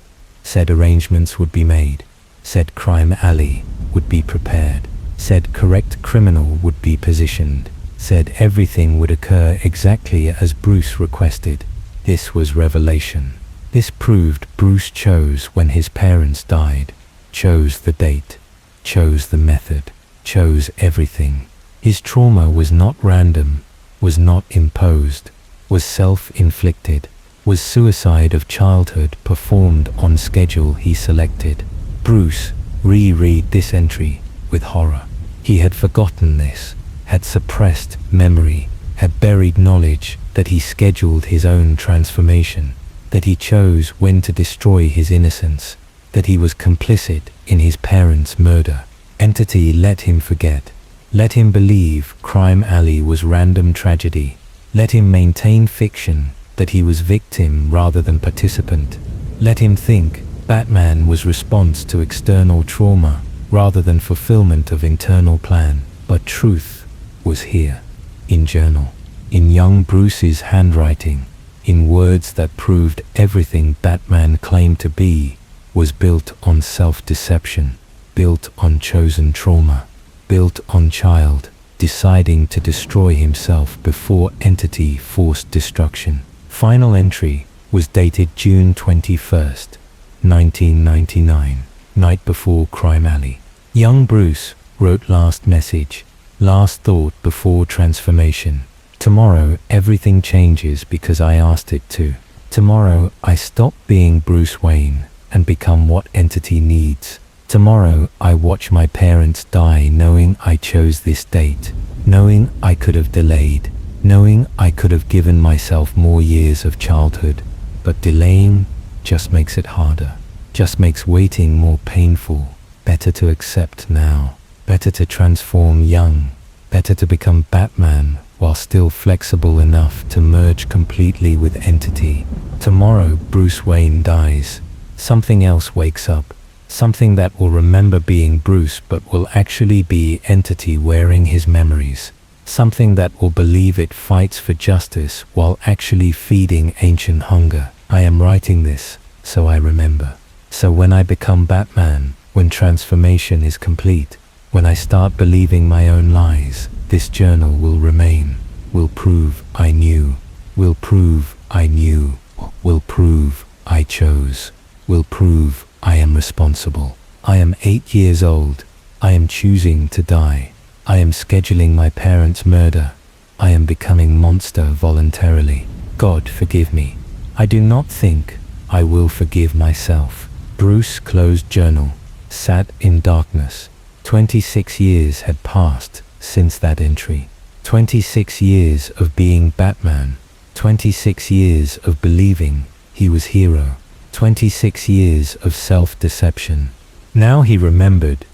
said arrangements would be made, said crime alley would be prepared, said correct criminal would be positioned, said everything would occur exactly as Bruce requested. This was revelation. This proved Bruce chose when his parents died, chose the date, chose the method, chose everything. His trauma was not random, was not imposed, was self-inflicted, was suicide of childhood performed on schedule he selected. Bruce reread this entry with horror. He had forgotten this, had suppressed memory, had buried knowledge that he scheduled his own transformation, that he chose when to destroy his innocence, that he was complicit in his parents' murder. Entity let him forget. Let him believe Crime Alley was random tragedy. Let him maintain fiction that he was victim rather than participant. Let him think Batman was response to external trauma rather than fulfillment of internal plan. But truth was here, in journal, in young Bruce's handwriting, in words that proved everything Batman claimed to be was built on self-deception, built on chosen trauma, built on child deciding to destroy himself before entity forced destruction. Final entry was dated June 21st, 1999, night before Crime Alley. Young Bruce wrote last message, last thought before transformation. Tomorrow everything changes because I asked it to. Tomorrow I stop being Bruce Wayne and become what entity needs. Tomorrow I watch my parents die knowing I chose this date, knowing I could have delayed, knowing I could have given myself more years of childhood, but delaying just makes it harder, just makes waiting more painful. Better to accept now, better to transform young, better to become Batman while still flexible enough to merge completely with entity. Tomorrow Bruce Wayne dies, something else wakes up, something that will remember being Bruce but will actually be entity wearing his memories. Something that will believe it fights for justice while actually feeding ancient hunger. I am writing this so I remember. So when I become Batman, when transformation is complete, when I start believing my own lies, this journal will remain, will prove I knew, will prove I knew, will prove I chose, will prove I am responsible. I am 8 years old. I am choosing to die. I am scheduling my parents' murder. I am becoming monster voluntarily. God forgive me. I do not think I will forgive myself. Bruce closed journal, sat in darkness. 26 years had passed since that entry. 26 years of being Batman. 26 years of believing he was hero. 26 years of self-deception. Now he remembered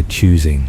choosing,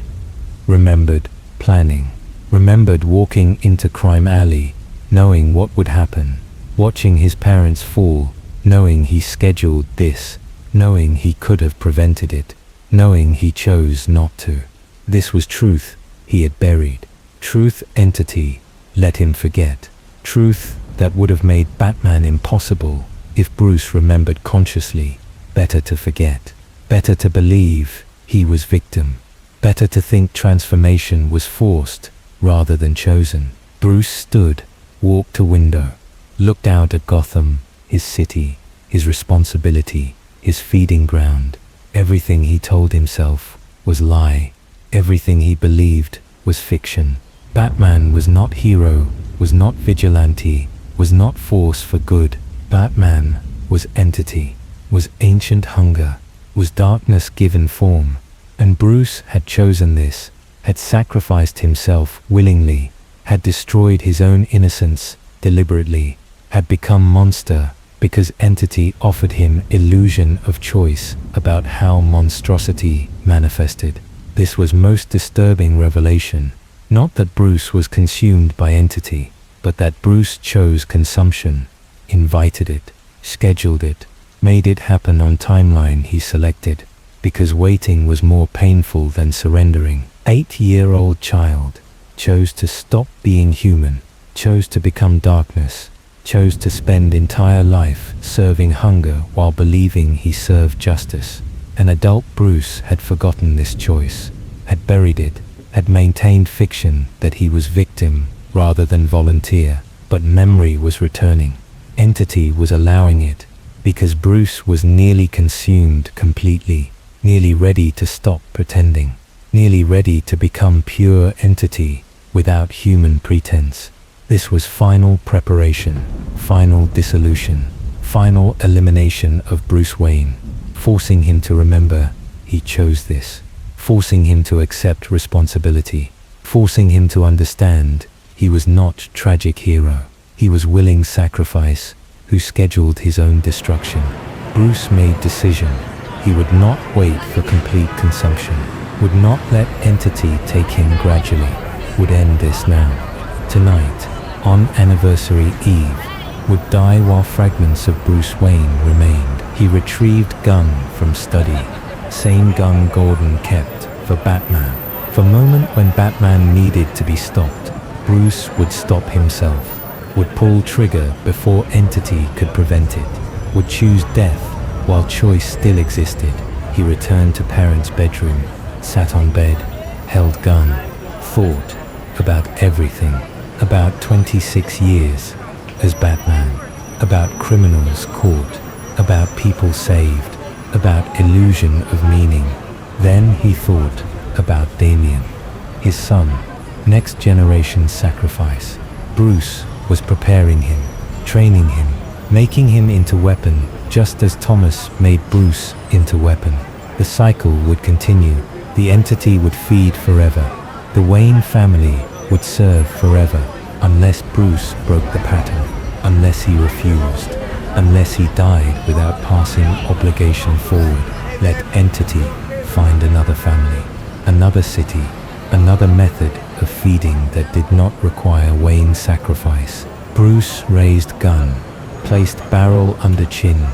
remembered planning, remembered walking into Crime Alley, knowing what would happen, watching his parents fall, knowing he scheduled this, knowing he could have prevented it, knowing he chose not to. This was truth he had buried. Truth entity let him forget. Truth that would have made Batman impossible if Bruce remembered consciously. Better to forget. Better to believe he was victim. Better to think transformation was forced rather than chosen. Bruce stood, walked to window, looked out at Gotham, his city, his responsibility, his feeding ground. Everything he told himself was lie. Everything he believed was fiction. Batman was not hero, was not vigilante, was not force for good. Batman was entity, was ancient hunger, was darkness given form. And Bruce had chosen this, had sacrificed himself willingly, had destroyed his own innocence deliberately, had become monster because entity offered him illusion of choice about how monstrosity manifested. This was most disturbing revelation. Not that Bruce was consumed by entity, but that Bruce chose consumption, invited it, scheduled it, made it happen on timeline he selected, because waiting was more painful than surrendering. 8-year-old child chose to stop being human, chose to become darkness, chose to spend entire life serving hunger while believing he served justice. An adult Bruce had forgotten this choice, had buried it, had maintained fiction that he was victim rather than volunteer, but memory was returning. Entity was allowing it, because Bruce was nearly consumed completely, nearly ready to stop pretending, nearly ready to become pure entity without human pretense. This was final preparation, final dissolution, final elimination of Bruce Wayne, forcing him to remember he chose this, forcing him to accept responsibility, forcing him to understand he was not tragic hero, he was willing sacrifice, who scheduled his own destruction. Bruce made decision. He would not wait for complete consumption, would not let entity take him gradually, would end this now. Tonight, on Anniversary Eve, would die while fragments of Bruce Wayne remained. He retrieved gun from study, same gun Gordon kept for Batman. For moment when Batman needed to be stopped, Bruce would stop himself, would pull trigger before entity could prevent it, would choose death while choice still existed. He returned to parents' bedroom, sat on bed, held gun, thought about everything, about 26 years as Batman, about criminals caught, about people saved, about illusion of meaning. Then he thought about Damien, his son, next generation sacrifice. Bruce was preparing him, training him, making him into weapon, just as Thomas made Bruce into weapon. The cycle would continue. The entity would feed forever. The Wayne family would serve forever, unless Bruce broke the pattern, unless he refused, unless he died without passing obligation forward. Let entity find another family, another city, another method of feeding that did not require Wayne sacrifice. Bruce raised gun, placed barrel under chin,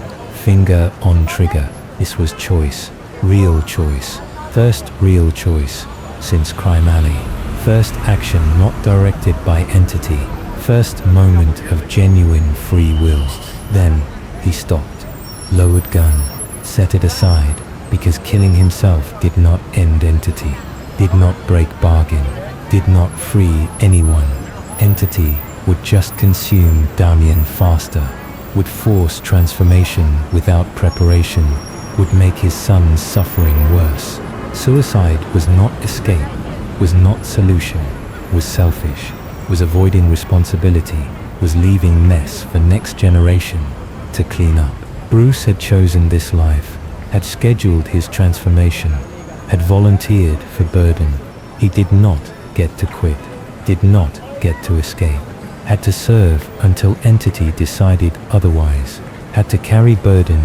finger on trigger. This was choice, real choice. First real choice since Crime Alley. First action not directed by entity. First moment of genuine free will. Then he stopped, lowered gun, set it aside, because killing himself did not end entity, did not break bargain, did not free anyone. Entity would just consume Damien faster, would force transformation without preparation, would make his son's suffering worse. Suicide was not escape, was not solution, was selfish, was avoiding responsibility, was leaving mess for next generation to clean up. Bruce had chosen this life, had scheduled his transformation, had volunteered for burden. He did not get to quit, did not get to escape, had to serve until entity decided otherwise, had to carry burden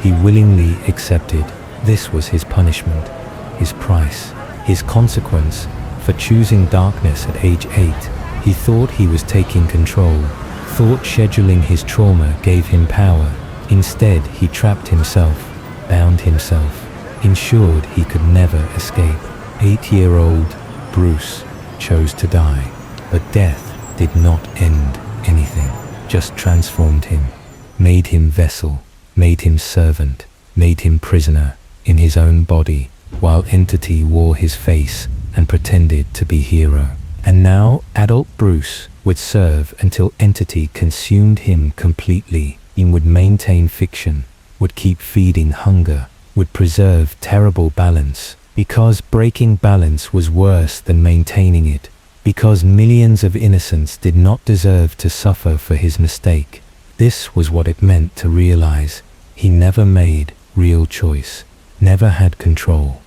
he willingly accepted. This was his punishment, his price, his consequence for choosing darkness at age 8. He thought he was taking control, thought scheduling his trauma gave him power. Instead, he trapped himself, bound himself, ensured he could never escape. 8-year-old Bruce chose to die, but death did not end anything, just transformed him, made him vessel, made him servant, made him prisoner in his own body, while entity wore his face and pretended to be hero. And now adult Bruce would serve until entity consumed him completely. He would maintain fiction, would keep feeding hunger, would preserve terrible balance, because breaking balance was worse than maintaining it, because millions of innocents did not deserve to suffer for his mistake. This was what it meant to realize he never made real choice, never had control,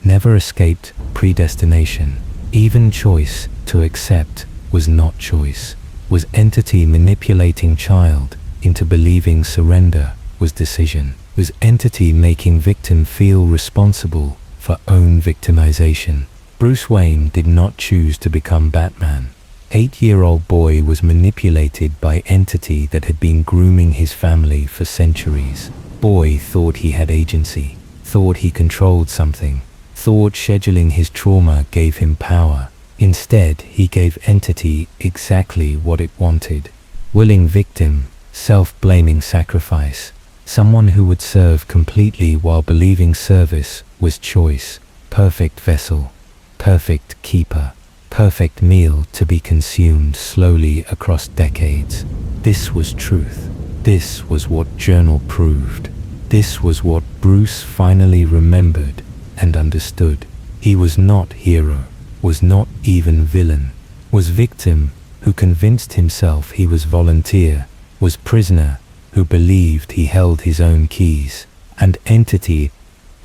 never escaped predestination. Even choice to accept was not choice, was entity manipulating child into believing surrender was decision, was entity making victim feel responsible for own victimization. Bruce Wayne did not choose to become Batman. 8-year-old boy was manipulated by entity that had been grooming his family for centuries. Boy thought he had agency, thought he controlled something, thought scheduling his trauma gave him power. Instead, he gave entity exactly what it wanted. Willing victim, self-blaming sacrifice. Someone who would serve completely while believing service was choice. Perfect vessel, perfect keeper, perfect meal to be consumed slowly across decades. This was truth. This was what journal proved. This was what Bruce finally remembered and understood. He was not hero, was not even villain, was victim who convinced himself he was volunteer, was prisoner who believed he held his own keys, and entity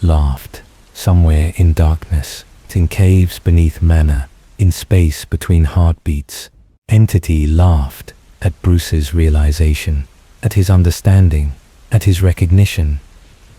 laughed somewhere in darkness, in caves beneath manor, in space between heartbeats. Entity laughed at Bruce's realization, at his understanding, at his recognition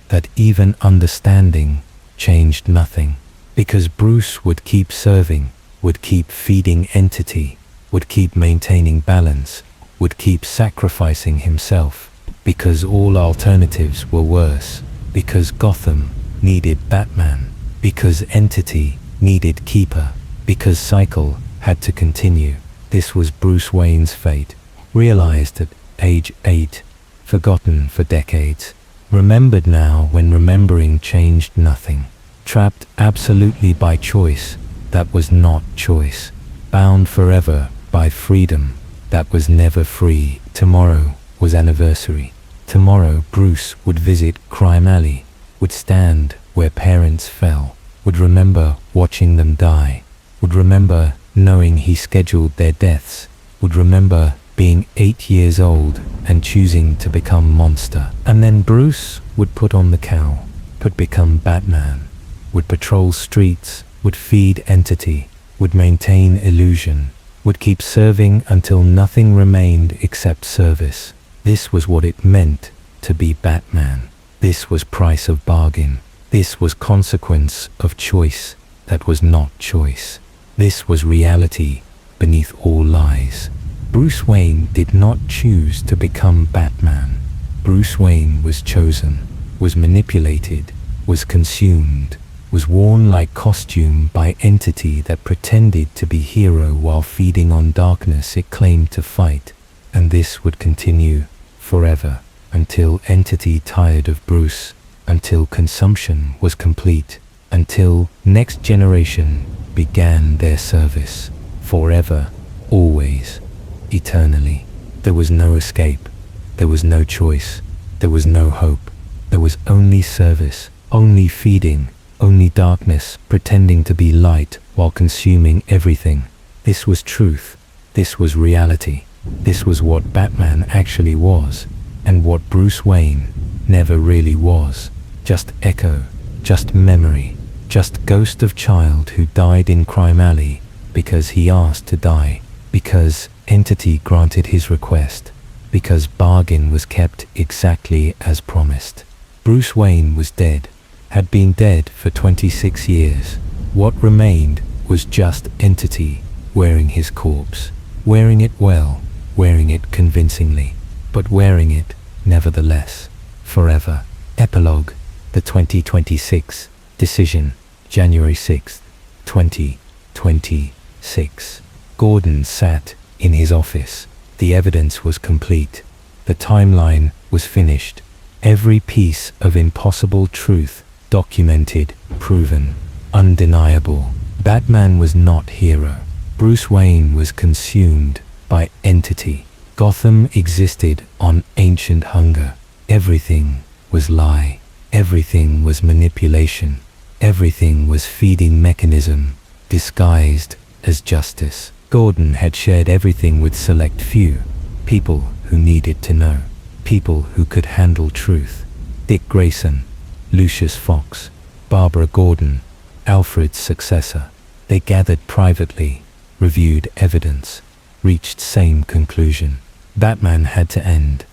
that even understanding changed nothing, because Bruce would keep serving, would keep feeding entity, would keep maintaining balance, would keep sacrificing himself, because all alternatives were worse, because Gotham needed Batman, because entity needed keeper, because cycle had to continue. This was Bruce Wayne's fate, realized at age 8, forgotten for decades, remembered now when remembering changed nothing, trapped absolutely by choice that was not choice, bound forever by freedom that was never free. Tomorrow was anniversary. Tomorrow Bruce would visit Crime Alley, would stand where parents fell, would remember watching them die, would remember knowing he scheduled their deaths, would remember being 8 years old and choosing to become monster. And then Bruce would put on the cowl, would become Batman, would patrol streets, would feed entity, would maintain illusion, would keep serving until nothing remained except service. This was what it meant to be Batman. This was price of bargain. This was consequence of choice that was not choice. This was reality beneath all lies. Bruce Wayne did not choose to become Batman. Bruce Wayne was chosen, was manipulated, was consumed, was worn like costume by entity that pretended to be hero while feeding on darkness it claimed to fight. And this would continue forever, until entity tired of Bruce, until consumption was complete, until next generation began their service. Forever, always, eternally. There was no escape. There was no choice. There was no hope. There was only service, only feeding, only darkness pretending to be light while consuming everything. This was truth. This was reality. This was what Batman actually was, and what Bruce Wayne never really was. Just echo, just memory, just ghost of child who died in Crime Alley because he asked to die, because entity granted his request, because bargain was kept exactly as promised. Bruce Wayne was dead, had been dead for 26 years. What remained was just entity wearing his corpse, wearing it well, wearing it convincingly, but wearing it nevertheless, forever. Epilogue, the 2026 decision, January 6th, 2026. Gordon sat in his office. The evidence was complete. The timeline was finished. Every piece of impossible truth documented, proven, undeniable. Batman was not hero. Bruce Wayne was consumed by entity. Gotham existed on ancient hunger. Everything was lie. Everything was manipulation. Everything was feeding mechanism, disguised as justice. Gordon had shared everything with select few, people who needed to know, people who could handle truth. Dick Grayson, Lucius Fox, Barbara Gordon, Alfred's successor. They gathered privately, reviewed evidence, reached same conclusion. Batman had to end.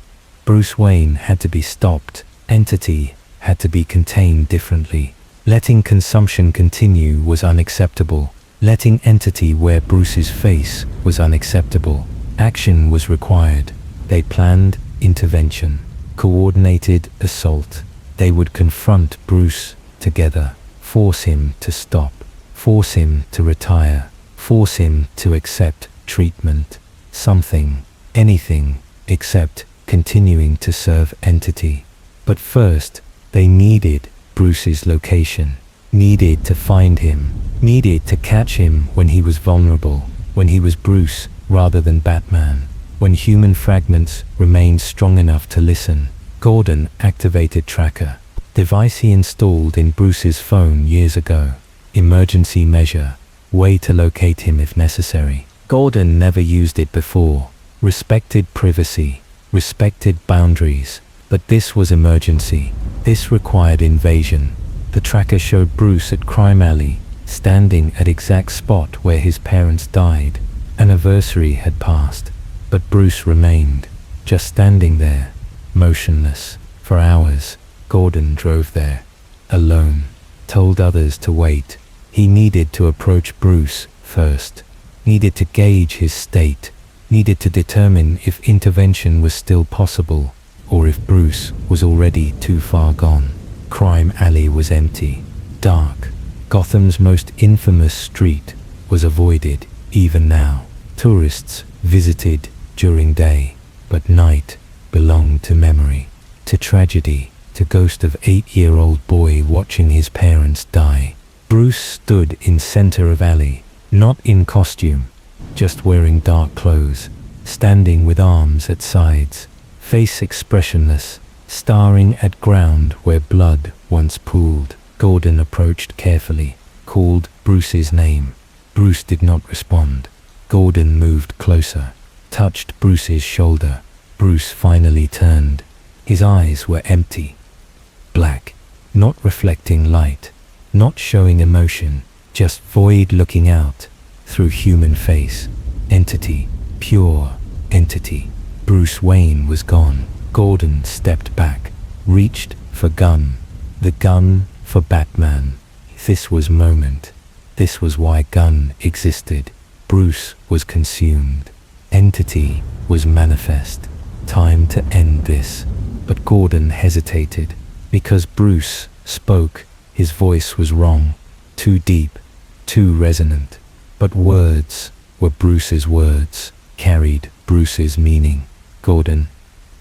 Bruce Wayne had to be stopped. Entity had to be contained differently. Letting consumption continue was unacceptable. Letting entity wear Bruce's face was unacceptable. Action was required. They planned intervention, coordinated assault. They would confront Bruce together, force him to stop, force him to retire, force him to accept treatment. Something, anything, except continuing to serve entity. But first, they needed Bruce's location, needed to find him, needed to catch him when he was vulnerable, when he was Bruce rather than Batman, when human fragments remained strong enough to listen. Gordon activated Tracker, device he installed in Bruce's phone years ago. Emergency measure, way to locate him if necessary. Gordon never used it before. Respected privacy, respected boundaries. But this was emergency. This required invasion. The tracker showed Bruce at Crime Alley, standing at exact spot where his parents died. Anniversary had passed, but Bruce remained, just standing there, motionless. For hours, Gordon drove there, alone, told others to wait. He needed to approach Bruce first, needed to gauge his state, needed to determine if intervention was still possible, or if Bruce was already too far gone. Crime Alley was empty, dark. Gotham's most infamous street was avoided even now. Tourists visited during day, but night belonged to memory, to tragedy, to ghost of 8-year-old boy watching his parents die. Bruce stood in center of alley, not in costume, just wearing dark clothes, standing with arms at sides, face expressionless, staring at ground where blood once pooled. Gordon approached carefully, called Bruce's name. Bruce did not respond. Gordon moved closer, touched Bruce's shoulder. Bruce finally turned. His eyes were empty, black, not reflecting light, not showing emotion, just void looking out through human face. Entity, pure entity. Bruce Wayne was gone. Gordon stepped back, reached for gun, the gun for Batman. This was moment. This was why gun existed. Bruce was consumed. Entity was manifest. Time to end this. But Gordon hesitated, because Bruce spoke. His voice was wrong, too deep, too resonant. But words were Bruce's words, carried Bruce's meaning. Gordon,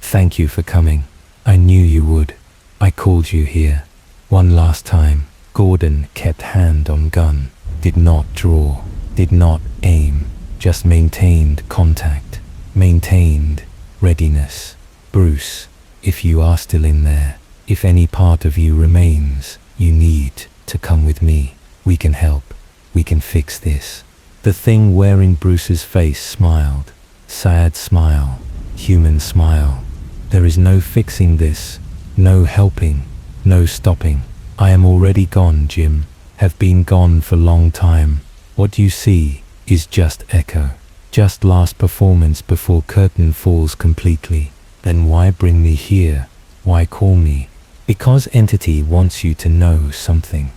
thank you for coming. I knew you would. I called you here. One last time. Gordon kept hand on gun, did not draw, did not aim, just maintained contact, maintained readiness. Bruce, if you are still in there, if any part of you remains, you need to come with me. We can help. We can fix this. The thing wearing Bruce's face smiled. Sad smile. Human smile. There is no fixing this. No helping. No stopping. I am already gone, Jim. Have been gone for long time. What you see is just echo. Just last performance before curtain falls completely. Then why bring me here? Why call me? Because entity wants you to know something.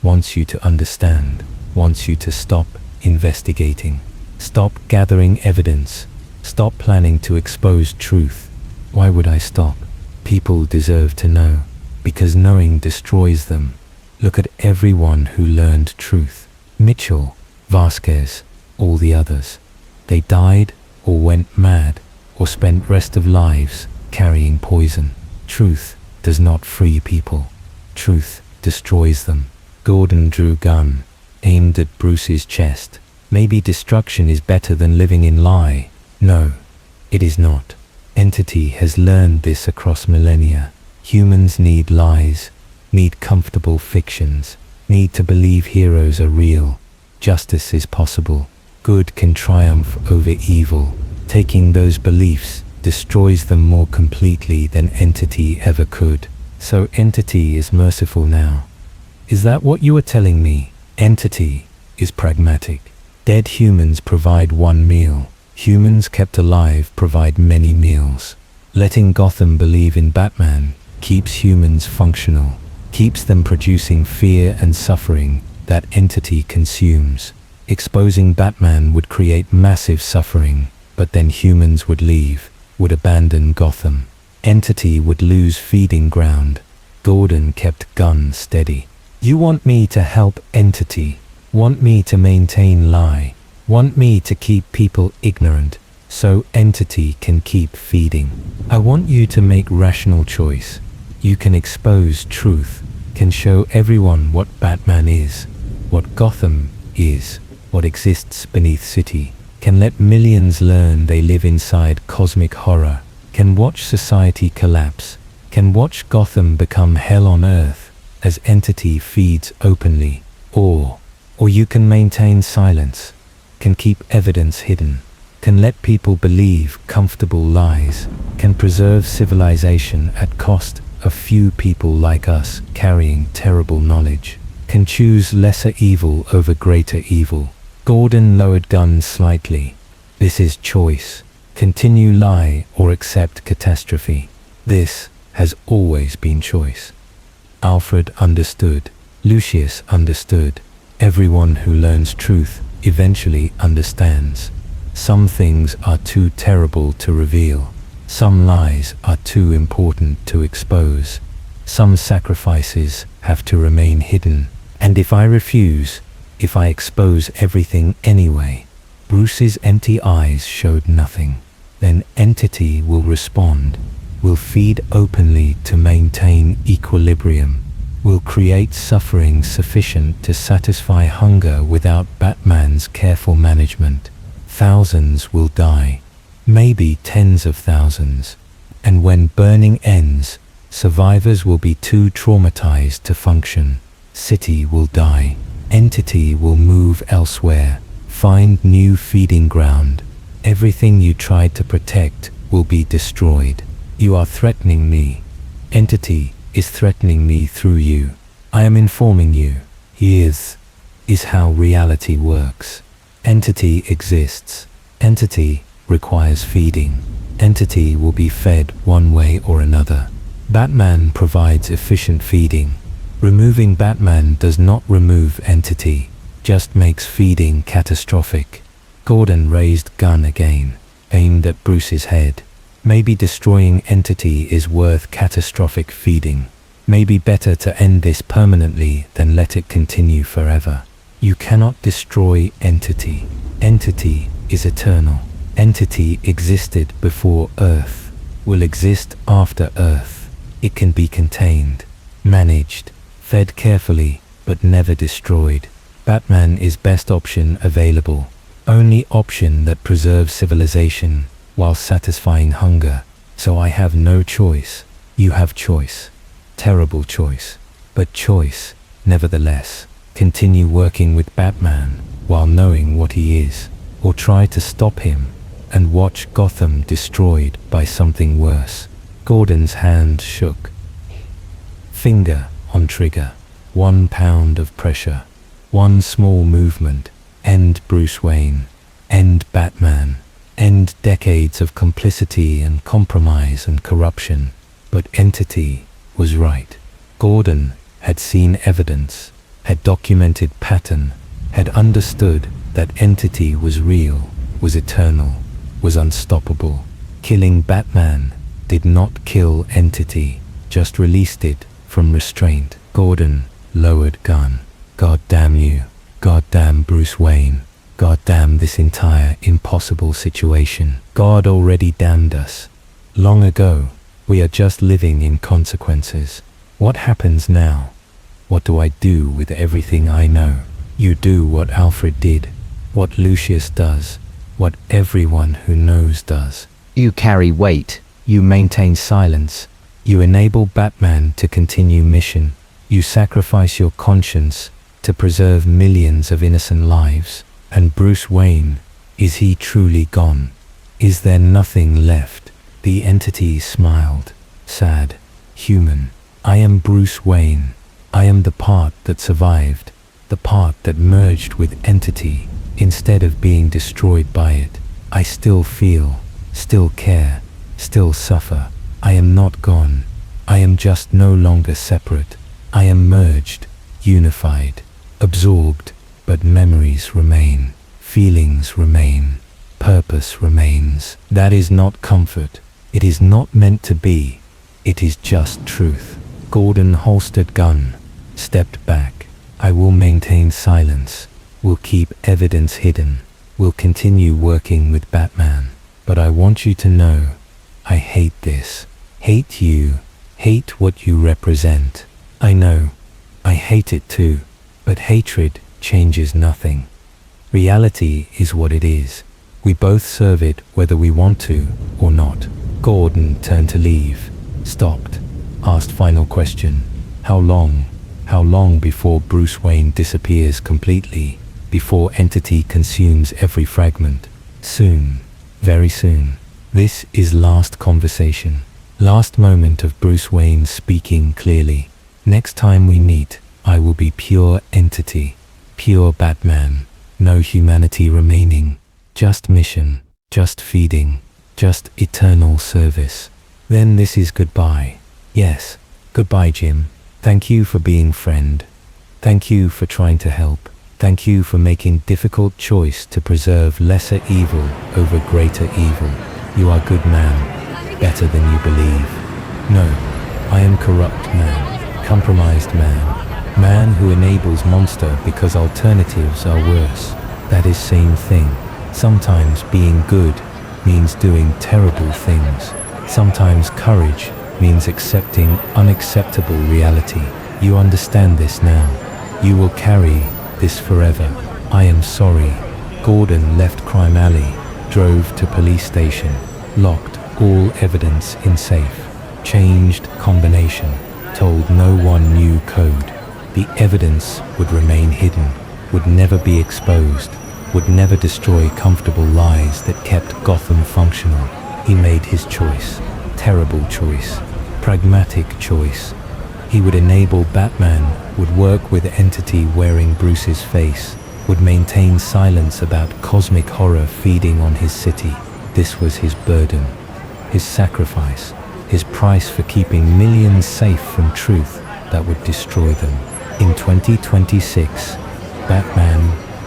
Wants you to understand. Wants you to stop investigating. Stop gathering evidence. Stop planning to expose truth. Why would I stop? People deserve to know, because knowing destroys them. Look at everyone who learned truth. Mitchell, Vasquez, all the others. They died or went mad or spent rest of lives carrying poison. Truth does not free people. Truth destroys them. Gordon drew gun, aimed at Bruce's chest. Maybe destruction is better than living in lie. No, it is not. Entity has learned this across millennia. Humans need lies, need comfortable fictions, need to believe heroes are real. Justice is possible. Good can triumph over evil. Taking those beliefs destroys them more completely than entity ever could. So entity is merciful now. Is that what you are telling me? Entity is pragmatic. Dead humans provide one meal. Humans kept alive provide many meals. Letting Gotham believe in Batman keeps humans functional, keeps them producing fear and suffering that entity consumes. Exposing Batman would create massive suffering, but then humans would leave, would abandon Gotham. Entity would lose feeding ground. Gordon kept gun steady. You want me to help entity, want me to maintain lie, want me to keep people ignorant, so entity can keep feeding. I want you to make rational choice. You can expose truth, can show everyone what Batman is, what Gotham is, what exists beneath city, can let millions learn they live inside cosmic horror, can watch society collapse, can watch Gotham become hell on earth as entity feeds openly, or you can maintain silence, can keep evidence hidden, can let people believe comfortable lies, can preserve civilization at cost of few people like us carrying terrible knowledge, can choose lesser evil over greater evil. Gordon lowered gun slightly. This is choice. Continue lie or accept catastrophe. This has always been choice. Alfred understood. Lucius understood. Everyone who learns truth eventually understands. Some things are too terrible to reveal. Some lies are too important to expose. Some sacrifices have to remain hidden. And if I refuse, if I expose everything anyway, Bruce's empty eyes showed nothing. Then entity will respond, will feed openly to maintain equilibrium, will create suffering sufficient to satisfy hunger without Batman's careful management. Thousands will die, maybe tens of thousands. And when burning ends, survivors will be too traumatized to function. City will die. Entity will move elsewhere, find new feeding ground. Everything you tried to protect will be destroyed. You are threatening me. Entity is threatening me through you. I am informing you. He is how reality works. Entity exists. Entity requires feeding. Entity will be fed one way or another. Batman provides efficient feeding. Removing Batman does not remove entity, just makes feeding catastrophic. Gordon raised gun again, aimed at Bruce's head. Maybe destroying entity is worth catastrophic feeding. Maybe better to end this permanently than let it continue forever. You cannot destroy entity. Entity is eternal. Entity existed before Earth, will exist after Earth. It can be contained, managed, fed carefully, but never destroyed. Batman is best option available. Only option that preserves civilization while satisfying hunger. So I have no choice. You have choice. Terrible choice. But choice, nevertheless. Continue working with Batman while knowing what he is. Or try to stop him and watch Gotham destroyed by something worse. Gordon's hand shook. Finger on trigger. 1 pound of pressure. One small movement. End Bruce Wayne. End Batman. End decades of complicity and compromise and corruption. But entity was right. Gordon had seen evidence, had documented pattern, had understood that entity was real, was eternal, was unstoppable. Killing Batman did not kill entity, just released it from restraint. Gordon lowered gun. God damn you. God damn Bruce Wayne. God damn this entire impossible situation. God already damned us. Long ago. We are just living in consequences. What happens now? What do I do with everything I know? You do what Alfred did, what Lucius does, what everyone who knows does. You carry weight. You maintain silence. You enable Batman to continue mission. You sacrifice your conscience to preserve millions of innocent lives. And Bruce Wayne, is he truly gone? Is there nothing left? The entity smiled, sad, human. I am Bruce Wayne. I am the part that survived, the part that merged with entity. Instead of being destroyed by it, I still feel, still care, still suffer. I am not gone. I am just no longer separate. I am merged, unified, absorbed, but memories remain, feelings remain, purpose remains. That is not comfort. It is not meant to be. It is just truth. Gordon holstered gun, stepped back. I will maintain silence, will keep evidence hidden, will continue working with Batman. But I want you to know, I hate this. Hate you. Hate what you represent. I know. I hate it too. But hatred changes nothing. Reality is what it is. We both serve it whether we want to or not. Gordon turned to leave, stopped, asked final question. How long? How long before Bruce Wayne disappears completely? Before entity consumes every fragment? Soon. Very soon. This is last conversation. Last moment of Bruce Wayne speaking clearly. Next time we meet, I will be pure entity, pure Batman, no humanity remaining, just mission, just feeding, just eternal service. Then this is goodbye. Yes, goodbye Jim. Thank you for being friend. Thank you for trying to help. Thank you for making difficult choice to preserve lesser evil over greater evil. You are good man. Better than you believe. No, I am corrupt man, compromised man, man who enables monster because alternatives are worse. That is same thing. Sometimes being good means doing terrible things. Sometimes courage means accepting unacceptable reality. You understand this now. You will carry this forever. I am sorry. Gordon left crime alley, drove to police station, locked all evidence in safe, changed combination, told no one new code. The evidence would remain hidden, would never be exposed, would never destroy comfortable lies that kept Gotham functional. He made his choice, terrible choice, pragmatic choice. He would enable Batman, would work with entity wearing Bruce's face, would maintain silence about cosmic horror feeding on his city. This was his burden. His sacrifice, his price for keeping millions safe from truth that would destroy them. In 2026, Batman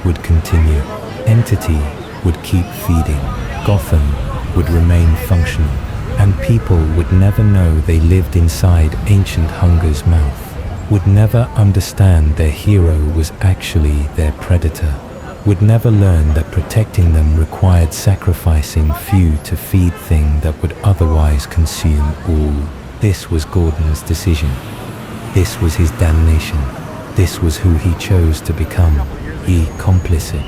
would continue. Entity would keep feeding. Gotham would remain functional. And people would never know they lived inside ancient hunger's mouth. Would never understand their hero was actually their predator. Would never learn that protecting them required sacrificing few to feed thing that would otherwise consume all. This was Gordon's decision. This was his damnation. This was who he chose to become. He complicit,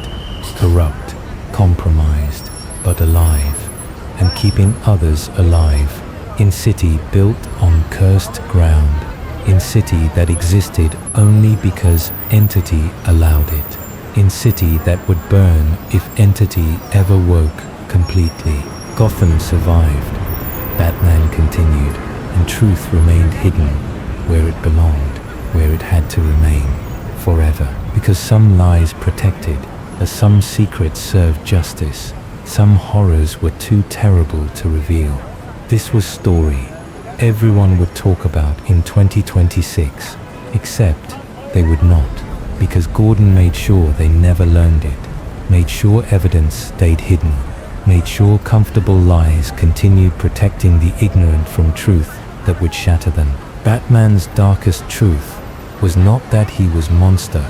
corrupt, compromised, but alive, and keeping others alive. In city built on cursed ground. In city that existed only because entity allowed it. In city that would burn if entity ever woke completely. Gotham survived. Batman continued, and truth remained hidden where it belonged, where it had to remain forever. Because some lies protected, as some secrets served justice, some horrors were too terrible to reveal. This was story everyone would talk about in 2026, except they would not. Because Gordon made sure they never learned it, made sure evidence stayed hidden, made sure comfortable lies continued protecting the ignorant from truth that would shatter them. Batman's darkest truth was not that he was monster,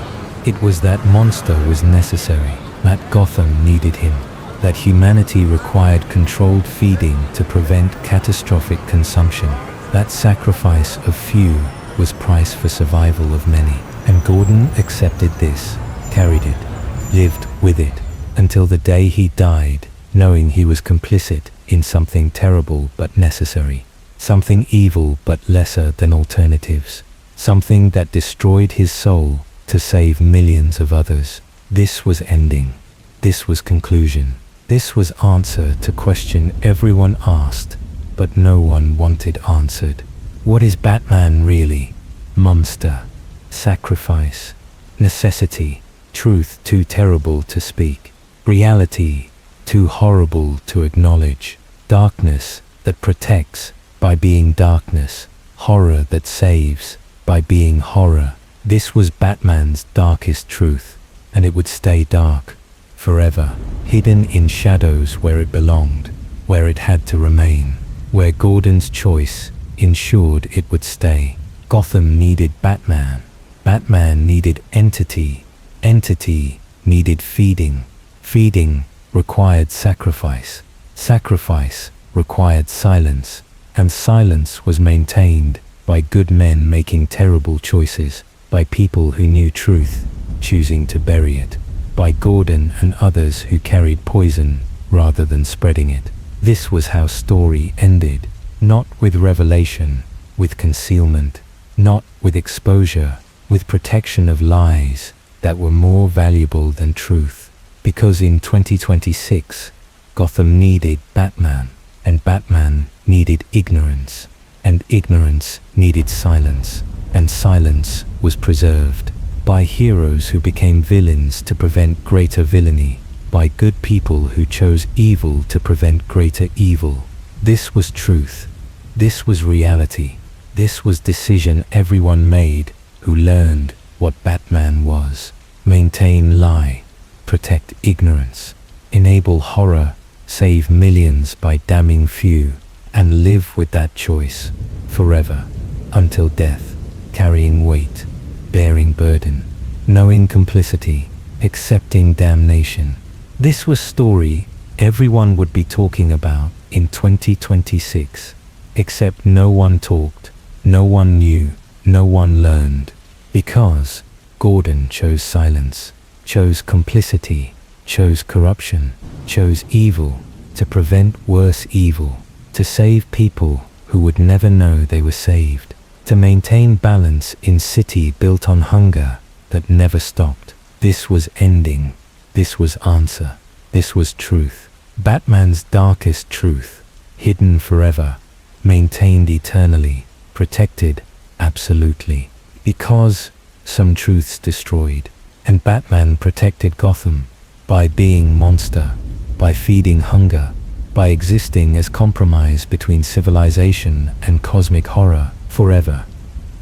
it was that monster was necessary, that Gotham needed him, that humanity required controlled feeding to prevent catastrophic consumption, that sacrifice of few was price for survival of many. And Gordon accepted this, carried it, lived with it, until the day he died, knowing he was complicit in something terrible but necessary, something evil but lesser than alternatives, something that destroyed his soul to save millions of others. This was ending. This was conclusion. This was answer to question everyone asked, but no one wanted answered. What is Batman really? Monster. Sacrifice, necessity, truth too terrible to speak, reality too horrible to acknowledge, darkness that protects by being darkness, horror that saves by being horror. This was Batman's darkest truth, and it would stay dark forever, hidden in shadows where it belonged, where it had to remain, where Gordon's choice ensured it would stay. Gotham needed Batman. Batman needed entity. Entity needed feeding. Feeding required sacrifice. Sacrifice required silence. And silence was maintained by good men making terrible choices, by people who knew truth, choosing to bury it, by Gordon and others who carried poison rather than spreading it. This was how story ended, not with revelation, with concealment, not with exposure, with protection of lies that were more valuable than truth. Because in 2026, Gotham needed Batman, and Batman needed ignorance, and ignorance needed silence, and silence was preserved by heroes who became villains to prevent greater villainy, by good people who chose evil to prevent greater evil. This was truth. This was reality. This was decision everyone made who learned what Batman was. Maintain lie, protect ignorance, enable horror, save millions by damning few, and live with that choice forever, until death, carrying weight, bearing burden, knowing complicity, accepting damnation. This was story everyone would be talking about in 2026, except no one talked, no one knew, no one learned, because Gordon chose silence, chose complicity, chose corruption, chose evil to prevent worse evil, to save people who would never know they were saved, to maintain balance in city built on hunger that never stopped. This was ending. This was answer. This was truth. Batman's darkest truth, hidden forever, maintained eternally, protected absolutely. Because some truths destroyed, and Batman protected Gotham by being monster, by feeding hunger, by existing as compromise between civilization and cosmic horror forever,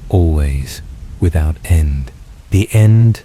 always, without end. The end